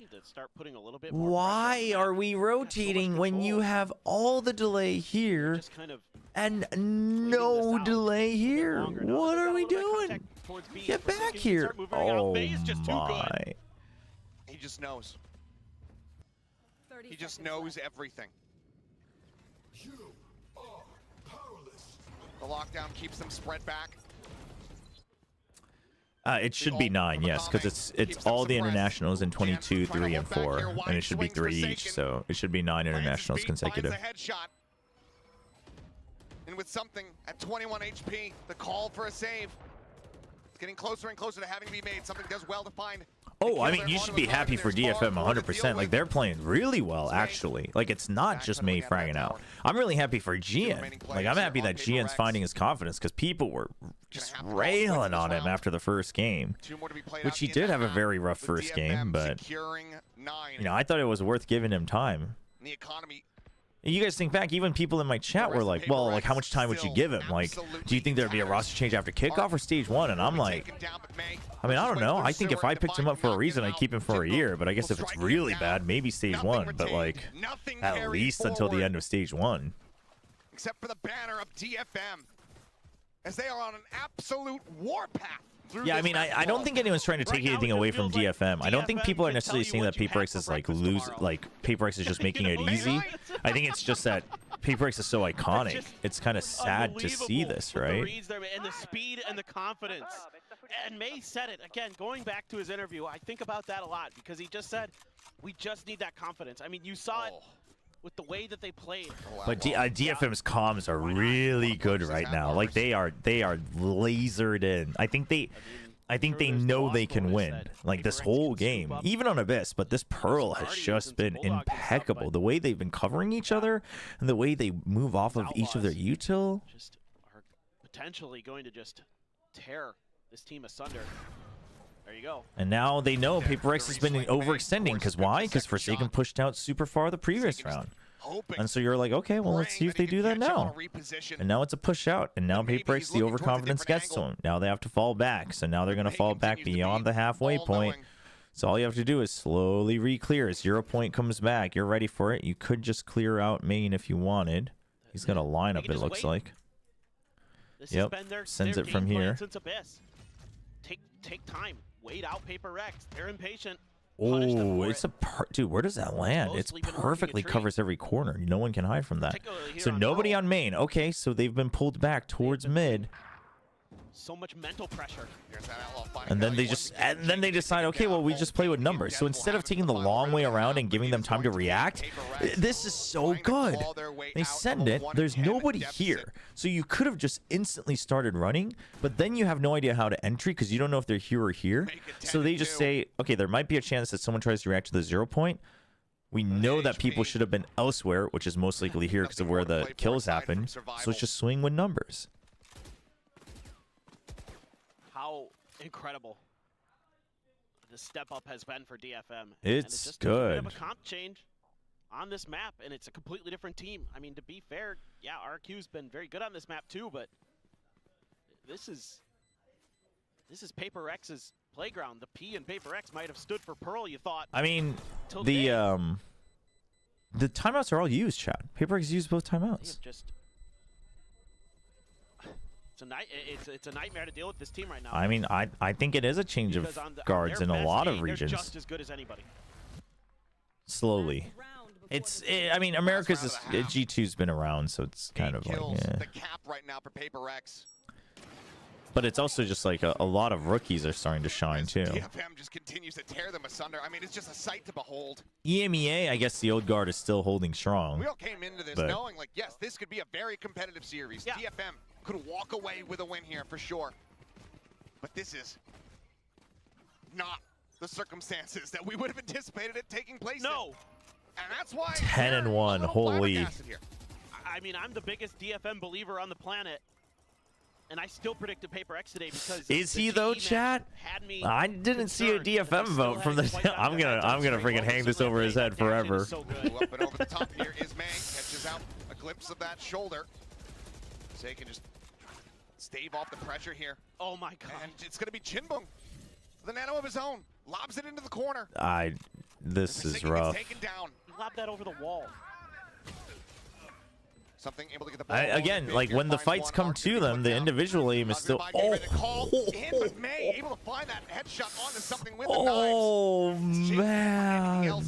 Why are we rotating when you have all the delay here and no delay here? What are we doing? Get back here. Oh my. He just knows. He just knows everything. The lockdown keeps them spread back. It should be 9, yes, because it's all the internationals in 22, 3, and 4, and it should be 3 each, so it should be 9 internationals consecutive. And with something at 21 HP, the call for a save. It's getting closer and closer to having to be made. Something does well to find. Oh, I mean, you should be happy for DFM 100%. Like, they're playing really well, actually. Like, it's not just May fragging out. I'm really happy for GN. Like, I'm happy that GN's finding his confidence, because people were just railing on him after the first game, which he did have a very rough first game, but, you know, I thought it was worth giving him time. The economy. You guys think back, even people in my chat were like, well, like, how much time would you give him? Like, do you think there'd be a roster change after kickoff or stage 1? And I'm like, I mean, I don't know. I think if I picked him up for a reason, I'd keep him for a year. But I guess if it's really bad, maybe stage 1. But, like, at least until the end of stage 1. Except for the banner of DFM, as they are on an absolute warpath. Yeah, I mean, I don't think anyone's trying to take anything away from DFM. I don't think people are necessarily saying that PRX is like PRX is just making it easy. I think it's just that PRX is so iconic. It's kind of sad to see this, right? And the speed and the confidence. And May said it again, going back to his interview. I think about that a lot because he just said, we just need that confidence. I mean, you saw it with the way that they played. But DFM's comms are really good right now. Like they are lasered in. I think they know they can win. Like this whole game, even on Abyss. But this Pearl has just been impeccable. The way they've been covering each other and the way they move off of each of their util. Just are potentially going to just tear this team asunder. There you go. And now they know PRX has been overextending. Because why? Because Forsaken pushed out super far the previous round. And so you're like, okay, well, let's see if they do that now. And now it's a push out. And now PRX, the overconfidence gets to them. Now they have to fall back. So now they're going to fall back beyond the halfway point. So all you have to do is slowly re-clear. 0 point comes back. You're ready for it. You could just clear out main if you wanted. He's got a lineup, it looks like. Yep, sends it from here. Take time. Wait out PRX. They're impatient. Oh, it's dude, where does that land? It's perfectly covers every corner. No one can hide from that. So nobody on main. Okay, so they've been pulled back towards mid. So much mental pressure. And then they decide, okay, well, we just play with numbers. So instead of taking the long way around and giving them time to react, this is so good. They send it. There's nobody here. So you could have just instantly started running, but then you have no idea how to entry because you don't know if they're here or here. So they just say, okay, there might be a chance that someone tries to react to the 0 point. We know that people should have been elsewhere, which is most likely here because of where the kills happen. So let's just swing with numbers. How incredible the step up has been for DFM. It's just good. A bit of a comp change on this map, and it's a completely different team. I mean, to be fair, yeah, RRQ's been very good on this map too, but this is PRX's playground. The P in PRX might have stood for Pearl, you thought. I mean, the timeouts are all used, Chad. PRX used both timeouts. It's a nightmare to deal with this team right now. I mean, I think it is a change of guards in a lot of regions. They're just as good as anybody. Slowly. I mean, America's G2's been around, so it's kind of like, yeah. The cap right now for PRX. But it's also just like a lot of rookies are starting to shine too. DFM just continues to tear them asunder. I mean, it's just a sight to behold. EMEA, I guess the old guard is still holding strong. We all came into this but knowing, like, yes, this could be a very competitive series. Yeah. DFM could walk away with a win here for sure. But this is not the circumstances that we would have anticipated it taking place in. And that's why 10-1, holy. I mean, I'm the biggest DFM believer on the planet. And I still predicted PRX today because is he though, chat? I didn't see a DFM vote from the. I'm gonna freaking hang this over his head forever. So up and over the top here is May, catches out a glimpse of that shoulder. So he can just stave off the pressure here. Oh my god! And it's gonna be Chinbung, the nano of his own, lobs it into the corner. This is rough. He lobbed that over the wall. Something able to get the ball Again, like when the fights come to them, the individual aim is still. But May able to find that headshot onto something with the knives. Man. Look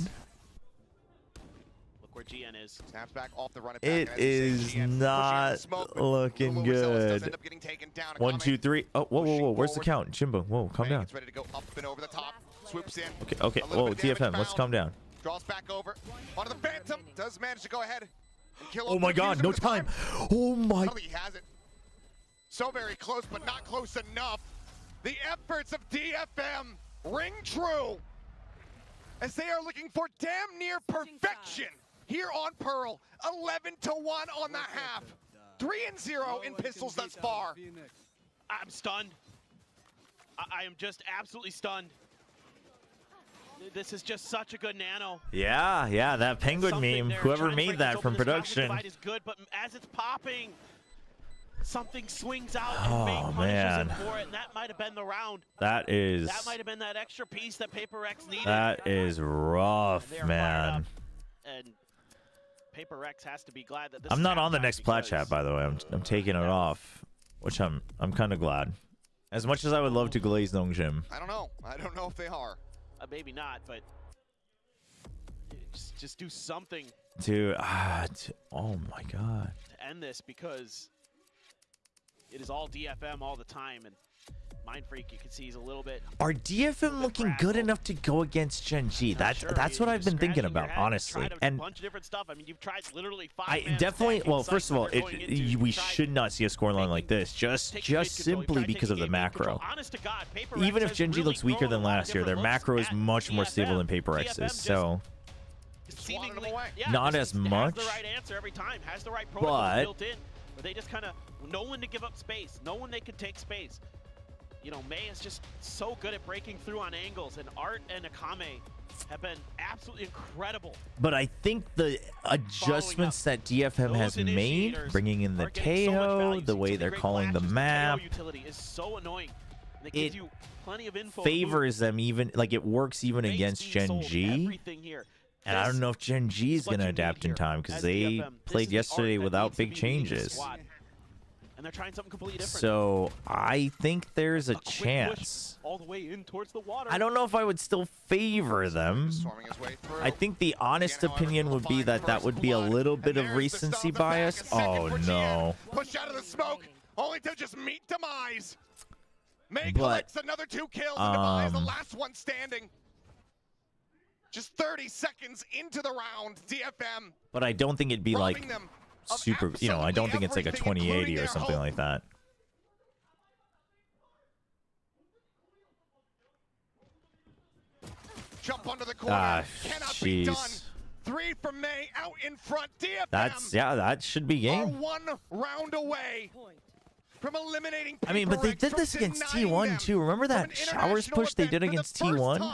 where GN is. Snaps back off the run. It is not looking good. 1, 2, 3. Oh, whoa. Where's the count? Jimbo, whoa, calm down. Ready to go up and over the top. Swoops in. Okay. Whoa, DFM, let's calm down. Draws back over. Onto the Phantom. Does manage to go ahead. Oh my god, no time. Oh my. I don't think he has it. So very close, but not close enough. The efforts of DFM ring true as they are looking for damn near perfection here on Pearl. 11-1 on the half. 3-0 in pistols thus far. I'm stunned. I am just absolutely stunned. This is just such a good nano. Yeah, that penguin meme. Whoever made that from production. Is good, but as it's popping, something swings out Oh, and man. punishes him for it, and that might have been the round. That might have been that extra piece that PRX needed. That is rough, man. And PRX has to be glad that this I'm is not on the halftime next plat chat, by the way. I'm taking it off, which I'm kind of glad. As much as I would love to glaze Nongjim. I don't know if they are. Maybe not, but just do something. Dude, oh my god. To end this, because it is all DFM all the time, and Mind Freak, you can see he's a little bit. Are DFM looking good enough to go against Gen G? That's what I've been thinking about, honestly. And a bunch of different stuff. I mean, you've tried literally 5. I definitely. Well, first of all, we should not see a scoreline like this, just simply because of the macro. Even if Gen G looks weaker than last year, their macro is much more stable than PRX's. So not as much. Has the right answer every time. Has the right protocol built in. But they just kind of know when to give up space. Know when they can take space. You know, May is just so good at breaking through on angles, and Art and Akame have been absolutely incredible. But I think the adjustments that DFM has made, bringing in the Tejo, the way they're calling the map, is so annoying. It gives you plenty of info. Favors them even, like it works even against Gen G. And I don't know if Gen G is going to adapt in time because they played yesterday without big changes. And they're trying something completely different. So I think there's a chance. All the way in towards the water. I don't know if I would still favor them. I think the honest opinion would be that that would be a little bit of recency bias. Oh no. Push out of the smoke, only to just meet demise. May collects another 2 kills and demise the last one standing. Just 30 seconds into the round, DFM. But I don't think it'd be like super, you know, I don't think it's like a 2080 or something like that. Jump under the corner. Cannot be done. 3 from May out in front. DFM. That should be game. Are 1 round away from eliminating. I mean, but they did this against T1 too. Remember that showers push they did against T1?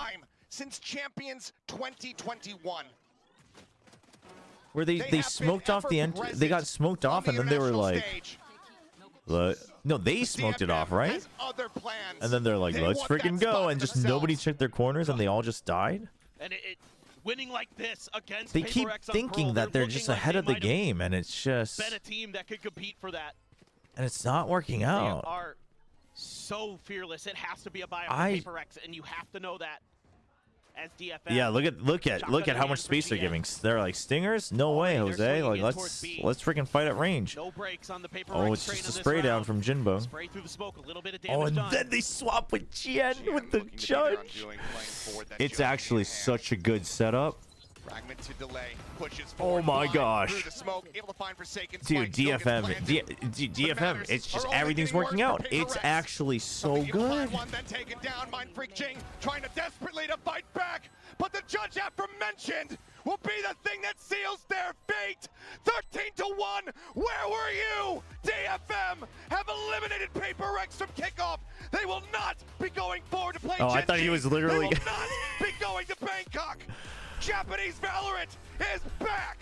Since Champions 2021. Where they smoked off the end, they got smoked off, and then they were like, no, they smoked it off, right? And then they're like, let's freaking go, and just nobody checked their corners, and they all just died. And winning like this against they keep thinking that they're just ahead of the game, and it's just been a team that could compete for that. And it's not working out. They are so fearless. It has to be a buy on PRX, and you have to know that. as DFM. Yeah, look at how much space they're giving. They're like stingers? No way, Jose. Like let's freaking fight at range. No breaks on the paper. Oh, it's just a spray down from Jinbo. Spray through the smoke, a little bit of Oh, damage and done. then they swap with Jian with the judge. It's actually such a good setup. Fragment to delay, pushes Oh my gosh. through the smoke, able to find Forsaken. Dude, DFM, it's just everything's working out. It's actually so good. One then taken down, Mind Freak Jing trying to desperately to fight back, but the judge aforementioned will be the thing that seals their fate. 13-1, where were you? DFM have eliminated PRX from kickoff. They will not be going forward to play Oh, I thought he was literally They will not be going to Bangkok. Japanese Valorant is back.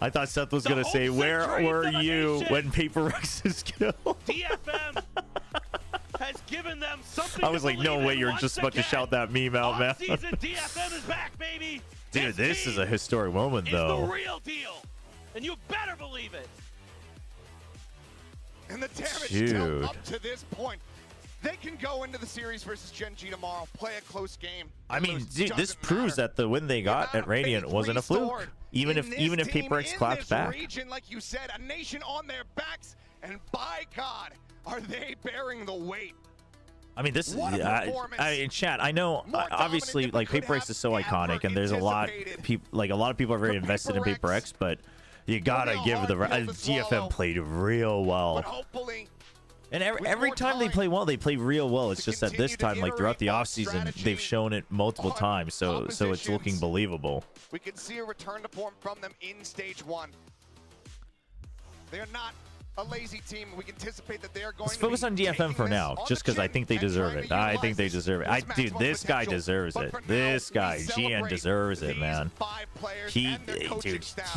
I thought Seth was gonna say, "Where were you when PRX is killed?" DFM has given them something. I was like, "No way, you're just about to shout that meme out, man." Season DFM is back, baby. Dude, this is a historic moment, The though. real deal, and you better believe it. And the damage Dude. dealt up to this point. They can go into the series versus Gen G tomorrow, play a close game. I mean, dude, this proves that the win they got at Radiant wasn't a fluke. Even if PRX clapped back. Region, like you said, a nation on their backs, and by God, are they bearing the weight? I mean, this in chat, I know obviously like PRX is so iconic, and there's a lot of people are very invested in PRX, but you gotta give the DFM played real well. But hopefully, and every time they play well, they play real well. It's just that this time, like throughout the offseason, they've shown it multiple times, so it's looking believable. we can see a return to form from them in stage 1. They are not a lazy team. We can anticipate that they are going Let's focus on DFM for now, just because I think they deserve it. I think they deserve it. Dude, this guy deserves it. This guy, GN, deserves it, man. He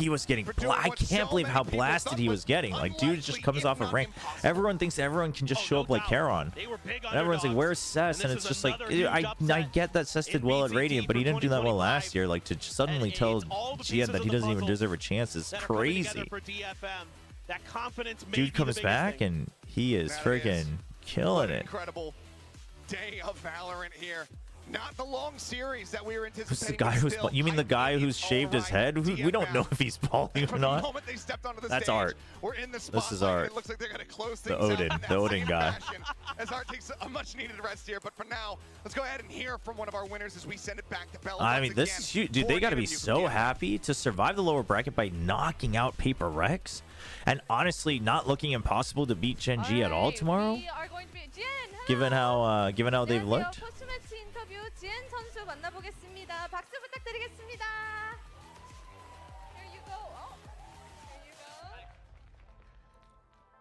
was getting. I can't believe how blasted he was getting. Like, dude just comes off of rank. Everyone thinks everyone can just show up like Charon. And everyone's like, "Where's Cess?" And it's just like, I get that Cess did well at Radiant, but he didn't do that well last year. Like, to suddenly tell GN that he doesn't even deserve a chance is crazy. That confidence Dude comes back and he is freaking killing it. Incredible day of Valorant here. Not the long series that we were anticipating. Who's the guy who's? You mean the guy who's shaved his head? We don't know if he's balding or not. That's Art. This is Art. It looks like they're going to close the things Odin, the Odin guy. As Art takes a much-needed rest here, but for now, let's go ahead and hear from one of our winners as we send it back to Bella. I mean, this is huge, dude. They got to be so happy to survive the lower bracket by knocking out PRX, and honestly, not looking impossible to beat Gen G at all tomorrow. Given how they've looked. 포스매치 인터뷰 지엔 선수 만나보겠습니다. 박수 부탁드리겠습니다. Here you go. Here you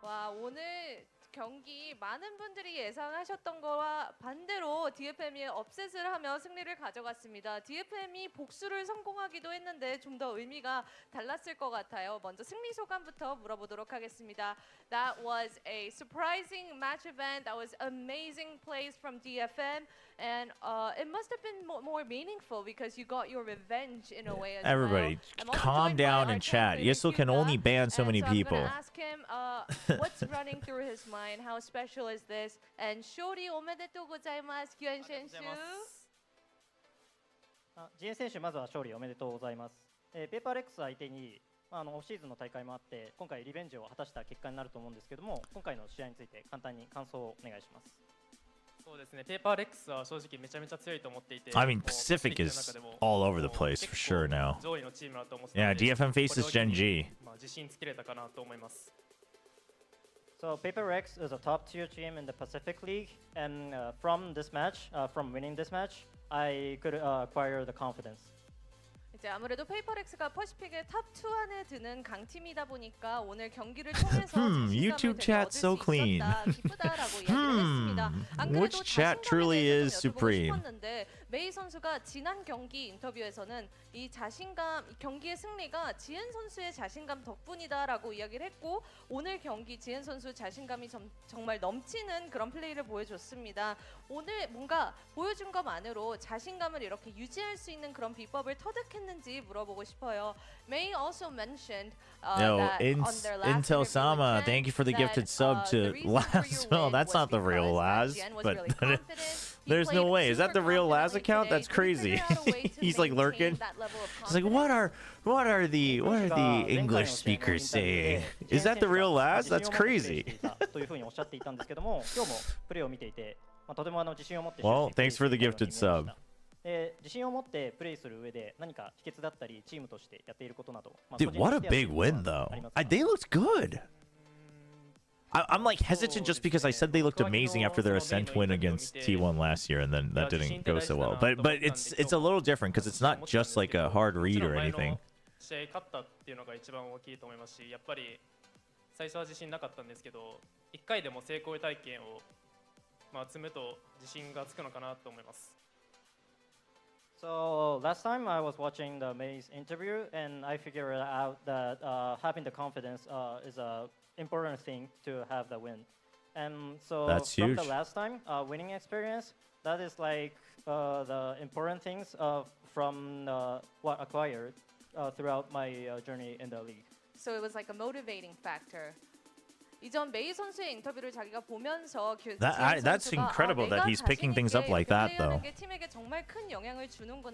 go. 와, 오늘 경기 많은 분들이 예상하셨던 거와 반대로 DFM이 업셋을 하며 승리를 가져갔습니다. DFM이 복수를 성공하기도 했는데 좀 더 의미가 달랐을 것 같아요. 먼저 승리 소감부터 물어보도록 하겠습니다. That was a surprising match event. That was amazing plays from DFM. And it must have been more meaningful because you got your revenge in a way as Everybody, well. calm down and chat. Yesel can only ban so many people. I'm gonna ask him what's running through his mind. How special is this? And Shori 오메데토 고자이마스 규현 선수. ジエン選手まずは勝利おめでとうございます。ペーパーレックス相手にオフシーズンの大会もあって今回リベンジを果たした結果になると思うんですけども、今回の試合について簡単に感想をお願いします。そうですね。ペーパーレックスは正直めちゃめちゃ強いと思っていて。I mean, Pacific is all over the place for sure now. 上位のチームだと思って。Yeah, DFM faces Gen G. 自信つけれたかなと思います。So PRX is a top tier team in the Pacific League, and from this match, from winning this match, I could acquire the confidence. 이제 아무래도 페이퍼렉스가 퍼시픽의 탑2 안에 드는 강팀이다 보니까 오늘 경기를 통해서 YouTube chat so clean. 기쁘다라고 이야기를 했습니다. 안 그래도 Which chat truly is 여쭤보고 supreme? 싶었는데 메이 선수가 지난 경기 인터뷰에서는 이 자신감, 경기의 승리가 지엔 선수의 자신감 덕분이다라고 이야기를 했고 오늘 경기 지엔 선수 자신감이 정말 넘치는 그런 플레이를 보여줬습니다. 오늘 뭔가 보여준 것만으로 자신감을 이렇게 유지할 수 있는 그런 비법을 터득했는지 물어보고 싶어요. May also mentioned that on their last Intel Sama, thank you for the gifted sub to last. Well, that's not the real last, but There's no way. Is that the real Laz account? That's crazy. He's like lurking. He's like, what are the English speakers saying? Is that the real Laz? That's crazy. Well, thanks for the gifted sub. 自信を持ってプレイする上で何か秘訣だったりチームとしてやっていることなど Dude, what a big win though. They looked good. I'm like hesitant just because I said they looked amazing after their Ascent win against T1 last year, and then that didn't go so well. But it's a little different because it's not just like a hard read or anything. 試合勝ったっていうのが一番大きいと思いますし、やっぱり最初は自信なかったんですけど、1回でも成功体験を積むと自信がつくのかなと思います。 So last time I was watching the May's interview and I figured out that having the confidence is a important thing to have the win. And so That's from huge. the last time winning experience, that is like the important things from what acquired throughout my journey in the league. So it was like a motivating factor. 이전 메이 선수의 인터뷰를 자기가 보면서 That's incredible that he's picking things up like that though.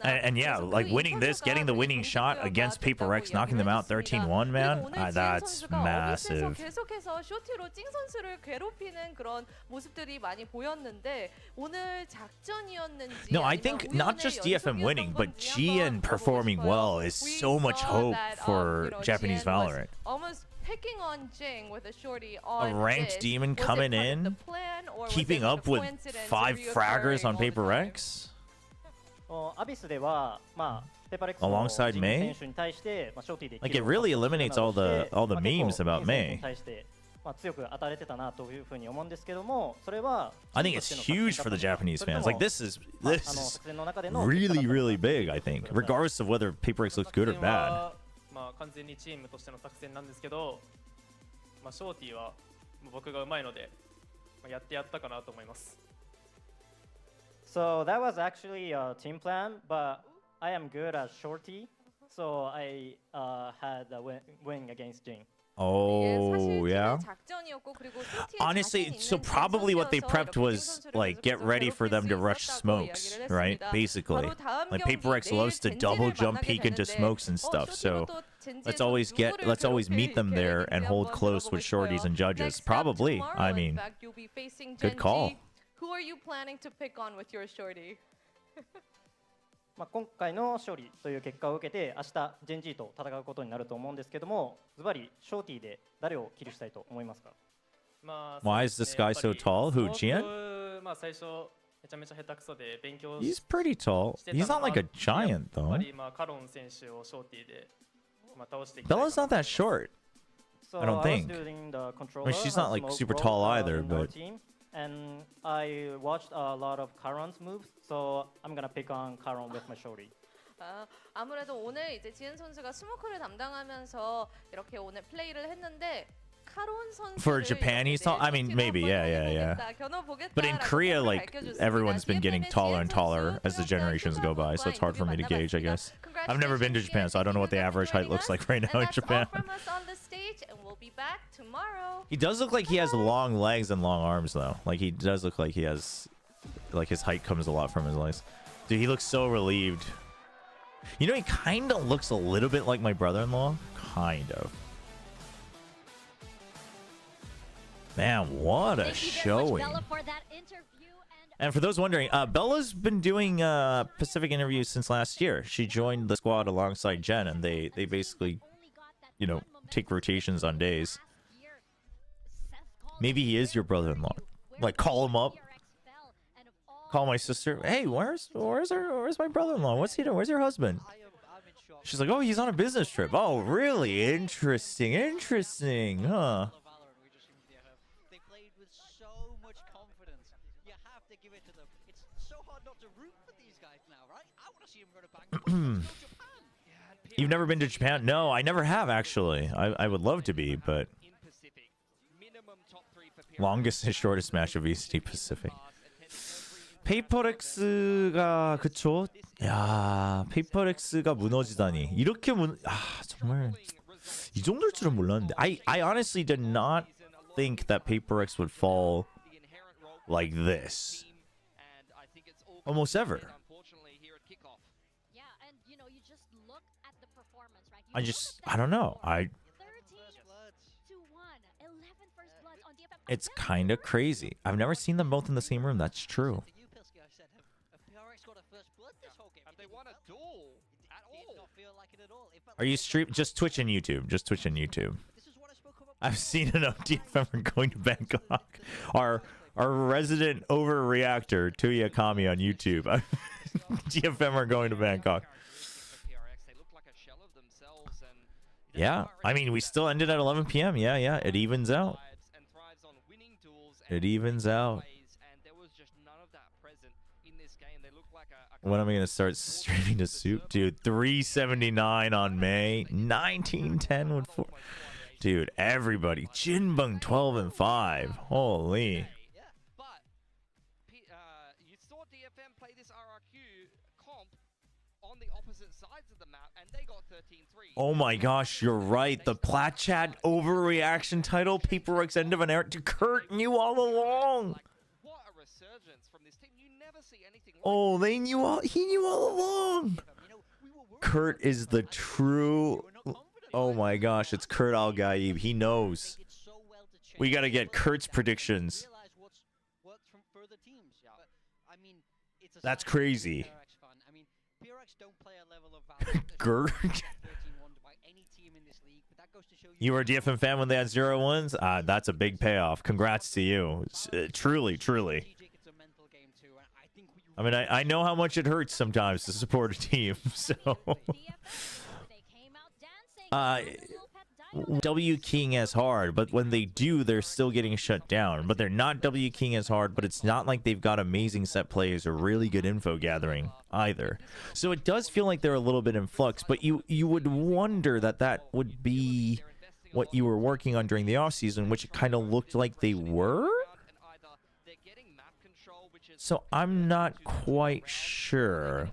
And yeah, like winning this, getting the winning shot against PRX, knocking them out 13-1, man. That's massive. 계속해서 쇼티로 찡 선수를 괴롭히는 그런 모습들이 많이 보였는데 오늘 작전이었는지. No, I think not just DFM winning, but GN performing well is so much hope for Japanese Valorant. Almost picking on Jing with a shorty on A ranked demon coming in, keeping up with 5 fraggers on PRX. Alongside May, like it really eliminates all the memes about May. I think it's huge for the Japanese fans. Like this is really big. I think, regardless of whether PRX looks good or bad. 完全にチームとしての作戦なんですけど、ショーティーは僕が上手いのでやってやったかなと思います。So that was actually a team plan, but I am good at shorty, so I had a win against Jing. Oh yeah. Honestly, so probably what they prepped was like get ready for them to rush smokes, right? Basically, like PRX loves to double jump peek into smokes and stuff. So let's always meet them there and hold close with shorties and judges. Probably. I mean, good call. Who are you planning to pick on with your shorty? 今回の勝利という結果を受けて明日ジェンジーと戦うことになると思うんですけども、ズバリショーティーで誰をキルしたいと思いますか？ Why is this guy so tall? Who, Jian? 最初めちゃめちゃ下手くそで勉強 He's pretty tall. He's not like a giant though. カロン選手をショーティーで倒していき Bella's not that short. I don't think. I mean, she's not like super tall either, but. And I watched a lot of Karon's moves, so I'm gonna pick on Karon with my shorty. 아무래도 오늘 이제 지은 선수가 스모크를 담당하면서 이렇게 오늘 플레이를 했는데 카론 선수 For Japan, he's tall. I mean, maybe, yeah. But in Korea, like everyone's been getting taller and taller as the generations go by, so it's hard for me to gauge, I guess. I've never been to Japan, so I don't know what the average height looks like right now in Japan. He does look like he has long legs and long arms, though. Like he does look like he has, like his height comes a lot from his legs. Dude, he looks so relieved. You know, he kind of looks a little bit like my brother-in-law, kind of. Man, what a showing. And for those wondering, Bella's been doing Pacific interviews since last year. She joined the squad alongside Jen, and they basically, you know, take rotations on days. Maybe he is your brother-in-law. Like, call him up. Call my sister. Hey, where's my brother-in-law? What's he doing? Where's your husband? She's like, oh, he's on a business trip. Oh, really? Interesting, huh? You've never been to Japan? No, I never have actually. I would love to be, but longest and shortest match of VCT Pacific. PRX가 그쵸? 야, PRX가 무너지다니. 이렇게 정말 이 정도일 줄은 몰랐는데. I honestly did not think that PRX would fall like this. almost ever. Yeah, and you know, you just look at the performance, right? I don't know. 13 to 1, 11 first bloods on DFM. It's kind of crazy. I've never seen them both in the same room. That's true. PRX got a first blood this whole game. Have they won a duel at all? Did not feel like it at all. It felt Are you stream just Twitch and YouTube? Just Twitch and YouTube. I've seen enough DFM going to Bangkok. Our resident overreactor, Tuya Kami on YouTube. DFM are going to Bangkok. Yeah, I mean, we still ended at 11 p.m. Yeah, it evens out. It evens out. When am I gonna start streaming to Soup, dude? 379 on May, 1910 with 4. Dude, everybody, Jinbeng 12 and 5. Holy. Yeah, but you saw DFM play this RRQ comp on the opposite sides of the map, and they got 13-3. Oh my gosh, you're right. The Plat Chat overreaction title, PRX end of an era. Dude, Kurt knew all along. What a resurgence from this team. You never see anything like Oh, they knew all. He knew all along. Kurt is the true. Oh my gosh, it's Kurt Al-Gaib. He knows. We gotta get Kurt's predictions. That's crazy. Gert. You were a DFM fan when they had 0-1s? That's a big payoff. Congrats to you. Truly, truly. I mean, I know how much it hurts sometimes to support a team, so... W keying as hard, but when they do, they're still getting shut down. But they're not W keying as hard, but it's not like they've got amazing set plays or really good info gathering either. So it does feel like they're a little bit in flux, but you would wonder that would be what you were working on during the offseason, which it kind of looked like they were. So I'm not quite sure.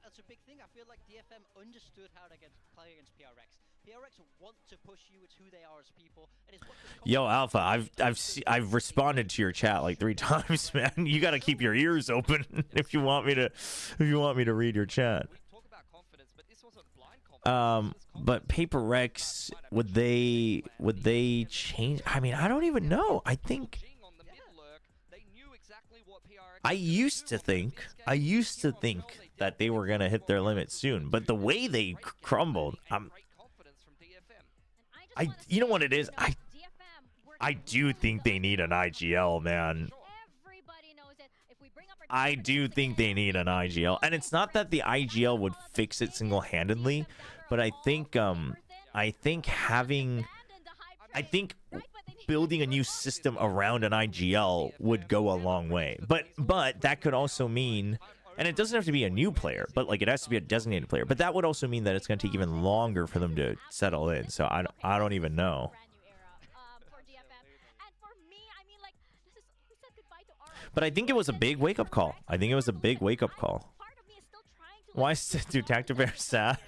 That's a big thing. I feel like DFM understood how to play against PRX. PRX want to push you. It's who they are as people. And it's what Yo, Alpha, I've responded to your chat like 3 times, man. You got to keep your ears open if you want me to read your chat. But PRX, would they change? I mean, I don't even know. I used to think that they were gonna hit their limit soon, but the way they crumbled, you know what it is? I do think they need an IGL, man. I do think they need an IGL, and it's not that the IGL would fix it single-handedly, but I think building a new system around an IGL would go a long way. But that could also mean, and it doesn't have to be a new player, but like it has to be a designated player. But that would also mean that it's going to take even longer for them to settle in. So I don't even know. But I think it was a big wake-up call. Why do Tactic Bear sad?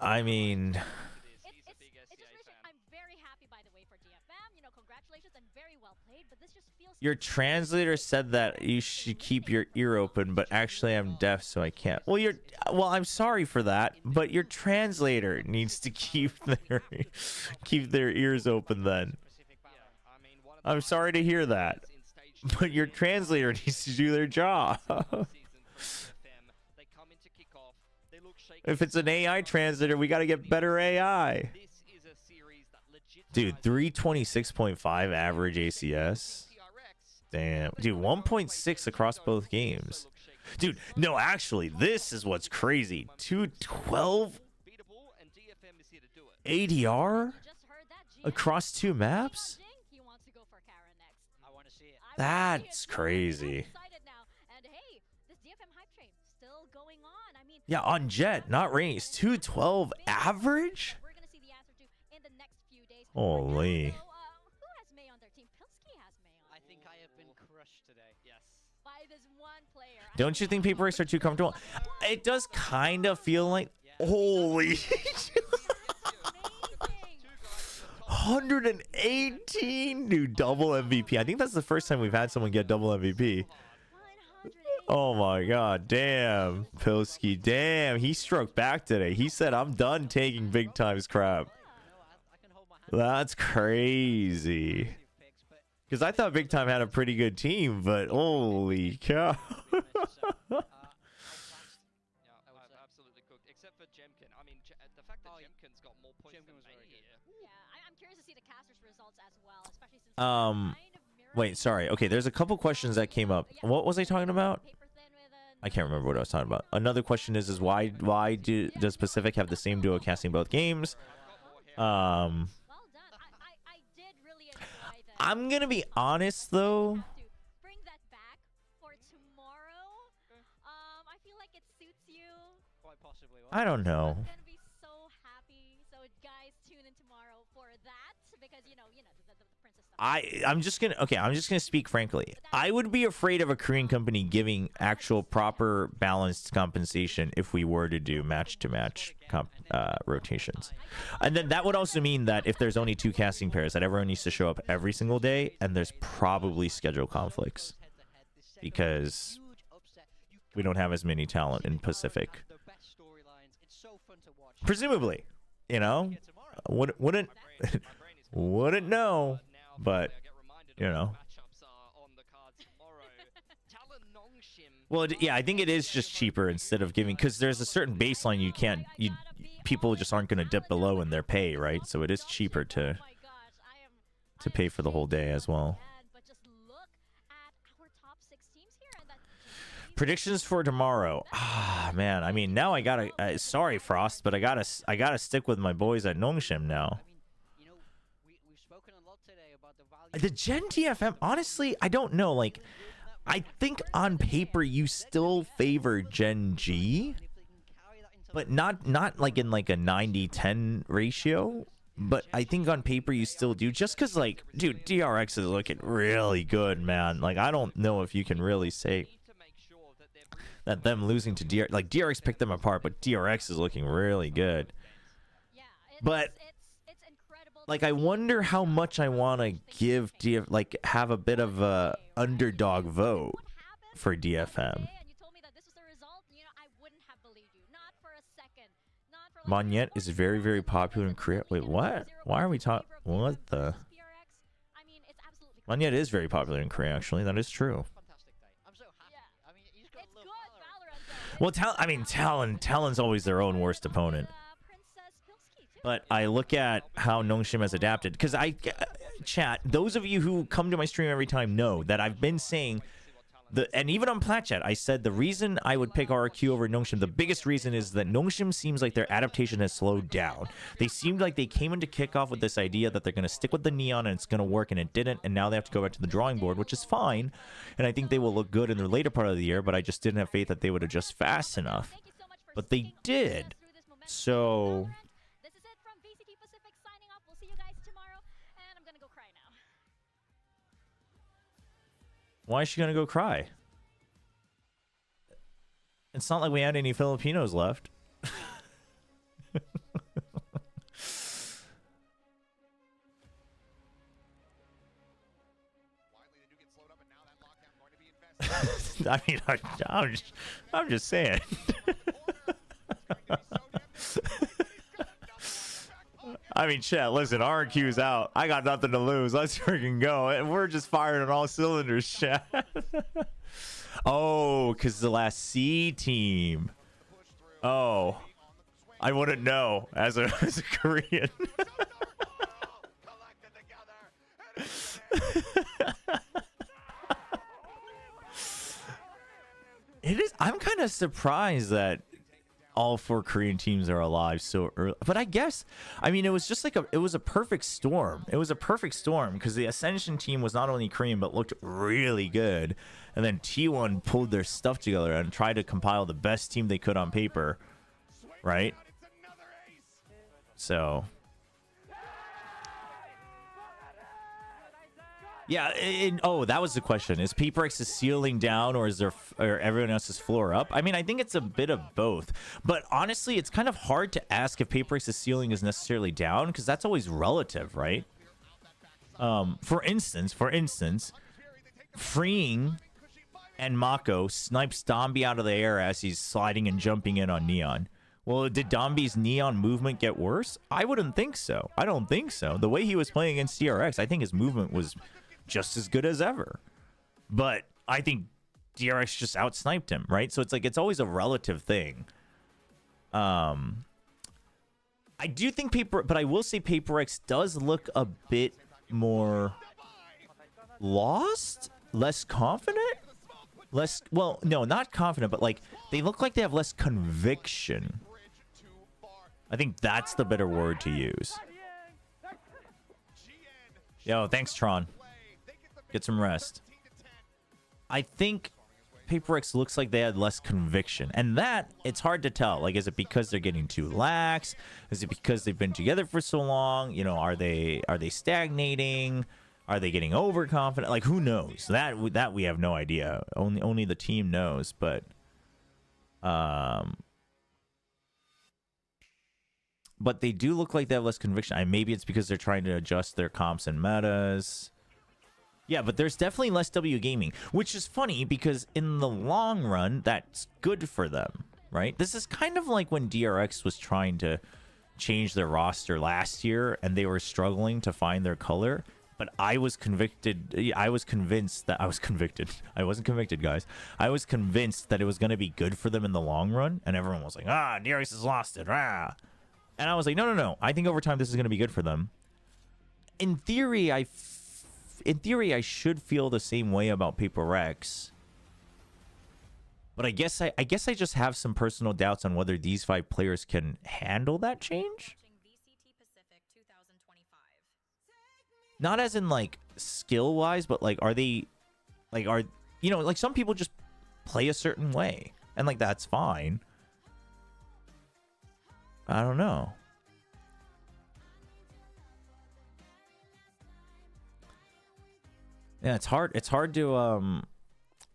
I mean, I'm very happy, by the way, for DFM. You know, congratulations and very well played. But this just feels. Your translator said that you should keep your ear open, but actually I'm deaf, so I can't. Well, I'm sorry for that, but your translator needs to keep their ears open. Then I'm sorry to hear that, but your translator needs to do their job. If it's an AI translator, we got to get better AI. Dude, 326.5 average ACS. Damn. Dude, 1.6 across both games. Dude, no, actually, this is what's crazy. 212 ADR across 2 maps? That's crazy. Yeah, on Jet, not Rainies. 212 average? Holy. Don't you think PRX are too comfortable? It does kind of feel like... Holy... 118 new double MVP. I think that's the first time we've had someone get double MVP. Oh my god, damn. Pilski, damn. He struck back today. He said, I'm done taking big times crap. That's crazy. Because I thought Big Time had a pretty good team, but holy cow. Absolutely cooked, except for Jemkin. I mean, the fact that Jemkin's got more points than me here. Yeah, I'm curious to see the casters' results as well, especially since wait, sorry. Okay, there's a couple questions that came up. What was I talking about? I can't remember what I was talking about. Another question is why does Pacific have the same duo casting both games? I'm gonna be honest though. Bring that back for tomorrow. I feel like it suits you. Quite possibly. I don't know. I'm gonna be so happy. So guys, tune in tomorrow for that because you know the princess stuff. I'm just gonna speak frankly. I would be afraid of a Korean company giving actual proper balanced compensation if we were to do match-to-match rotations, and then that would also mean that if there's only 2 casting pairs, that everyone needs to show up every single day, and there's probably schedule conflicts because we don't have as many talent in Pacific. Presumably, you know, wouldn't know. But, you know. Well, yeah, I think it is just cheaper instead of giving, because there's a certain baseline people just aren't going to dip below in their pay, right? So it is cheaper to pay for the whole day as well. Predictions for tomorrow. Ah, man. I mean, now I gotta. Sorry, Frost, but I gotta stick with my boys at Nongshim now. The Gen DFM, honestly, I don't know. Like, I think on paper you still favor Gen G, but not like in like a 90-10 ratio. But I think on paper you still do, just because, like, dude, DRX is looking really good, man. Like, I don't know if you can really say that them losing to DRX, like, DRX picked them apart, but DRX is looking really good. But like, I wonder how much I want to give have a bit of a underdog vote for DFM. Monyet is very, very popular in Korea. Wait, what? Why are we talking? What the? Monyet is very popular in Korea, actually. That is true. Well, Talon's always their own worst opponent. But I look at how Nongshim has adapted, because chat, those of you who come to my stream every time know that I've been saying, and even on Plat Chat, I said the reason I would pick RRQ over Nongshim, the biggest reason is that Nongshim seems like their adaptation has slowed down. They seemed like they came into kickoff with this idea that they're going to stick with the neon and it's going to work, and it didn't, and now they have to go back to the drawing board, which is fine, and I think they will look good in the later part of the year, but I just didn't have faith that they would adjust fast enough. But they did. So This is it from VCT Pacific signing off. We'll see you guys tomorrow, and I'm gonna go cry now. why is she gonna go cry? It's not like we had any Filipinos left. I mean, I'm just saying. I mean, chat, listen, RRQ's out. I got nothing to lose. Let's freaking go. And we're just firing on all cylinders, chat. Oh, because the last C team. Oh, I wouldn't know as a Korean. It is. I'm kind of surprised that all 4 Korean teams are alive so early. But I guess, I mean, it was just like it was a perfect storm. It was a perfect storm because the Ascension team was not only Korean but looked really good, and then T1 pulled their stuff together and tried to compile the best team they could on paper, right? So yeah, oh, that was the question. Is PRX's ceiling down, or is everyone else's floor up? I mean, I think it's a bit of both. But honestly, it's kind of hard to ask if PRX's ceiling is necessarily down, because that's always relative, right? For instance, freeing and Mako snipes Dombi out of the air as he's sliding and jumping in on Neon. Well, did Dombi's Neon movement get worse? I wouldn't think so. I don't think so. The way he was playing against DRX, I think his movement was just as good as ever. But I think DRX just outsniped him, right? So it's like, it's always a relative thing. I do think but I will say PRX does look a bit more lost, less confident, well, no, not confident, but like they look like they have less conviction. I think that's the better word to use. Yo, thanks, Tron. Get some rest. I think PRX looks like they had less conviction, and that it's hard to tell. Like, is it because they're getting too lax? Is it because they've been together for so long? You know, are they stagnating? Are they getting overconfident? Like, who knows? That we have no idea. Only the team knows. But they do look like they have less conviction. Maybe it's because they're trying to adjust their comps and metas. Yeah, but there's definitely less W gaming, which is funny because in the long run, that's good for them, right? This is kind of like when DRX was trying to change their roster last year and they were struggling to find their color. But I was convinced that I wasn't convicted, guys. I was convinced that it was going to be good for them in the long run. And everyone was like, DRX has lost it. Rah. And I was like, no. I think over time, this is going to be good for them. In theory, I should feel the same way about PRX. But I guess I just have some personal doubts on whether these 5 players can handle that change. Not as in like skill wise, but like are they like like some people just play a certain way and like that's fine. I don't know. Yeah, it's hard to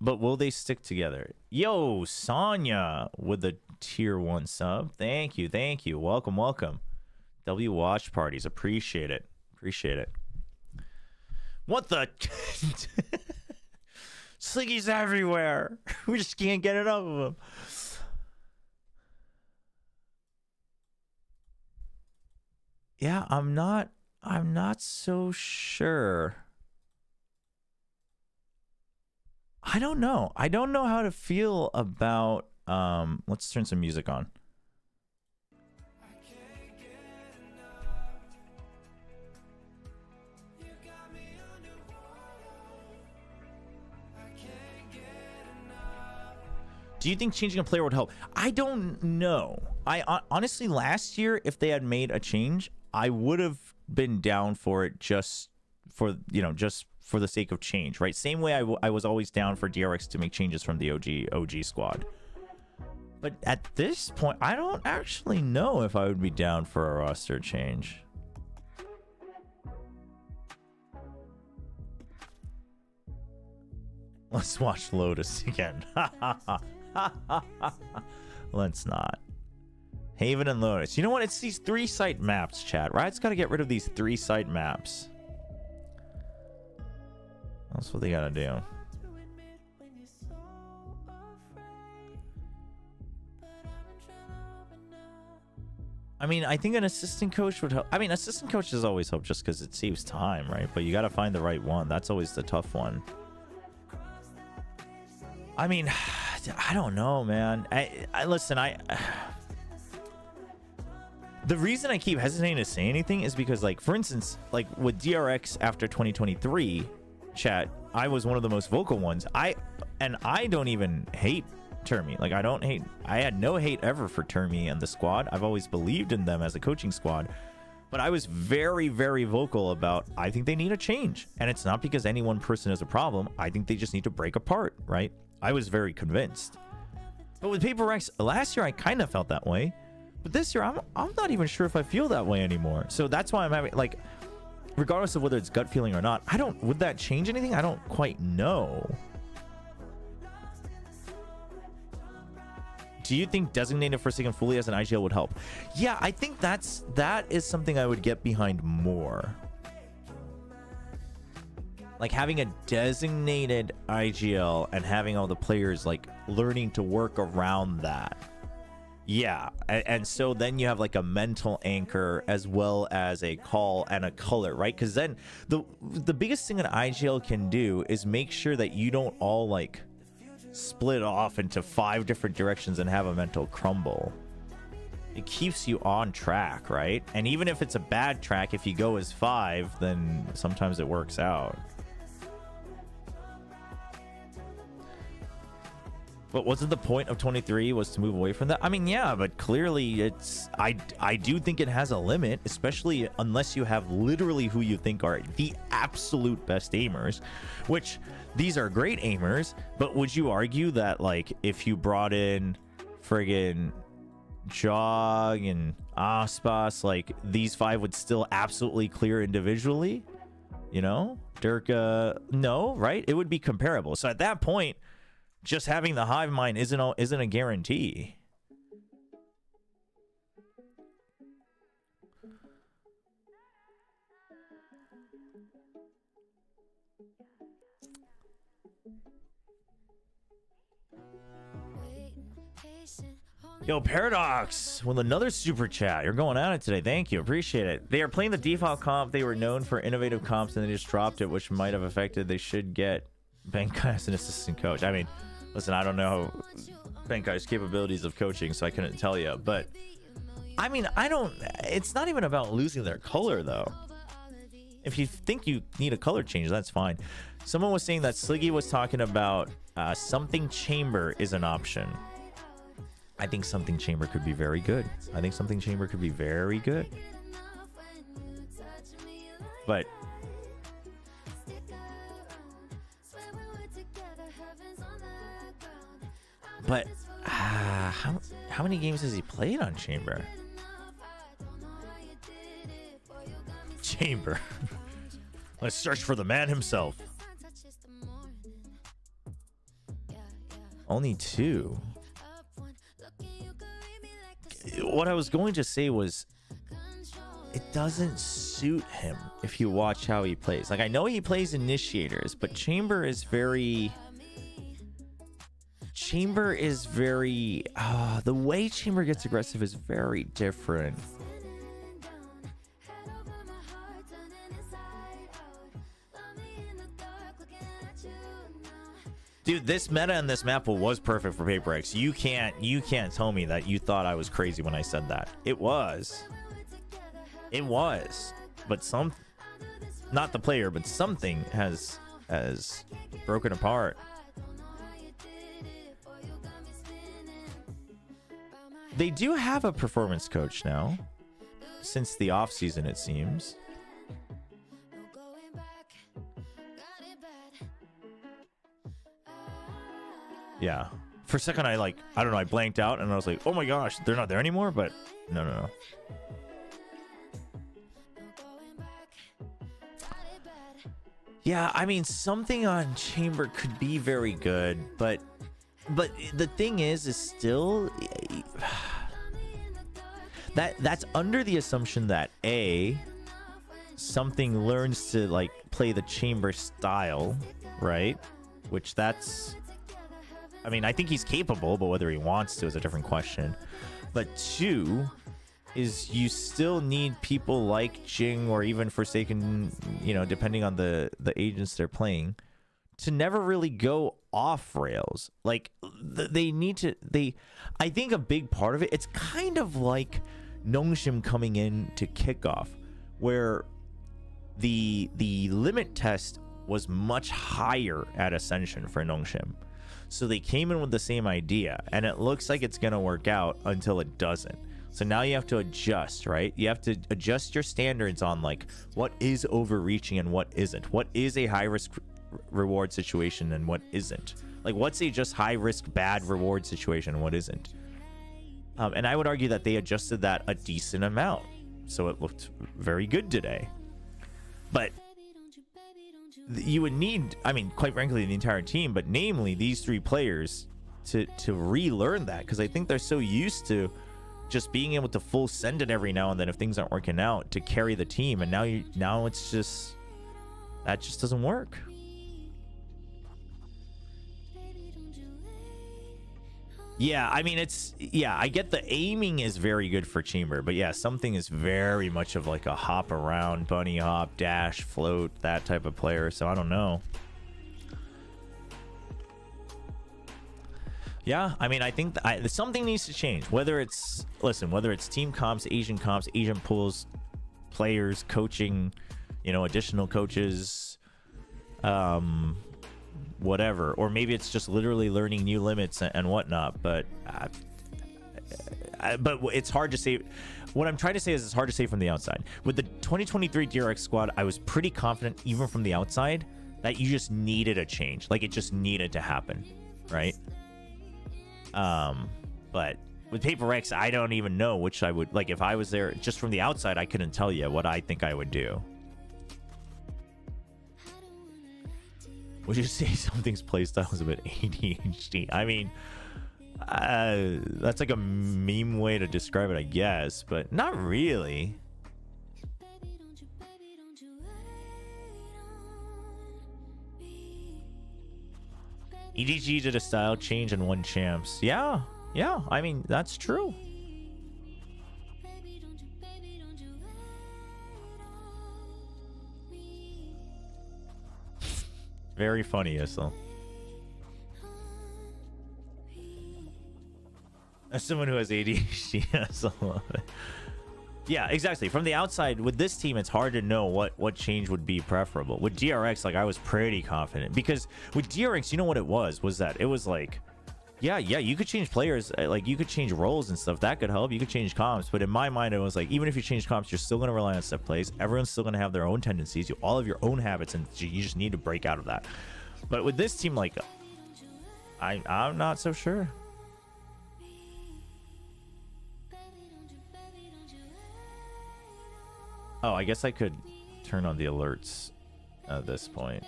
but will they stick together? Yo, Sonya with the tier 1 sub. Thank you. Welcome. W watch parties. Appreciate it. What the? Slinky's everywhere. We just can't get enough of them. Yeah, I'm not so sure. I don't know how to feel about let's turn some music on. Do you think changing a player would help? I don't know. I honestly, last year, if they had made a change, I would have been down for it just for the sake of change, right? Same way I was always down for DRX to make changes from the OG squad. But at this point, I don't actually know if I would be down for a roster change. Let's watch Lotus again. Let's not. Haven and Lotus. You know what? It's these 3-site maps, chat. Riot's got to get rid of these 3-site maps. That's what they got to do. I mean, I think an assistant coach would help. I mean, assistant coaches always help just because it saves time, right? But you got to find the right one. That's always the tough one. I mean, I don't know, man. Listen, the reason I keep hesitating to say anything is because, like, for instance, like with DRX after 2023, chat, I was one of the most vocal ones. I don't even hate Termi. Like, I had no hate ever for Termi and the squad. I've always believed in them as a coaching squad. But I was very, very vocal about, I think they need a change. And it's not because any one person is a problem. I think they just need to break apart, right? I was very convinced. But with PRX, last year I kind of felt that way. But this year, I'm not even sure if I feel that way anymore. So that's why I'm having, like, regardless of whether it's gut feeling or not, would that change anything? I don't quite know. Do you think designated for second fully as an IGL would help? Yeah, I think that is something I would get behind more. Like having a designated IGL and having all the players like learning to work around that. Yeah, and so then you have like a mental anchor as well as a call and a color, right? Because then the biggest thing an IGL can do is make sure that you don't all like split off into 5 different directions and have a mental crumble. It keeps you on track, right? And even if it's a bad track, if you go as 5, then sometimes it works out. But wasn't the point of 23 was to move away from that? I mean, yeah, but clearly it's... I do think it has a limit, especially unless you have literally who you think are the absolute best aimers, which these are great aimers, but would you argue that, like, if you brought in friggin' Jog and Aspas, like, these 5 would still absolutely clear individually? You know? Durka... No, right? It would be comparable. So at that point... just having the hive mind isn't a guarantee. Yo, Paradox with another super chat. You're going at it today. Thank you. Appreciate it. They are playing the default comp. They were known for innovative comps and they just dropped it, which might have affected. They should get Benkai as an assistant coach. I mean, listen, I don't know Benkai's capabilities of coaching, so I couldn't tell you. But, I mean, it's not even about losing their color, though. If you think you need a color change, that's fine. Someone was saying that Sliggy was talking about something chamber is an option. I think something chamber could be very good. I think something chamber could be very good. But... But how many games has he played on Chamber? Chamber. Let's search for the man himself. Only 2. What I was going to say was it doesn't suit him if you watch how he plays. Like, I know he plays initiators, but Chamber is very... the way Chamber gets aggressive is very different. Dude, this meta and this map was perfect for PRX. You can't tell me that you thought I was crazy when I said that. It was. But not the player, but something has broken apart. They do have a performance coach now, since the off season, it seems. Yeah. For a second, I don't know, I blanked out and I was like, oh my gosh, they're not there anymore, but no. Yeah, I mean, something on Chamber could be very good, but the thing is still that's under the assumption that something learns to like play the Chamber style, right? Which that's, I mean, I think he's capable, but whether he wants to is a different question. But 2 is you still need people like Jing or even Forsaken, you know, depending on the agents they're playing, to never really go off rails. Like they need to, I think a big part of it, it's kind of like Nongshim coming in to kickoff, where the limit test was much higher at Ascension for Nongshim. So they came in with the same idea, and it looks like it's gonna work out until it doesn't. So now you have to adjust, right? You have to adjust your standards on like what is overreaching and what isn't. What is a high risk reward situation and what isn't. Like, what's a just high risk bad reward situation and what isn't. And I would argue that they adjusted that a decent amount, so it looked very good today. But you would need, I mean, quite frankly, the entire team, but namely these 3 players to relearn that, because I think they're so used to just being able to full send it every now and then if things aren't working out to carry the team, and now it's just that just doesn't work. Yeah, I mean, I get the aiming is very good for Chamber, but yeah, something is very much of like a hop around, bunny hop, dash, float, that type of player, so I don't know. Yeah, I mean, I think something needs to change. Whether it's, whether it's team comps, Asian pools, players, coaching, additional coaches, whatever, or maybe it's just literally learning new limits and whatnot, but it's hard to say. What I'm trying to say is it's hard to say from the outside. With the 2023 DRX squad, I was pretty confident even from the outside that you just needed a change, like it just needed to happen, right? But with PRX, I don't even know which I would, like, if I was there just from the outside, I couldn't tell you what I think I would do. Would you say something's playstyle is a bit ADHD? I mean, that's like a meme way to describe it, I guess, but not really. EDG did a style change and won champs. Yeah, I mean, that's true. Very funny, Issel. As someone who has ADHD, I love it. Yeah, exactly. From the outside, with this team, it's hard to know what change would be preferable. With DRX, like, I was pretty confident. Because with DRX, you know what it was that it was like, yeah, you could change players, like, you could change roles and stuff. That could help. You could change comps. But in my mind, it was like, even if you change comps, you're still going to rely on set plays. Everyone's still going to have their own tendencies. You all have your own habits, and you just need to break out of that. But with this team, like, I'm not so sure. Oh, I guess I could turn on the alerts at this point.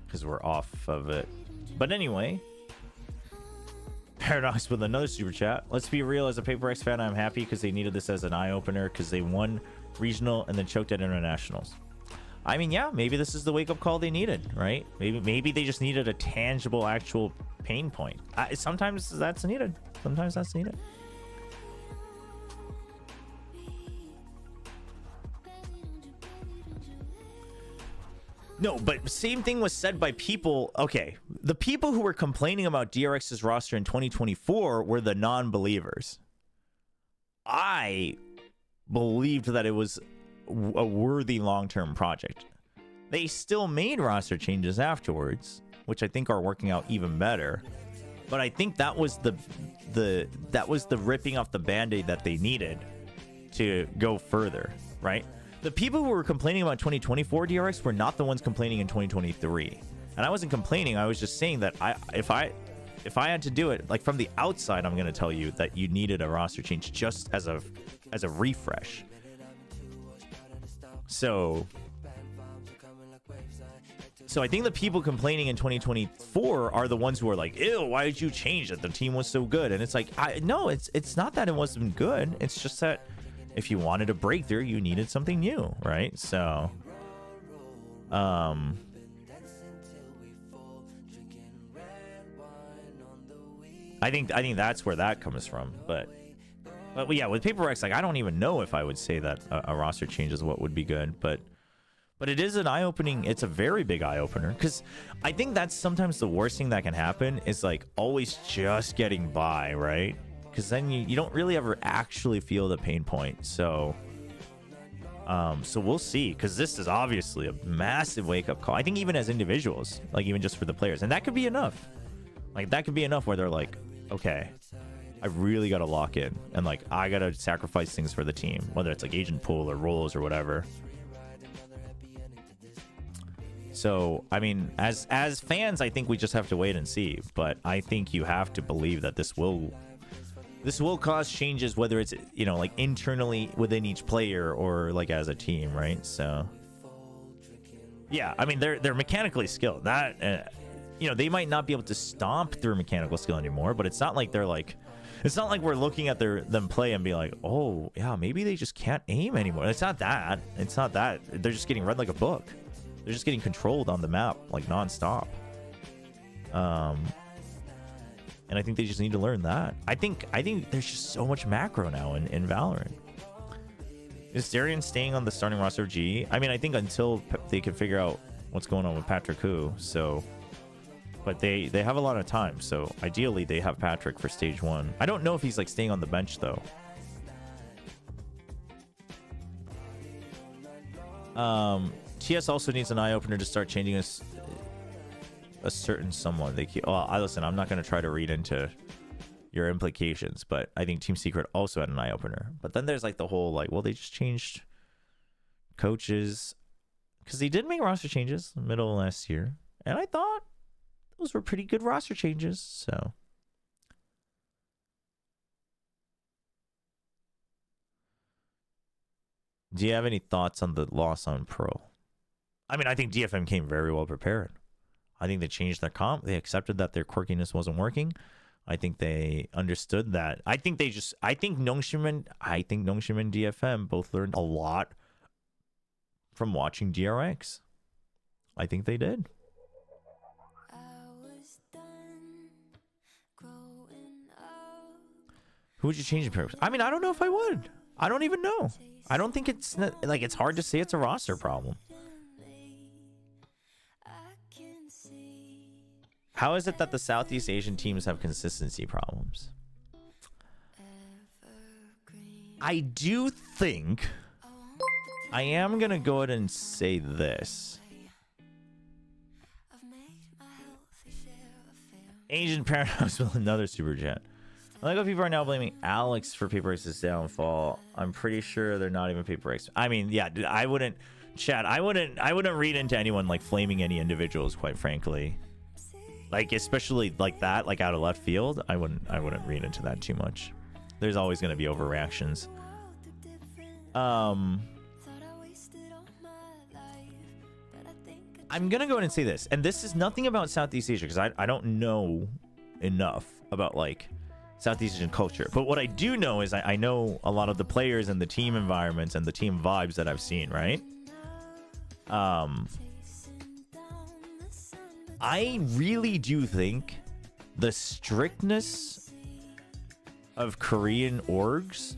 Because we're off of it. But anyway, Paradox with another super chat. Let's be real, as a PRX fan, I'm happy because they needed this as an eye-opener because they won regional and then choked at internationals. I mean, yeah, maybe this is the wake-up call they needed, right? Maybe they just needed a tangible, actual pain point. Sometimes that's needed. Sometimes that's needed. No, but same thing was said by people. Okay, the people who were complaining about DRX's roster in 2024 were the non-believers. I believed that it was a worthy long-term project. They still made roster changes afterwards, which I think are working out even better. But I think that was the ripping off the band-aid that they needed to go further, right? The people who were complaining about 2024 DRX were not the ones complaining in 2023. And I wasn't complaining. I was just saying that if I had to do it, like, from the outside, I'm going to tell you that you needed a roster change just as a refresh. So I think the people complaining in 2024 are the ones who are like, ew, why did you change it? The team was so good. And it's like, no, it's not that it wasn't good. It's just that if you wanted a breakthrough, you needed something new, right? So, I think that's where that comes from. But yeah, with PRX, like, I don't even know if I would say that a roster change is what would be good. But it is an eye-opening. It's a very big eye-opener, because I think that's sometimes the worst thing that can happen is, like, always just getting by, right? Because then you don't really ever actually feel the pain point. So we'll see, because this is obviously a massive wake-up call. I think even as individuals, like, even just for the players, and that could be enough. Like, that could be enough where they're like, okay, I really got to lock in, and, like, I got to sacrifice things for the team, whether it's like agent pool or roles or whatever. So, I mean, as fans, I think we just have to wait and see. But I think you have to believe that this will cause changes, whether it's, like, internally within each player or, like, as a team, right? So, yeah, I mean, they're mechanically skilled. That, they might not be able to stomp through mechanical skill anymore, but it's not like they're like, It's not like we're looking at them play and be like, oh yeah, maybe they just can't aim anymore. It's not that. It's not that. They're just getting read like a book. They're just getting controlled on the map like nonstop. And I think they just need to learn that. I think there's just so much macro now in Valorant. Is Darian staying on the starting roster of G? I mean, I think until they can figure out what's going on with Patrick Hu. So, but they have a lot of time. So ideally, they have Patrick for stage 1. I don't know if he's like staying on the bench though. TS also needs an eye opener to start changing a certain someone. They keep. Oh, listen. I'm not going to try to read into your implications, but I think Team Secret also had an eye opener. But then there's like the whole like, well, they just changed coaches because they did make roster changes in the middle of last year, and I thought those were pretty good roster changes. So. Do you have any thoughts on the loss on Pro? I mean, I think DFM came very well prepared. I think they changed their comp. They accepted that their quirkiness wasn't working. I think they understood that. I think Nongshim and DFM both learned a lot from watching DRX. I think they did. Who would you change in PRX? I mean, I don't know if I would. I don't even know. I don't think it's like it's hard to say it's a roster problem. How is it that the Southeast Asian teams have consistency problems? I do think I am gonna go ahead and say this. Asian Paradox with another super chat. I like how people are now blaming Alex for PRX's downfall. I'm pretty sure they're not even PRX. I mean, yeah, I wouldn't read into anyone like flaming any individuals, quite frankly. Like, especially like that, like out of left field, I wouldn't read into that too much. There's always going to be overreactions. I'm going to go ahead and say this, and this is nothing about Southeast Asia because I don't know enough about like Southeast Asian culture. But what I do know is I know a lot of the players and the team environments and the team vibes that I've seen, right? I really do think the strictness of Korean orgs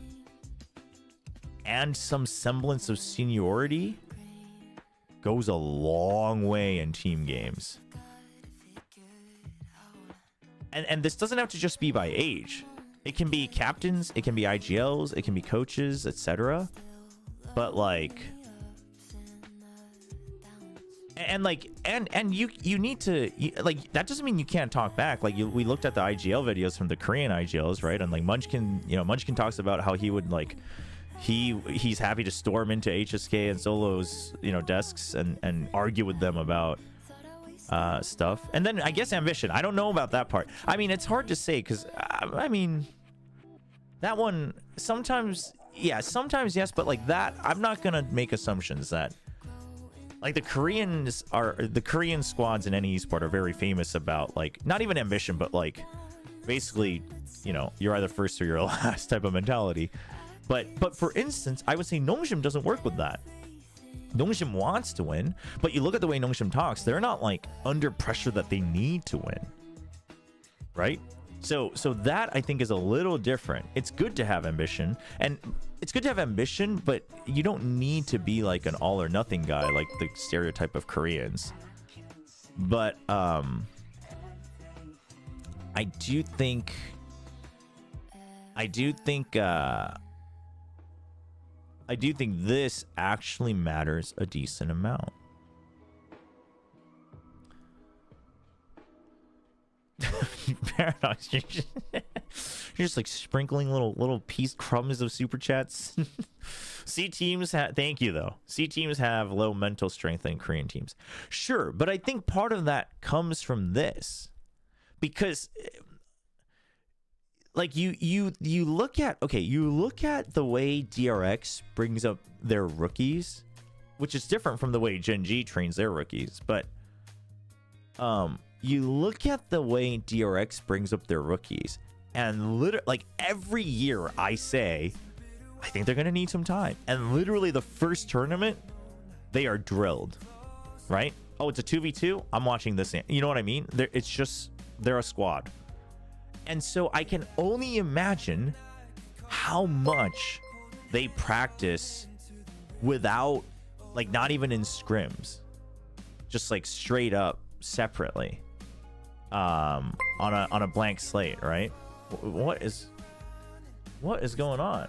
and some semblance of seniority goes a long way in team games. And this doesn't have to just be by age. It can be captains, it can be IGLs, it can be coaches, etc. But like, and you need to like, that doesn't mean you can't talk back. Like we looked at the IGL videos from the Korean IGLs, right? And like Munchkin, Munchkin talks about how he would like, he's happy to storm into HSK and Solo's desks and argue with them about stuff. And then I guess Ambition, I don't know about that part. I mean, it's hard to say because I mean that one sometimes yes, but like that, I'm not gonna make assumptions that like the Korean squads in any esport are very famous about like not even ambition, but like basically you're either first or you're last type of mentality. But for instance, I would say Nongshim doesn't work with that. Nongshim wants to win, but you look at the way Nongshim talks, they're not like under pressure that they need to win, right? So that I think is a little different. It's good to have ambition, but you don't need to be like an all or nothing guy like the stereotype of Koreans. But I do think this actually matters a decent amount. Paradox, you're just like sprinkling little crumbs of super chats. C teams thank you though. C teams have low mental strength than Korean teams. Sure, but I think part of that comes from this. Because like you look at the way DRX brings up their rookies, which is different from the way Gen G trains their rookies, but you look at the way DRX brings up their rookies, And literally, like every year I say, I think they're going to need some time. And literally the first tournament, they are drilled, right? Oh, it's a 2v2? I'm watching this. You know what I mean? It's just, they're a squad. And so I can only imagine how much they practice without, like, not even in scrims, just like straight up separately, on a blank slate, right? What is going on?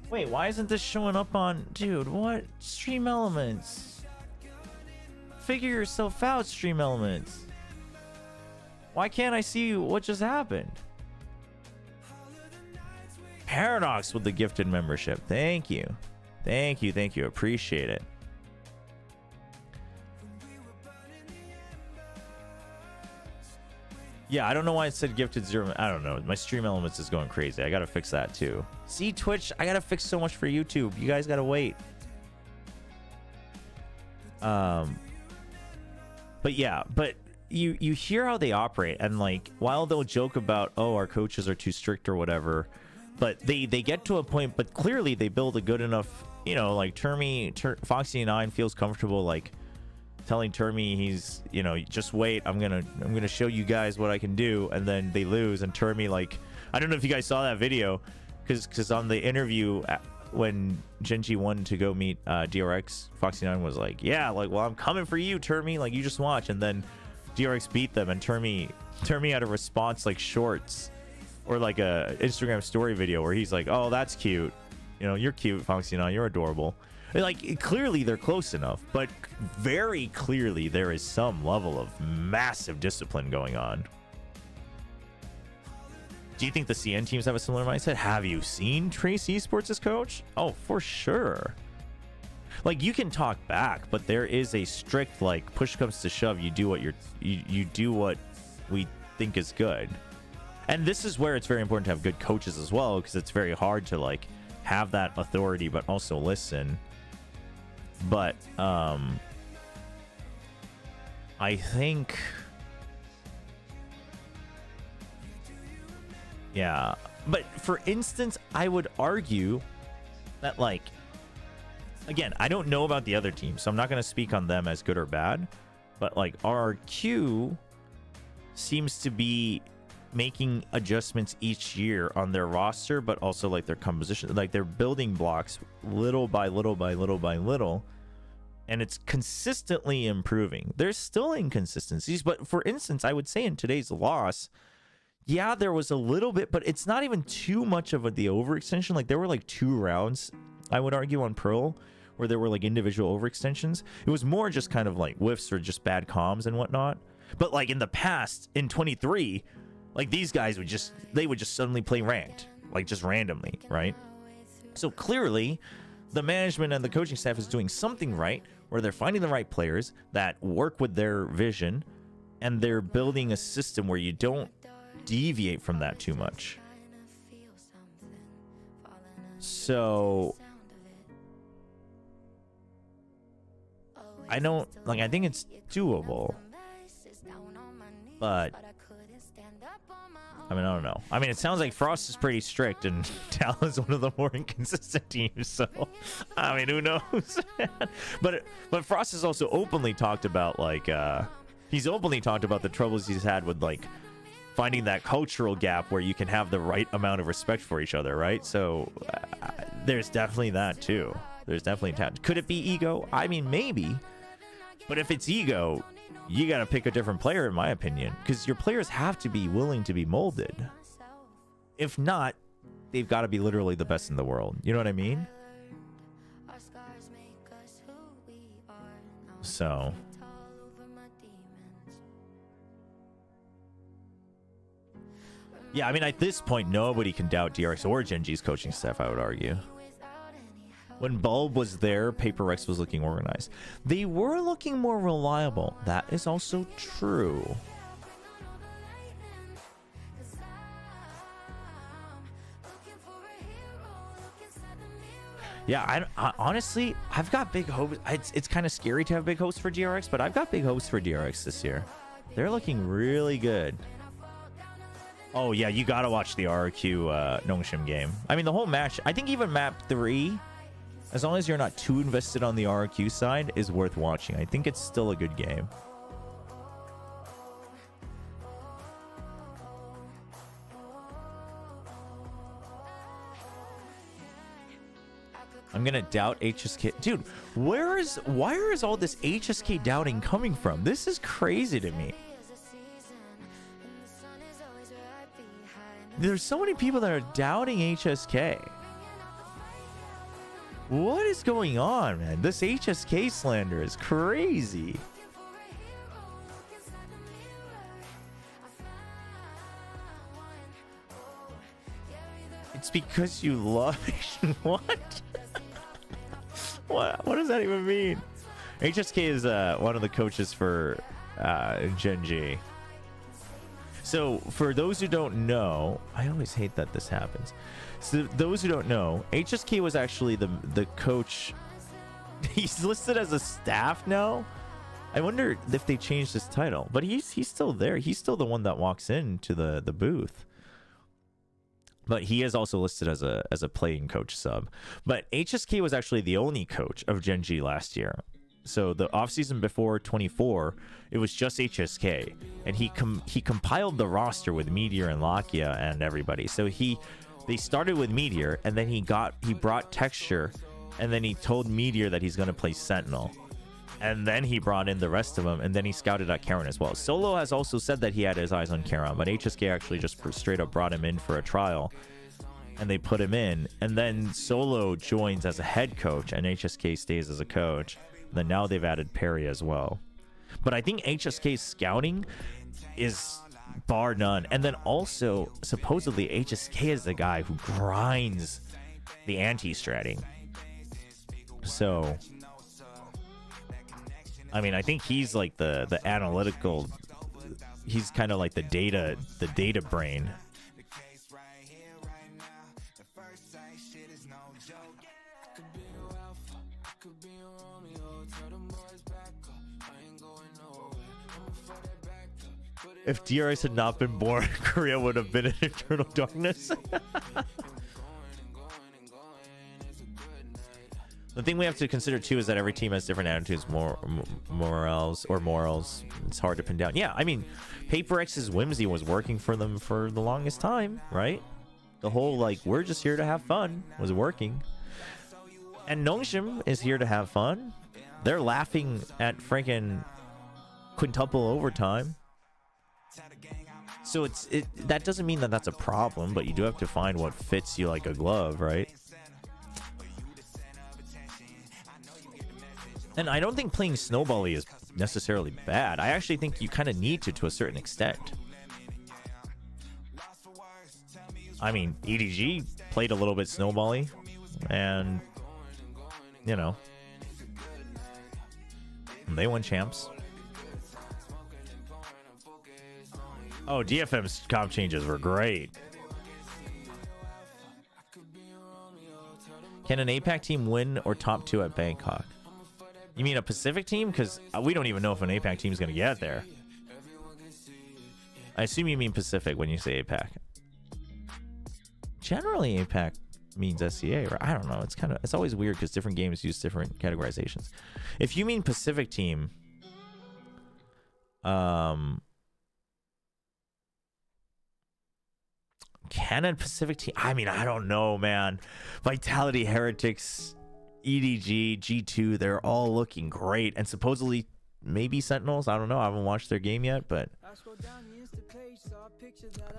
Wait, why isn't this showing up on, dude? What? Stream Elements, figure yourself out, Stream Elements. Why can't I see what just happened? Paradox with the gifted membership. Thank you. Thank you. Thank you. Appreciate it. Yeah, I don't know why it said gifted 0. I don't know. My Stream Elements is going crazy. I got to fix that too. See, Twitch, I got to fix so much for YouTube. You guys got to wait. But yeah, but you hear how they operate, and like, while they'll joke about, oh, our coaches are too strict or whatever, but they get to a point, but clearly they build a good enough, you know, like Foxy9 feels comfortable, like telling Termi, he's, you know, just wait, I'm gonna show you guys what I can do, and then they lose, and Termi, like, I don't know if you guys saw that video, because on the interview when Genji won to go meet DRX, Foxy9 was like, yeah, like, well, I'm coming for you, Termi, like, you just watch. And then DRX beat them, and Termi had a response, like shorts or like a Instagram story video where he's like, oh, that's cute, you know, you're cute, Foxy9, you're adorable. Like, clearly they're close enough, but very clearly there is some level of massive discipline going on. Do you think the CN teams have a similar mindset? Have you seen Trace Esports as coach? Oh, for sure. Like, you can talk back, but there is a strict, like, push comes to shove, you do what you do what we think is good. And this is where it's very important to have good coaches as well, because it's very hard to, like, have that authority but also listen. But I think, yeah, but for instance, I would argue that, like, again, I don't know about the other teams, so I'm not going to speak on them as good or bad, but like RRQ seems to be making adjustments each year on their roster, but also like their composition, like their building blocks little by little by little by little, and it's consistently improving. There's still inconsistencies, but for instance, I would say in today's loss, yeah, there was a little bit, but it's not even too much of the overextension. Like, there were like 2 rounds, I would argue, on Pearl where there were like individual overextensions. It was more just kind of like whiffs or just bad comms and whatnot. But like in the past, in 23, like these guys would just suddenly play ranked, like just randomly, right? So clearly the management and the coaching staff is doing something right, where they're finding the right players that work with their vision, and they're building a system where you don't deviate from that too much. So I don't, like, I think it's doable, but I mean, I don't know. I mean, it sounds like Frost is pretty strict and Tal is one of the more inconsistent teams, so I mean, who knows? but Frost has also openly talked about, like, he's openly talked about the troubles he's had with, like, finding that cultural gap where you can have the right amount of respect for each other, right? So there's definitely that too. There's definitely that. Could it be ego? I mean, maybe. But if it's ego, you got to pick a different player, in my opinion, because your players have to be willing to be molded. If not, they've got to be literally the best in the world. You know what I mean? So yeah, I mean, at this point, nobody can doubt DRX or Genji's coaching staff, I would argue. When Bulb was there, PRX was looking organized. They were looking more reliable. That is also true. Yeah, I honestly, I've got big hopes. It's kind of scary to have big hopes for DRX, but I've got big hopes for DRX this year. They're looking really good. Oh yeah, you gotta watch the RRQ Nongshim game. I mean, the whole match. I think even map 3, as long as you're not too invested on the RRQ side, is worth watching. I think it's still a good game. I'm gonna doubt HSK. Dude, why is all this HSK doubting coming from? This is crazy to me. There's so many people that are doubting HSK. What is going on, man? This HSK slander is crazy. It's because you love what? What does that even mean? HSK is one of the coaches for Gen.G. So for those who don't know, I always hate that this happens. So those who don't know, HSK was actually the coach. He's listed as a staff now. I wonder if they changed his title, but he's still there. He's still the one that walks into the booth. But he is also listed as a playing coach sub. But HSK was actually the only coach of Gen.G last year. So the offseason before 24, it was just HSK, and he compiled the roster with Meteor and Lakia and everybody. So they started with Meteor, and then he brought Texture, and then he told Meteor that he's going to play Sentinel, and then he brought in the rest of them, and then he scouted out Karen as well. Solo has also said that he had his eyes on Karen, but HSK actually just straight up brought him in for a trial, and they put him in, and then Solo joins as a head coach, and HSK stays as a coach. Then now they've added Perry as well. But I think HSK's scouting is bar none. And then also, supposedly, HSK is the guy who grinds the anti-stratting. So, I mean, I think he's like the analytical... He's kind of like the data brain. If DRX had not been born, Korea would have been in eternal darkness. The thing we have to consider too is that every team has different attitudes, morals. It's hard to pin down. Yeah, I mean, PRX's whimsy was working for them for the longest time, right? The whole like we're just here to have fun was working. And Nongshim is here to have fun. They're laughing at freaking quintuple overtime. So that doesn't mean that that's a problem, but you do have to find what fits you like a glove, right? And I don't think playing snowbally is necessarily bad. I actually think you kind of need to a certain extent. I mean, EDG played a little bit snowbally, and you know, they won champs. Oh, DFM's comp changes were great. Can an APAC team win or top 2 at Bangkok? You mean a Pacific team? Because we don't even know if an APAC team is going to get there. I assume you mean Pacific when you say APAC. Generally, APAC means SCA, right? I don't know. It's always weird because different games use different categorizations. If you mean Pacific team, Canon Pacific team. I mean, I don't know, man. Vitality, Heretics, EDG, G2, they're all looking great. And supposedly, maybe Sentinels. I don't know. I haven't watched their game yet, but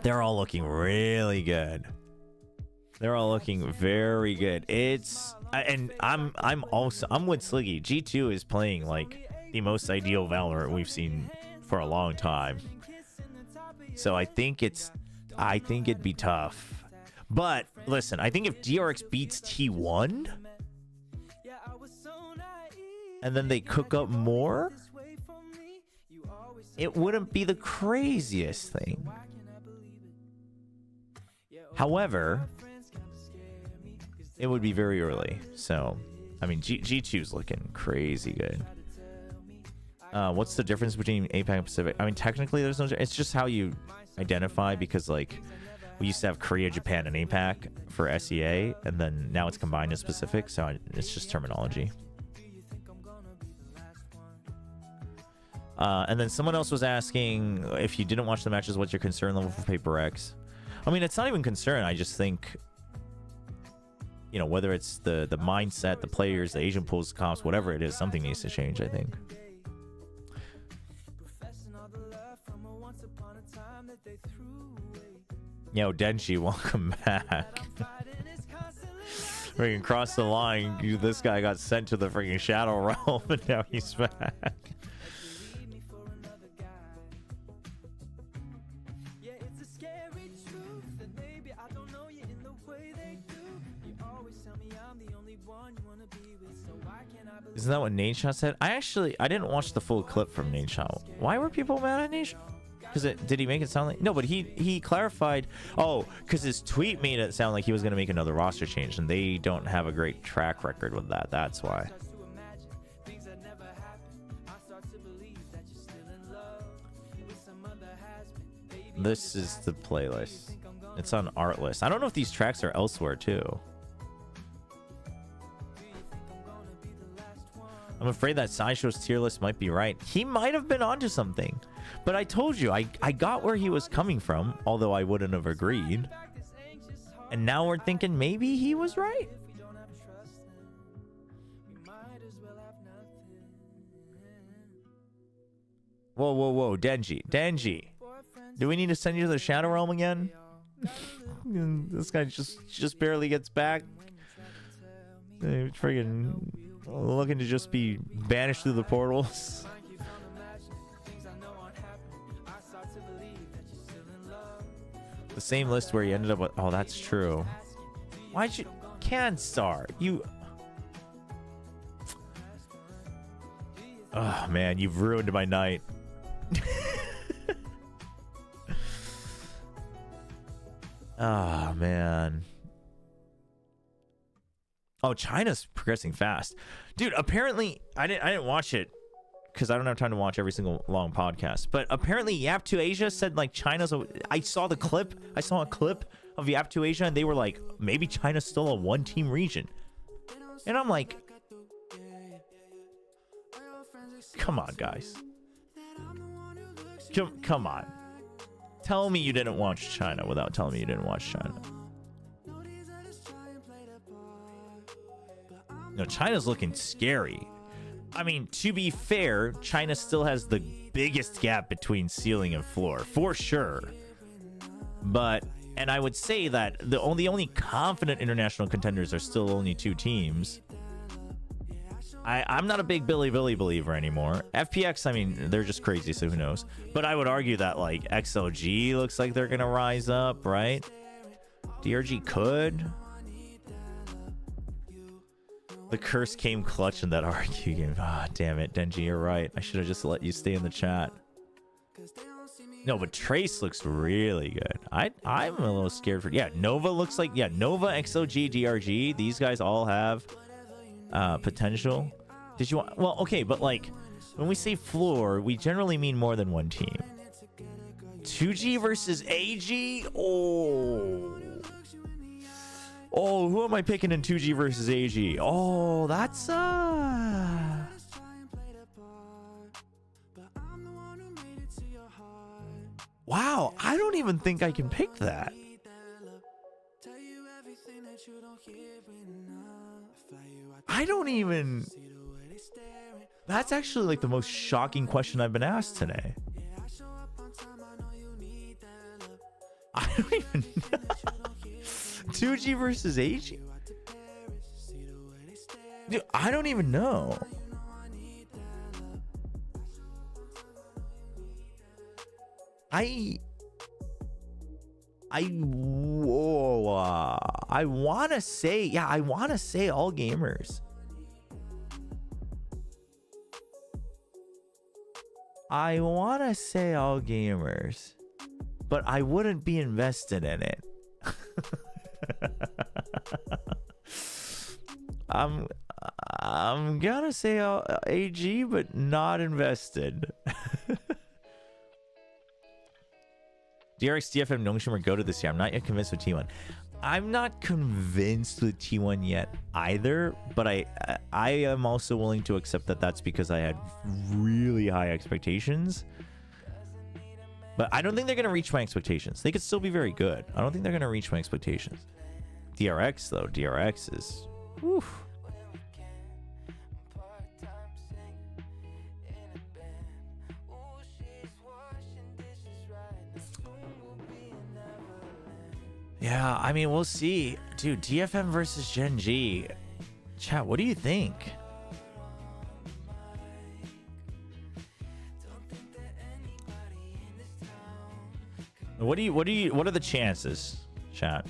they're all looking really good. They're all looking very good. And I'm with Sliggy. G2 is playing like the most ideal Valorant we've seen for a long time. So I think it'd be tough. But listen, I think if DRX beats T1 and then they cook up more, it wouldn't be the craziest thing. However, it would be very early. So, I mean, G2's looking crazy good. What's the difference between APAC and Pacific? I mean, technically there's no... It's just how you identify because like we used to have Korea, Japan, and APAC for SEA, and then now it's combined as Pacific, so it's just terminology. And then someone else was asking if you didn't watch the matches, what's your concern level for PRX? I mean, it's not even concern. I just think, you know, whether it's the mindset, the players, the Asian pools, comps, whatever it is, something needs to change, I think. Yo, Denji, welcome back. Freaking cross the line. This guy got sent to the freaking Shadow Realm, and now he's back. Isn't that what Nadeshot said? I didn't watch the full clip from Nadeshot. Why were people mad at Nadeshot? Because did he make it sound like... No, but he clarified... Oh, because his tweet made it sound like he was going to make another roster change, and they don't have a great track record with that. That's why. This is the playlist. It's on Artlist. I don't know if these tracks are elsewhere, too. I'm afraid that Sideshow's tier list might be right. He might have been onto something. But I told you, I got where he was coming from, although I wouldn't have agreed. And now we're thinking maybe he was right. Whoa, whoa, whoa, Denji. Denji. Do we need to send you to the Shadow Realm again? This guy just barely gets back. Friggin' looking to just be banished through the portals. The same list where he ended up with... Oh, that's true. Why'd you... Canstar, you... Oh, man, you've ruined my night. Oh, man. Oh, China's progressing fast. Dude, apparently... I didn't watch it because I don't have time to watch every single long podcast. But apparently Yap2 Asia said like China's... I saw the clip. I saw a clip of Yap2 Asia and they were like, maybe China's still a one-team region. And I'm like... Come on, guys. Come on. Tell me you didn't watch China without telling me you didn't watch China. No, China's looking scary. I mean, to be fair, China still has the biggest gap between ceiling and floor, for sure. But, and I would say that the only confident international contenders are still only 2 teams. I'm not a big Billy believer anymore. FPX, I mean, they're just crazy, so who knows. But I would argue that, like, XLG looks like they're going to rise up, right? DRG could. The curse came clutch in that RRQ game. Ah, oh, damn it, Denji, you're right. I should have just let you stay in the chat. No, but Trace looks really good. I'm a little scared for... Yeah, Nova looks like... Yeah, Nova, XLG, DRG. These guys all have potential. Did you want... Well, okay, but like, when we say floor, we generally mean more than one team. 2G versus AG? Oh... Oh, who am I picking in 2G versus AG? Oh, that's Wow, I don't even think I can pick that. I don't even... That's actually like the most shocking question I've been asked today. I don't even know. 2G versus AG? Dude, I don't even know. I want to say, yeah, I want to say all gamers. I want to say all gamers, but I wouldn't be invested in it. I'm gonna say AG, but not invested. DRX, DFM, Nongshim go to this year. I'm not yet convinced with T1. I'm not convinced with T1 yet either, but I am also willing to accept that that's because I had really high expectations. But I don't think they're going to reach my expectations. They could still be very good. I don't think they're going to reach my expectations. DRX, though. DRX is... Whew. Yeah, I mean, we'll see. Dude, DFM versus Gen G. Chat, what do you think? What are the chances, chat?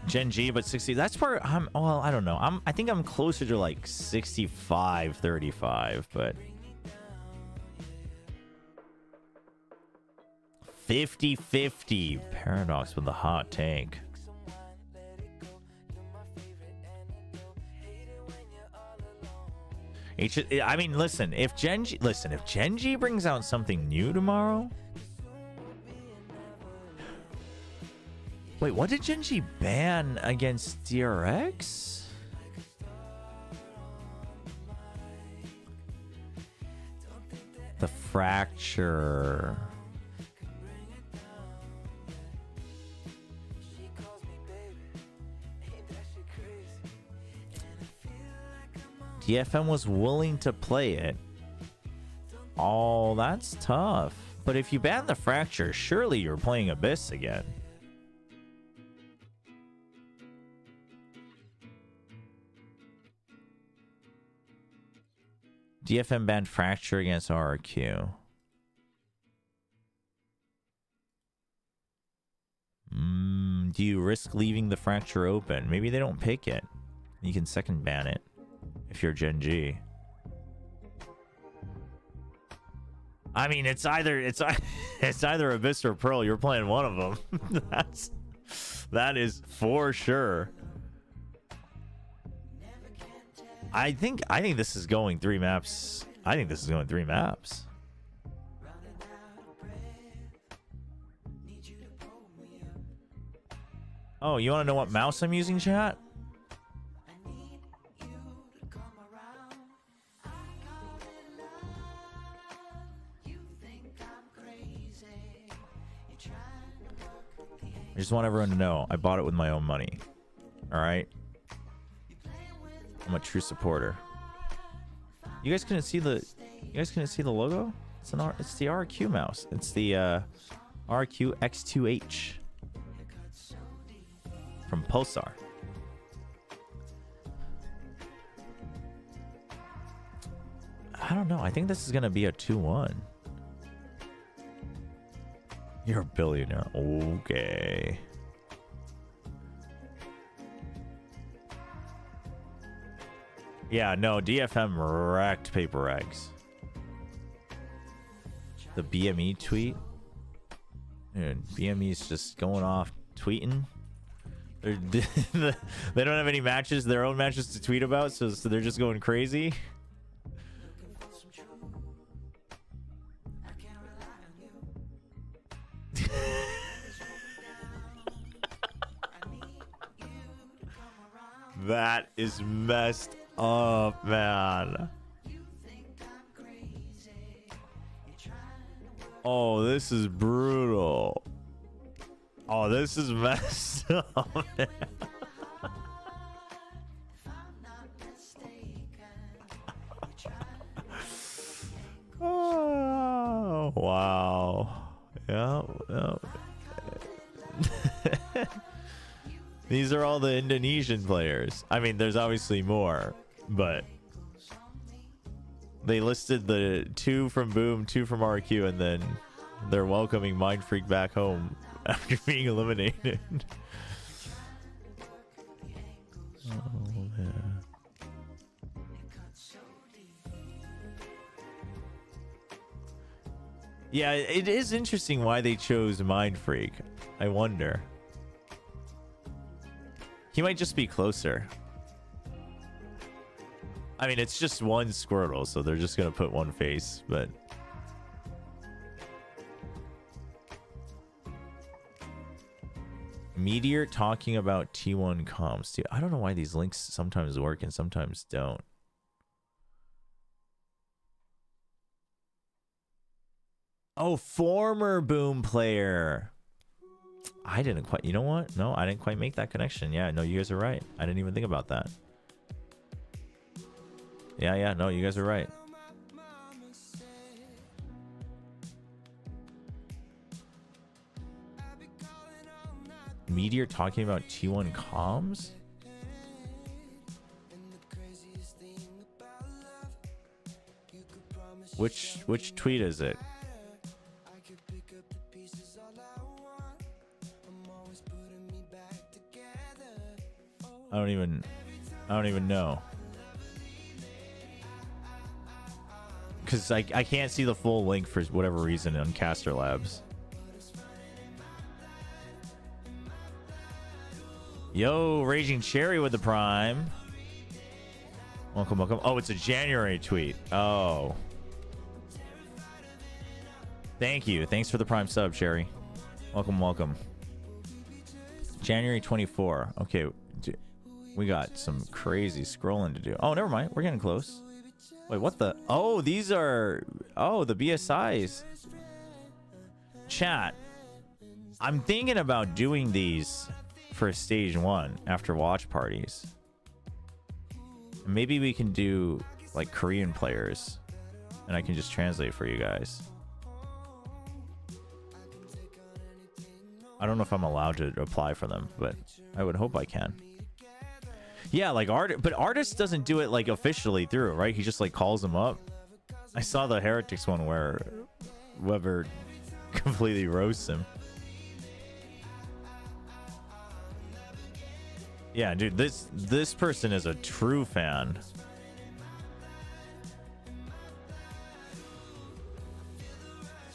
Gen G, but 60. That's part. Well, I don't know. I think I'm closer to like 65-35, but 50-50. Paradox with the hot take. I mean, listen. If Gen G brings out something new tomorrow. Wait, what did Gen G ban against DRX? The fracture. DFM was willing to play it. Oh, that's tough. But if you ban the fracture, surely you're playing Abyss again. DFM banned fracture against RRQ. Do you risk leaving the fracture open? Maybe they don't pick it. You can second ban it if you're Gen G. I mean, it's either Abyss or Pearl. You're playing one of them. That is for sure. I think this is going 3 maps. I think this is going 3 maps. Oh, you want to know what mouse I'm using, chat? I just want everyone to know I bought it with my own money. All right. I'm a true supporter. You guys couldn't see the logo? It's the RRQ mouse. It's the RRQ X2H from Pulsar. I don't know. I think this is gonna be a 2-1. You're a billionaire. Okay. Yeah, no, DFM wrecked PRX. The BME tweet. Dude, BME's just going off tweeting. They don't have any matches, their own matches to tweet about, so they're just going crazy. That is messed up, man. Oh, this is brutal. Oh, this is messed up, man. Oh, wow. Yeah. These are all the Indonesian players. I mean, there's obviously more, but they listed the 2 from Boom, 2 from RRQ, and then they're welcoming Mind Freak back home after being eliminated. Oh, man. Yeah, it is interesting why they chose Mind Freak. I wonder. He might just be closer. I mean, it's just one Squirtle, so they're just gonna put one face, but. Meteor talking about T1 comms. Dude, I don't know why these links sometimes work and sometimes don't. Oh, former Boom player. I didn't quite, you know what? No, I didn't quite make that connection. Yeah, no, you guys are right. I didn't even think about that. Yeah, no, you guys are right. Meteor talking about T1 comms? Which tweet is it? I don't even know. Cause I can't see the full link for whatever reason on Caster Labs. Yo, Raging Cherry with the Prime. Welcome, welcome. Oh, it's a January tweet. Oh. Thank you. Thanks for the Prime sub, Cherry. Welcome, welcome. January 24. Okay. We got some crazy scrolling to do. Oh, never mind. We're getting close. Wait, what the? Oh, these are... Oh, the BSIs. Chat. I'm thinking about doing these for stage 1 after watch parties. Maybe we can do like Korean players and I can just translate for you guys. I don't know if I'm allowed to apply for them, but I would hope I can. Yeah, like but Artist doesn't do it like officially through, right? He just like calls them up. I saw the Heretics one where Weber completely roasts him. Yeah, dude, this person is a true fan.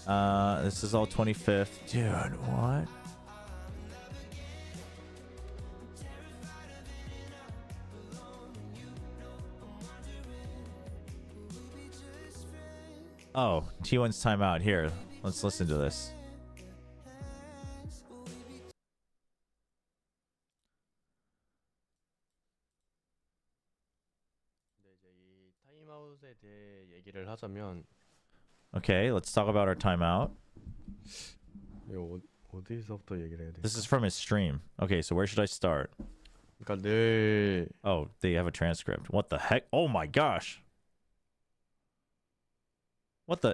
This is all 25th. Dude, what? Oh, T1's timeout. Here, let's listen to this. Okay, let's talk about our timeout. This is from his stream. Okay, so where should I start? Oh, they have a transcript. What the heck? Oh my gosh. What the?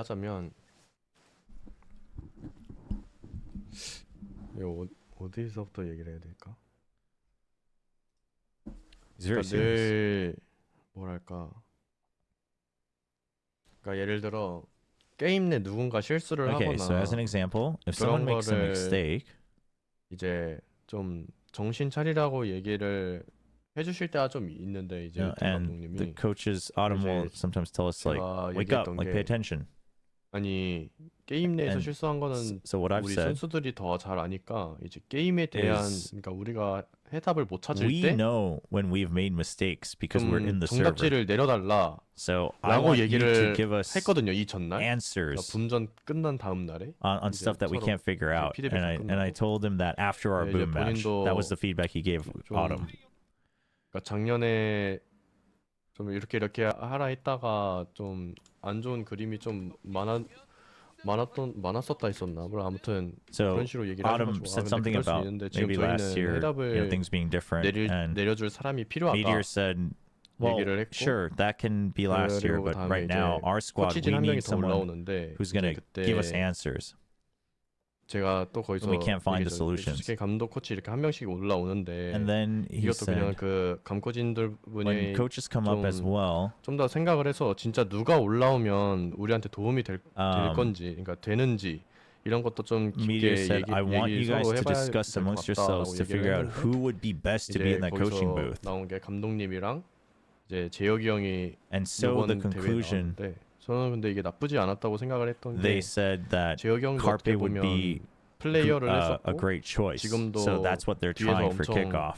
어디서부터 얘기를 해야 될까? He's very serious. 뭐랄까? 그러니까 예를 들어 게임 내 누군가 실수를 Okay, 하거나 so as an example, if someone makes a mistake, 이제 좀 정신 차리라고 얘기를 해주실 때가 좀 있는데 이제 and the coaches Autumn will sometimes tell us like, wake up, like pay attention. 아니 게임 내에서 실수한 거는 우리 선수들이 더 잘 아니까 이제 게임에 대한 그러니까 우리가 해답을 못 찾을 we 때 know when we've made mistakes because we're in the server. 정답지를 내려달라. So I want you to give us 했거든요 이 전날. answers 그러니까 분전 끝난 다음 날에 on stuff that we can't figure out. And I told him that after our boom match, that was the feedback he gave Autumn. 그러니까 작년에 좀 이렇게 하라 했다가 좀 안 좋은 그림이 좀 많았었다 했었나? 뭐 아무튼 그런 식으로 얘기를 Autumn said something about maybe last year, things being different, and 내려줄 사람이 필요하다. Meteor said, well, sure, that can be last year, but right now, our squad, we need someone who's going to give us answers. 제가 또 거기서 we can't find the solutions. 감독 코치 이렇게 한 명씩 올라오는데 and then he 이것도 said, 그냥 그 감코진들 분이 coaches come up as well, 좀 더 생각을 해서 진짜 누가 올라오면 우리한테 도움이 될 건지, 그러니까 되는지 이런 것도 좀 깊게 I want you guys to discuss amongst yourselves to figure out who would be best to be in that coaching booth. 나온 게 감독님이랑 이제 재혁이 형이 and so the conclusion. 저는 근데 이게 나쁘지 않았다고 생각을 했던 게 they said that Carpe would be 플레이어를 a great choice. So that's what they're trying for kickoff.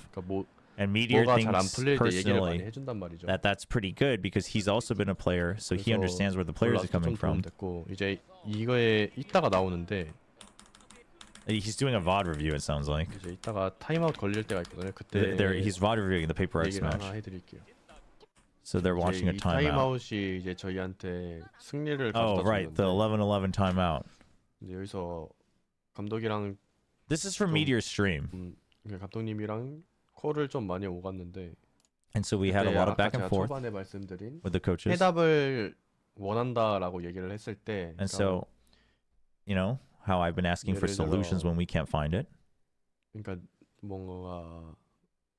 And Meteor 뭐가 잘 안 thinks 풀릴 때 얘기를 많이 personally 해준단 말이죠. that that's pretty good because he's also been a player, so he understands where the players are coming from. 됐고 이제 이거에 이따가 나오는데 He's doing a VOD review, it sounds like. 이제 이따가 타임아웃 걸릴 때가 있거든요. 그때 He's VOD reviewing the PRX 얘기를 match. 하나 해드릴게요. So they're watching a 이 timeout. 타임아웃이 이제 저희한테 승리를 Oh, 가져다 right, the 줬는데 11-11 timeout. 이제 여기서 감독이랑 This is from Meteor's stream. 감독님이랑 콜을 좀 많이 오갔는데 And so we had a lot of back and forth 초반에 말씀드린 with the coaches. 해답을 원한다라고 얘기를 했을 때 And so, you know, how I've been asking for 예를 들어- solutions when we can't find it. 그러니까 뭔가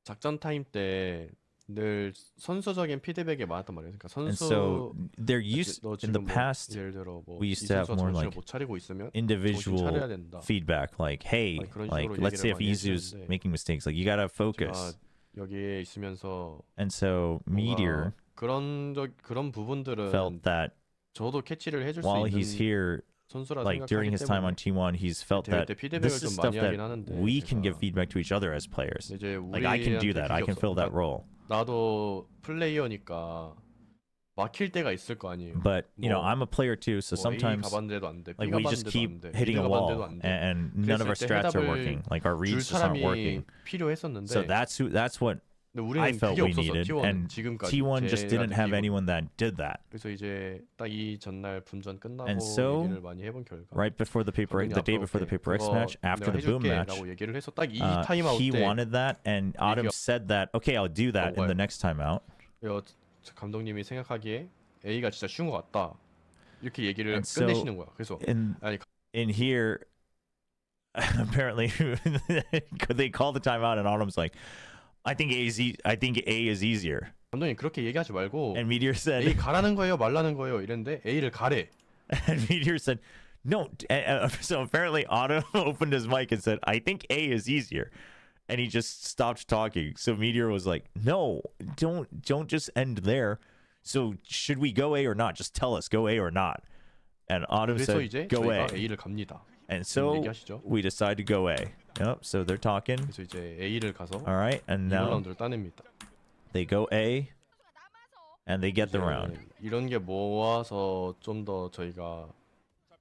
작전 타임 때 늘 선수적인 피드백이 많았단 말이에요. 그러니까 And 선수 so there used 너 in the 지금 past 예를 들어 뭐 we 이 used to have 선수가 more 정신을 like 못 차리고 있으면 정신 individual 차려야 된다. feedback, like hey, 그런 like 식으로 let's say 얘기를 if 많이 Izu's 해주셨는데 making mistakes, like you gotta 제가 focus. 여기에 있으면서 And so Meteor 그런 부분들은 felt that 저도 캐치를 해줄 수 while he's 있는 here, 선수라 like during 생각하기 his time on 때문에 T1, he's felt 대회 that 때 피드백을 this 좀 is stuff 많이 that 하긴 하는데 we can give 제가 feedback to each other as players. 이제 Like I can do 우리한테 that. I 그게 can fill that 없어. role. 나도 플레이어니까 막힐 때가 있을 거 아니에요. But you know, 뭐, I'm a player too, so 뭐 A sometimes 가봤는데도 안 돼, B like we just 가봤는데도 keep 안 돼, hitting a B wall, 가봤는데도 안 돼. and none of our 그랬을 때 strats are 해답을 working. Like our 줄 reads just aren't 사람이 working. 필요했었는데 So that's what 근데 우리는 I felt 그게 we 없었어. needed, T1은 and 지금까지 T1 just 제가 didn't have 느끼고. anyone that did that. 그래서 이제 딱 이 전날 분전 끝나고 And so, 얘기를 많이 해본 결과 right before the day before the paper X match, after the boom match, 얘기를 해서 딱 이 he 타임아웃 때 wanted that, and Autumn said that, okay, I'll do that in the next timeout. 감독님이 생각하기에 A가 진짜 쉬운 것 같다. 이렇게 얘기를 And so, 끝내시는 거야. 그래서 in here, apparently, they call the timeout, and Autumn's like, I think A is easier. 감독님 그렇게 얘기하지 말고 And Meteor said, A 가라는 거예요, 말라는 거예요. 이랬는데 A를 가래. And Meteor said, no. So apparently Autumn opened his mic and said, I think A is easier. And he just stopped talking. So Meteor was like, no, don't just end there. So should we go A or not? Just tell us, go A or not. And Autumn 그래서 said, 이제 go A. 저희가 A를 갑니다. And so 얘기하시죠. we decided to go A. Yep, so they're talking. 그래서 이제 A를 가서 All right, and now 2라운드를 따냅니다. they go A, and they get the 이제 round. 이런 게 모아서 좀 더 저희가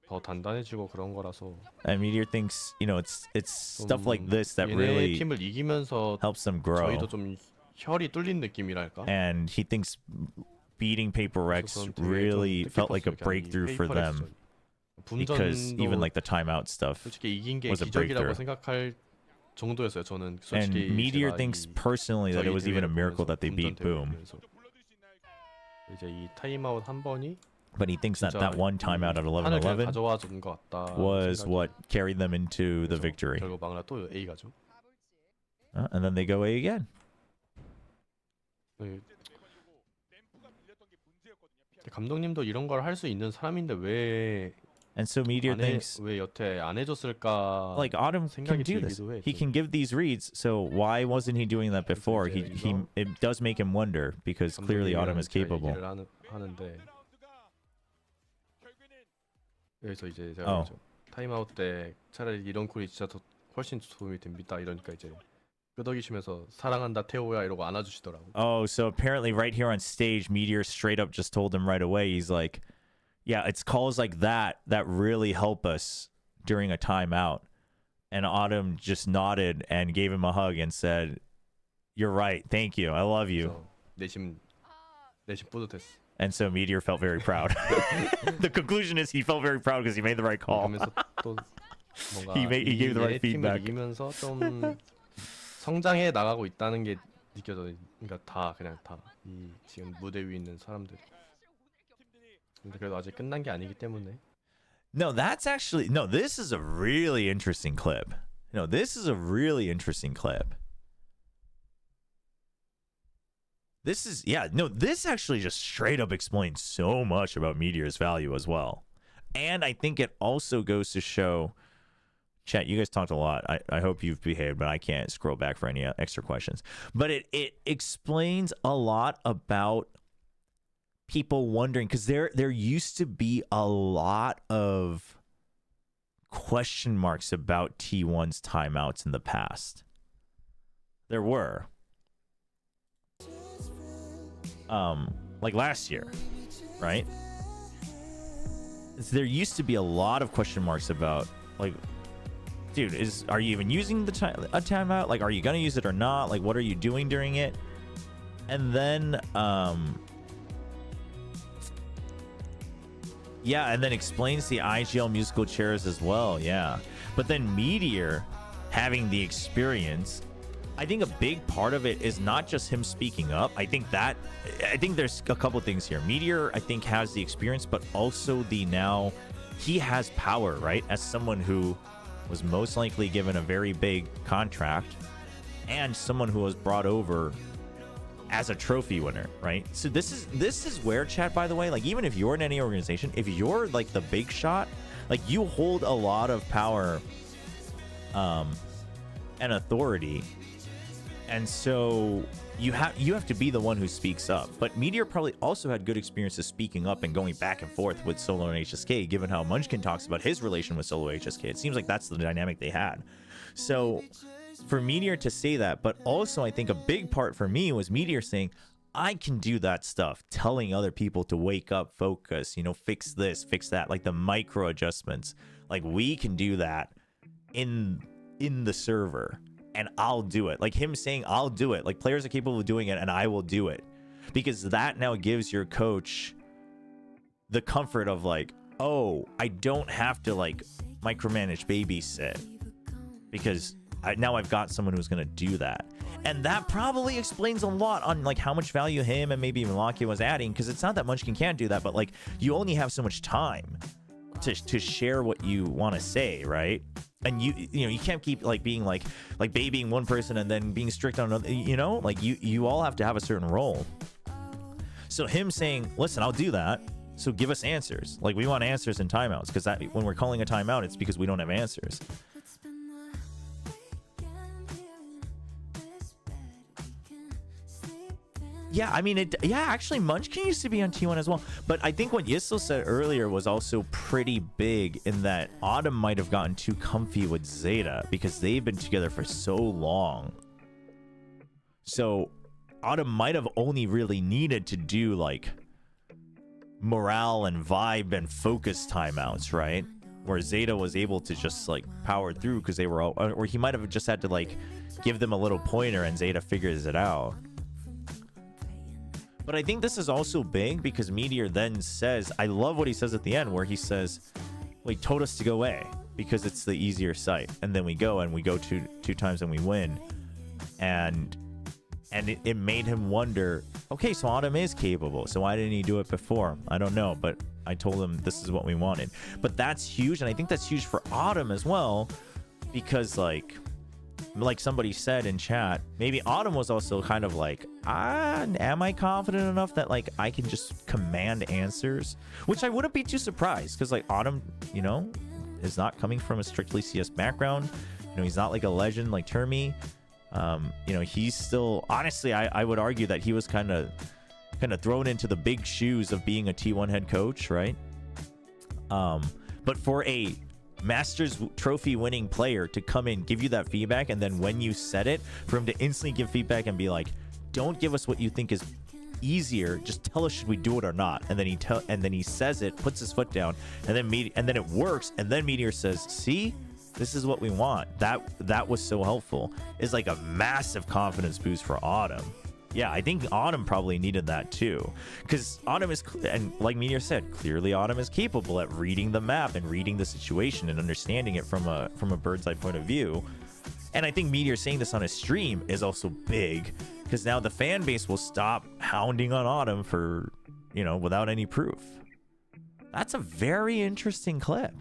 더 단단해지고 그런 거라서. And Meteor thinks, you know, it's stuff like this that 얘네 really 팀을 이기면서 helps them grow. 저희도 좀 혈이 뚫린 느낌이랄까. And he thinks beating Paper X really felt like a breakthrough for them. Because even like the timeout stuff 솔직히 이긴 게 was a 기적이라고 breakthrough. 생각할 정도였어요. 저는 And 솔직히 Meteor 제가 thinks 이 personally that it 저희 was even a 대회를 miracle 보면서 that they beat 분전 Boom. 대회를 보면서 이제 이 타임아웃 한 번이 But he thinks that that one timeout at 판을 그냥 11-11 가져와 준 것 같다. was what carried them into the victory. 결국 막나 또 A 가죠. And then they go A again. 감독님도 이런 걸 할 수 있는 사람인데 왜 And so Meteor thinks, 왜 여태 안 해줬을까? like Autumn can 생각이 do this. 들기도 해. He can give these reads. So why wasn't he doing that before? It does make him wonder because clearly Autumn is capable. 얘기를 하는데 여기서 이제 제가 그러죠. 타임아웃 때 차라리 이런 콜이 진짜 더 훨씬 도움이 됩니다. 이러니까 이제 끄덕이시면서 사랑한다 태호야 이러고 안아주시더라고. Oh, so apparently right here on stage, Meteor straight up just told him right away. He's like, yeah, it's calls like that really help us during a timeout. And Autumn just nodded and gave him a hug and said, you're right. Thank you. I love you. 내심 뿌듯했어. And so Meteor felt very proud. The conclusion is he felt very proud because he made the right call. he gave the right feedback. 이기면서 좀 성장해 나가고 있다는 게 느껴져. 그러니까 다 그냥 다 이 지금 무대 위에 있는 사람들이. 근데 그래도 아직 끝난 게 아니기 때문에. No, this is a really interesting clip. No, this is a really interesting clip. This actually just straight up explains so much about Meteor's value as well. And I think it also goes to show, chat, you guys talked a lot. I hope you've behaved, but I can't scroll back for any extra questions. But it explains a lot about people wondering, because there used to be a lot of question marks about T1's timeouts in the past. There were. like last year, right? There used to be a lot of question marks about, like, dude, are you even using a timeout? Like, are you gonna use it or not? Like, what are you doing during it? And then yeah, and then explains the IGL musical chairs as well. Yeah, but then Meteor having the experience, I think a big part of it is not just him speaking up. I think there's a couple things here. Meteor, I think, has the experience, but also he has power, right? As someone who was most likely given a very big contract and someone who was brought over as a trophy winner, right? So this is where, chat, by the way, like, even if you're in any organization, if you're like the big shot, like, you hold a lot of power and authority, and so you have to be the one who speaks up. But Meteor probably also had good experiences speaking up and going back and forth with Solo and HSK, given how Munchkin talks about his relation with Solo HSK. It seems like that's the dynamic they had. So for Meteor to say that, but also I think a big part for me was Meteor saying, I can do that stuff, telling other people to wake up, focus, fix this, fix that, like the micro adjustments. Like, we can do that in the server, and I'll do it. Like him saying, I'll do it. Like, players are capable of doing it, and I will do it. Because that now gives your coach the comfort of, like, oh, I don't have to, like, micromanage, babysit, because now I've got someone who's going to do that. And that probably explains a lot on, like, how much value him and maybe even Lockheed was adding, because it's not that Munchkin can't do that, but, like, you only have so much time to share what you want to say, right? And you can't keep, like, being like babying one person and then being strict on another, like, you all have to have a certain role. So him saying, listen, I'll do that, so give us answers. Like, we want answers in timeouts, because when we're calling a timeout, it's because we don't have answers. Yeah, I mean, actually, Munchkin used to be on T1 as well. But I think what Yisel said earlier was also pretty big, in that Autumn might have gotten too comfy with Zeta because they've been together for so long. So Autumn might have only really needed to do, like, morale and vibe and focus timeouts, right? Where Zeta was able to just, like, power through because they were all, or he might have just had to, like, give them a little pointer and Zeta figures it out. But I think this is also big because Meteor then says, I love what he says at the end, where he says, well, he told us to go A because it's the easier site. And then we go two times and we win. And it made him wonder, okay, so Autumn is capable. So why didn't he do it before? I don't know, but I told him this is what we wanted. But that's huge. And I think that's huge for Autumn as well, because, like somebody said in chat, maybe Autumn was also kind of like, am I confident enough that, like, I can just command answers? Which I wouldn't be too surprised, because, like, Autumn, is not coming from a strictly CS background. He's not like a legend like Termi. He's still, honestly, I would argue that he was kind of thrown into the big shoes of being a T1 head coach, right? But for a Masters trophy winning player to come in, give you that feedback, and then when you said it, for him to instantly give feedback and be like, don't give us what you think is easier, just tell us should we do it or not. And then he says it, puts his foot down, and then it works, and then Meteor says, see, this is what we want. That was so helpful. It's like a massive confidence boost for Autumn. Yeah, I think Autumn probably needed that too, because Autumn is, and like Meteor said, clearly Autumn is capable at reading the map and reading the situation and understanding it from a bird's eye point of view. And I think Meteor saying this on his stream is also big, because now the fan base will stop hounding on Autumn for, without any proof. That's a very interesting clip.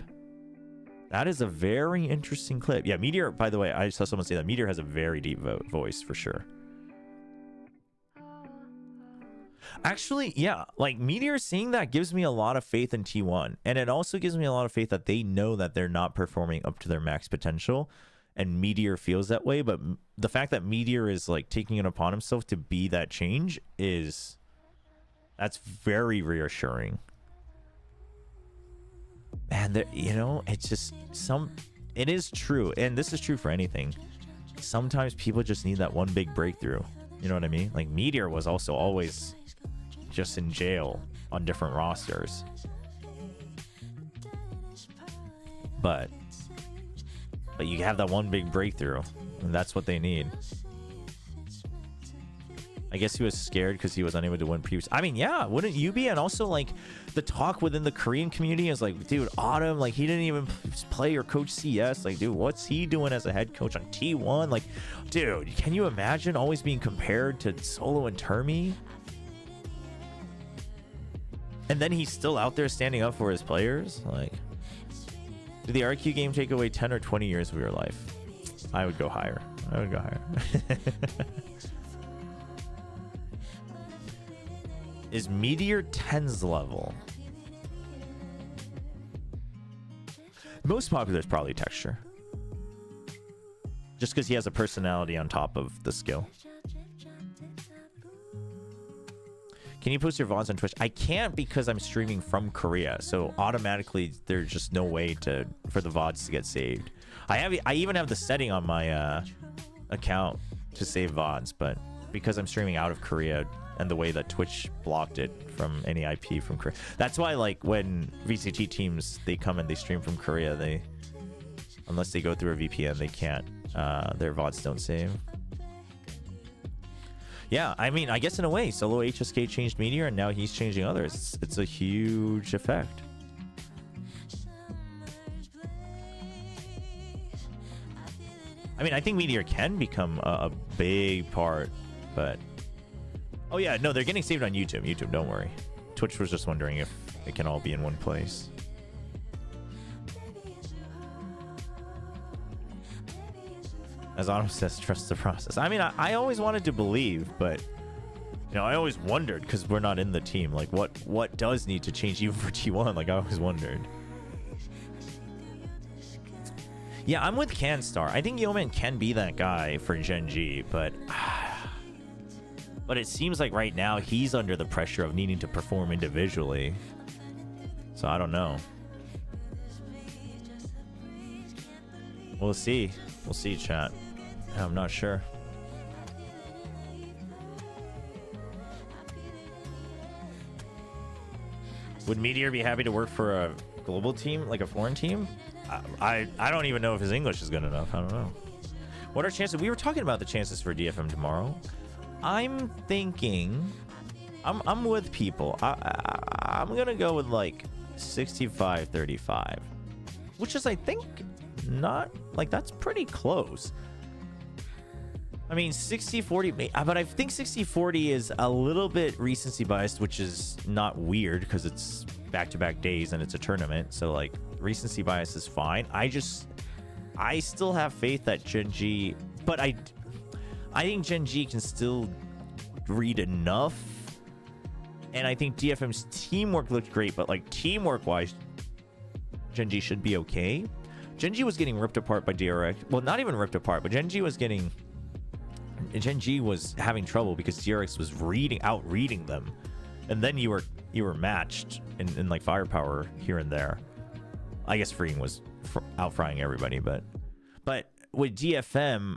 That is a very interesting clip. Yeah, Meteor, by the way, I saw someone say that Meteor has a very deep voice for sure. Actually, yeah, like, Meteor saying that gives me a lot of faith in T1. And it also gives me a lot of faith that they know that they're not performing up to their max potential. And Meteor feels that way. But the fact that Meteor is, like, taking it upon himself to be that change that's very reassuring. And, it's just it is true. And this is true for anything. Sometimes people just need that one big breakthrough. You know what I mean? Like, Meteor was also always just in jail on different rosters. But you have that one big breakthrough, and that's what they need. I guess he was scared because he was unable to win previous. I mean, yeah, wouldn't you be? And also, like, the talk within the Korean community is like, dude, Autumn, like, he didn't even play or coach CS. Like, dude, what's he doing as a head coach on T1? Like, dude, can you imagine always being compared to Solo and Termi? And then he's still out there standing up for his players? Like, did the RRQ game take away 10 or 20 years of your life? I would go higher. I would go higher. Is Meteor 10's level? Most popular is probably Texture. Just because he has a personality on top of the skill. Can you post your VODs on Twitch? I can't because I'm streaming from Korea. So automatically there's just no way for the VODs to get saved. I even have the setting on my account to save VODs, but because I'm streaming out of Korea, and the way that Twitch blocked it from any IP from Korea. That's why, like, when VCT teams, they come and they stream from Korea, unless they go through a VPN, they can't, their VODs don't save. Yeah, I mean, I guess in a way, Solo HSK changed Meteor, and now he's changing others. It's a huge effect. I mean, I think Meteor can become a big part, but... Oh yeah, no, they're getting saved on YouTube. YouTube, don't worry. Twitch was just wondering if it can all be in one place. As Autumn says, trust the process. I mean, I always wanted to believe, but you know, I always wondered because we're not in the team. Like, what does need to change even for T1? Like, I always wondered. Yeah, I'm with Canstar. I think Yeoman can be that guy for Gen G, but it seems like right now he's under the pressure of needing to perform individually. So I don't know. We'll see. We'll see, chat. I'm not sure. Would Meteor be happy to work for a global team, like a foreign team? I don't even know if his English is good enough. I don't know. What are chances? We were talking about the chances for DFM tomorrow. I'm thinking, I'm with people. I'm gonna go with like 65-35, which is, I think, not like, that's pretty close. I mean, 60-40, but I think 60-40 is a little bit recency biased, which is not weird because it's back-to-back days and it's a tournament. So like, recency bias is fine. I still have faith that Gen G, but I think Gen G can still read enough. And I think DFM's teamwork looked great, but like, teamwork-wise, Gen G should be okay. Gen G was getting ripped apart by DRX. Well, not even ripped apart, but Gen G was having trouble because DRX was out-reading them. And then you were matched in like firepower here and there. I guess Freeing was out-frying everybody, but with DFM,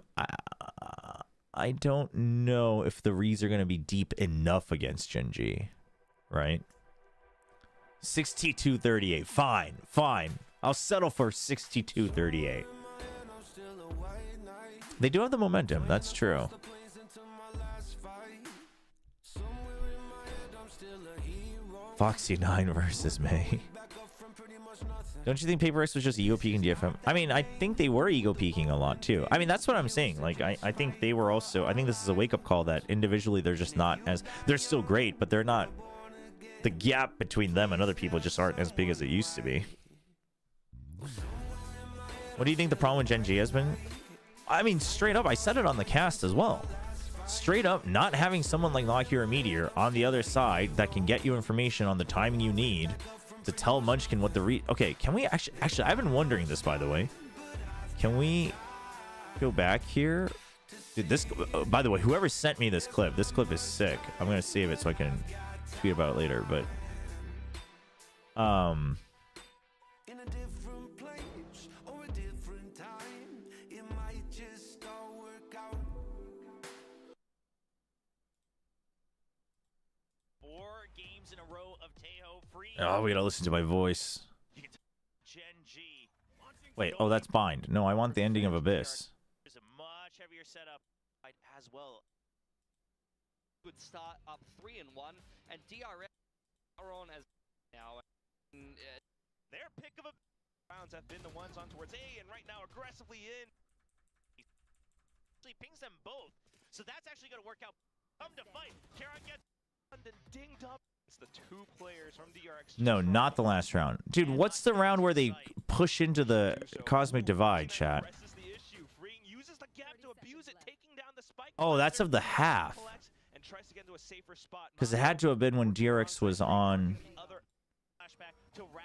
I don't know if the reads are going to be deep enough against Gen G, right? 62-38, fine. I'll settle for 62-38. They do have the momentum, that's true. Foxy 9 versus May. Don't you think PRX was just ego peeking DFM? I mean, I think they were ego peeking a lot too. I mean, that's what I'm saying. Like, I think they were also, I think this is a wake-up call that individually they're just not as, they're still great, but they're not, the gap between them and other people just aren't as big as it used to be. What do you think the problem with Gen G has been? I mean, straight up, I said it on the cast as well. Straight up, not having someone like Lockheed or Meteor on the other side that can get you information on the timing you need to tell Munchkin what the read. Okay, can we actually, I've been wondering this, by the way. Can we go back here? Dude, this, by the way, whoever sent me this clip is sick. I'm gonna save it so I can tweet about it later, but in a different place or a different time, it might just all work out. Oh, we gotta listen to my voice. Wait, oh, that's Bind. No, I want the ending of Abyss. There's a much heavier setup as well. Good start up 3-1, and DRX are on as now. Their pick of a rounds have been the ones on towards A, and right now aggressively in. He actually pings them both, so that's actually going to work out. Come to fight. Karan gets and dinged up. It's the two players from DRX. No, not the last round. Dude, what's the round where they push into the Cosmic Divide, chat? Oh, that's of the half. Because it had to have been when DRX was on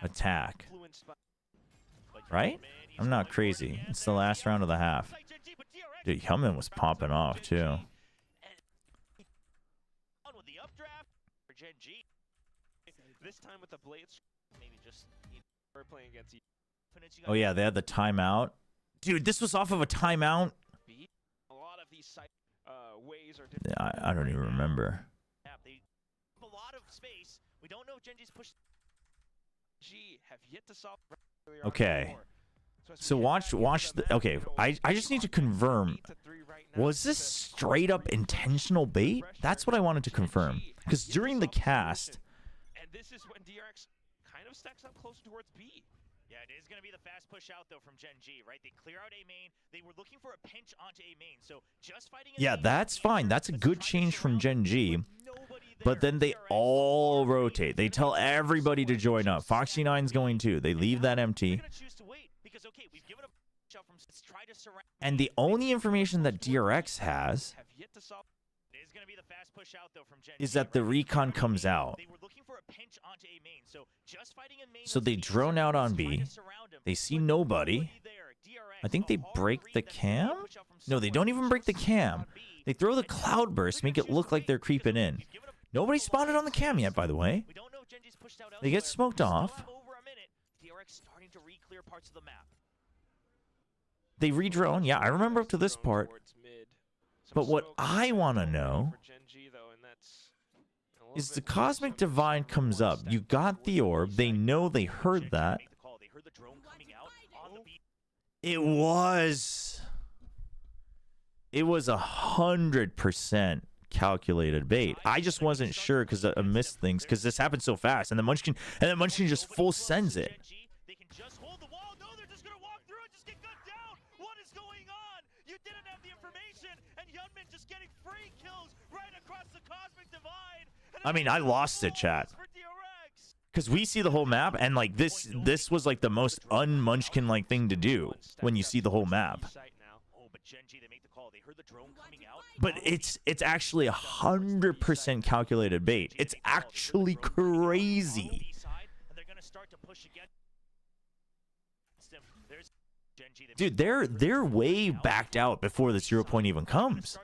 attack. Right? I'm not crazy. It's the last round of the half. Dude, Hellman was popping off, too. This time with the blades, maybe just playing against each. Oh, yeah, they had the timeout. Dude, this was off of a timeout? A lot of these ways are Yeah, I don't even remember. They have a lot of space. We don't know if Genji's pushed. G have yet to solve. Okay. So watch the... Okay, I just need to confirm. Was this straight up intentional bait? That's what I wanted to confirm. Because during the cast... And this is when DRX kind of stacks up closer towards B. Yeah, it is going to be the fast push out, though, from Gen G, right? They clear out A main. They were looking for a pinch onto A main, so just fighting... Yeah, that's fine. That's a good change from Gen G. But then they all rotate. They tell everybody to join up. Foxy9's going too. They leave that empty. And the only information that DRX has is that the recon comes out. So they drone out on B. They see nobody. I think they break the cam? No, they don't even break the cam. They throw the cloudburst, make it look like they're creeping in. Nobody spotted on the cam yet, by the way. They get smoked off. They redrone. Yeah, I remember up to this part. But what I want to know is the Cosmic Divide comes up. You got the orb. They know they heard that. It was 100% calculated bait. I just wasn't sure because I missed things because this happened so fast, and then Munchkin just full sends it. I mean, I lost it, chat. Because we see the whole map, and like this was like the most un-Munchkin-like thing to do when you see the whole map. But it's actually 100% calculated bait. It's actually crazy. Dude, they're way backed out before the 0 point even comes.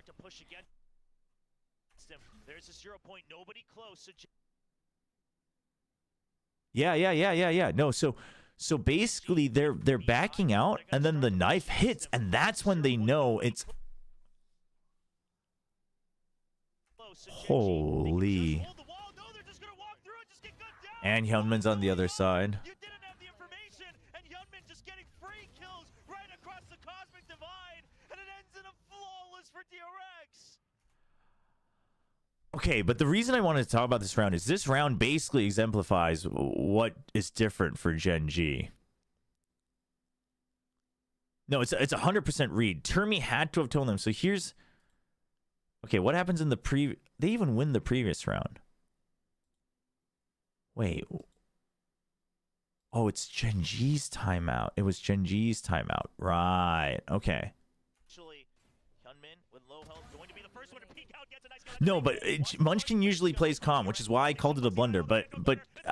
Yeah. No, so basically they're backing out, and then the knife hits, and that's when they know it's... Holy. And Hyunmin's on the other side. Okay, but the reason I wanted to talk about this round is this round basically exemplifies what is different for Gen G. No, it's 100% read. Termi had to have told them. So here's... Okay, what happens in the They even win the previous round. Wait. Oh, it's Gen G's timeout. It was Gen G's timeout. Right. Okay. No, but Munchkin usually plays calm, which is why I called it a blunder. But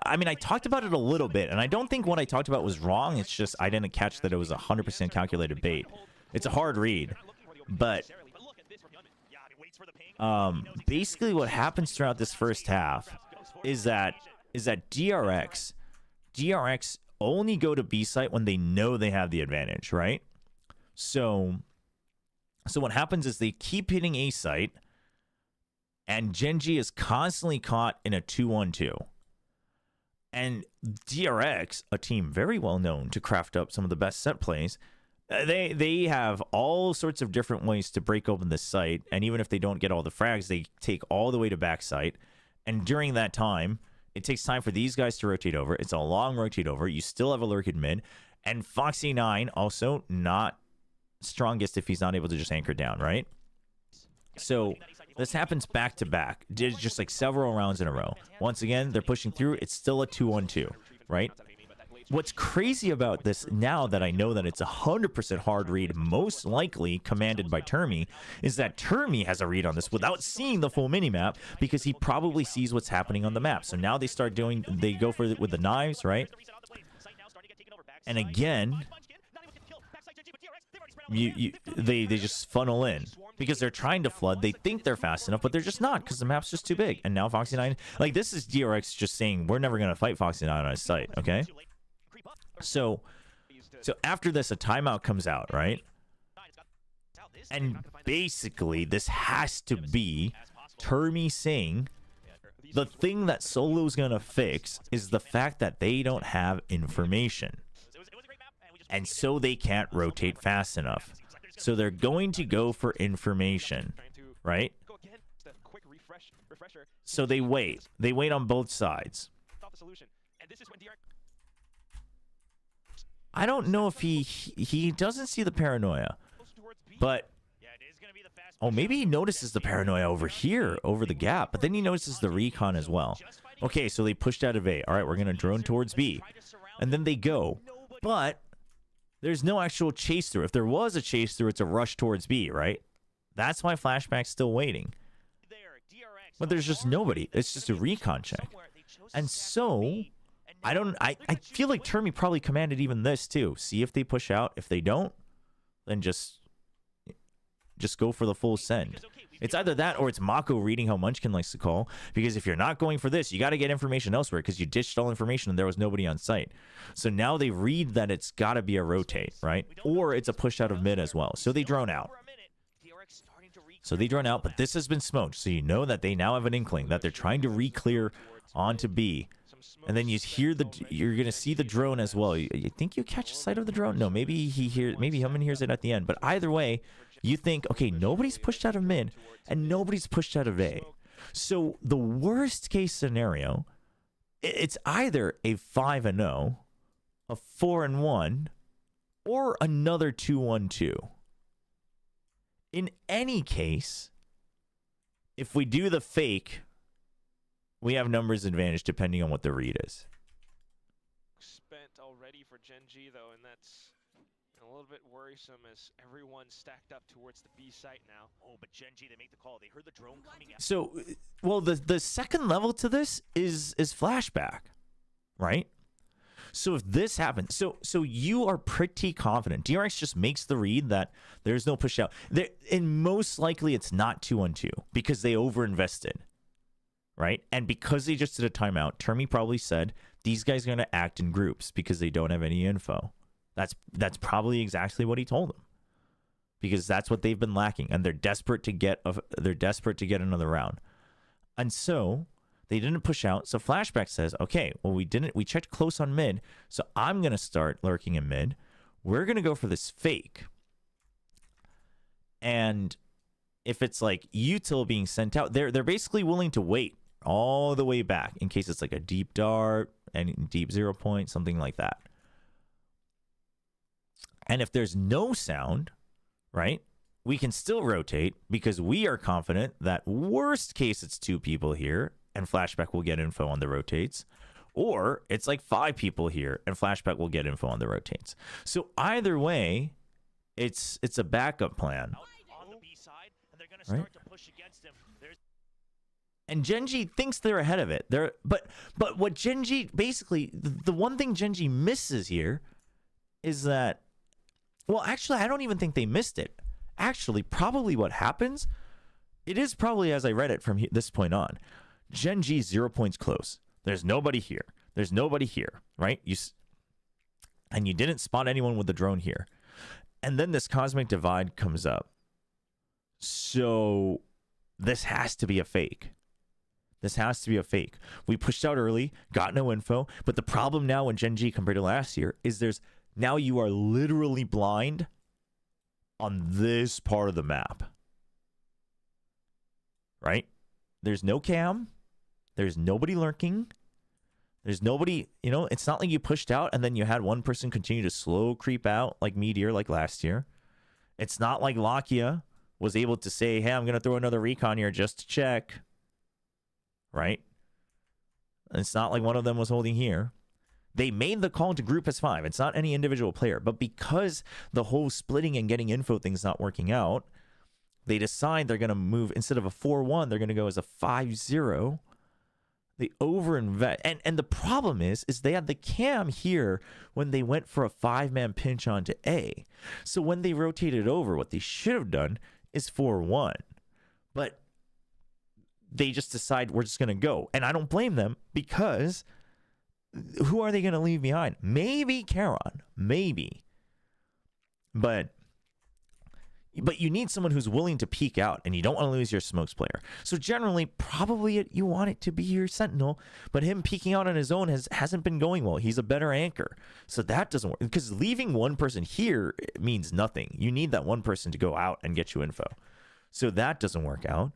I mean, I talked about it a little bit, and I don't think what I talked about was wrong. It's just I didn't catch that it was 100% calculated bait. It's a hard read, but basically what happens throughout this first half is that DRX only go to B site when they know they have the advantage, right? So what happens is they keep hitting A site, and Gen G is constantly caught in a 2-1-2. And DRX, a team very well known to craft up some of the best set plays, they have all sorts of different ways to break open the site. And even if they don't get all the frags, they take all the way to backside. And during that time, it takes time for these guys to rotate over. It's a long rotate over. You still have a lurk in mid. And Foxy9 also not strongest if he's not able to just anchor down, right? So this happens back to back, just like several rounds in a row. Once again, they're pushing through. It's still a 2-on-2, right? What's crazy about this now that I know that it's 100% hard read, most likely commanded by Termi, is that Termi has a read on this without seeing the full minimap because he probably sees what's happening on the map. So now they go for it with the knives, right? And again, they just funnel in because they're trying to flood. They think they're fast enough, but they're just not because the map's just too big. And now Foxy9, like, this is DRX just saying we're never gonna fight Foxy9 on his site, okay? So after this, a timeout comes out, right? And basically, this has to be Termi saying the thing that Solo's gonna fix is the fact that they don't have information. And so they can't rotate fast enough. So they're going to go for information, right? So they wait. They wait on both sides. I don't know if he doesn't see the paranoia, but oh, maybe he notices the paranoia over here, over the gap, but then he notices the recon as well. Okay, so they pushed out of A. All right, we're gonna drone towards B, and then they go, but there's no actual chase through. If there was a chase through, it's a rush towards B, right? That's why Flashback's still waiting. But there's just nobody. It's just a recon check. And so, I feel like Termi probably commanded even this too. See if they push out. If they don't, then just go for the full send. It's either that or it's Mako reading how Munchkin likes to call. Because if you're not going for this, you got to get information elsewhere because you ditched all information and there was nobody on site. So now they read that it's got to be a rotate, right? Or it's a push out of mid as well. So they drone out. But this has been smoked. So you know that they now have an inkling that they're trying to re-clear onto B. And then you're going to see the drone as well. You think you catch a sight of the drone? No, maybe Hillman hears it at the end. But either way, you think, okay, nobody's pushed out of mid and nobody's pushed out of A. So the worst case scenario, it's either a 5-0, a 4-1, or another 2-1-2. In any case, if we do the fake, we have numbers advantage depending on what the read is. Spent already for Gen G though, and that's a little bit worrisome as everyone's stacked up towards the B site now. Oh, but Gen G, they make the call. They heard the drone coming out. So, well, the second level to this is Flashback, right? So if this happens, so you are pretty confident. DRX just makes the read that there's no push out. And most likely it's not 2-on-2 because they overinvested, right? And because they just did a timeout, Termi probably said these guys are going to act in groups because they don't have any info. That's probably exactly what he told them, because that's what they've been lacking, and they're desperate to get another round, and so they didn't push out. So Flashback says, okay, well we checked close on mid, so I'm gonna start lurking in mid. We're gonna go for this fake, and if it's like util being sent out, they're basically willing to wait all the way back in case it's like a deep dart and deep 0 point, something like that. And if there's no sound, right, we can still rotate because we are confident that worst case it's 2 people here and Flashback will get info on the rotates, or it's like 5 people here and Flashback will get info on the rotates. So either way, it's a backup plan, right? And Gen G thinks they're ahead of it. But what Gen G basically, the one thing Gen G misses here is that, well, actually, I don't even think they missed it. Actually, probably what happens, it is probably as I read it from this point on. Gen G 0 points close. There's nobody here. There's nobody here, right? And you didn't spot anyone with the drone here. And then this cosmic divide comes up. So this has to be a fake. This has to be a fake. We pushed out early, got no info. But the problem now in Gen G compared to last year is now you are literally blind on this part of the map. Right? There's no cam. There's nobody lurking. There's nobody, it's not like you pushed out and then you had one person continue to slow creep out like Meteor like last year. It's not like Lakia was able to say, hey, I'm going to throw another recon here just to check. Right? It's not like one of them was holding here. They made the call to group as 5. It's not any individual player. But because the whole splitting and getting info thing's not working out, they decide they're going to move, instead of a 4-1, they're going to go as a 5-0. They overinvest. And the problem is they had the cam here when they went for a 5-man pinch onto A. So when they rotated over, what they should have done is 4-1. But they just decide we're just going to go. And I don't blame them, because who are they going to leave behind? Maybe Charon. Maybe. But you need someone who's willing to peek out, and you don't want to lose your smokes player. So generally, probably you want it to be your Sentinel, but him peeking out on his own hasn't been going well. He's a better anchor. So that doesn't work, because leaving one person here means nothing. You need that one person to go out and get you info. So that doesn't work out.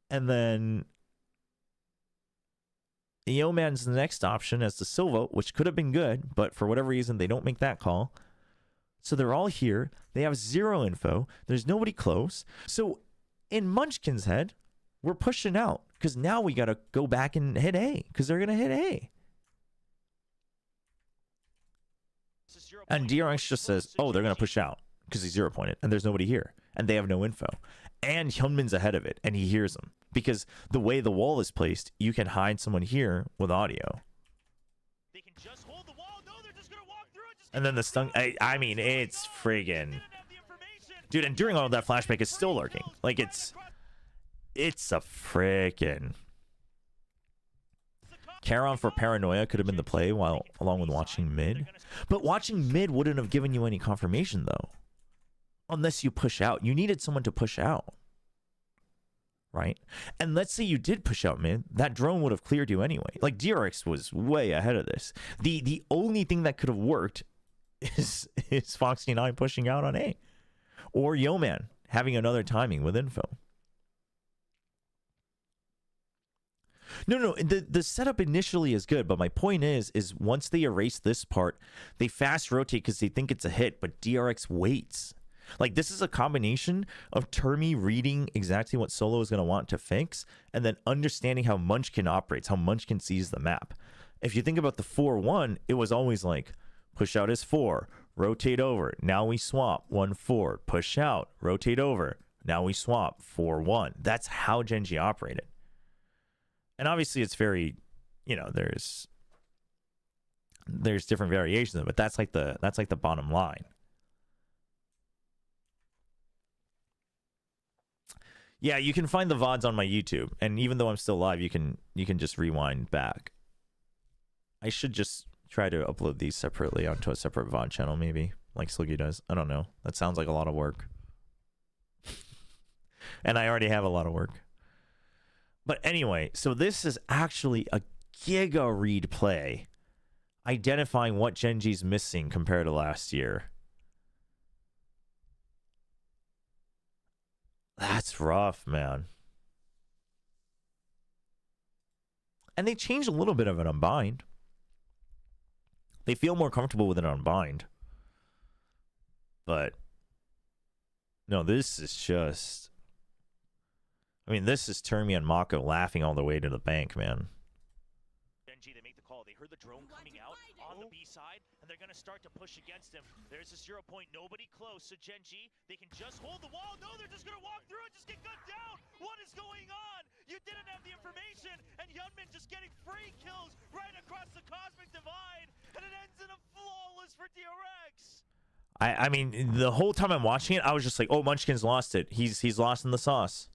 And then Yeoman's the next option as the Silva, which could have been good, but for whatever reason, they don't make that call. So they're all here. They have zero info. There's nobody close. So in Munchkin's head, we're pushing out, because now we got to go back and hit A, because they're going to hit A. And DRX just says, oh, they're going to push out because he's 0-pointed and there's nobody here and they have no info. And Hyunmin's ahead of it and he hears them, because the way the wall is placed, you can hide someone here with audio. They can just hold the wall. No, they're just going to walk through it. And then the stun, I mean, it's friggin'. Dude, and during all of that, flashback is still lurking. Like, it's a frickin'. Charon for Paranoia could have been the play along with watching mid. But watching mid wouldn't have given you any confirmation, though. Unless you push out. You needed someone to push out. Right? And let's say you did push out mid. That drone would have cleared you anyway. Like, DRX was way ahead of this. The only thing that could have worked is Foxy9 pushing out on A. Or Yeoman having another timing with info. No, the setup initially is good, but my point is once they erase this part, they fast rotate because they think it's a hit, but DRX waits. Like, this is a combination of Termi reading exactly what Solo is going to want to fix, and then understanding how Munchkin operates, how Munchkin sees the map. If you think about the 4-1, it was always like, push out is 4, rotate over, now we swap, 1-4, push out, rotate over, now we swap, 4-1. That's how Gen.G operated. And obviously it's very, there's different variations of it, but that's like the bottom line. Yeah, you can find the VODs on my YouTube, and even though I'm still live, you can just rewind back. I should just try to upload these separately onto a separate VOD channel, maybe, like Sluggy does. I don't know. That sounds like a lot of work. And I already have a lot of work. But anyway, so this is actually a giga read play, identifying what Gen.G's missing compared to last year. That's rough, man. And they changed a little bit of it on bind. They feel more comfortable with it on bind. But no, this is just... I mean, this is Termi and Mako laughing all the way to the bank, man. Gen.G, they make the call. They heard the drone coming out on the B side, and they're going to start to push against him. There's a 0 point, nobody close. So Gen.G, they can just hold the wall. No, they're just going to walk through it, just get gunned down. What is going on? You didn't have the information, and Hyunmin just getting free kills right across the Cosmic Divide, and it ends in a flawless for DRX. I mean, the whole time I'm watching it, I was just like, oh, Munchkin's lost it. He's lost in the sauce.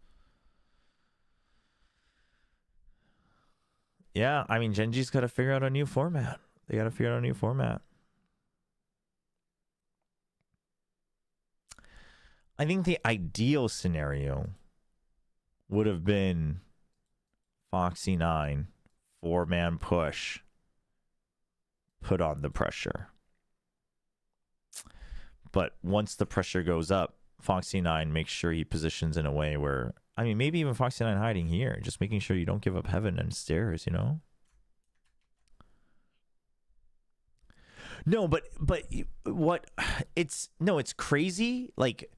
Yeah, I mean, Gen.G's got to figure out a new format. They got to figure out a new format. I think the ideal scenario would have been Foxy9, 4-man push. Put on the pressure. But once the pressure goes up, Foxy9 makes sure he positions in a way where, I mean, maybe even Foxy9 hiding here, just making sure you don't give up heaven and stairs, you know? No, but what it's crazy. Like,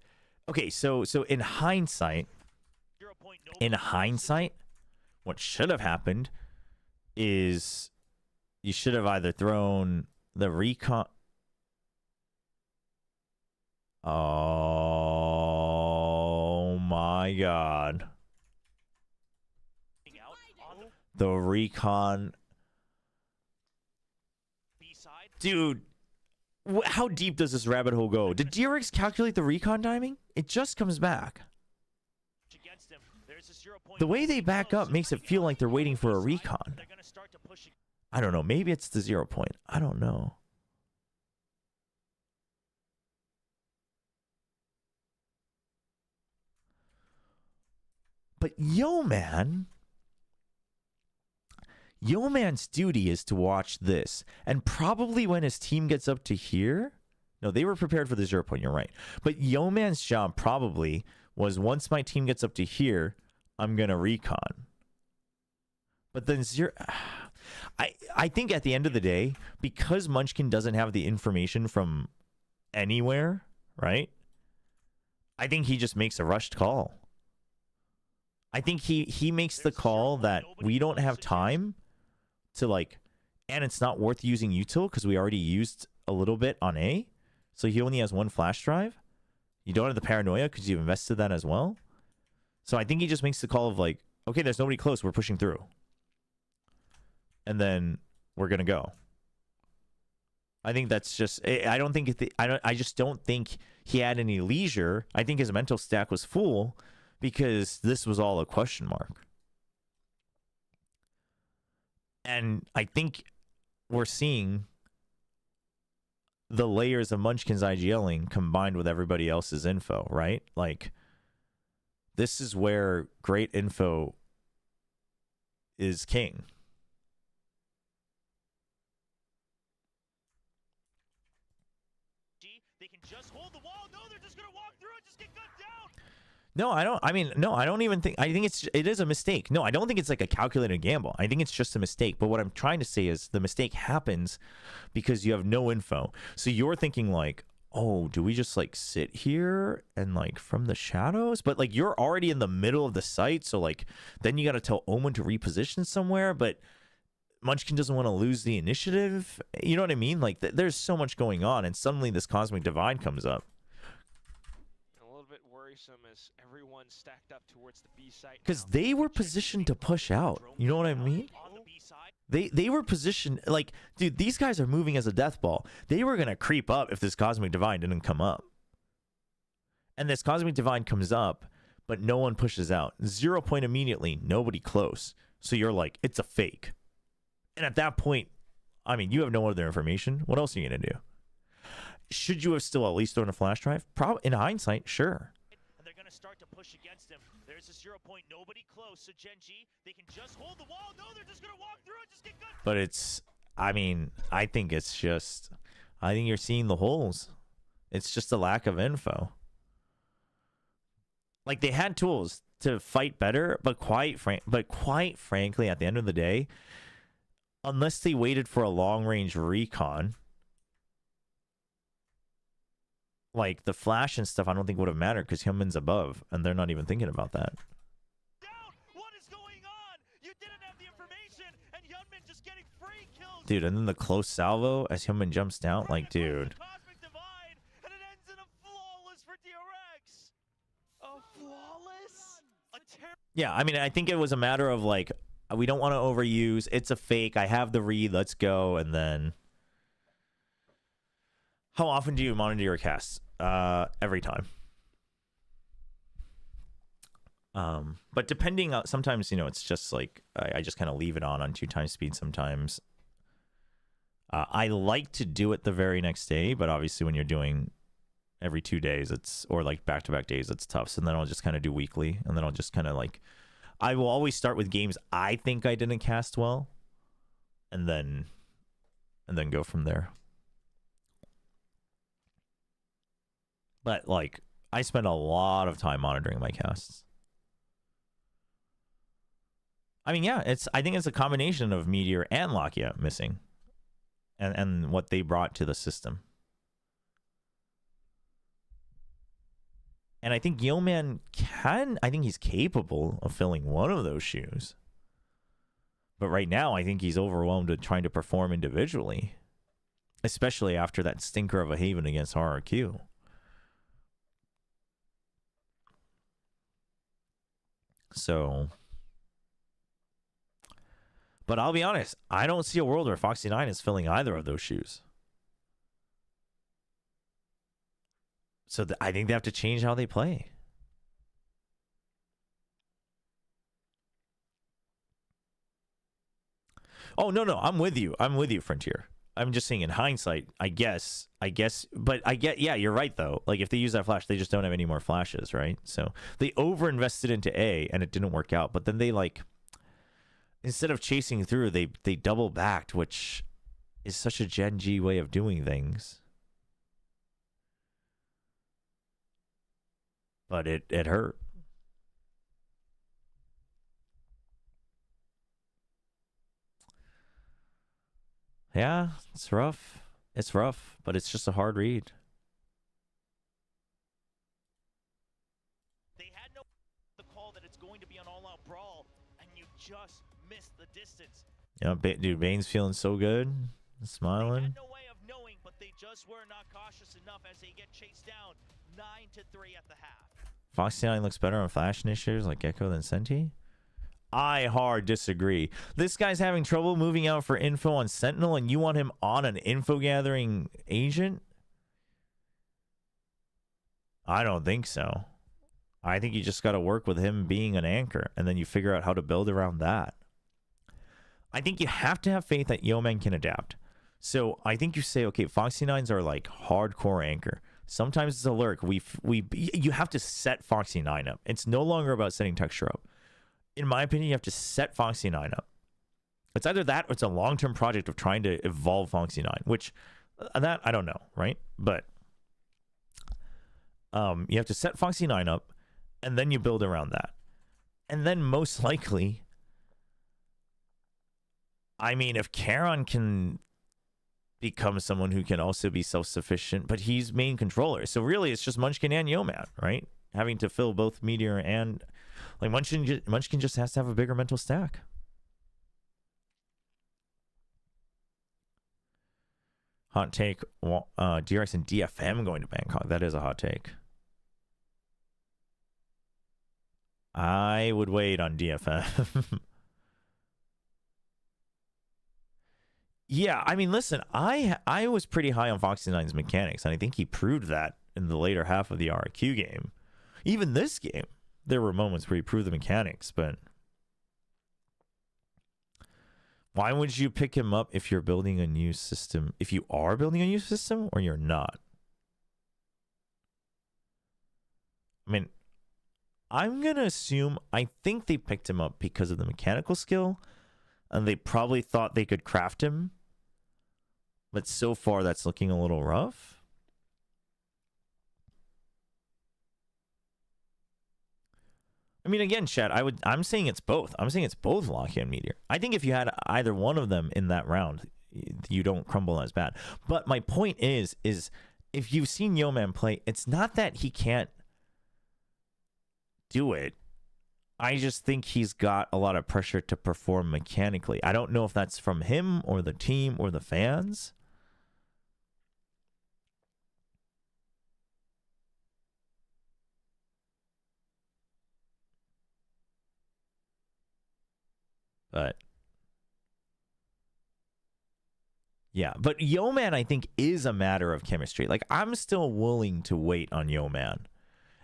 okay, so in hindsight, what should have happened is you should have either thrown the recon. Oh my god. The recon. Dude, how deep does this rabbit hole go? Did DRX calculate the recon timing? It just comes back. The way they back up makes it feel like they're waiting for a recon. I don't know. Maybe it's the 0 point. I don't know. But Yo Man's duty is to watch this. And probably when his team gets up to here. No, they were prepared for the 0 point. You're right. But Yo Man's job probably was, once my team gets up to here, I'm going to recon. But then I think at the end of the day, because Munchkin doesn't have the information from anywhere, right? I think he just makes a rushed call. I think he makes the call that we don't have time to, like, and it's not worth using util because we already used a little bit on A. So he only has one flash drive. You don't have the paranoia because you've invested that as well. So I think he just makes the call of, like, okay, there's nobody close. We're pushing through. And then we're going to go. I think that's just, I just don't think he had any leisure. I think his mental stack was full because this was all a question mark. And I think we're seeing the layers of Munchkin's IGLing combined with everybody else's info, right? Like, this is where great info is king. They can just hold the wall. No, they're just going to walk through and just get gunned down. No, I don't even think, I think it is a mistake. No, I don't think it's like a calculated gamble. I think it's just a mistake. But what I'm trying to say is the mistake happens because you have no info. So you're thinking like, oh, do we just like sit here and like from the shadows? But like you're already in the middle of the site. So like then you got to tell Omen to reposition somewhere. But Munchkin doesn't want to lose the initiative. You know what I mean? Like there's so much going on. And suddenly this Cosmic Divide comes up. As everyone stacked up towards the B site, because they were positioned to push out. You know what I mean? They were positioned like, dude, these guys are moving as a death ball. They were gonna creep up if this Cosmic Divide didn't come up. And this Cosmic Divide comes up, but no one pushes out. 0 point immediately, nobody close. So you're like, it's a fake. And at that point, I mean, you have no other information. What else are you gonna do? Should you have still at least thrown a flash drive? Probably in hindsight, sure. Start to push against him. There's a 0 point, nobody close. So Gen G, they can just hold the wall. No, they're just gonna walk through and just get gunned. But it's, I mean, I think it's just, I think you're seeing the holes. It's just a lack of info. Like they had tools to fight better, but quite frankly, at the end of the day, unless they waited for a long range recon, like the flash and stuff, I don't think would have mattered because Hyunmin's above, and they're not even thinking about that. What is going on? You didn't have the information, and Hyunmin just getting free kills. Dude, and then the close salvo as Hyunmin jumps down, like, dude. Cosmic Divide, and it ends in a flawless for DRX. A flawless? Yeah, I mean, I think it was a matter of like, we don't want to overuse. It's a fake. I have the read. Let's go, and then. How often do you monitor your casts? Every time. But depending on, sometimes, you know, it's just like, I just kind of leave it on 2x speed sometimes. I like to do it the very next day, but obviously when you're doing every 2 days, it's, or like back-to-back days, it's tough. So then I'll just kind of do weekly, and then I'll just kind of like, I will always start with games I think I didn't cast well, and then go from there. But like, I spend a lot of time monitoring my casts. I mean, yeah, I think it's a combination of Meteor and Lakia missing, and what they brought to the system. And I think Yeoman I think he's capable of filling one of those shoes. But right now, I think he's overwhelmed with trying to perform individually, especially after that stinker of a Haven against RRQ. So, but I'll be honest, I don't see a world where Foxy9 is filling either of those shoes. So I think they have to change how they play. Oh, no, I'm with you. I'm with you, Frontier. I'm just saying in hindsight, I guess, but yeah, you're right though. Like if they use that flash, they just don't have any more flashes, right? So they over-invested into A and it didn't work out, but then they like, instead of chasing through, they double backed, which is such a Gen G way of doing things. But it hurt. Yeah, it's rough. It's rough, but it's just a hard read. They had no the call that it's going to be an all-out brawl, and you just missed the distance. Yeah, dude, Bane's feeling so good, smiling. They had no way of knowing, but they just were not cautious enough as they get chased down 9-3 at the half. Foxy9 looks better on flash initiators like Gecko than Senti. I hard disagree. This guy's having trouble moving out for info on Sentinel, and you want him on an info gathering agent? I don't think so. I think you just got to work with him being an anchor, and then you figure out how to build around that. I think you have to have faith that Yeoman can adapt. So I think you say, okay, Foxy9s are like hardcore anchor. Sometimes it's a lurk. You have to set Foxy9 up. It's no longer about setting texture up. In my opinion, you have to set Foxy9 up. It's either that or it's a long-term project of trying to evolve Foxy9, which that I don't know, right? But you have to set Foxy9 up, and then you build around that. And then most likely, I mean, if Charon can become someone who can also be self-sufficient, but he's main controller. So really, it's just Munchkin and Yeoman, right? Having to fill both Meteor and... Like, Munchkin just has to have a bigger mental stack. Hot take, DRX and DFM going to Bangkok. That is a hot take. I would wait on DFM. Yeah, I mean, listen, I was pretty high on Foxy9's mechanics, and I think he proved that in the later half of the RRQ game. Even this game, there were moments where he proved the mechanics, but why would you pick him up if you're building a new system? If you are building a new system, or you're not? I mean, I'm going to assume, I think they picked him up because of the mechanical skill, and they probably thought they could craft him. But so far, that's looking a little rough. I mean, again, Chad, I'm saying it's both. I'm saying it's both Lakia and Meteor. I think if you had either one of them in that round, you don't crumble as bad. But my point is if you've seen Yeoman play, it's not that he can't do it. I just think he's got a lot of pressure to perform mechanically. I don't know if that's from him or the team or the fans. But yeah, but Yeoman I think is a matter of chemistry. Like, I'm still willing to wait on Yeoman.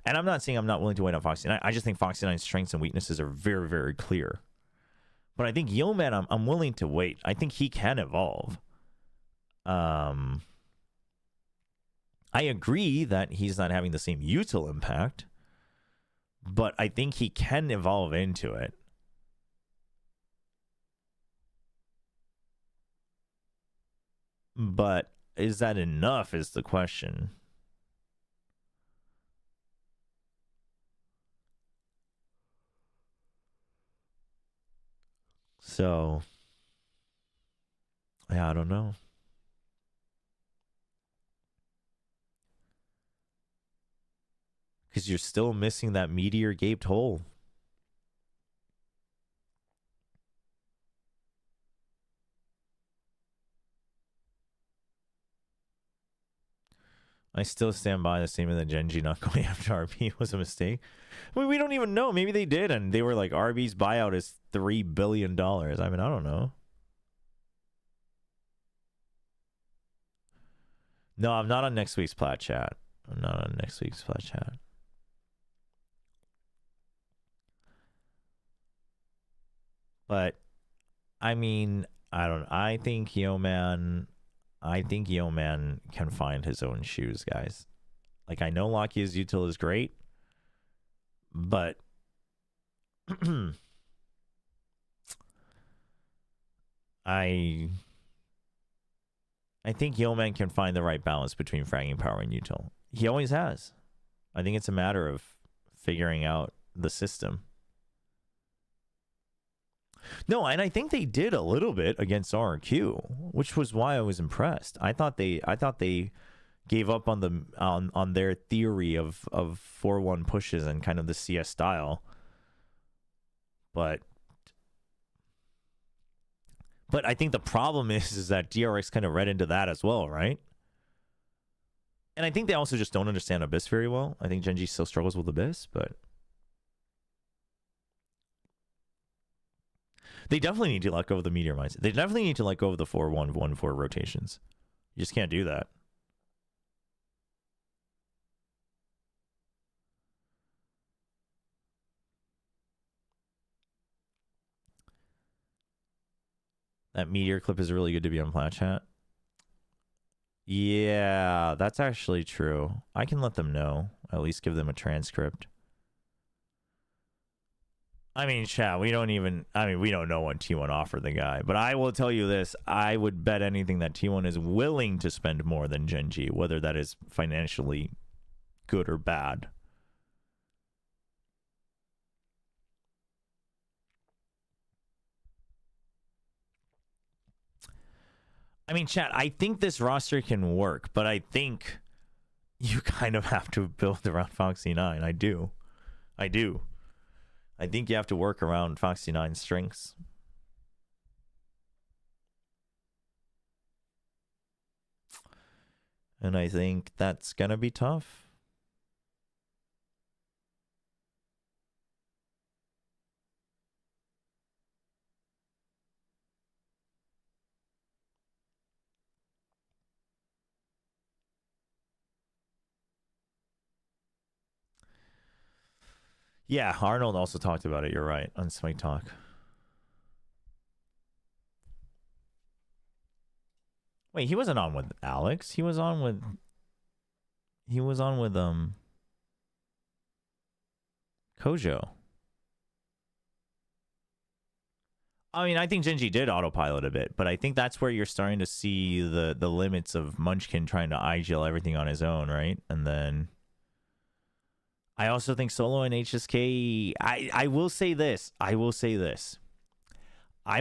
And I'm not saying I'm not willing to wait on Foxy9. I just think Foxy9's strengths and weaknesses are very, very clear. But I think Yeoman, I'm willing to wait. I think he can evolve. I agree that he's not having the same util impact, but I think he can evolve into it. But is that enough is the question. So, yeah, I don't know. Because you're still missing that meteor gaped hole. I still stand by the statement that Genji not going after RB was a mistake. I mean, we don't even know. Maybe they did, and they were like, RB's buyout is $3 billion. I mean, I don't know. No, I'm not on next week's Plat Chat. I'm not on next week's Plat Chat. But, I mean, I think Yeoman can find his own shoes, guys. Like, I know Locky's util is great, but I think Yeoman can find the right balance between fragging power and util. He always has. I think it's a matter of figuring out the system. No, and I think they did a little bit against RRQ, which was why I was impressed. I thought they gave up on the on their theory of 4-1 pushes and kind of the CS style. But I think the problem is that DRX kind of read into that as well, right? And I think they also just don't understand Abyss very well. I think Genji still struggles with Abyss, but they definitely need to let go of the meteor mines. They definitely need to let go of the 4-1-1-4 rotations. You just can't do that. That meteor clip is really good to be on Plat Chat. Yeah, that's actually true. I can let them know. At least give them a transcript. I mean, chat, we don't know what T1 offered the guy. But I will tell you this. I would bet anything that T1 is willing to spend more than Genji, whether that is financially good or bad. I mean, chat, I think this roster can work, but I think you kind of have to build around Foxy 9. I do. I think you have to work around Foxy 9's strengths. And I think that's going to be tough. Yeah, Arnold also talked about it. You're right, on Smite Talk. Wait, he wasn't on with Alex. He was on with Kojo. I mean, I think Genji did autopilot a bit, but I think that's where you're starting to see the limits of Munchkin trying to IGL everything on his own, right? And then I also think Solo and HSK, I will say this. I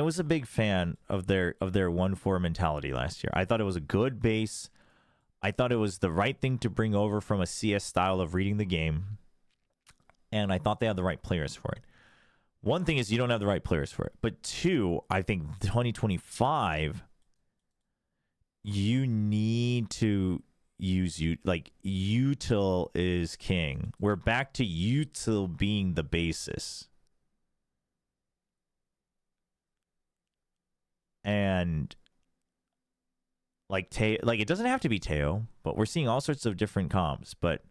was a big fan of their 1-4 mentality last year. I thought it was a good base. I thought it was the right thing to bring over from a CS style of reading the game. And I thought they had the right players for it. One thing is you don't have the right players for it. But two, I think 2025, you need to use util is king. We're back to util being the basis. And it doesn't have to be Teo, but we're seeing all sorts of different comps. But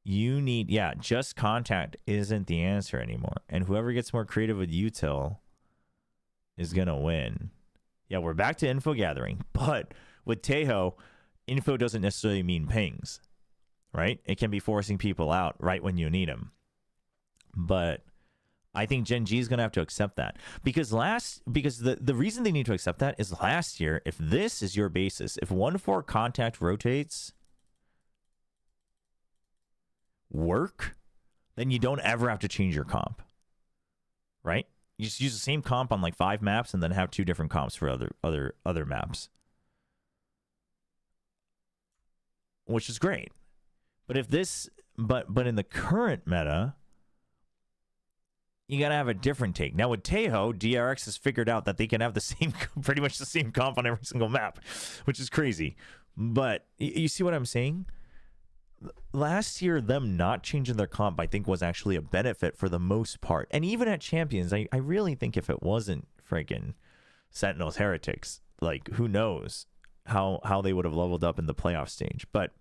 you need, just contact isn't the answer anymore. And whoever gets more creative with util is going to win. Yeah, we're back to info gathering. But with Tejo, info doesn't necessarily mean pings, right? It can be forcing people out right when you need them. But I think Gen G is going to have to accept that because the reason they need to accept that is last year, if this is your basis, if 1-4 contact rotates work, then you don't ever have to change your comp, right? You just use the same comp on like 5 maps and then have 2 different comps for other maps, which is great. But if this, but in the current meta, you gotta have a different take. Now with Tejo, DRX has figured out that they can have the same, pretty much the same comp on every single map, which is crazy. But you see what I'm saying? Last year, them not changing their comp, I think, was actually a benefit for the most part. And even at Champions, I really think if it wasn't friggin' Sentinels Heretics, like, who knows how they would have leveled up in the playoff stage. But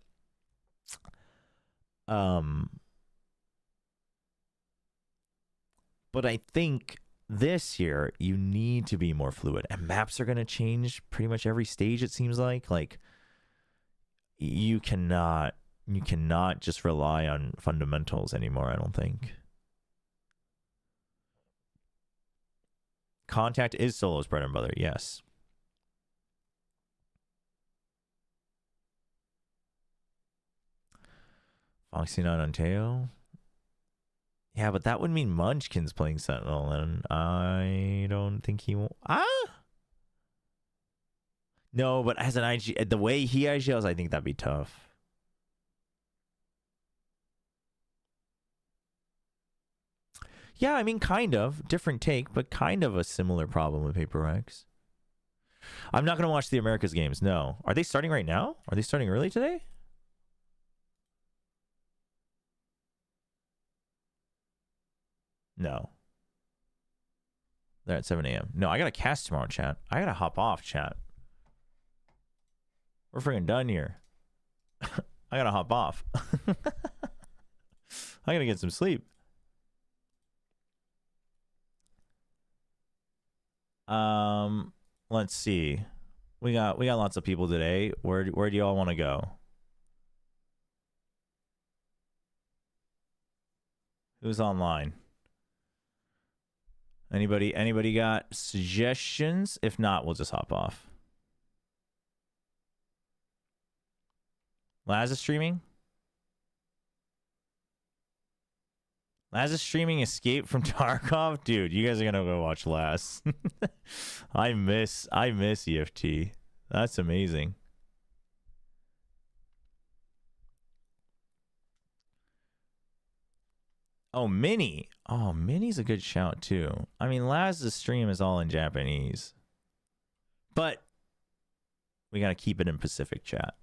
I think this year you need to be more fluid, and maps are going to change pretty much every stage. It seems like you cannot just rely on fundamentals anymore. I don't think. Contact is solo's bread and butter. Yes. Foxy9 on Teo. Yeah, but that would mean Munchkin's playing Sentinel, and I don't think he will. No, but as an IG, the way he IGLs, I think that'd be tough. Yeah, I mean, kind of. Different take, but kind of a similar problem with PRX. I'm not going to watch the Americas games, no. Are they starting right now? Are they starting early today? No. They're at 7 a.m. No, I got to cast tomorrow, chat. I got to hop off, chat. We're freaking done here. I got to hop off. I got to get some sleep. Let's see. We got lots of people today. Where do y'all want to go? Who's online? Anybody got suggestions? If not, we'll just hop off. Laz is streaming? Laz is streaming Escape from Tarkov? Dude, you guys are gonna go watch Laz. I miss EFT. That's amazing. Oh, Mini. Oh, Mini's a good shout too. I mean, Laz's stream is all in Japanese. But we gotta keep it in Pacific, chat.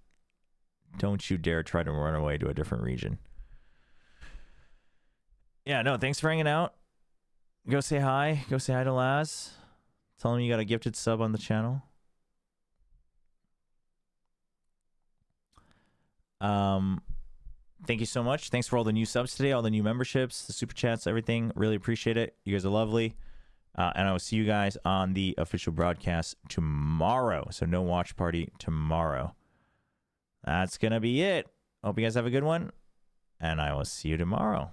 Don't you dare try to run away to a different region. Yeah, no, thanks for hanging out. Go say hi. Go say hi to Laz. Tell him you got a gifted sub on the channel. Thank you so much. Thanks for all the new subs today, all the new memberships, the super chats, everything. Really appreciate it. You guys are lovely. And I will see you guys on the official broadcast tomorrow. So no watch party tomorrow. That's going to be it. Hope you guys have a good one. And I will see you tomorrow.